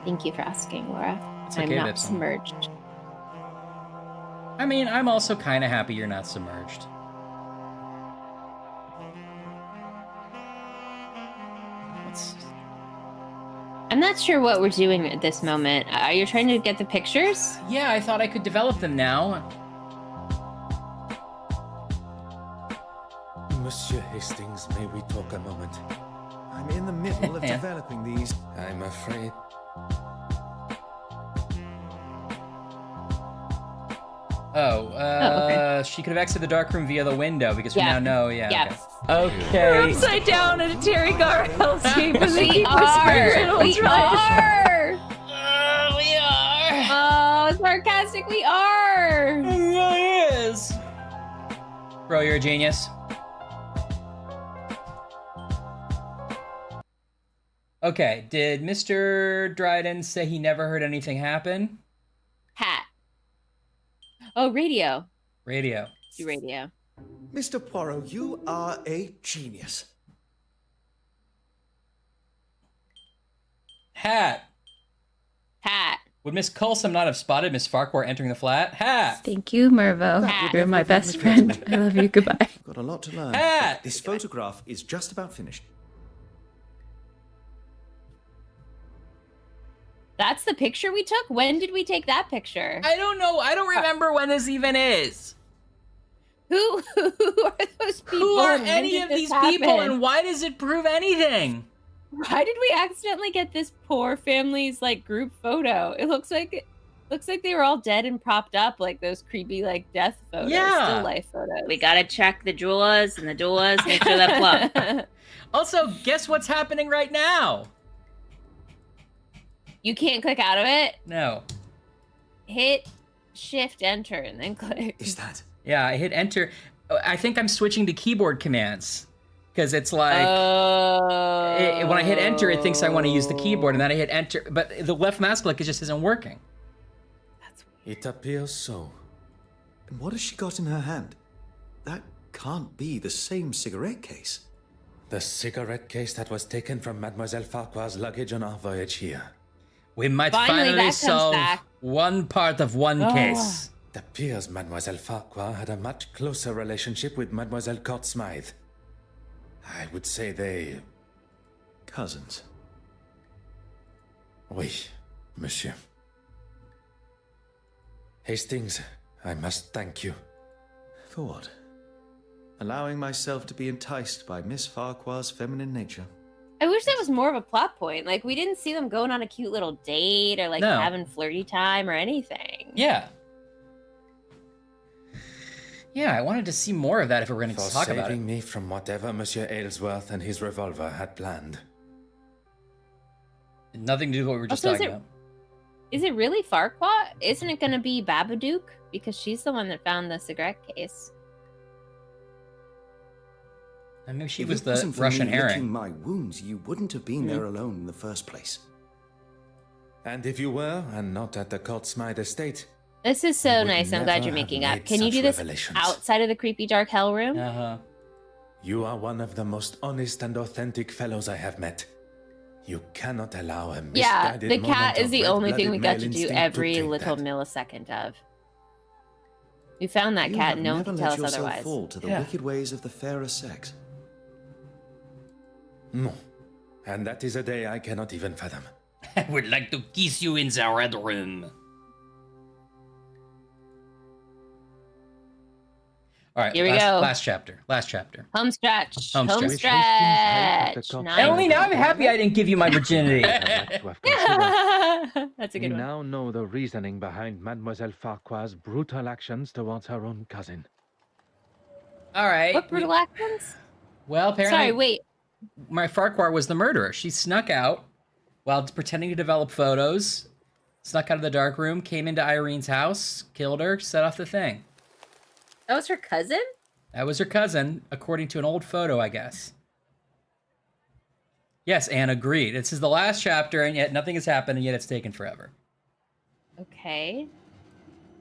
Thank you for asking, Laura.
It's
I'm
okay,
not
Bipson.
submerged.
I mean, I'm also kind of happy you're not submerged.
I'm not sure what we're doing at this moment. Are you trying to get the pictures?
Yeah, I thought I could develop them now.
Monsieur Hastings, may we talk a moment?
I'm in the middle of developing these.
I'm afraid.
Oh, she could have exited the dark room via the window because we now know, yeah.
Yeah.
Okay.
We're upside down in a Terry Garrell tape.
We are. We are. Oh, sarcastic. We are.
It is. Bro, you're a genius. Okay, did Mr. Dryden say he never heard anything happen?
Hat. Oh, radio.
Radio.
Do radio.
Mr. Poirot, you are a genius.
Hat.
Hat.
Would Miss Coulson not have spotted Miss Farquhar entering the flat? Hat.
Thank you, Mervo. You're my best friend. I love you. Goodbye.
Got a lot to learn.
Hat.
This photograph is just about finished.
That's the picture we took? When did we take that picture?
I don't know. I don't remember when this even is.
Who are those people?
Who are
and when
any
did
of
this
these people
happen?
and why does it prove anything?
Why did we accidentally get this poor family's like group photo? It looks like they were all dead and propped up, like those creepy like death photos, still life photos.
We gotta check the doulas and the doulas, make sure that plug.
Also, guess what's happening right now?
You can't click out of it?
No.
Hit Shift Enter and then click.
Is that?
Yeah, I hit enter. I think I'm switching to keyboard commands because it's like when I hit enter, it thinks I want to use the keyboard, and then I hit enter, but the left mouse click just isn't working.
It appears so.
And what has she got in her hand? That can't be the same cigarette case.
The cigarette case that was taken from Mademoiselle Farquhar's luggage on our voyage here.
We might
Finally,
finally
that comes
solve
back.
one part of one case.
It appears Mademoiselle Farquhar had a much closer relationship with Mademoiselle Court Smythe. I would say they...
Cousins.
Oui, monsieur. Hastings, I must thank you.
For what? Allowing myself to be enticed by Miss Farquhar's feminine nature.
I wish that was more of a plot point. Like we didn't see them going on a cute little date or like
No.
having flirty time or anything.
Yeah. Yeah, I wanted to see more of that if we were going to
For
talk about it.
saving me from whatever Monsieur Aylesworth and his revolver had planned.
Nothing to do with what we were just
Also,
talking about.
Is it really Farquhar? Isn't it going to be Babadook? Because she's the one that found the cigarette case.
And maybe she
If
was
it
the
wasn't for
Russian
me licking
herring.
my wounds, you wouldn't have been there alone in the first place.
And if you were, and not at the Court Smythe estate,
This is so
would
nice. I'm glad
never
you're
have
making up.
made
Can you
such
do this
revelations.
outside of the creepy dark hell room?
Uh-huh.
you are one of the most honest and authentic fellows I have met. You cannot allow a
Yeah,
misguided
the cat
moment
is
of
the only thing
red-blooded
we got
male
to do
instinct
every
take
little
that.
millisecond of. We found that
You
cat
have
and no one
never
can
let
tell us
yourself
otherwise.
fall to the
Yeah.
wicked ways of the fairer sex.
No. And that is a day I cannot even fathom.
I would like to kiss you in the red room. All right,
Here we go.
Last chapter.
Home stretch.
Home
Home
stretch.
stretch.
Emily, now I'm happy I didn't give you my virginity.
That's a
We
good one.
now know the reasoning behind Mademoiselle Farquhar's brutal actions towards her own cousin.
All right.
What brutal actions?
Well, apparently.
Sorry, wait.
My Farquhar was the murderer. She snuck out while pretending to develop photos, snuck out of the dark room, came into Irene's house, killed her, set off the thing.
That was her cousin?
That was her cousin, according to an old photo, I guess. Yes, Anne agreed. This is the last chapter, and yet nothing has happened, and yet it's taken forever.
Okay.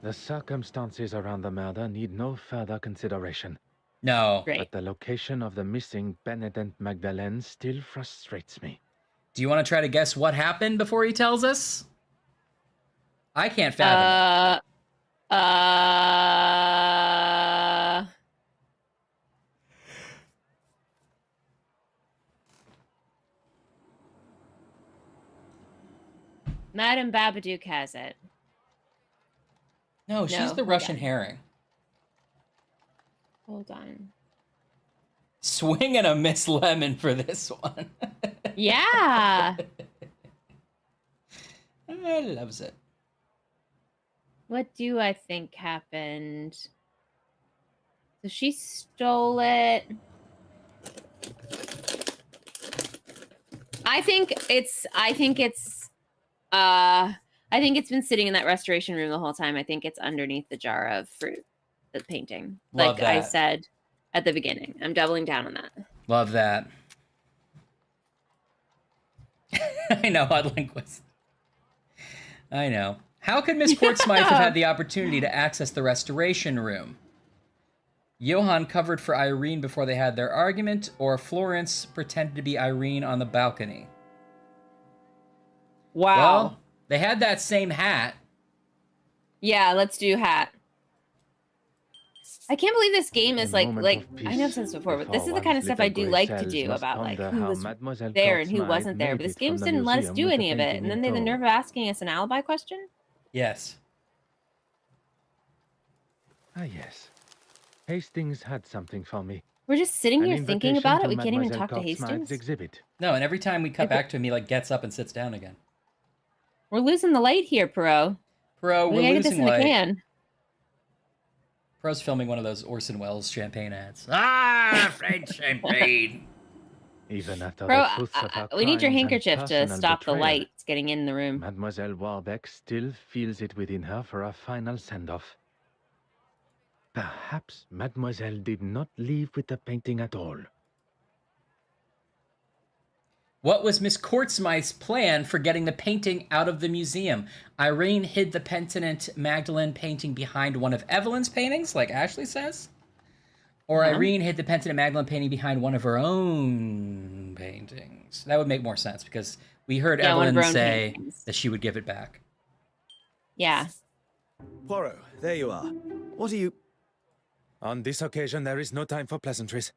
The circumstances around the murder need no further consideration.
No.
Great.
But the location of the missing Benedict Magdalene still frustrates me.
Do you want to try to guess what happened before he tells us? I can't fathom it.
Madame Babadook has it.
No, she's the Russian herring.
Hold on.
Swing and a Miss Lemon for this one.
Yeah.
I loves it.
What do I think happened? So she stole it. I think it's been sitting in that restoration room the whole time. I think it's underneath the jar of fruit, the painting.
Love
like I
that.
said at the beginning. I'm doubling down on that.
Love that. I know, odd linguist. I know. How could Miss Portsmouth have had the opportunity to access the restoration room? Johann covered for Irene before they had their argument, or Florence pretended to be Irene on the balcony?
Wow.
Well, they had that same hat.
Yeah, let's do hat. I can't believe this game is like I know I've said this before, but this is the kind of stuff I do like to do about like who was there and who wasn't there. But this game didn't let us do any of it, and then they had the nerve of asking us an alibi question.
Yes.
Ah, yes. Hastings had something for me.
We're just sitting here
An
thinking
invitation
about it.
to
We can't even
Mademoiselle
talk to
Coxmythe's
Hastings.
exhibit.
No, and every time we cut back to him, he like gets up and sits down again.
We're losing the light here, Poirot.
Poirot,
We
we're
gotta get this
losing
in the
light.
can.
Poirot's filming one of those Orson Welles champagne ads. Ah, French champagne.
Even after
Bro,
the truths of her
we need your
crimes and
handkerchief to
personal
stop the
betrayal,
lights getting in the room.
Mademoiselle Warbeck still feels it within her for a final send-off. Perhaps Mademoiselle did not leave with the painting at all.
What was Miss Courtsmythe's plan for getting the painting out of the museum? Irene hid the penitent Magdalene painting behind one of Evelyn's paintings, like Ashley says? Or Irene hid the penitent Magdalene painting behind one of her own paintings? That would make more sense, because we heard
Yeah, one of
Evelyn
her own
say
paintings.
that she would give it back.
Yeah.
Poirot, there you are. What are you...
On this occasion, there is no time for pleasantries.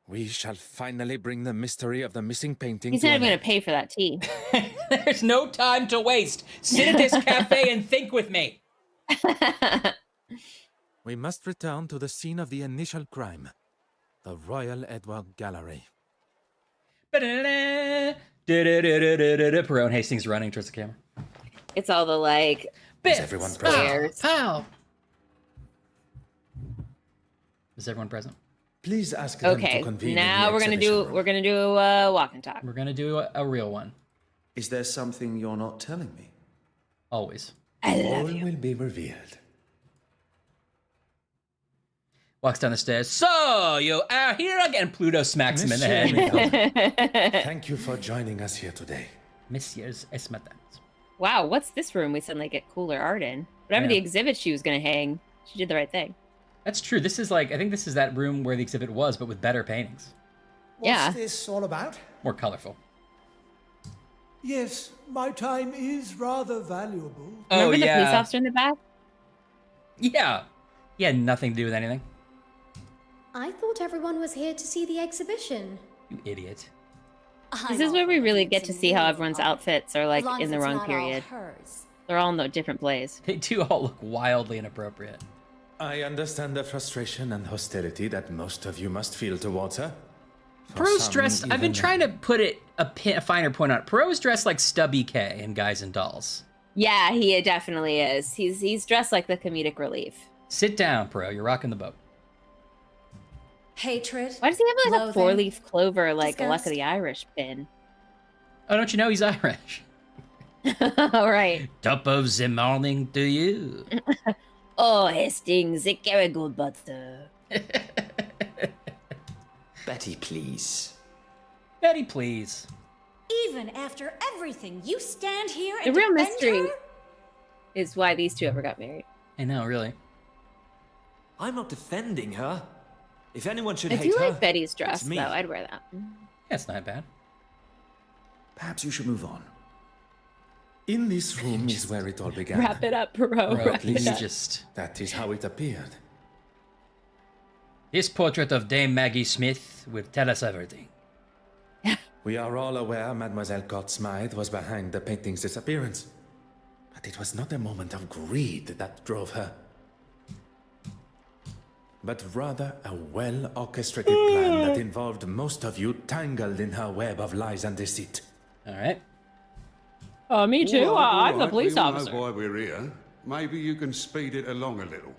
We shall finally bring the mystery of the missing painting
He's
to
not
an
even going
end.
to pay for that tea.
There's no time to waste. Sit at this cafe and think with me.
We must return to the scene of the initial crime, the Royal Edward Gallery.
Perot and Hastings running towards the camera.
It's all the like.
Is everyone present?
Pow! Is everyone present?
Please ask them
Okay,
to convene
now we're gonna do a walk and talk.
We're gonna do a real one.
Is there something you're not telling me?
Always.
I love
All
you.
will be revealed.
Walks down the stairs. So, you are here again. Pluto smacks him in the head.
Thank you for joining us here today.
Messieurs et madames.
Wow, what's this room we suddenly get cooler art in? Whatever the exhibit she was gonna hang, she did the right thing.
That's true. This is like, I think this is that room where the exhibit was, but with better paintings.
Yeah.
What's this all about?
More colorful.
Yes, my time is rather valuable.
Oh,
Remember the
yeah.
police officer in the back?
Yeah. He had nothing to do with anything.
I thought everyone was here to see the exhibition.
You idiot.
This is where we really get to see how everyone's outfits are like in the wrong period. They're all in the different plays.
They do all look wildly inappropriate.
I understand the frustration and hostility that most of you must feel towards her. For
Perot's
some,
dressed. I've been
even-
trying to put it a finer point on it. Perot's dressed like Stubby K in Guys and Dolls.
Yeah, he definitely is. He's dressed like the comedic relief.
Sit down, Perot. You're rocking the boat.
Hatred.
Why does he have like a
loathing,
4-leaf clover, like a Luck
disgust.
of the Irish pin?
Oh, don't you know he's Irish?
All right.
Top of the morning to you.
Oh, Hastings, the Kerrygold butter.
Betty, please.
Betty, please.
Even after everything, you stand here
The
and
real
defend
mystery
her?
is why these two ever got married.
I know, really.
I'm not defending her. If anyone should
I
hate
do
her,
like Betty's dress,
it's me.
though. I'd wear that.
That's not bad.
Perhaps you should move on.
In this room is where it all began.
Wrap it up, Perot.
Perot,
Wrap
please
it up.
just...
That is how it appeared.
This portrait of Dame Maggie Smith will tell us everything.
We are all aware Mademoiselle Court Smythe was behind the painting's disappearance. But it was not a moment of greed that drove her. But rather a well-orchestrated plan that involved most of you tangled in her web of lies and deceit.
All right.
Me too.
All right,
I'm the police
we all
officer.
know why we're here. Maybe you can speed it along a little.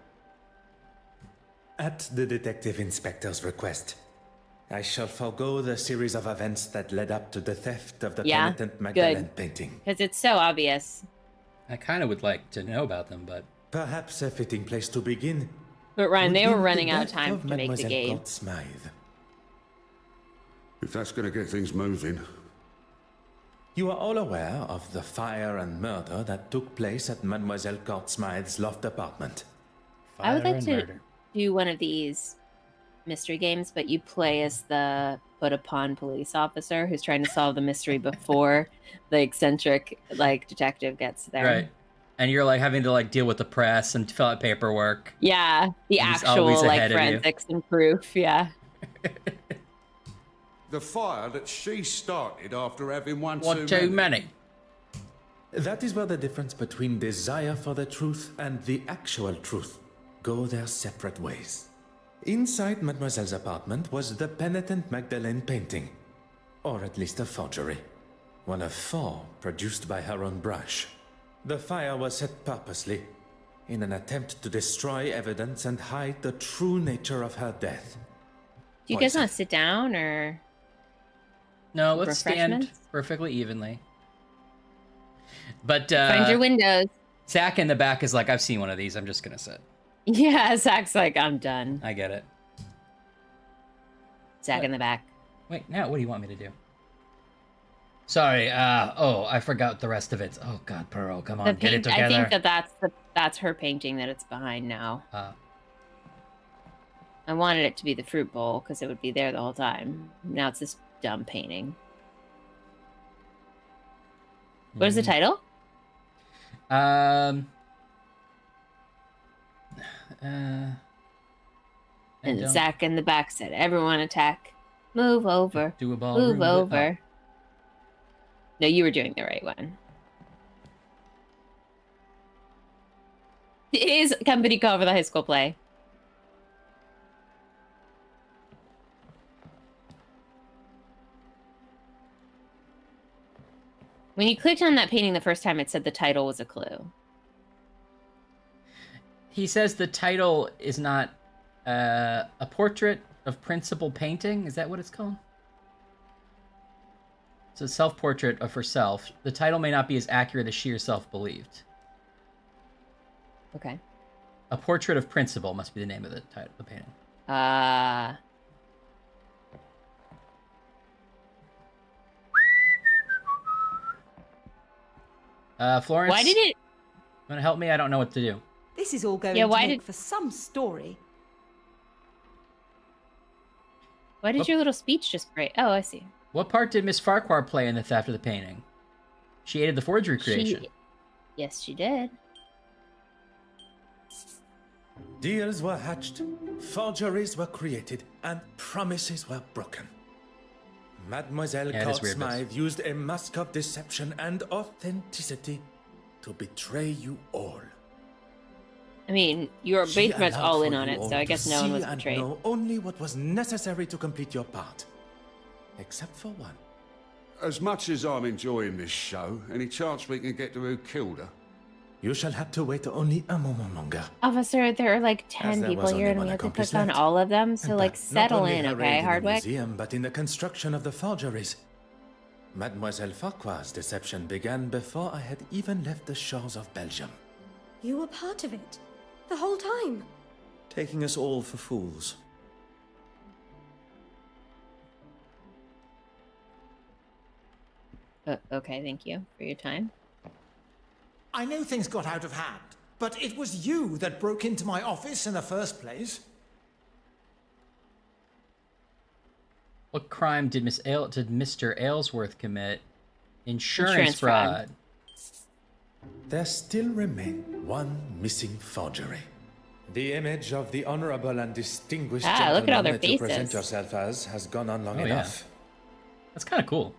At the detective inspector's request, I shall forego the series of events that led up to the theft of the penitent Magdalene painting.
Because it's so obvious.
I kind of would like to know about them, but...
Perhaps a fitting place to begin.
But Ryan, they
would
were
be
running
the
out of
death
time to make the
Mademoiselle
game.
Court Smythe.
If that's going to get things moving.
You are all aware of the fire and murder that took place at Mademoiselle Court Smythe's loft apartment.
I would like to do one of these mystery games, but you play as the put upon police officer who's trying to solve the mystery before the eccentric like detective gets there.
Right. And you're like having to like deal with the press and fill out paperwork.
Yeah, the
He's
actual
always
like
ahead of you.
forensics and proof. Yeah.
The fire that she started after having one
Too many.
That is where the difference between desire for the truth and the actual truth go their separate ways. Inside Mademoiselle's apartment was the penitent Magdalene painting, or at least a forgery. One of 4 produced by her own brush. The fire was set purposely, in an attempt to destroy evidence and hide the true nature of her death.
Do you guys want to sit down or?
No, let's stand
Refreshments?
perfectly evenly. But
Find your windows.
Zach in the back is like, I've seen one of these. I'm just gonna sit.
Yeah, Zach's like, I'm done.
I get it.
Zach in the back.
Wait, now what do you want me to do? Sorry. I forgot the rest of it. Oh God, Perot, come on, get it together.
I think that's her painting that it's behind now. I wanted it to be the fruit bowl because it would be there the whole time. Now it's this dumb painting. What is the title? And Zach in the back said, "Everyone attack! Move over!
Do a ball.
Move over!" No, you were doing the right one. It is company call for the high school play. When you clicked on that painting the first time, it said the title was a clue.
He says the title is not a portrait of principal painting. Is that what it's called? It's a self-portrait of herself. The title may not be as accurate as she herself believed.
Okay.
A portrait of principal must be the name of the title, the painting. Florence.
Why did it?
Want to help me? I don't know what to do.
This is all going
Yeah,
to
why
make
did-
for some story.
Why did your little speech just break? Oh, I see.
What part did Miss Farquhar play in the theft of the painting? She aided the forgery creation.
Yes, she did.
Deals were hatched, forgeries were created, and promises were broken. Mademoiselle
Yeah, it is
Court
weird,
Smythe used a mask of deception and authenticity to betray you all.
I mean, you are
She
pretty much
allowed
all
for
in on
you
it,
all
so I
to
guess no one
see
was
and
betrayed.
know only what was necessary to complete your part. Except for one.
As much as I'm enjoying this show, any chance we can get to who killed her?
You shall have to wait only a moment longer.
Officer, there are like
As
10
there
people
was
here
only
and
one
we have to
accomplice
click on
left.
all of them, so
And
like
not
settle
only
in,
her
okay,
raid in the
Hardwick?
museum, but in the construction of the forgeries. Mademoiselle Farquhar's deception began before I had even left the shores of Belgium.
You were part of it. The whole time.
Taking us all for fools.
Okay, thank you for your time.
I know things got out of hand, but it was you that broke into my office in the first place.
What crime did Mr. Aylesworth commit? Insurance
fraud.
fraud.
There still remained one missing forgery. The image of the honorable and distinguished
look at all
gentleman
their
that you present
faces.
yourself as has gone on long
Oh, yeah.
enough.
That's kind of cool.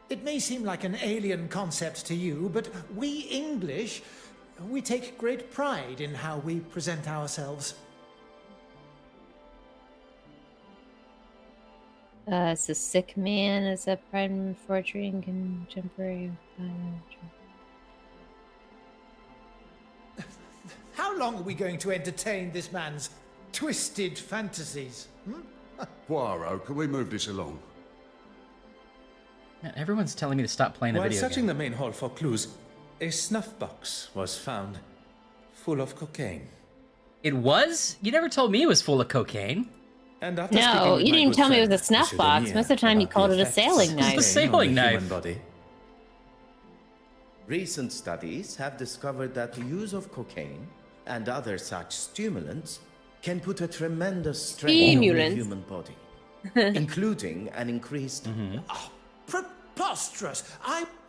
It may seem like an alien concept to you, but we English, we take great pride in how we present ourselves.
It's a sick man as a prime forgery and contemporary.
How long are we going to entertain this man's twisted fantasies?
Poirot, can we move this along?
Man, everyone's telling me to stop playing the
While
video
searching
game.
the main hall for clues, a snuff box was found, full of cocaine.
It was? You never told me it was full of cocaine.
And after speaking
No,
with
you
my
didn't
good
tell me it was
friend,
a snuff
Monsieur
box.
Denier,
Most of the time you
about
called
the
it a
effects
sailing
of
knife.
cocaine
Sailing
on the
knife.
human body,
Recent studies have discovered that the use of cocaine and other such stimulants can put a tremendous strain on the
Stimulants.
human body, including an increased...
Preposterous!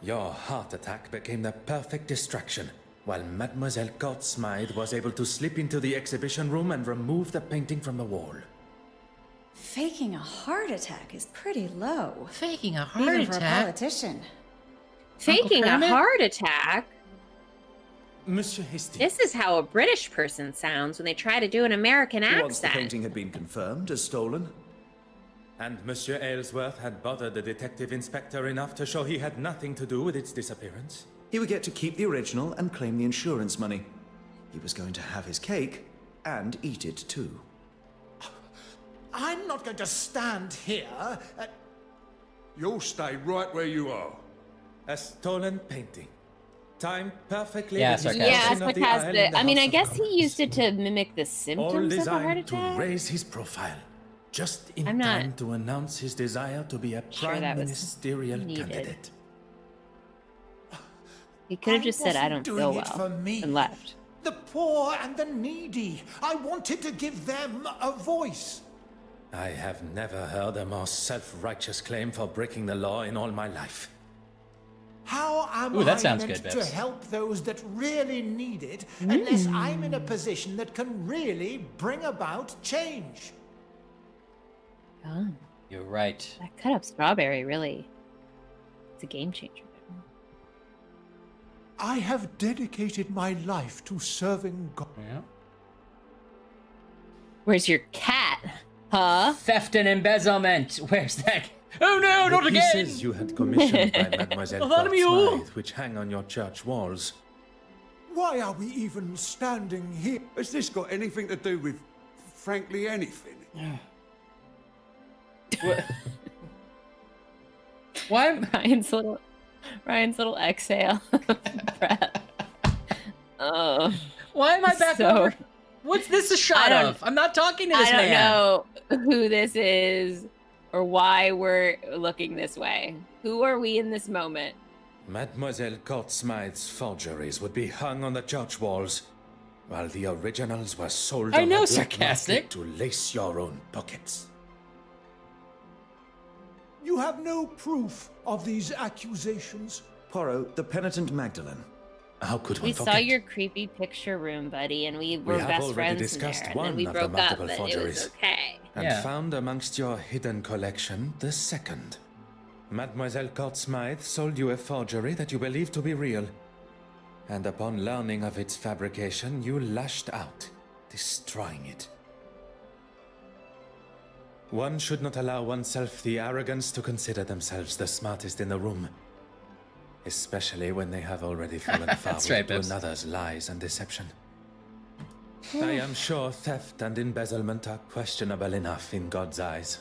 your heart attack became the perfect distraction, while Mademoiselle Smythe was able to slip into the exhibition room and remove the painting from the wall.
Faking a heart attack is pretty low.
Faking a heart
Even for a
attack?
politician.
Faking a
Kermit?
heart attack?
Monsieur Hastings.
This is how a British person sounds when they try to do an American
Once the
accent.
painting had been confirmed as stolen,
And Monsieur Aylesworth had bothered the detective inspector enough to show he had nothing to do with its disappearance.
he would get to keep the original and claim the insurance money. He was going to have his cake and eat it too.
I'm not going to stand here.
You'll stay right where you are.
A stolen painting. Timed perfectly
Yeah,
with his
sarcastic.
Yeah,
crossing of the aisle in
sarcastic.
the
I mean,
House
I
of
guess he
Commons.
used it to mimic the
All
symptoms of a heart
designed to
attack.
raise his profile, just in
I'm not
time to announce his desire to be a
sure
prime
that was
ministerial
needed.
candidate.
He could have just said, "I don't
wasn't
feel
doing it
well,"
for me.
and left.
The poor and the needy. I wanted to give them a voice.
I have never heard a more self-righteous claim for breaking the law in all my life.
How am
Ooh, that
I
sounds
meant
good,
to
Bibbs.
help those that really need it unless I'm in a position that can really bring about change?
Oh,
You're right.
that cut up strawberry really. It's a game changer.
I have dedicated my life to serving God.
Yeah.
Where's your cat? Huh?
Theft and embezzlement. Where's that? Oh no, not
the
again!
pieces you had commissioned by Mademoiselle
Bartholomew!
Smythe, which hang on your church walls.
Why are we even standing here?
Has this got anything to do with, frankly, anything?
Why am
Ryan's little exhale. Breath. Oh.
Why am I back
So-
over? What's this a shot of? I'm not talking to this
I don't
man.
know who this is or why we're looking this way. Who are we in this moment?
Mademoiselle Smythe's forgeries would be hung on the church walls, while the originals were sold
I
on
know,
the black
sarcastic.
market to lace your own pockets.
You have no proof of these accusations.
Poirot, the penitent Magdalene.
How could
We
one
saw
forget?
your creepy picture room, buddy, and we were
have
best
already
friends in
discussed
there. And
one
then we
of the
broke up,
multiple
but it
forgeries.
was okay.
And
Yeah.
found amongst your hidden collection the second. Mademoiselle Smythe sold you a forgery that you believed to be real. and upon learning of its fabrication, you lashed out, destroying it. One should not allow oneself the arrogance to consider themselves the smartest in the room, especially when they have already fallen foul to another's lies and deception. I am sure theft and embezzlement are questionable enough in God's eyes.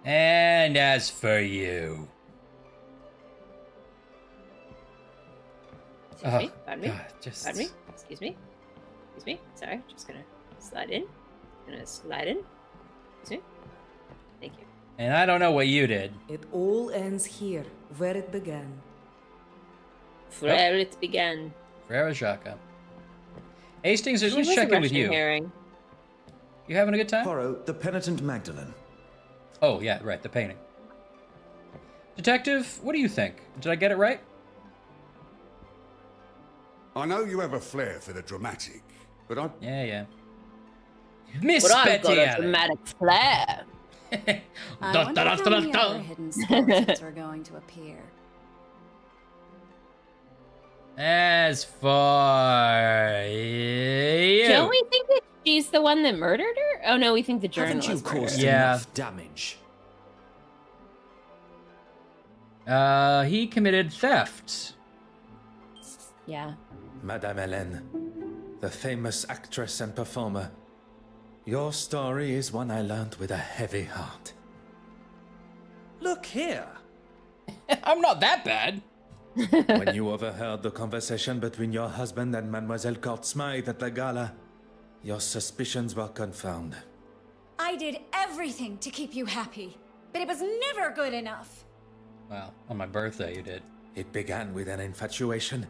And as for you...
Excuse me. Pardon me. Pardon me. Excuse me. Excuse me. Sorry. Just gonna slide in. Excuse me. Thank you.
And I don't know what you did.
It all ends here, where it began.
Where it began.
Frere Jacques. Hastings, I just want to check in with you. You having a good time?
Poirot, the penitent Magdalene.
Oh, yeah, right, the painting. Detective, what do you think? Did I get it right?
I know you have a flair for the dramatic, but I...
Yeah. Miss
But I've
Betty
got a
Allen.
dramatic flair.
I wonder if any other hidden skeletons are going to appear.
As for you...
Don't we think that she's the one that murdered her? Oh no, we think the journalist
Haven't you caused
murdered her.
enough damage?
He committed theft.
Yeah.
Madame Hélène, the famous actress and performer, your story is one I learned with a heavy heart.
Look here.
I'm not that bad.
When you overheard the conversation between your husband and Mademoiselle Courtsmith at the gala, your suspicions were confirmed.
I did everything to keep you happy, but it was never good enough.
Well, on my birthday you did.
It began with an infatuation,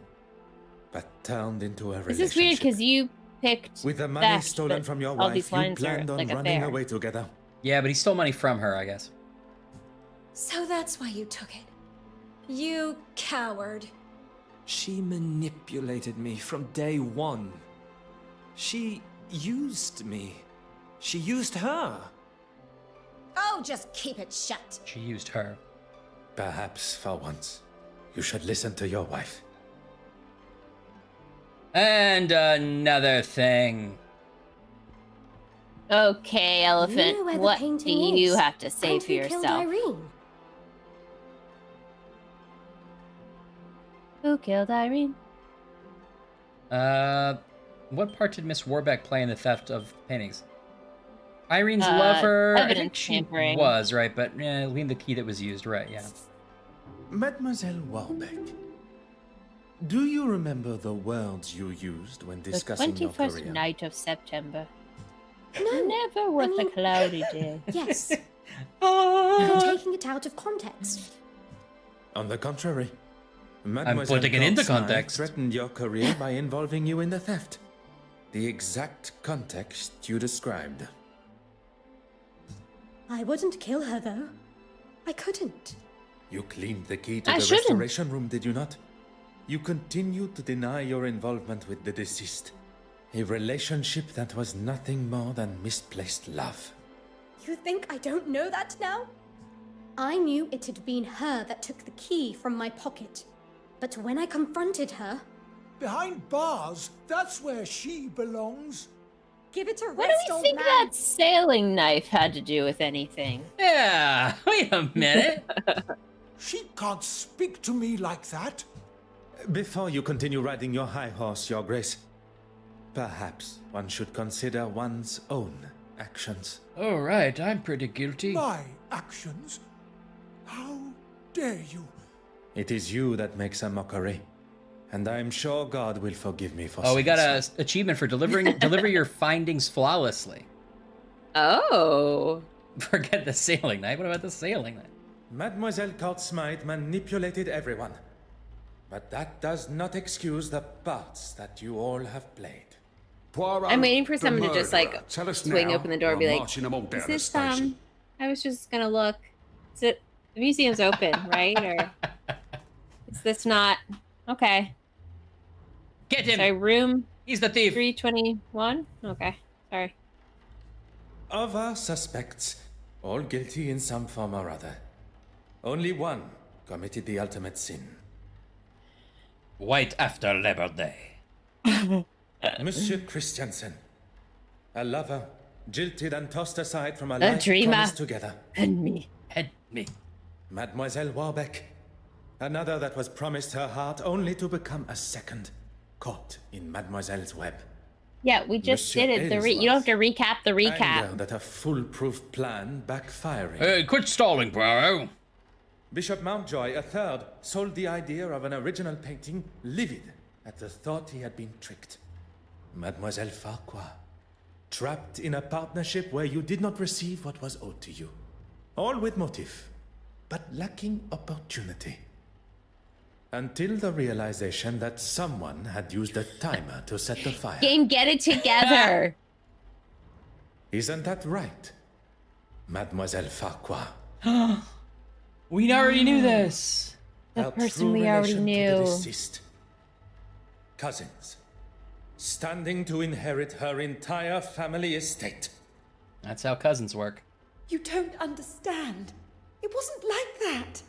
but turned into a relationship.
This is weird because you picked
with the money
theft,
stolen
but
from your
all
wife,
these
you
lines are
planned on
like a
running
fair.
away together.
Yeah, but he stole money from her, I guess.
So that's why you took it. You coward.
She manipulated me from day one. She used me. She used her.
Oh, just keep it shut.
She used her.
Perhaps for once, you should listen to your wife.
And another thing.
Okay, Elephant.
You know where the
What do
painting
you
is,
have to say
and
for
who killed
yourself?
Irene?
Who killed Irene?
What part did Miss Warbeck play in the theft of paintings? Irene's
Uh,
lover. I think
evidence
she
tampering.
was right, but lean the key that was used, right? Yeah.
Mademoiselle Warbeck, do you remember the words you used when
The
discussing your
21st
career?
night of September.
No,
Never was
I
a
mean-
cloudy day.
Yes. You're taking it out of context.
On the contrary, Mademoiselle
putting it into
Courtsmith
context.
threatened your career by involving you in the theft. The exact context you described.
I wouldn't kill her, though. I couldn't.
You cleaned the key to
I
the
shouldn't.
restoration room, did you not? You continued to deny your involvement with the deceased. A relationship that was nothing more than misplaced love.
You think I don't know that now? I knew it had been her that took the key from my pocket. But when I confronted her...
Behind bars, that's where she belongs.
Give it a
What
rest,
do we
old
think
man.
that sailing knife had to do with anything?
Yeah. Wait a minute.
She can't speak to me like that.
Before you continue riding your high horse, Your Grace, perhaps one should consider one's own actions.
All right, I'm pretty guilty.
My actions? How dare you?
It is you that makes a mockery, and I am sure God will forgive me for
Oh, we
saying
got
so.
a achievement for deliver your findings flawlessly.
Oh.
Forget the sailing knife. What about the sailing knife?
Mademoiselle Courtsmith manipulated everyone, but that does not excuse the parts that you all have played.
Poirot,
I'm waiting for
the
someone to just
murderer.
like
Tell us
swing
now,
open the door and
or
be
I'm
like,
marching them all
"Is
down the
this
station."
I was just gonna look. Is it the museum's open, right? Or is this not okay?
Get him.
Sorry, room.
He's the thief.
321. Okay, sorry.
Of our suspects, all guilty in some form or other, only one committed the ultimate sin.
Right after Labor Day.
Monsieur Christiansen, a lover, jilted and tossed aside from a
A
life
dreamer.
promised together.
And me.
Mademoiselle Warbeck, another that was promised her heart only to become a second, caught in Mademoiselle's web.
Yeah, we just
Monsieur
did it. You don't have to recap the recap.
Anger that a foolproof plan backfiring.
Hey, quit stalling, Poirot.
Bishop Mountjoy, a third, sold the idea of an original painting, livid at the thought he had been tricked. Mademoiselle Farquhar, trapped in a partnership where you did not receive what was owed to you. All with motive, but lacking opportunity. Until the realization that someone had used a timer to set the fire.
Game, get it together.
Isn't that right, Mademoiselle Farquhar?
We already knew this.
The
Our
person
true
we already
relation to the
knew.
deceased. Cousins, standing to inherit her entire family estate.
That's how cousins work.
You don't understand. It wasn't like that.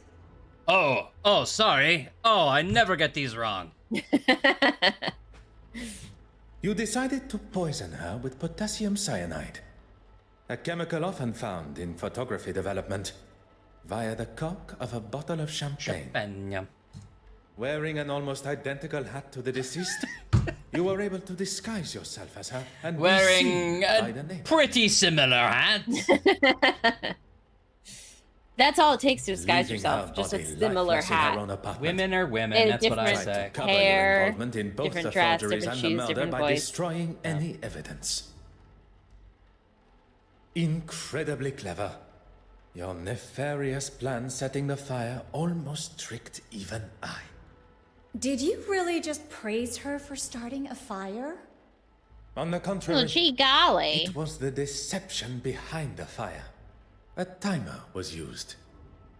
Oh, sorry. Oh, I never get these wrong.
You decided to poison her with potassium cyanide, a chemical often found in photography development, via the cork of a bottle of champagne. Wearing an almost identical hat to the deceased, you were able to disguise yourself as her and be
Wearing
seen by the
a
neighbors.
pretty similar hat.
That's all it takes to disguise
Leaving
yourself.
her
Just a
body
similar
lifeless in her
hat.
own apartment.
Women are women,
And
that's what I
different
say.
Cover your
hair,
involvement in both
different
the
dress,
forgeries
different
and the
shoes,
murder
different
by
voice.
destroying any evidence. Incredibly clever. Your nefarious plan setting the fire almost tricked even I.
Did you really just praise her for starting a fire?
On the contrary,
Oh, gee golly.
it was the deception behind the fire. A timer was used,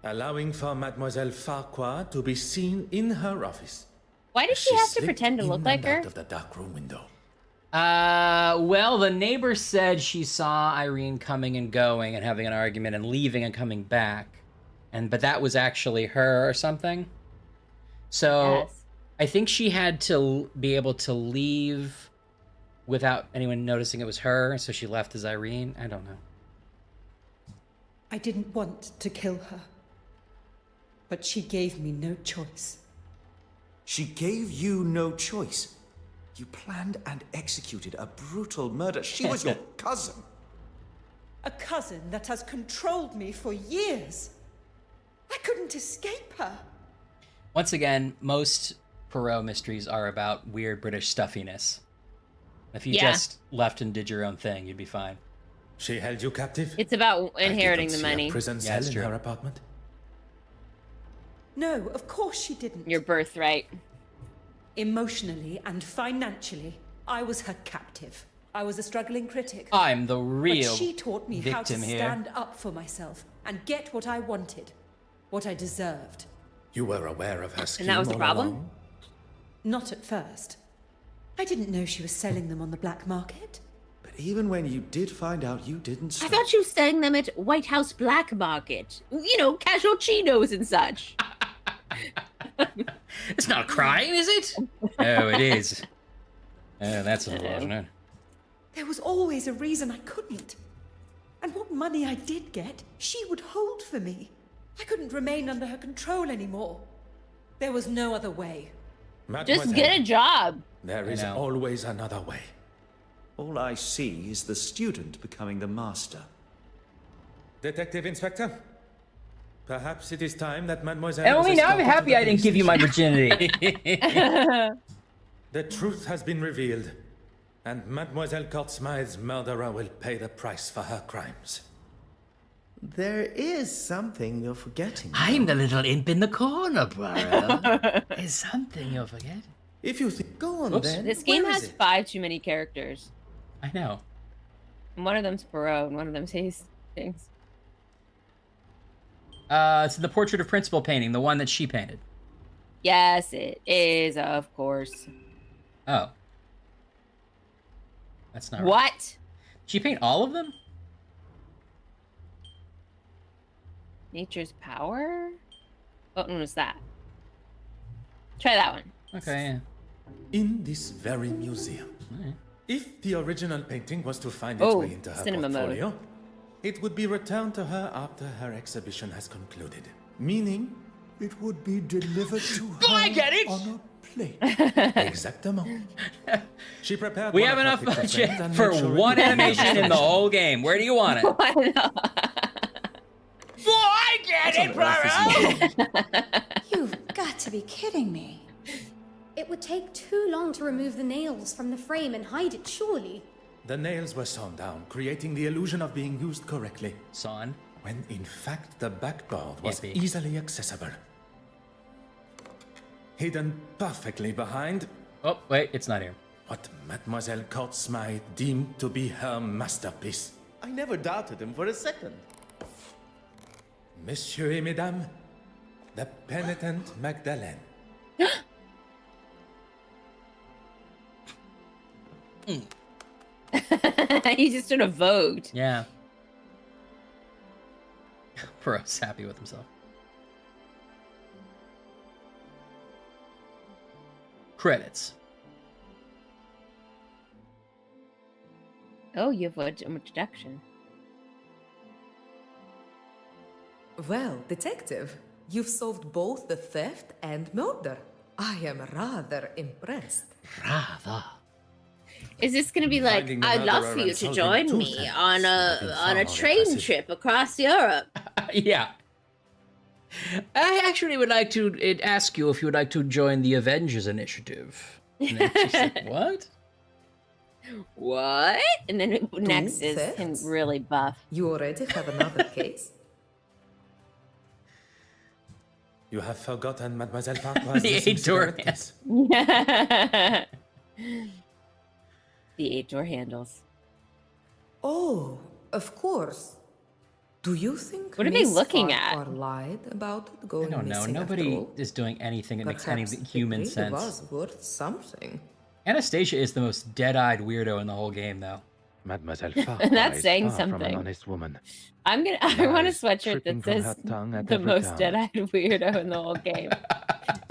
allowing for Mademoiselle Farquhar to be seen in her office.
Why does she have to
slipped
pretend to
in
look
and
like her?
out of the dark room window.
Well, the neighbor said she saw Irene coming and going and having an argument and leaving and coming back. But that was actually her or something. So
Yes.
I think she had to be able to leave without anyone noticing it was her. So she left as Irene. I don't know.
I didn't want to kill her, but she gave me no choice.
She gave you no choice. You planned and executed a brutal murder. She was your cousin.
A cousin that has controlled me for years. I couldn't escape her.
Once again, most Poirot mysteries are about weird British stuffiness. If you just left and did your own thing, you'd be fine.
She held you captive?
It's about inheriting the
I did not see
money.
a prison cell
that's
in
true.
her apartment?
No, of course she didn't.
Your birthright.
Emotionally and financially, I was her captive. I was a struggling critic.
I'm the real
But she taught me how to
victim here.
stand up for myself and get what I wanted, what I deserved.
You were aware of her scheme
And that was the
all
problem?
along?
Not at first. I didn't know she was selling them on the black market.
But even when you did find out, you didn't
I
stop.
thought you were selling them at White House Black Market. You know, casual chinos and such.
It's not a crime, is it? Oh, it is. Oh, that's unfortunate.
There was always a reason I couldn't. And what money I did get, she would hold for me. I couldn't remain under her control anymore. There was no other way.
Just get a job.
There is always another way.
All I see is the student becoming the master.
Detective Inspector, perhaps it is time that Mademoiselle...
Emily,
was
now I'm
escorted to
happy
the
I didn't
police
give you my
station.
virginity.
The truth has been revealed, and Mademoiselle Courtsmythe's murderer will pay the price for her crimes.
There is something you're forgetting.
I'm the little imp in the corner, Poirot. There's something you're forgetting.
If you think, go on
Whoops.
then.
This game
Where is
has
it?
5 too many characters.
I know.
And one of them's Poirot, and one of them's Hastings.
It's the portrait of principal painting, the one that she painted.
Yes, it is, of course.
Oh. That's not right.
What?
Did she paint all of them?
Nature's Power? What one was that? Try that one.
Okay, yeah.
In this very museum.
Right.
If the original painting was to find its way into her
cinema
portfolio,
mode.
it would be returned to her after her exhibition has concluded. Meaning,
it would be delivered to her
I get it!
on a plate.
Exactement. She prepared.
We
one
have
of her
enough
picture
budget
frames and
for
made sure it
one
would be
animation in the whole game. Where do you want it?
I get it, Poirot!
You've got to be kidding me.
It would take too long to remove the nails from the frame and hide it, surely.
The nails were sawn down, creating the illusion of being used correctly.
Sawn?
When in fact the backboard was
Yippee.
easily accessible. Hidden perfectly behind...
Oh, wait, it's not here.
What Mademoiselle Kortsmai deemed to be her masterpiece.
I never doubted him for a second.
Messieurs et mesdames, the penitent Magdalene.
He just sort of vogued.
Yeah. Poirot's happy with himself. Credits.
Oh, you have an introduction.
Well, detective, you've solved both the theft and murder. I am rather impressed.
Rather.
Is this going to be like,
Finding the
I'd love
murderer
for you
and
to
solving
join
two
me
thefts
on
would have been
a
far more
train
impressive.
trip across Europe?
Yeah. I actually would like to ask you if you would like to join the Avengers Initiative. And then she's like, what?
What? And then next is him
thefts?
really buff.
You already have another case?
You have forgotten Mademoiselle Farquhar's
The
missing
8-door
cigarette case.
The 8-door handles.
Oh, of course. Do you think
What are they
Miss
looking at?
Farquhar lied about it
I
going
don't know.
missing after
Nobody
all?
is doing anything that makes any
Perhaps
human
it really
sense.
was worth something.
Anastasia is the most dead-eyed weirdo in the whole game, though.
Mademoiselle Farquhar
That's
is
saying
far from an
something.
honest woman.
I want a
Lies
sweatshirt
dripping
that
from
says
her tongue at
the
every
most
turn.
dead-eyed weirdo in the whole game.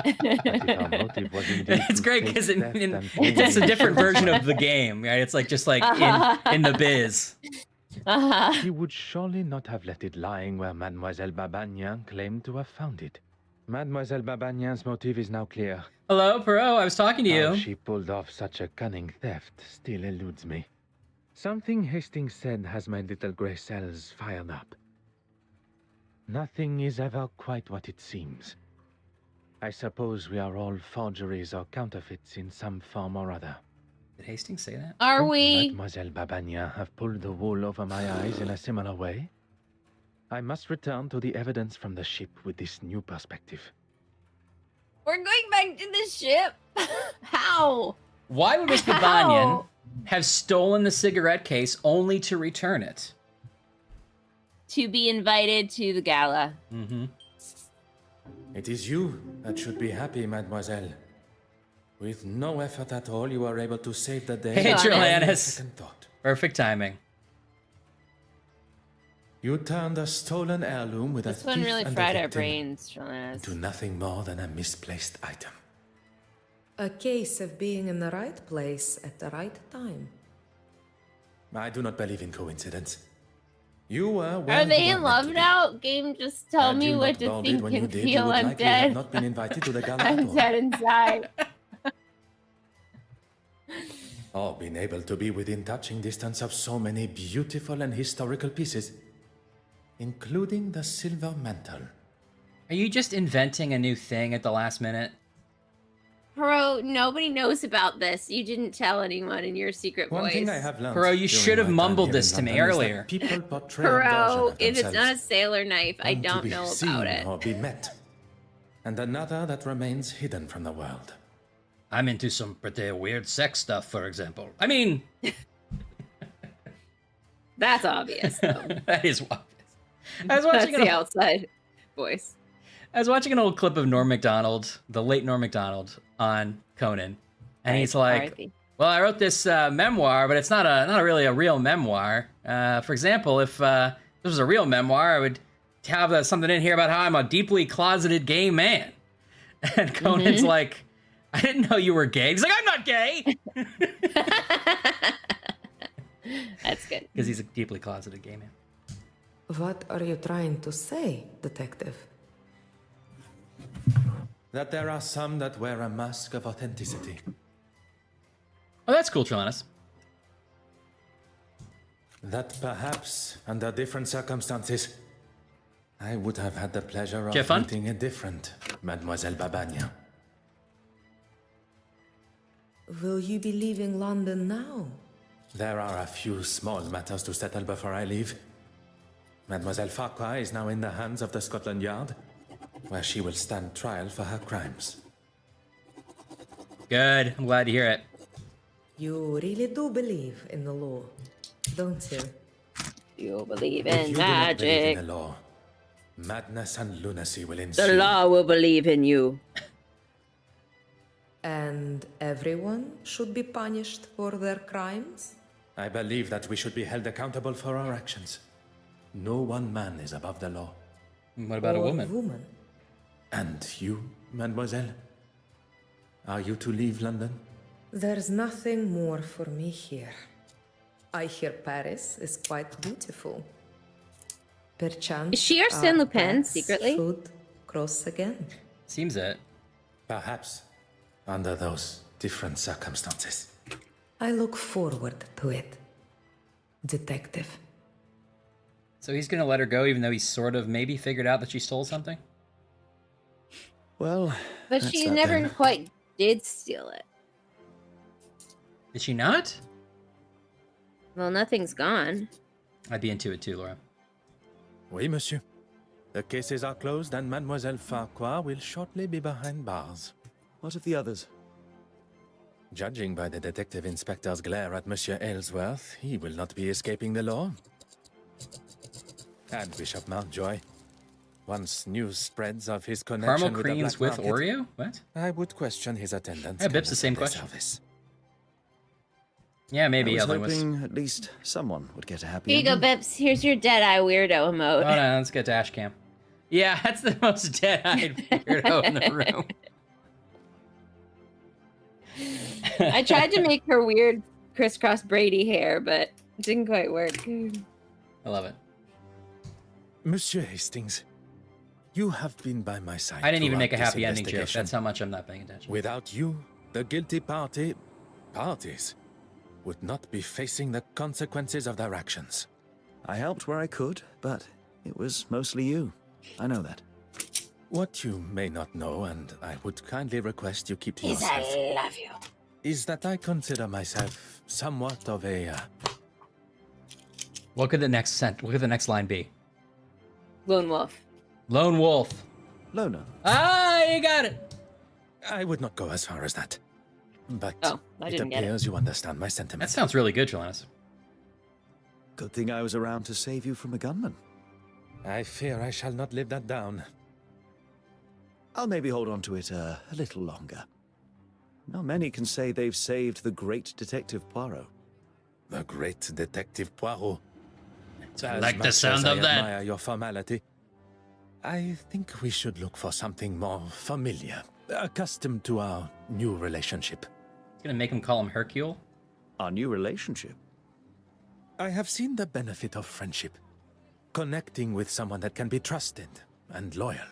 If our motive was indeed
It's
to
great
fake
because
theft and
it's just a
killing,
different version of the game, right? It's like just like in the biz.
He would surely not have left it lying where Mademoiselle Babagnan claimed to have found it. Mademoiselle Babagnan's motive is now clear.
Hello, Poirot. I was talking to
How
you.
she pulled off such a cunning theft still eludes me. Something Hastings said has my little grey cells fired up. Nothing is ever quite what it seems. I suppose we are all forgeries or counterfeits in some form or other.
Did Hastings say that?
Are we?
Mademoiselle Babagnan have pulled the wool over my eyes in a similar way? I must return to the evidence from the ship with this new perspective.
We're going back to the ship? How?
Why would Miss Babagnan have stolen the cigarette case only to return it?
To be invited to the gala.
Mm-hmm.
It is you that should be happy, mademoiselle. With no effort at all, you are able to save the day.
Hey,
without any
Trelanis.
second thought.
Perfect timing.
You turned a stolen heirloom with
This
a
one
thief
really
and a
fried our
victim
brains, Trelanis.
into nothing more than a misplaced item.
A case of being in the right place at the right time.
I do not believe in coincidence. You were where
Are
you
they
were
in
meant
love
to be.
now? Game, just tell
Had
me
you
what
not
to
bolded
think
when you
and
did, you
feel.
would
I'm
likely have
dead.
not been invited to the gala at
I'm
all.
dead inside.
Or been able to be within touching distance of so many beautiful and historical pieces, including the silver mantle.
Are you just inventing a new thing at the last minute?
Bro, nobody knows about this. You didn't tell anyone in your secret
One
voice.
thing I have learned.
Poirot, you
during
should have
my time
mumbled
here
this
in
to me
London is that
earlier.
People portray a version
Bro,
of
if it's not a
themselves,
sailor knife, I
one to
don't
be
know
seen
about it.
or be met, and another that remains hidden from the world.
I'm into some pretty weird sex stuff, for example. I mean,
That's obvious, though.
that is obvious. I was
That's
watching
the outside voice.
I was watching an old clip of Norm Macdonald, the late Norm Macdonald, on Conan, and he's like,
R.I.P.
"Well, I wrote this memoir, but it's not really a real memoir. For example, if this was a real memoir, I would have something in here about how I'm a deeply closeted gay man." And Conan's like, I didn't know you were gay. He's like, I'm not gay.
That's good.
Because he's a deeply closeted gay man.
What are you trying to say, detective?
That there are some that wear a mask of authenticity.
Oh, that's cool, Trelawnus.
That perhaps, under different circumstances, I would have had the pleasure
Did you have fun?
of meeting a different Mademoiselle Babania.
Will you be leaving London now?
There are a few small matters to settle before I leave. Mademoiselle Farquhar is now in the hands of the Scotland Yard, where she will stand trial for her crimes.
Good. I'm glad to hear it.
You really do believe in the law, don't you?
You believe
If
in
you do not believe
magic.
in the law, madness and lunacy will ensue.
The law will believe in you.
And everyone should be punished for their crimes?
I believe that we should be held accountable for our actions. No one man is above the law.
What about a
Or
woman?
And you, mademoiselle? Are you to leave London?
There's nothing more for me here. I hear Paris is quite beautiful. Perchance
Is she Arsène
our
Lupin
paths
secretly?
should cross again.
Seems it.
Perhaps, under those different circumstances.
I look forward to it, detective.
So he's gonna let her go, even though he's sort of maybe figured out that she stole something?
Well,
But
that's
she
that
never
then.
quite did steal it.
Did she not?
Well, nothing's gone.
I'd be into it too, Laura.
Oui, monsieur. The cases are closed and Mademoiselle Farquhar will shortly be behind bars.
What of the others?
Judging by the detective inspector's glare at Monsieur Aylesworth, he will not be escaping the law. And Bishop Mountjoy. Once news spreads of his connection
Caramel
with the
creams
black
with
market,
Oreo? What?
I would question his attendance.
Yeah,
at
Bip's the same
Sunday
question.
service.
Yeah, maybe.
I was
Although it was-
hoping at least someone would get a happy
Here you go,
ending.
Bips. Here's your Deadeye weirdo emote.
Oh no, let's get to Ashcam. Yeah, that's the most dead-eyed weirdo in the room.
I tried to make her weird crisscross Brady hair, but it didn't quite work.
I love it.
Monsieur Hastings, you have been by my side.
I didn't even
throughout
make a
this
happy ending joke.
investigation.
That's how much I'm not paying attention.
Without you, the guilty parties, would not be facing the consequences of their actions.
I helped where I could, but it was mostly you. I know that.
What you may not know, and I would kindly request you keep to
Is
yourself,
I love you.
is that I consider myself somewhat of a...
What could the next line be?
Lone wolf.
Lone wolf.
Loner.
Ah, you got it.
I would not go as far as that. But
Oh, I
it
didn't get it.
appears you understand my
That
sentiments.
sounds really good, Jolannis.
Good thing I was around to save you from a gunman.
I fear I shall not live that down.
I'll maybe hold on to it a little longer. Not many can say they've saved the great Detective Poirot.
The great Detective Poirot.
So I
As
like the
much
sound
as
of
I
that.
admire your formality, I think we should look for something more familiar, accustomed to our new relationship.
It's gonna make him call him Hercule.
Our new relationship?
I have seen the benefit of friendship. Connecting with someone that can be trusted and loyal.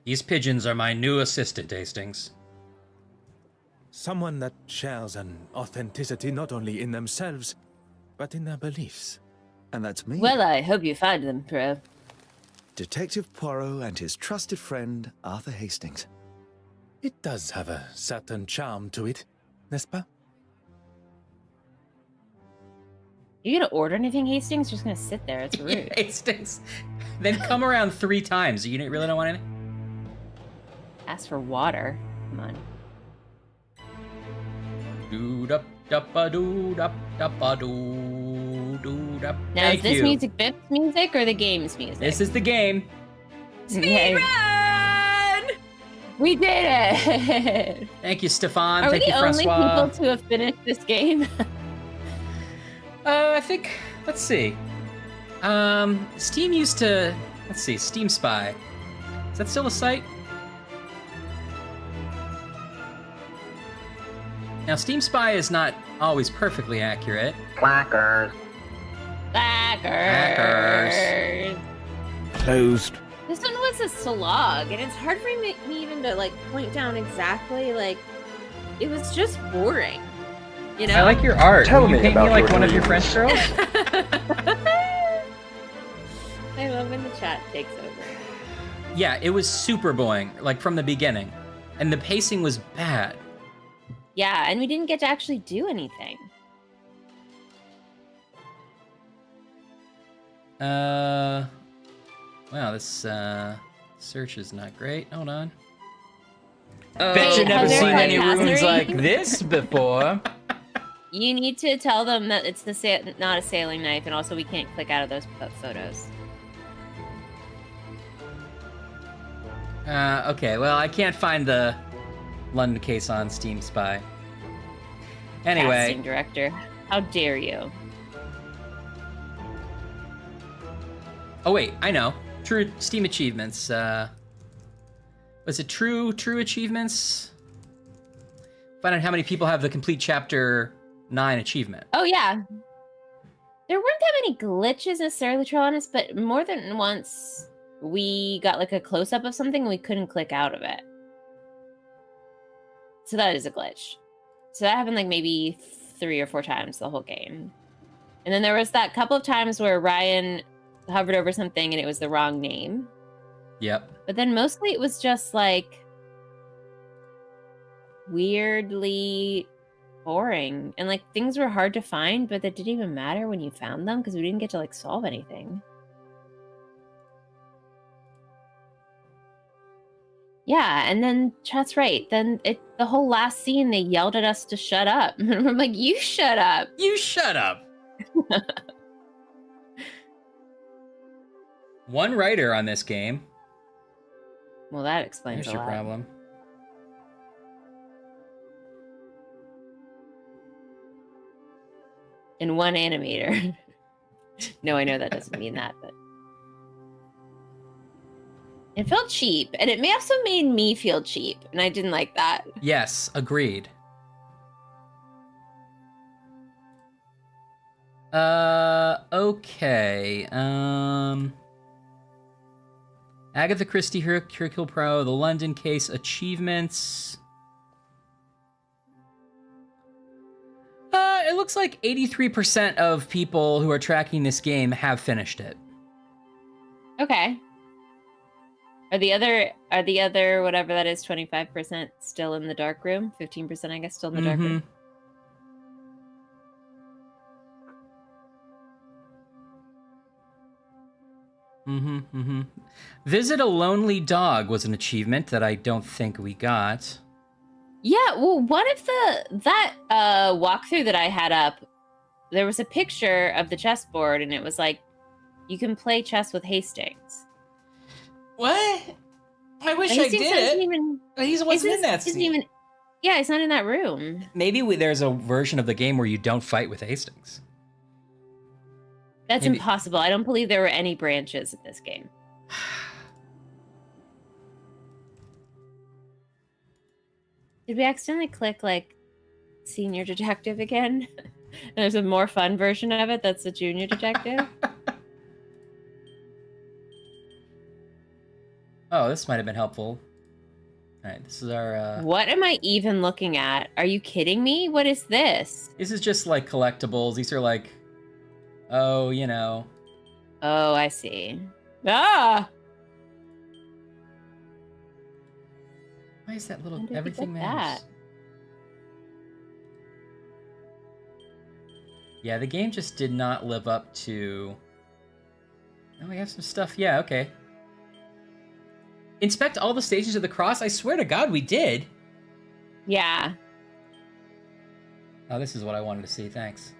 These pigeons are my new assistant, Hastings.
Someone that shares an authenticity not only in themselves, but in their beliefs.
And that's me.
Well, I hope you find them, Pro.
Detective Poirot and his trusted friend, Arthur Hastings.
It does have a certain charm to it, n'est-ce pas?
You gonna order anything, Hastings? You're just gonna sit there. It's rude.
Hastings. Then come around 3 times. You really don't want any?
Ask for water. Come on.
Doo-dup-dup-a-doo-dup-dup-a-doo-dup.
Now,
Thank
is this
you.
music Bips music or the game's music?
This is the game.
Okay. We did it!
Thank you, Stefan.
Are we
Thank you,
the only
Francois.
people to have finished this game?
I think, let's see. Steam used to, let's see, Steam Spy. Is that still a site? Now, Steam Spy is not always perfectly accurate.
Clackers.
Clackers.
Closed.
This one was a slog, and it's hard for me even to like point down exactly. Like, it was just boring. You know.
I like your art.
Tell
Will you
me
paint me
about
like
your
one of your
dreams.
French girls?
I love when the chat takes over.
Yeah, it was super boring, like from the beginning. And the pacing was bad.
Yeah, and we didn't get to actually do anything.
Wow, this search is not great. Hold on. Bet you never seen any rooms like this before.
You need to tell them that it's not a sailing knife, and also we can't click out of those photos.
Okay, well, I can't find the London case on Steam Spy. Anyway.
Casting director, how dare you?
Oh wait, I know. True Steam achievements. Was it true achievements? Find out how many people have the complete chapter 9 achievement.
Oh yeah. There weren't that many glitches necessarily, to be honest, but more than once we got like a close-up of something and we couldn't click out of it. So that is a glitch. So that happened like maybe 3 or 4 times the whole game. And then there was that couple of times where Ryan hovered over something and it was the wrong name.
Yep.
But then mostly it was just like weirdly boring. And like things were hard to find, but that didn't even matter when you found them because we didn't get to like solve anything. Yeah, and then that's right. Then the whole last scene, they yelled at us to shut up. And I'm like, you shut up.
You shut up. One writer on this game.
Well, that explains
There's
a
your
lot.
problem.
And one animator. No, I know that doesn't mean that, but it felt cheap, and it may also made me feel cheap, and I didn't like that.
Yes, agreed. Okay. Agatha Christie, Hercule Poirot, the London case achievements. It looks like 83% of people who are tracking this game have finished it.
Okay. Are the other whatever that is 25% still in the dark room? 15% I guess still in the dark room.
Visit a lonely dog was an achievement that I don't think we got.
Yeah, well, one of that walkthrough that I had up, there was a picture of the chessboard, and it was like, you can play chess with Hastings.
What? I wish I did it. He wasn't in that scene.
Yeah, he's not in that room.
Maybe there's a version of the game where you don't fight with Hastings.
That's impossible. I don't believe there were any branches in this game. Did we accidentally click like senior detective again? And there's a more fun version of it that's a junior detective.
Oh, this might have been helpful. All right, this is our...
What am I even looking at? Are you kidding me? What is this?
This is just like collectibles. These are like... Oh, you know.
Oh, I see. Ah!
Why is that little...
When did we
Everything
get
matters.
that?
Yeah, the game just did not live up to... Oh, we have some stuff. Yeah, okay. Inspect all the stations of the cross? I swear to God, we did.
Yeah.
Oh, this is what I wanted to see. Thanks.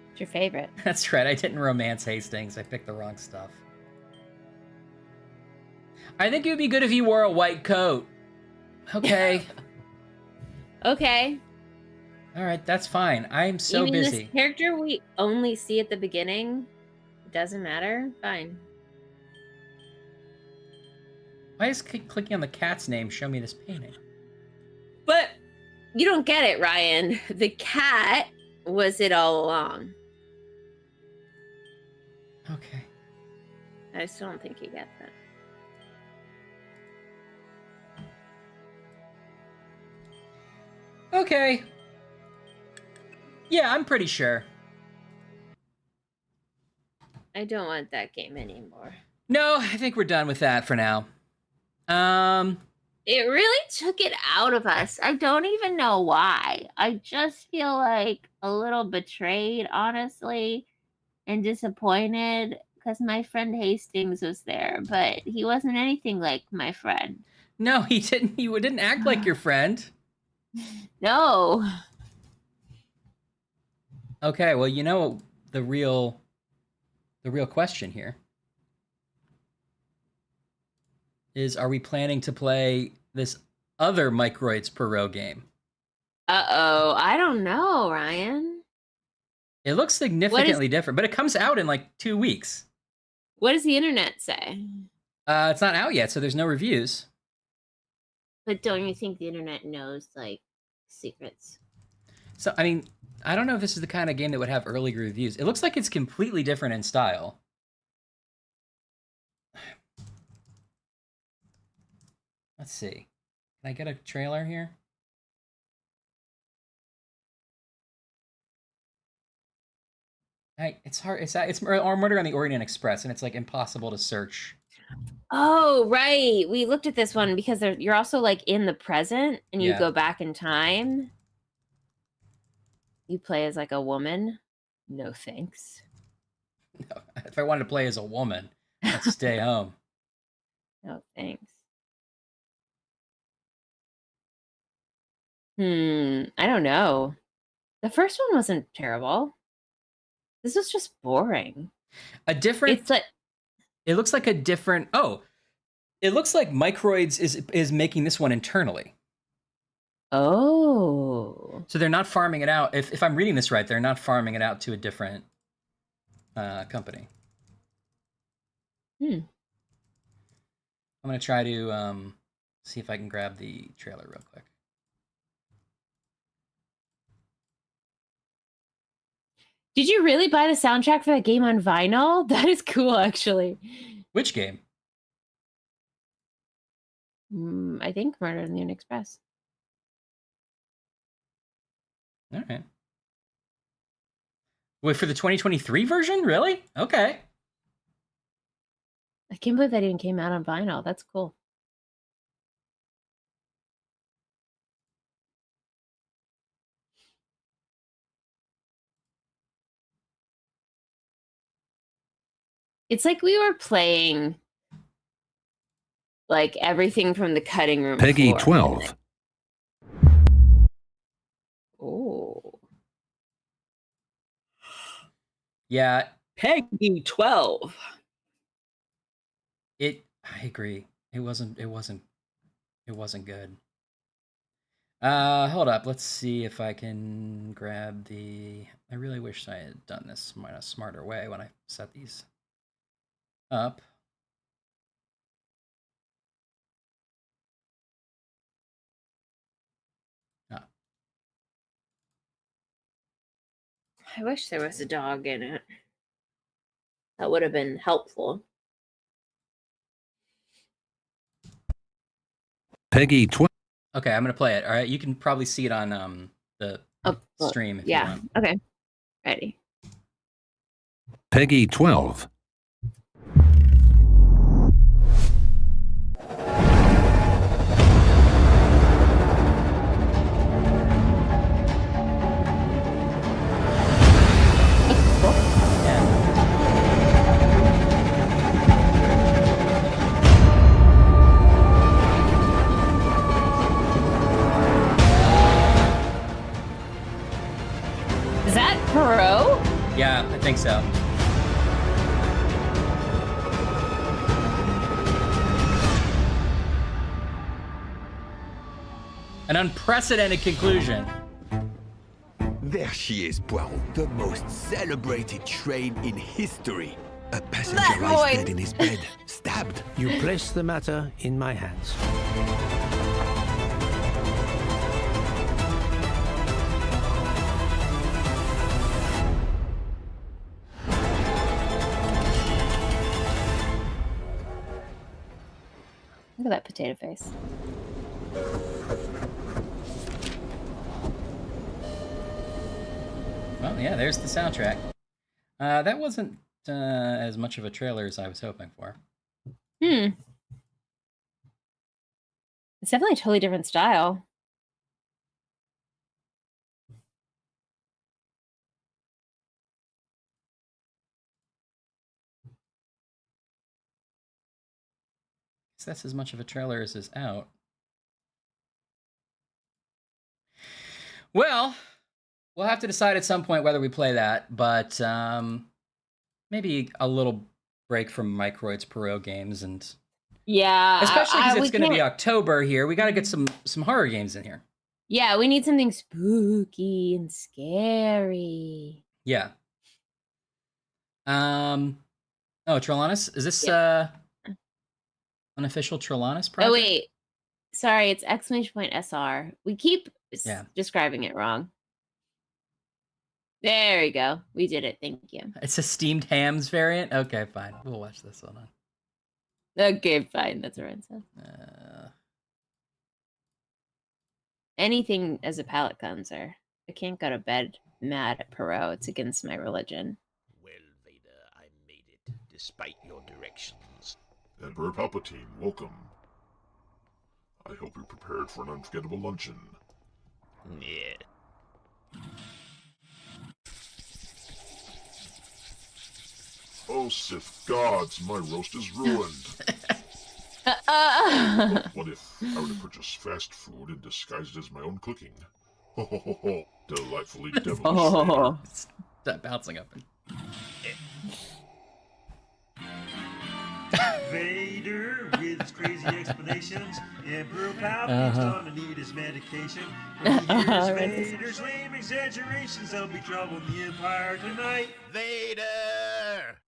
What's your favorite?
That's right. I didn't romance Hastings. I picked the wrong stuff. I think it would be good if you wore a white coat. Okay.
Okay.
All right, that's fine. I'm so busy.
This character we only see at the beginning? It doesn't matter? Fine.
Why is clicking on the cat's name show me this painting?
But
You don't get it, Ryan. The cat was it all along.
Okay.
I still don't think he gets it.
Okay. Yeah, I'm pretty sure.
I don't want that game anymore.
No, I think we're done with that for now.
It really took it out of us. I don't even know why. I just feel like a little betrayed, honestly, and disappointed because my friend Hastings was there, but he wasn't anything like my friend.
No, he didn't. He didn't act like your friend.
No.
Okay, well, you know the real question here is, are we planning to play this other Microids Poirot game?
Uh-oh, I don't know, Ryan.
It looks significantly different, but it comes out in like 2 weeks.
What does the internet say?
It's not out yet, so there's no reviews.
But don't you think the internet knows, like, secrets?
So, I mean, I don't know if this is the kind of game that would have early reviews. It looks like it's completely different in style. Let's see. Can I get a trailer here? Hey, it's hard. It's Murder on the Orient Express, and it's like impossible to search.
Oh, right. We looked at this one because you're also like in the present and you go back in time. You play as like a woman. No thanks.
No, if I wanted to play as a woman, I'd stay home.
No thanks. I don't know. The first one wasn't terrible. This was just boring.
A different.
It's like.
It looks like a different. Oh, it looks like Microids is making this one internally.
Oh.
So they're not farming it out. If I'm reading this right, they're not farming it out to a different company. I'm gonna try to see if I can grab the trailer real quick.
Did you really buy the soundtrack for that game on vinyl? That is cool, actually.
Which game?
I think Murder on the Orient Express.
All right. Wait, for the 2023 version? Really? Okay.
I can't believe that even came out on vinyl. That's cool. It's like we were playing like everything from the cutting room.
Peggy
floor.
12.
Oh.
Yeah.
Peggy 12.
I agree. It wasn't good. Hold up. Let's see if I can grab the. I really wish I had done this in a smarter way when I set these up.
I wish there was a dog in it. That would have been helpful.
Peggy 12.
Okay, I'm gonna play it. All right, you can probably see it on the stream if you want.
Okay, ready.
Peggy 12.
Is that Poirot?
Yeah, I think so. An unprecedented conclusion.
There she is, Poirot, the most celebrated train in history. A passenger lies dead in his bed, stabbed.
You place the matter in my hands.
Look at that potato face.
Well, yeah, there's the soundtrack. That wasn't as much of a trailer as I was hoping for.
It's definitely a totally different style.
So that's as much of a trailer as is out. Well, we'll have to decide at some point whether we play that, but maybe a little break from Microid's Poirot games, and especially because it's going to be October here. We got to get some horror games in here.
Yeah, we need something spooky and scary.
Yeah. Oh, Trelawnus, is this unofficial Trelawnus project?
Oh wait, sorry, it's !SR. We keep describing it wrong. There we go. We did it. Thank you.
It's a steamed hams variant. Okay, fine. We'll watch this one on.
Okay, fine. That's what it said. Anything as a palate cleanser. I can't go to bed mad at Poirot. It's against my religion.
Well, Vader, I made it, despite your directions.
Emperor Palpatine, welcome. I hope you're prepared for an unforgettable luncheon.
Yeah.
Oh, Sith gods, my roast is ruined. What if I were to purchase fast food and disguise it as my own cooking? Ho ho ho ho! Delightfully devilish.
Stop bouncing up.
Vader with his crazy explanations. Emperor Palpatine's gonna need his medication. When he hears Vader's lame exaggerations, there'll be trouble in the Empire tonight.
Vader!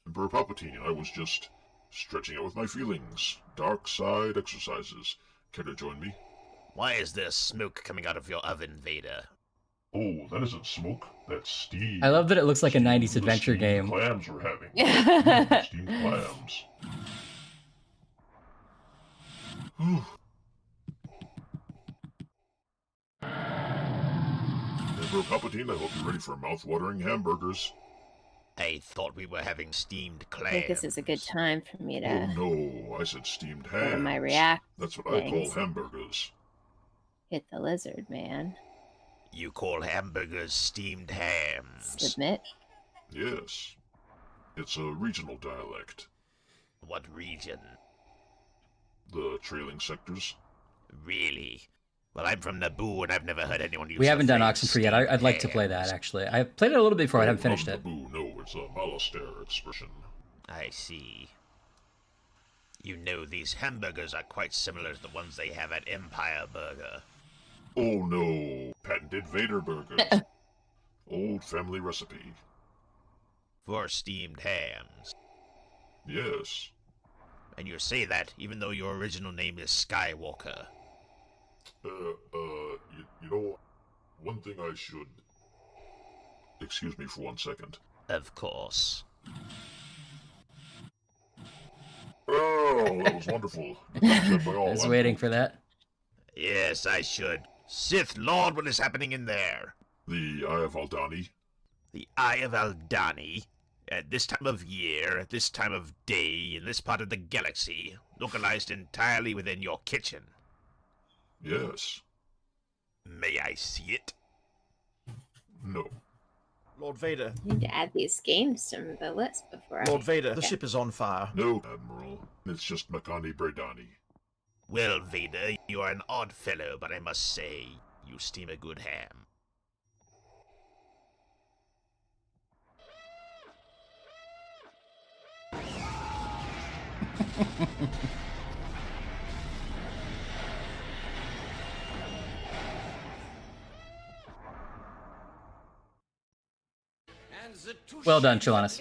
Emperor Palpatine, I was just stretching out with my feelings. Dark side exercises. Care to join me?
Why is there smoke coming out of your oven, Vader?
Oh, that isn't smoke. That's steam.
I love that it looks like a 90s adventure game.
Clams we're having. Steamed clams. Emperor Palpatine, I hope you're ready for mouth-watering hamburgers.
I thought we were having steamed clams.
I think this is a good time for me to.
Oh no, I said steamed hams.
My react.
That's what I call hamburgers.
Hit the lizard, man.
You call hamburgers steamed hams?
Submit.
Yes. It's a regional dialect.
What region?
The trailing sectors.
Really? Well, I'm from Naboo, and I've never heard anyone use.
We haven't done Oxenfree yet. I'd like to play that, actually. I played it a little bit before. I haven't finished it.
Naboo, no, it's a Malastair expression.
I see. You know, these hamburgers are quite similar to the ones they have at Empire Burger.
Oh no, patented Vader burgers. Old family recipe.
For steamed hams.
Yes.
And you say that even though your original name is Skywalker.
You know, one thing I should... Excuse me for 1 second.
Of course.
Oh, that was wonderful. I
was waiting for that.
Yes, I should. Sith Lord, what is happening in there?
The Eye of Aldani.
The Eye of Aldani? At this time of year, at this time of day, in this part of the galaxy, localized entirely within your kitchen.
Yes.
May I see it?
No.
Lord Vader.
I need to add these games to the list before
Lord Vader, the ship is on fire.
No, Admiral. It's just Makani Bredani.
Well, Vader, you are an odd fellow, but I must say, you steam a good ham.
Well done, Chilanus.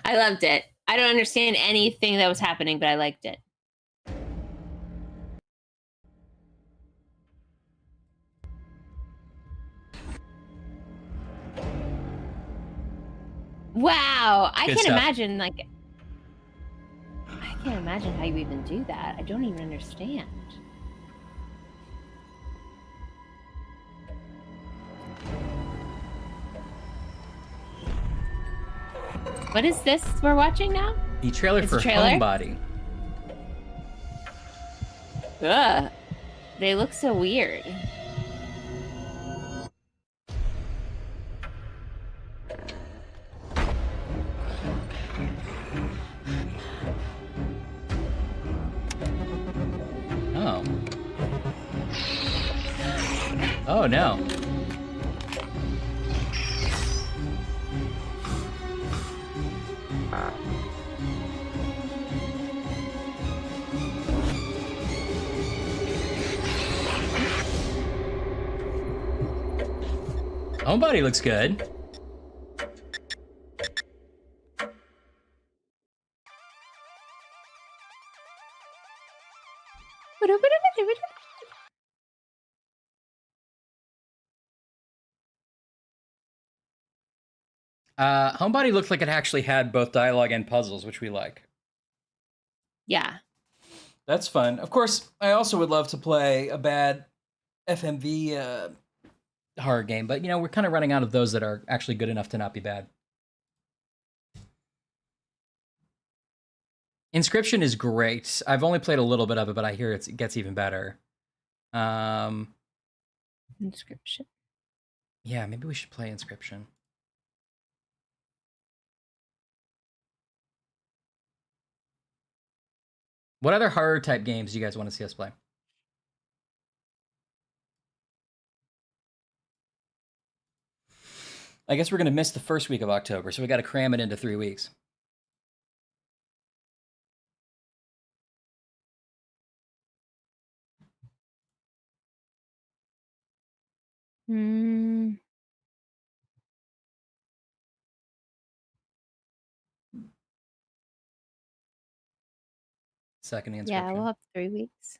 I loved it. I don't understand anything that was happening, but I liked it. Wow, I
Good
can't
stuff.
imagine, like, I can't imagine how you even do that. I don't even understand. What is this we're watching now?
The trailer for Homebody.
Ugh. They look so weird.
Oh. Oh no. Homebody looks good. Homebody looked like it actually had both dialogue and puzzles, which we like.
Yeah.
That's fun. Of course, I also would love to play a bad FMV horror game, but, you know, we're kind of running out of those that are actually good enough to not be bad. Inscription is great. I've only played a little bit of it, but I hear it gets even better.
Inscription.
Yeah, maybe we should play Inscription. What other horror type games do you guys want to see us play? I guess we're going to miss the first week of October, so we got to cram it into 3 weeks. Second Inscription.
Yeah, we'll have 3 weeks.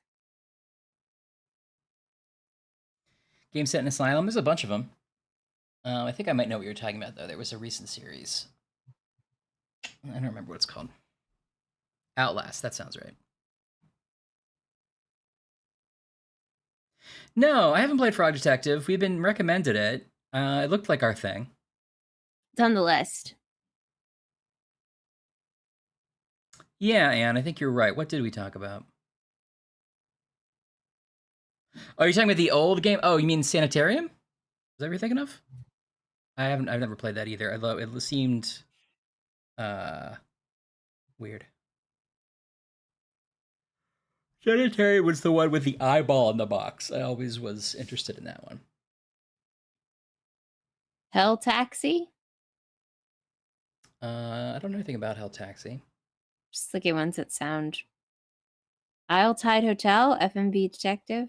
Game Set in Asylum, there's a bunch of them. I think I might know what you're talking about, though. There was a recent series. I don't remember what it's called. Outlast, that sounds right. No, I haven't played Frog Detective. We've been recommended it. It looked like our thing.
It's on the list.
Yeah, Anne, I think you're right. What did we talk about? Oh, you're talking about the old game? Oh, you mean Sanitarium? Is that what you're thinking of? I've never played that either. Although it seemed weird. Sanitarium was the one with the eyeball in the box. I always was interested in that one.
Hell Taxi?
I don't know anything about Hell Taxi.
Just looking at ones that sound... Isle Tide Hotel, FMV Detective.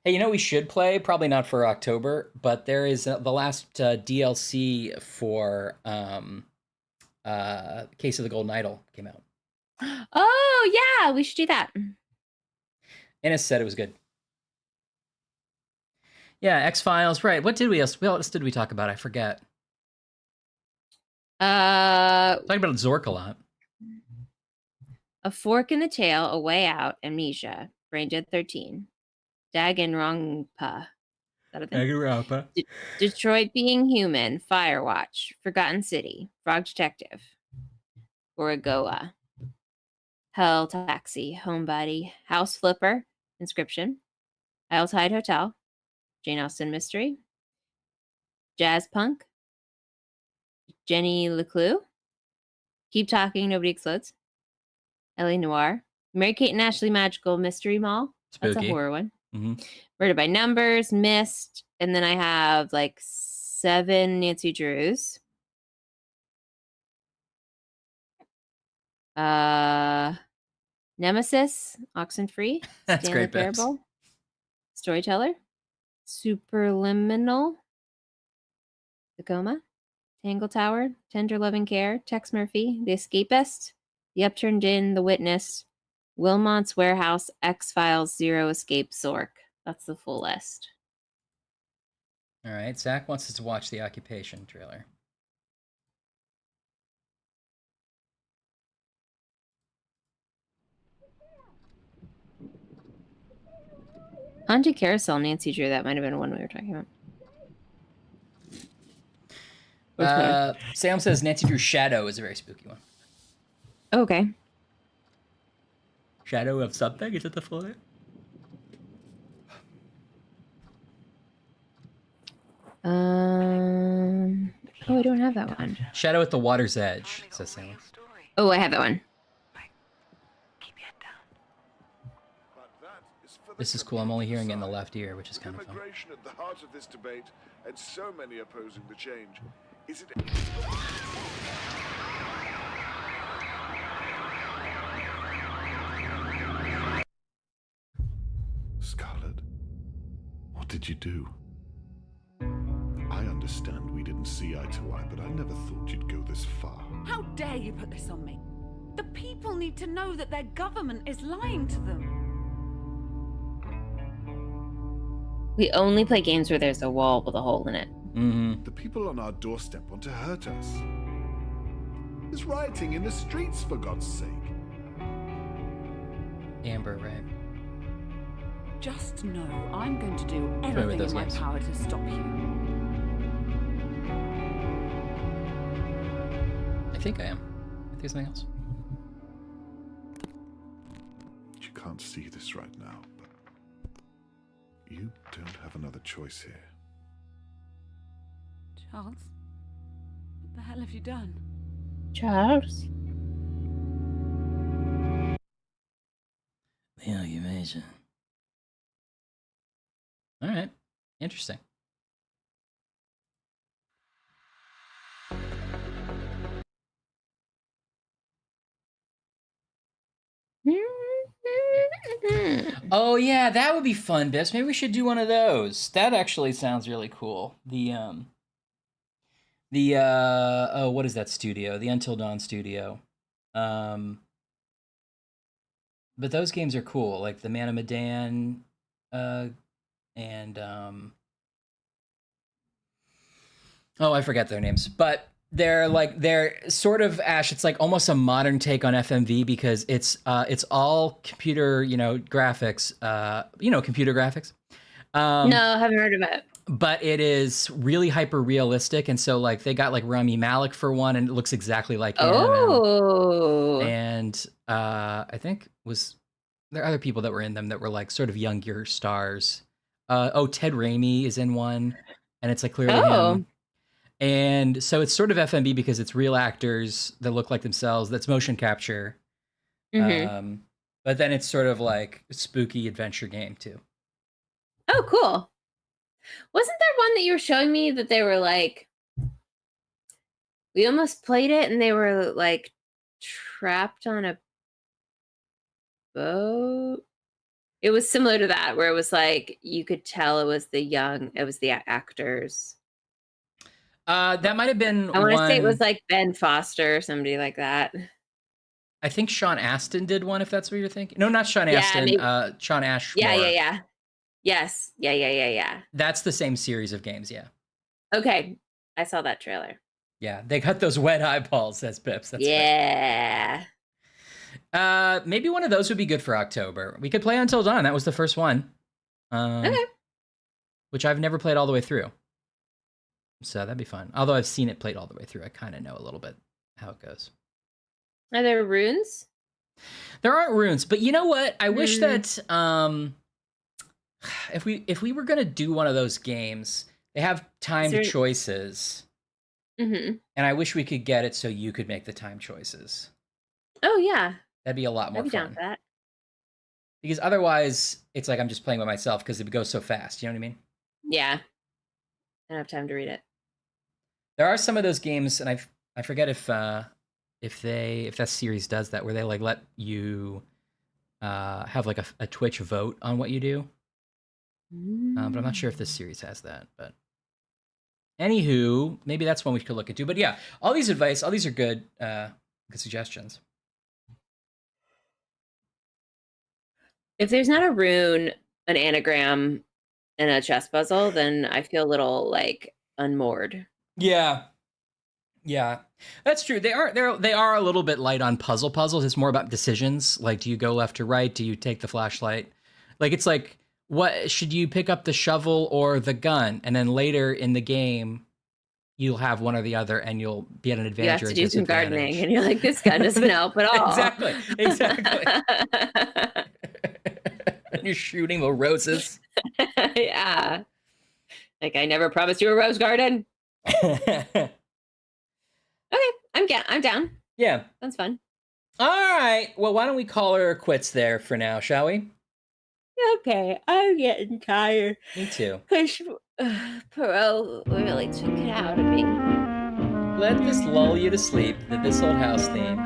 Hey, you know we should play? Probably not for October, but there is the last DLC for Case of the Golden Idol came out.
Oh, yeah, we should do that.
Ennis said it was good. Yeah, X-Files, right. What else did we talk about? I forget. Talking about Zork a lot.
A Fork in the Tail, A Way Out, Amnesia, Brain Dead 13, Danganronpa.
Danganronpa.
Detroit Being Human, Firewatch, Forgotten City, Frog Detective, Gorogoa, Hell Taxi, Homebody, House Flipper, Inscription, Isle Tide Hotel, Jane Austen Mystery, Jazz Punk, Jenny Leclue, Keep Talking, Nobody Explodes, Ellie Noir, Mary-Kate and Ashley Magical Mystery Mall.
Spooky.
That's a horror one.
Mm-hmm.
Murder by Numbers, Mist, and then I have like 7 Nancy Drews. Nemesis, Oxenfree,
That's
Stanley
great, Babs.
Parable, Storyteller, Superliminal, Tacoma, Tangle Tower, Tender Loving Care, Tex Murphy, The Escapist, The Upturned Inn, The Witness, Wilmot's Warehouse, X-Files, Zero Escape, Zork. That's the full list.
All right, Zach wants us to watch the Occupation trailer.
Haunted Carousel, Nancy drew. That might have been one we were talking about.
Sam says Nancy drew Shadow is a very spooky one.
Okay.
Shadow of something? Is it the full name?
Oh, I don't have that one.
Shadow at the Water's Edge, says Sam.
Oh, I have that one.
This is cool. I'm only hearing it in the left ear, which is kind of fun.
Immigration at the heart of this debate, and so many opposing the change. Is it?
Scarlet, what did you do? I understand we didn't see eye to eye, but I never thought you'd go this far.
How dare you put this on me? The people need to know that their government is lying to them.
We only play games where there's a wall with a hole in it.
The people on our doorstep want to hurt us. There's rioting in the streets, for God's sake.
Amber, right?
Just know I'm going to do everything in my power to stop you.
I think I am. I think there's something else.
You can't see this right now, but you don't have another choice here.
Charles? What the hell have you done?
Charles?
The occupation. All right. Interesting. Oh yeah, that would be fun, Bips. Maybe we should do one of those. That actually sounds really cool. Oh, what is that studio? The Until Dawn studio. But those games are cool, like the Man of Medan, and oh, I forget their names, but they're sort of, Ash, it's like almost a modern take on FMV because it's all computer, graphics, computer graphics.
No, I haven't heard of it.
But it is really hyper realistic, and so like they got like Rami Malek for one, and it looks exactly like him.
Oh.
And I think there are other people that were in them that were like sort of younger stars. Ted Raimi is in one, and it's like clearly him. And so it's sort of FMV because it's real actors that look like themselves. That's motion capture.
Mm-hmm.
But then it's sort of like a spooky adventure game too.
Oh, cool. Wasn't there one that you were showing me that they were like, we almost played it and they were like trapped on a boat? It was similar to that, where it was like, you could tell it was the actors.
That might have been
I want to say it was like Ben Foster or somebody like that.
I think Sean Astin did one, if that's what you're thinking. No, not Sean Astin.
Maybe.
Sean Ashmore.
Yeah. Yes. Yeah.
That's the same series of games, yeah.
Okay. I saw that trailer.
Yeah, they got those wet eyeballs, says Pips. That's
yeah.
Right. Maybe one of those would be good for October. We could play Until Dawn. That was the first one. Okay. Which I've never played all the way through. So that'd be fun. Although I've seen it played all the way through. I kind of know a little bit how it goes.
Are there runes?
There aren't runes, but you know what? I wish that if we were gonna do one of those games, they have timed choices.
Mm-hmm.
And I wish we could get it so you could make the time choices.
Oh yeah.
That'd be a lot more
I'd be
fun.
down for that.
Because otherwise, it's like I'm just playing by myself because it goes so fast. You know what I mean?
Yeah. I don't have time to read it.
There are some of those games, and I forget if that series does that, where they like let you have like a Twitch vote on what you do. But I'm not sure if this series has that. But anywho, maybe that's one we could look into. But yeah, all these are good suggestions.
If there's not a rune, an anagram, and a chess puzzle, then I feel a little like unmoored.
Yeah, that's true. They are a little bit light on puzzles. It's more about decisions. Like, do you go left or right? Do you take the flashlight? Like, it's like what should you pick up, the shovel or the gun? And then later in the game, you'll have one or the other, and you'll be at an advantage.
You have
or
to do some
disadvantage.
gardening, and you're like, this gun doesn't help at all.
Exactly. You're shooting the roses.
Yeah. Like, I never promised you a rose garden. Okay, I'm down.
Yeah.
That's fun.
All right. Well, why don't we call her quits there for now, shall we?
Okay, I'm getting tired.
Me too.
Because Poirot really took it out of me.
Let this lull you to sleep, this old house theme.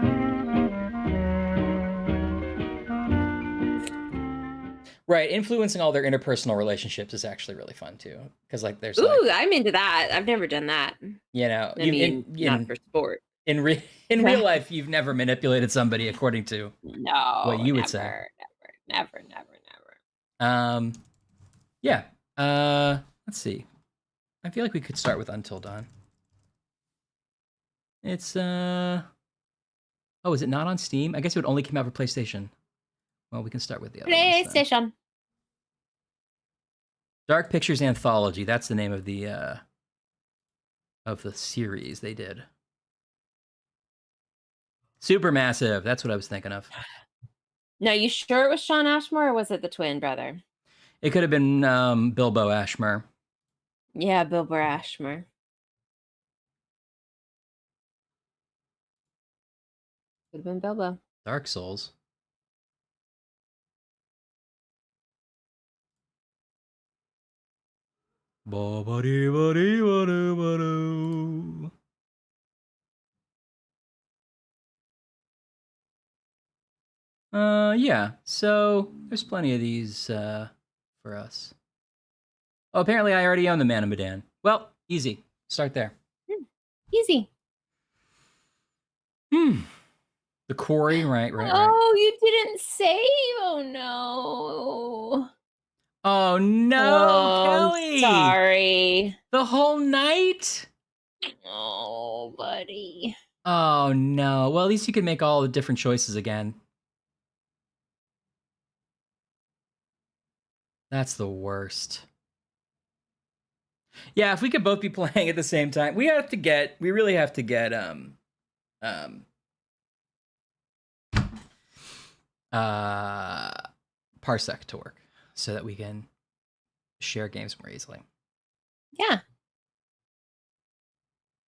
Right, influencing all their interpersonal relationships is actually really fun too. Because like there's
I'm into that. I've never done that.
You know,
not for sport.
In real life, you've never manipulated somebody according to what you would say.
Never.
Yeah. Let's see. I feel like we could start with Until Dawn. It's oh, is it not on Steam? I guess it would only come out for PlayStation. Well, we can start with the other
PlayStation.
Dark Pictures Anthology. That's the name of the series they did. Supermassive. That's what I was thinking of.
No, you sure it was Sean Ashmore, or was it the twin brother?
It could have been Bilbo Ashmore.
Yeah, Bilbo Ashmore. Could have been Bilbo.
Dark Souls. Yeah, so there's plenty of these for us. Oh, apparently I already own the Man of Medan. Well, easy. Start there.
Easy.
The Quarry, right.
Oh, you didn't save. Oh, no.
Oh, no, Kelly.
Sorry.
The whole night?
Oh, buddy.
Oh, no. Well, at least you can make all the different choices again. That's the worst. Yeah, if we could both be playing at the same time, we really have to get Parsec to work so that we can share games more easily.
Yeah.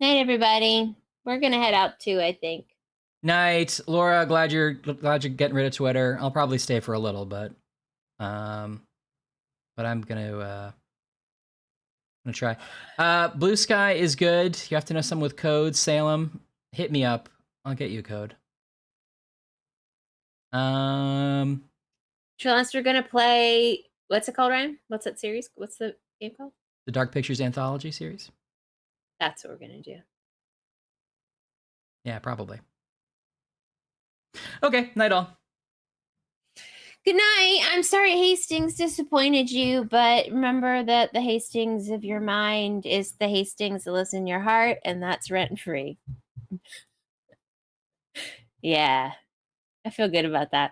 Night, everybody. We're gonna head out too, I think.
Night, Laura. Glad you're getting rid of Twitter. I'll probably stay for a little, but I'm gonna try. Blue Sky is good. You have to know someone with code. Salem, hit me up. I'll get you a code.
Trelance, we're gonna play. What's it called, Ryan? What's that series? What's the game called?
The Dark Pictures Anthology series.
That's what we're gonna do.
Yeah, probably. Okay, night all.
Good night. I'm sorry Hastings disappointed you, but remember that the Hastings of your mind is the Hastings that lives in your heart, and that's rent-free. Yeah, I feel good about that.